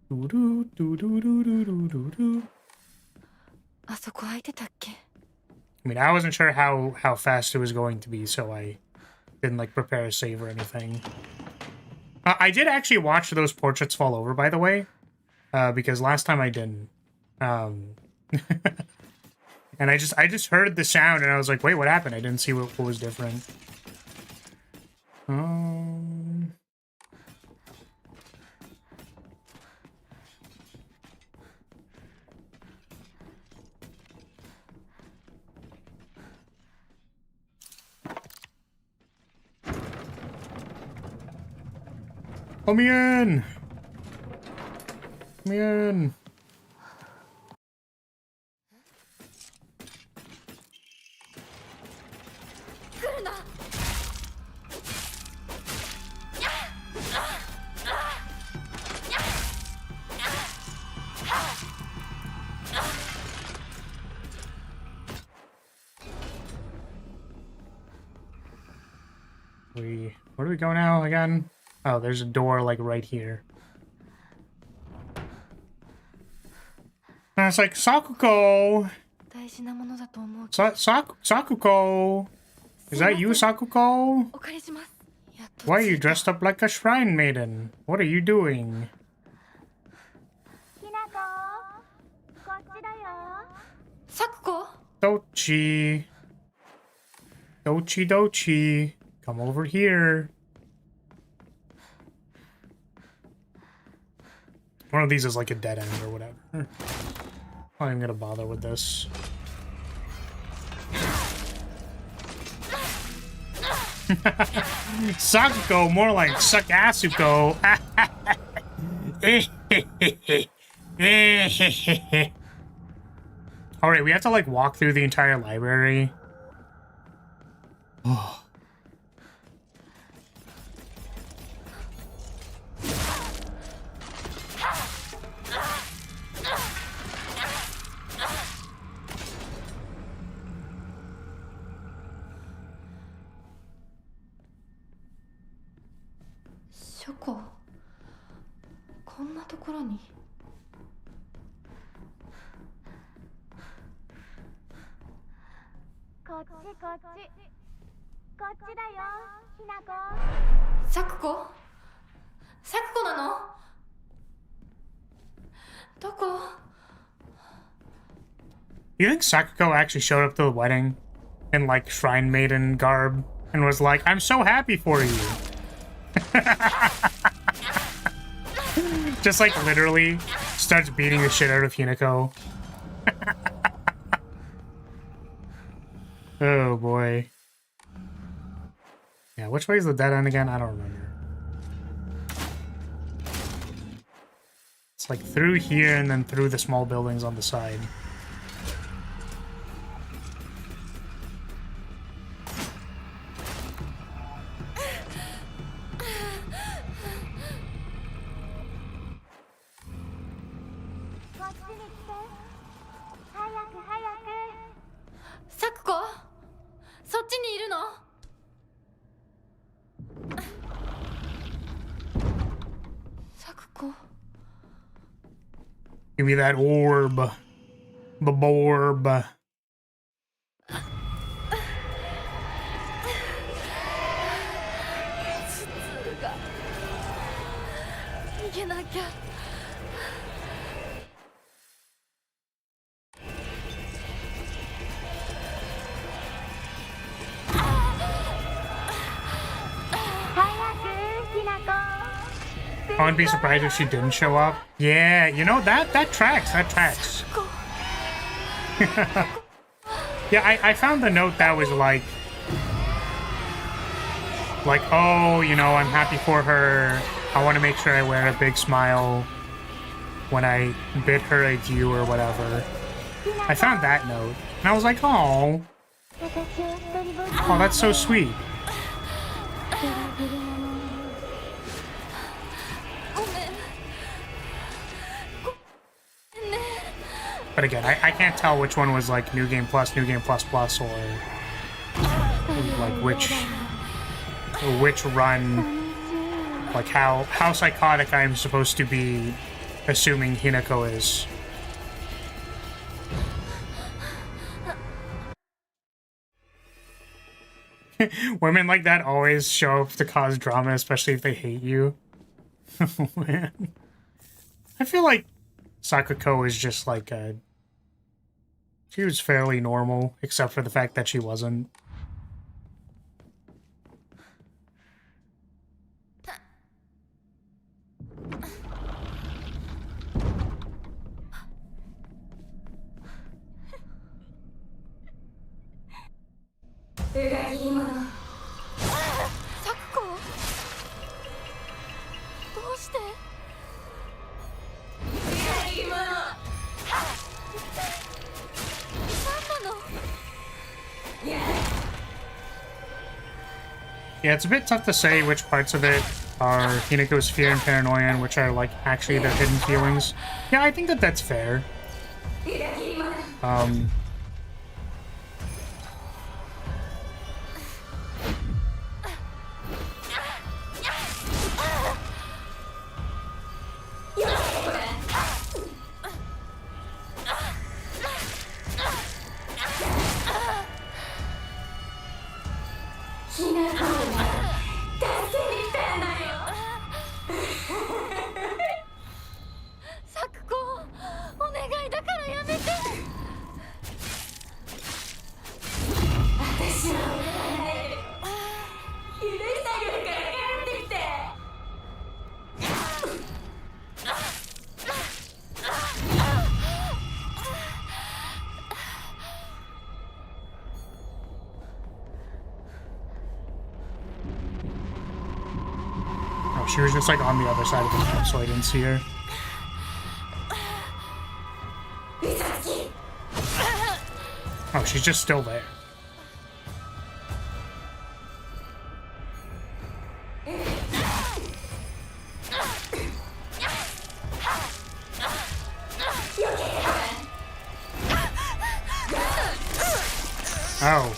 I mean, I wasn't sure how fast it was going to be, so I didn't like prepare a save or anything. I did actually watch those portraits fall over, by the way, because last time I didn't. And I just heard the sound and I was like, wait, what happened? I didn't see what was different. Let me in! Let me in! Where do we go now again? Oh, there's a door, like, right here. And it's like, Sakuko! Sakuko! Is that you, Sakuko? Why are you dressed up like a shrine maiden? What are you doing? Sakuko? Dochi. Dochi. Come over here. One of these is like a dead end or whatever. I'm not even gonna bother with this. Sakuko, more like Sakasuko. Alright, we have to like walk through the entire library. Oh. こっちこっちこっちだよひなこ。サクコ？サクコなの？どこ？ You think Sakuko actually showed up to the wedding in like shrine maiden garb and was like, I'm so happy for you? Just like literally starts beating the shit out of Hinako. Oh boy. Yeah, which way is the dead end again? I don't remember. It's like through here and then through the small buildings on the side. Give me that orb. The borb. 'I wouldn't be surprised if she didn't show up. Yeah, you know, that tracks. That tracks. Yeah, I found the note that was like, oh, you know, I'm happy for her. I want to make sure I wear a big smile when I bid her adieu or whatever. I found that note, and I was like, oh, that's so sweet. But again, I can't tell which one was like New Game Plus, or like which run, like how psychotic I'm supposed to be assuming Hinako is. Women like that always show up to cause drama, especially if they hate you. Oh, man. I feel like Sakuko is just like a... She was fairly normal, except for the fact that she wasn't. Yeah, it's a bit tough to say which parts of it are Hinako's fear and paranoia and which are, like, actually their hidden feelings. Yeah, I think that that's fair. She was just like on the other side of the map, so I didn't see her. Oh, she's just still there. Oh.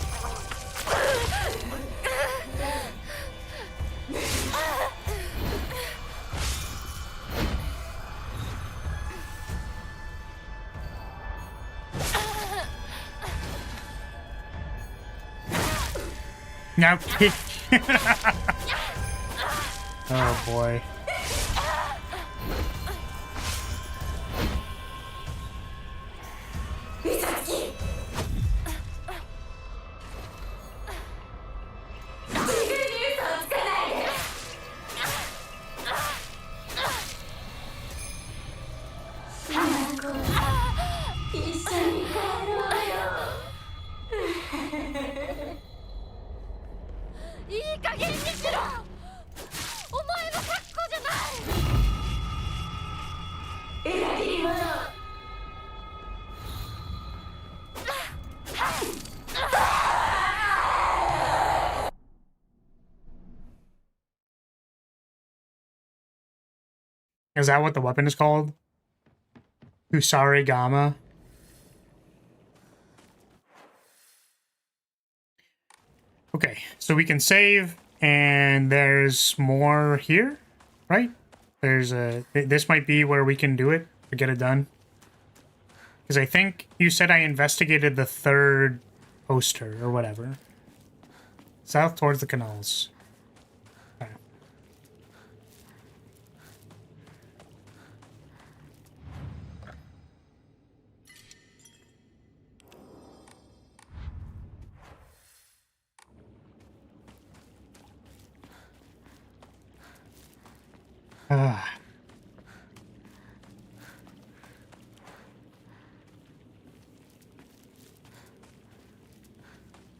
Now. Oh boy. Is that what the weapon is called? Kusari Gama. Okay, so we can save, and there's more here, right? There's a... This might be where we can do it to get it done. Because I think you said I investigated the third poster, or whatever. South towards the canals. Okay.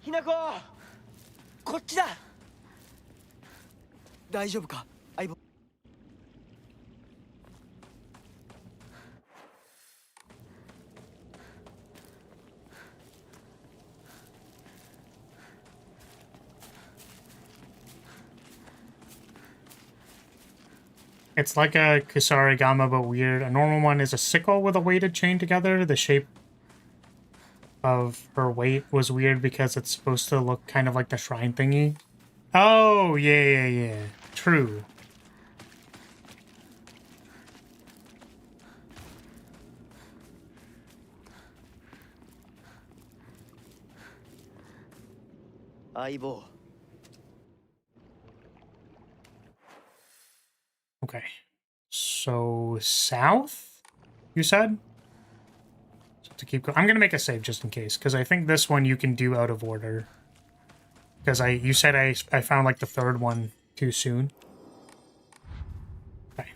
Hinako! こっちだ! 大丈夫か? 相棒. It's like a Kusarigama, but weird. A normal one is a sickle with a weighted chain together. The shape of her weight was weird because it's supposed to look kind of like the shrine thingy. Oh, yeah. True. Aibo. Okay. So, south? You said? So to keep going. I'm gonna make a save just in case, because I think this one you can do out of order. Because you said I found like the third one too soon. Okay.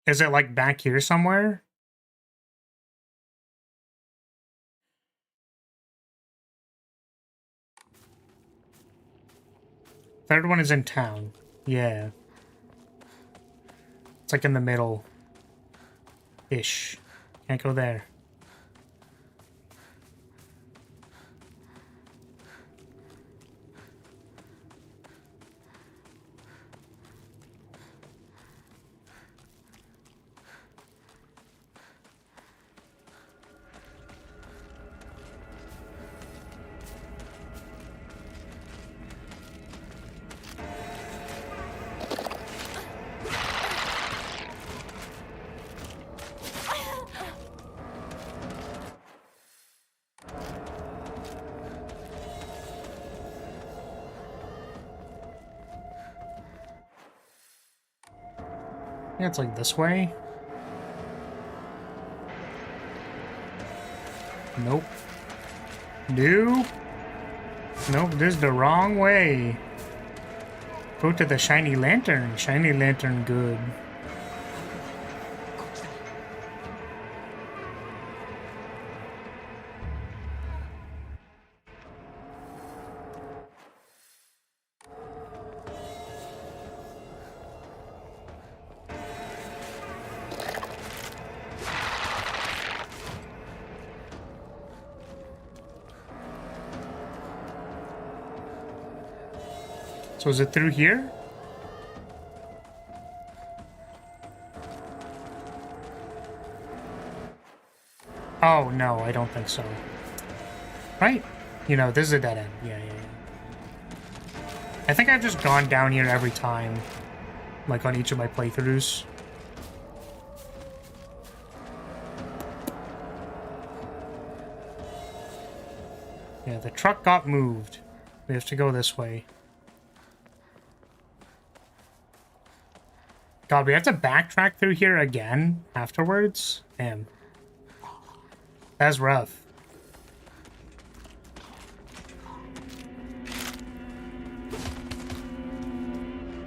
Is it like back here somewhere? Third one is in town. Yeah. It's like in the middle. Ish. Can't go there. Yeah, it's like this way. Nope. No. Nope, this is the wrong way. Go to the shiny lantern. Shiny lantern good. So is it through here? Oh, no, I don't think so. Right? You know, this is a dead end. Yeah. I think I've just gone down here every time. Like on each of my playthroughs. Yeah, the truck got moved. We have to go this way. God, we have to backtrack through here again afterwards? Damn. That's rough.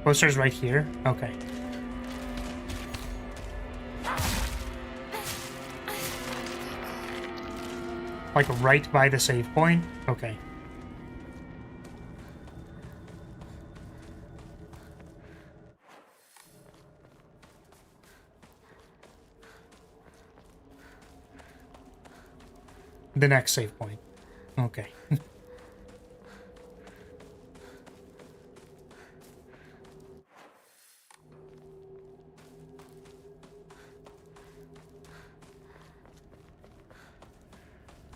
Poster's right here? Okay. Like right by the save point? Okay. The next save point. Okay.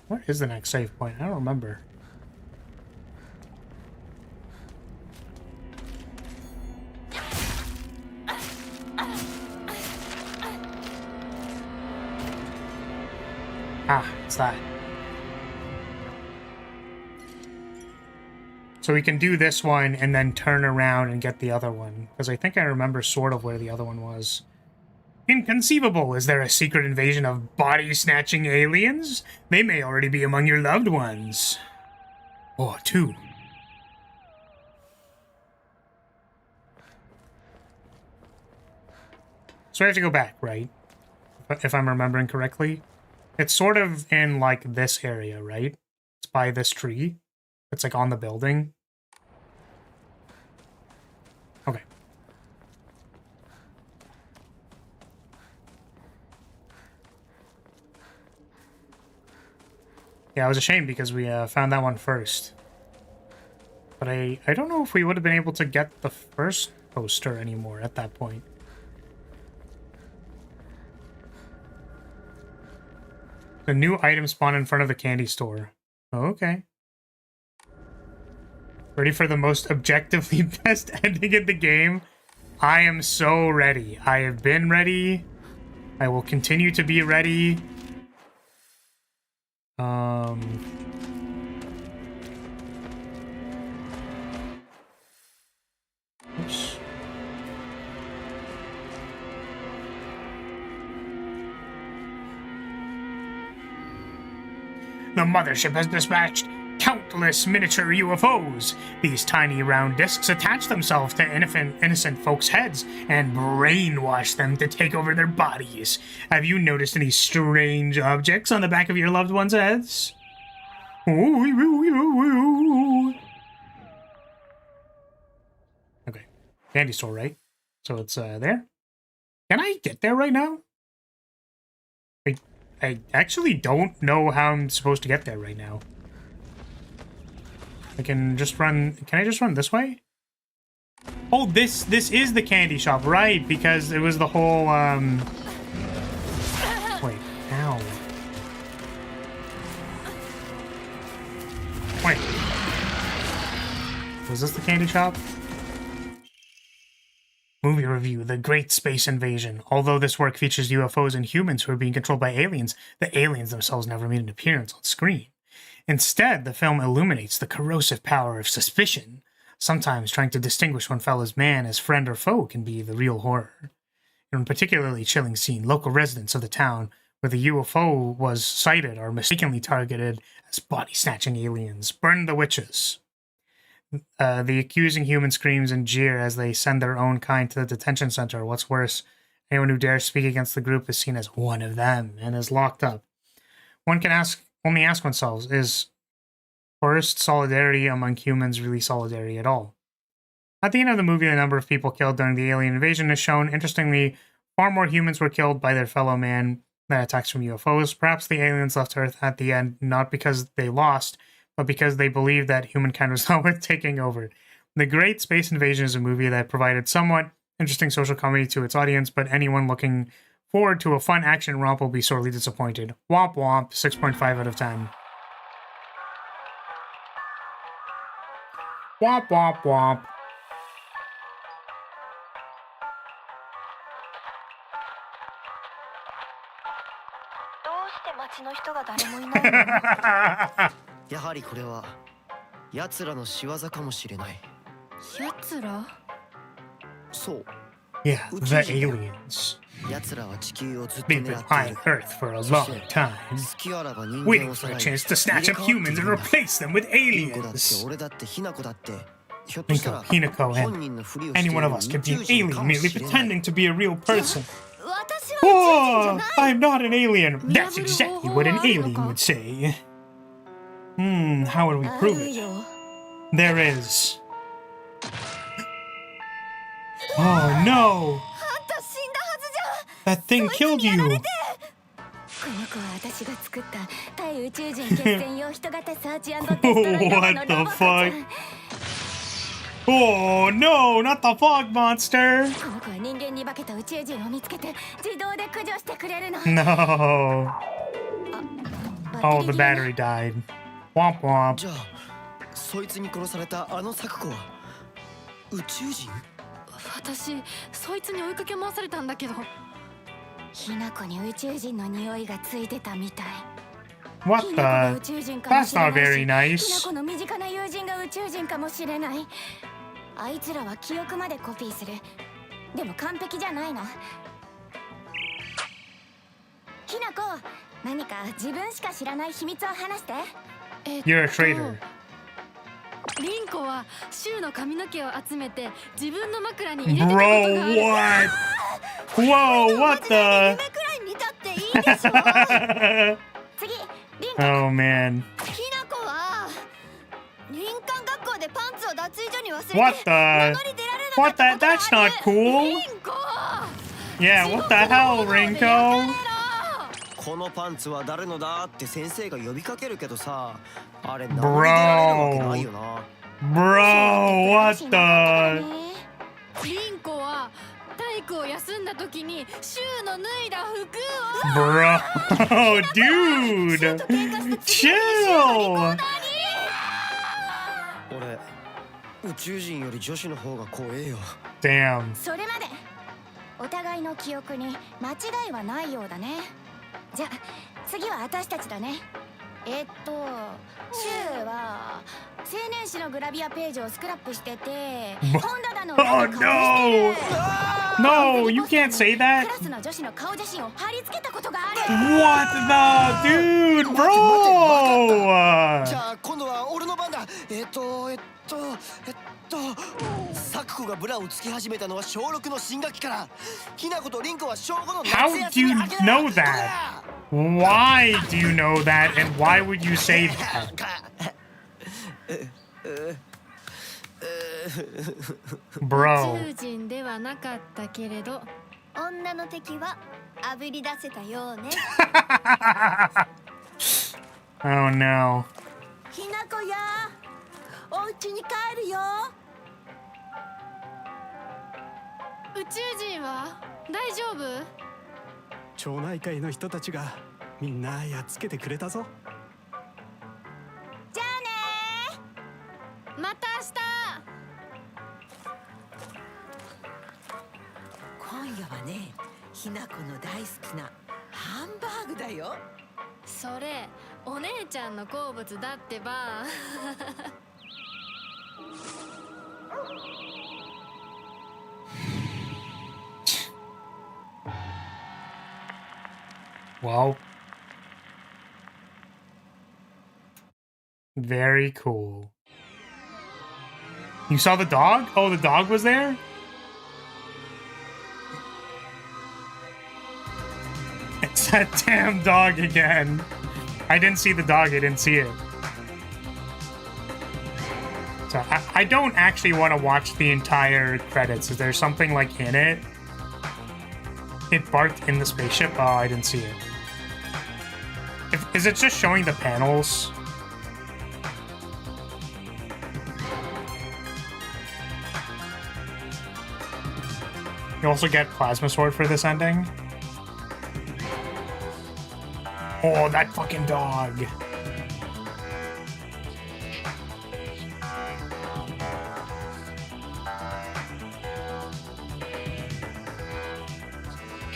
Where is the next save point? I don't remember. Ah, it's that. So we can do this one and then turn around and get the other one. Because I think I remember sort of where the other one was. Inconceivable! Is there a secret invasion of body-snatching aliens? They may already be among your loved ones. Or two. So I have to go back, right? If I'm remembering correctly. It's sort of in, like, this area, right? It's by this tree. It's, like, on the building. Okay. Yeah, it was a shame because we found that one first. But I don't know if we would have been able to get the first poster anymore at that point. The new item spawned in front of the candy store. Okay. Ready for the most objectively best ending in the game? I am so ready. I have been ready. I will continue to be ready. Oops. The mothership has dispatched countless miniature UFOs. These tiny round discs attach themselves to innocent folks' heads and brainwash them to take over their bodies. Have you noticed any strange objects on the back of your loved ones' heads? Okay. Candy store, right? So it's there? Can I get there right now? I actually don't know how I'm supposed to get there right now. I can just run... Can I just run this way? Oh, this is the candy shop, right? Because it was the whole, Wait, ow. Wait. Was this the candy shop? Movie review, The Great Space Invasion. Although this work features UFOs and humans who are being controlled by aliens, the aliens themselves never made an appearance on screen. Instead, the film illuminates the corrosive power of suspicion. Sometimes trying to distinguish one fellow's man as friend or foe can be the real horror. In a particularly chilling scene, local residents of the town where the UFO was sighted are mistakenly targeted as body-snatching aliens. Burn the witches. The accusing human screams and jeer as they send their own kind to the detention center. What's worse, anyone who dares speak against the group is seen as one of them and is locked up. One can only ask oneself, is forced solidarity among humans really solidarity at all? At the end of the movie, the number of people killed during the alien invasion is shown. Interestingly, far more humans were killed by their fellow man than attacks from UFOs. Perhaps the aliens left Earth at the end not because they lost, but because they believed that humankind was not worth taking over. The Great Space Invasion is a movie that provided somewhat interesting social comedy to its audience, but anyone looking forward to a fun action romp will be sorely disappointed. Womp womp, 6.5 out of 10. Womp womp womp. やはりこれは奴らの仕業かもしれない。奴ら？そう。Yeah, the aliens. 奴らは地球をずっと They've 狙 been ってい eyeing る。 Earth for a long time, 好きあらば人間 waiting を for さ a らい chance to snatch up humans and replace them with リンコだって aliens. 俺だってヒナコだってひょっとしたら Hinako, Hinako, 本 and 人のふりをしてい any る one of us 宇 could be 宙 an 人か alien も merely しれない。 pretending to be a real person. 私は Oh, I'm not an alien. That's exactly what an alien would say. How would we prove it? There is. Oh no! That thing killed you! この子は私が作った対宇宙人決戦用人型サーチ&テストロイド What の the ロボットちゃ fuck? ん。 Oh no, not the fog monster! この子は人間に化けた宇宙人を見つけて自動で駆除してくれるの。 No. Oh, the battery died. Womp womp. じゃあそいつに殺されたあの作子は宇宙人？私そいつに追いかけ回されたんだけど。ひなこに宇宙人の匂いがついてたみたい。 What ひなこが the? 宇宙人かも That's しれ not ない very し、ひな nice. この身近な友人が宇宙人かもしれない。あいつらは記憶までコピーする。でも完璧じゃないの。ひなこ、何か自分しか知らない秘密を話して。You're a traitor. リンコはシュウの髪の毛を集めて自分の枕に入れてたことがある。 Bro, what? Whoa, what the? 夢くらい見たっていいでしょ。次、リンコ。 Oh man. ひなこは林間学校でパンツを脱衣所に忘れて What the? 名乗り出られなか What ったこ the? とがあ That's る。 not cool. リンコ。 Yeah, what the hell, Rinko? このパンツは誰のだって先生が呼びかけるけどさ、あれ名乗り出られるわけないよな。 Bro, what the? リンコは体育を休んだ時にシュウの脱いだ服を。 Bro, dude. Chill. 俺、宇宙人より女子の方が怖えよ。 Damn. それまで。お互いの記憶に間違いはないようだね。じゃあ次は私たちだね。シュウは青年誌のグラビアページをスクラップしてて、本棚の裏に隠してる。 No, you can't say ク that. ラスの女子の顔写真を貼り付けたことがある。 What the? Dude, bro. じゃあ今度は俺の番だ。サクコがブラをつき始めたのは小6の新学期から。ひなことリンコは小5の夏 How 休 do み you 明けだ。 know that? Why do you know that, and why would you say that? Bro. 宇宙人ではなかったけれど、女の敵はあぶり出せたようね。Oh no. ひなこや、お家に帰るよ。宇宙人は大丈夫？町内会の人たちがみんなやっつけてくれたぞ。じゃあねまた今夜はね、ひなこの大好きなハンバーグだよ。それお姉ちゃんの好物だってば。Well, very cool. You saw the dog? Oh, the dog was there? It's that damn dog again. I didn't see the dog, I didn't see it. So I don't actually want to watch the entire credits. Is there something like in it? It barked in the spaceship? Oh, I didn't see it. Is it just showing the panels? You also get Plasma Sword for this ending? Oh, that fucking dog.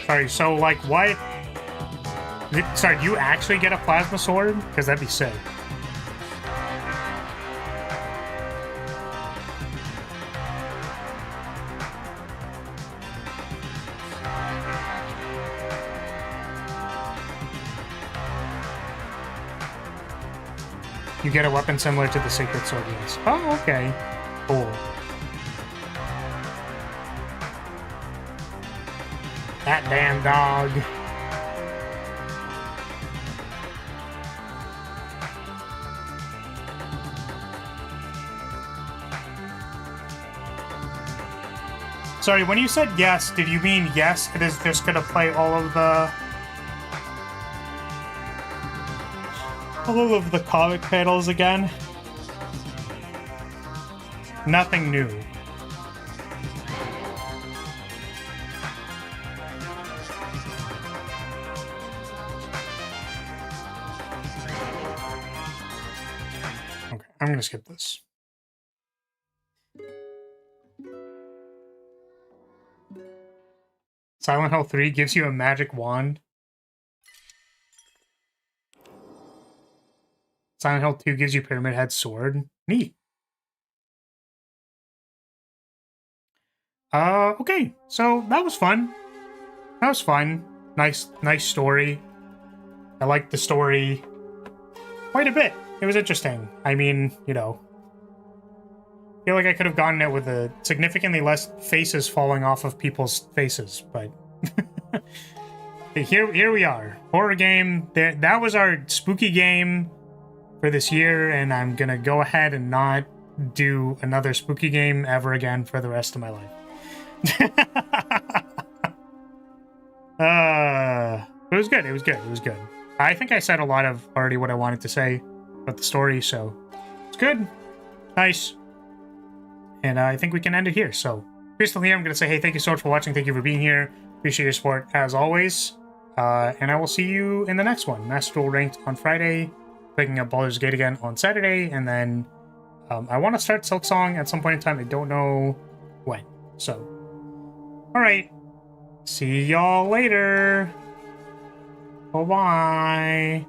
Sorry, so like what? Sorry, do you actually get a Plasma Sword? Because that'd be sick. You get a weapon similar to the Sacred Sword, yes. Oh, okay. Cool. That damn dog. Sorry, when you said yes, did you mean yes, it is just gonna play all of the comic panels again? Nothing new. Okay, I'm gonna skip this. Silent Hill 3 gives you a magic wand. Silent Hill 2 gives you Pyramid Head sword. Neat. Okay. So that was fun. That was fun. Nice story. I liked the story quite a bit. It was interesting. I mean, you know, I feel like I could have gotten it with a significantly less faces falling off of people's faces, but here we are. Horror game. That was our spooky game for this year, and I'm gonna go ahead and not do another spooky game ever again for the rest of my life. It was good. It was good. It was good. I think I said a lot of already what I wanted to say about the story, so it's good. Nice. And I think we can end it here. So, Crystal here, I'm going to say, hey, thank you so much for watching. Thank you for being here. Appreciate your support, as always. And I will see you in the next one. Master Duel Ranked on Friday. Picking up Baldur's Gate again on Saturday. And then I want to start Silksong at some point in time. I don't know when. So, alright. See y'all later. Bye-bye.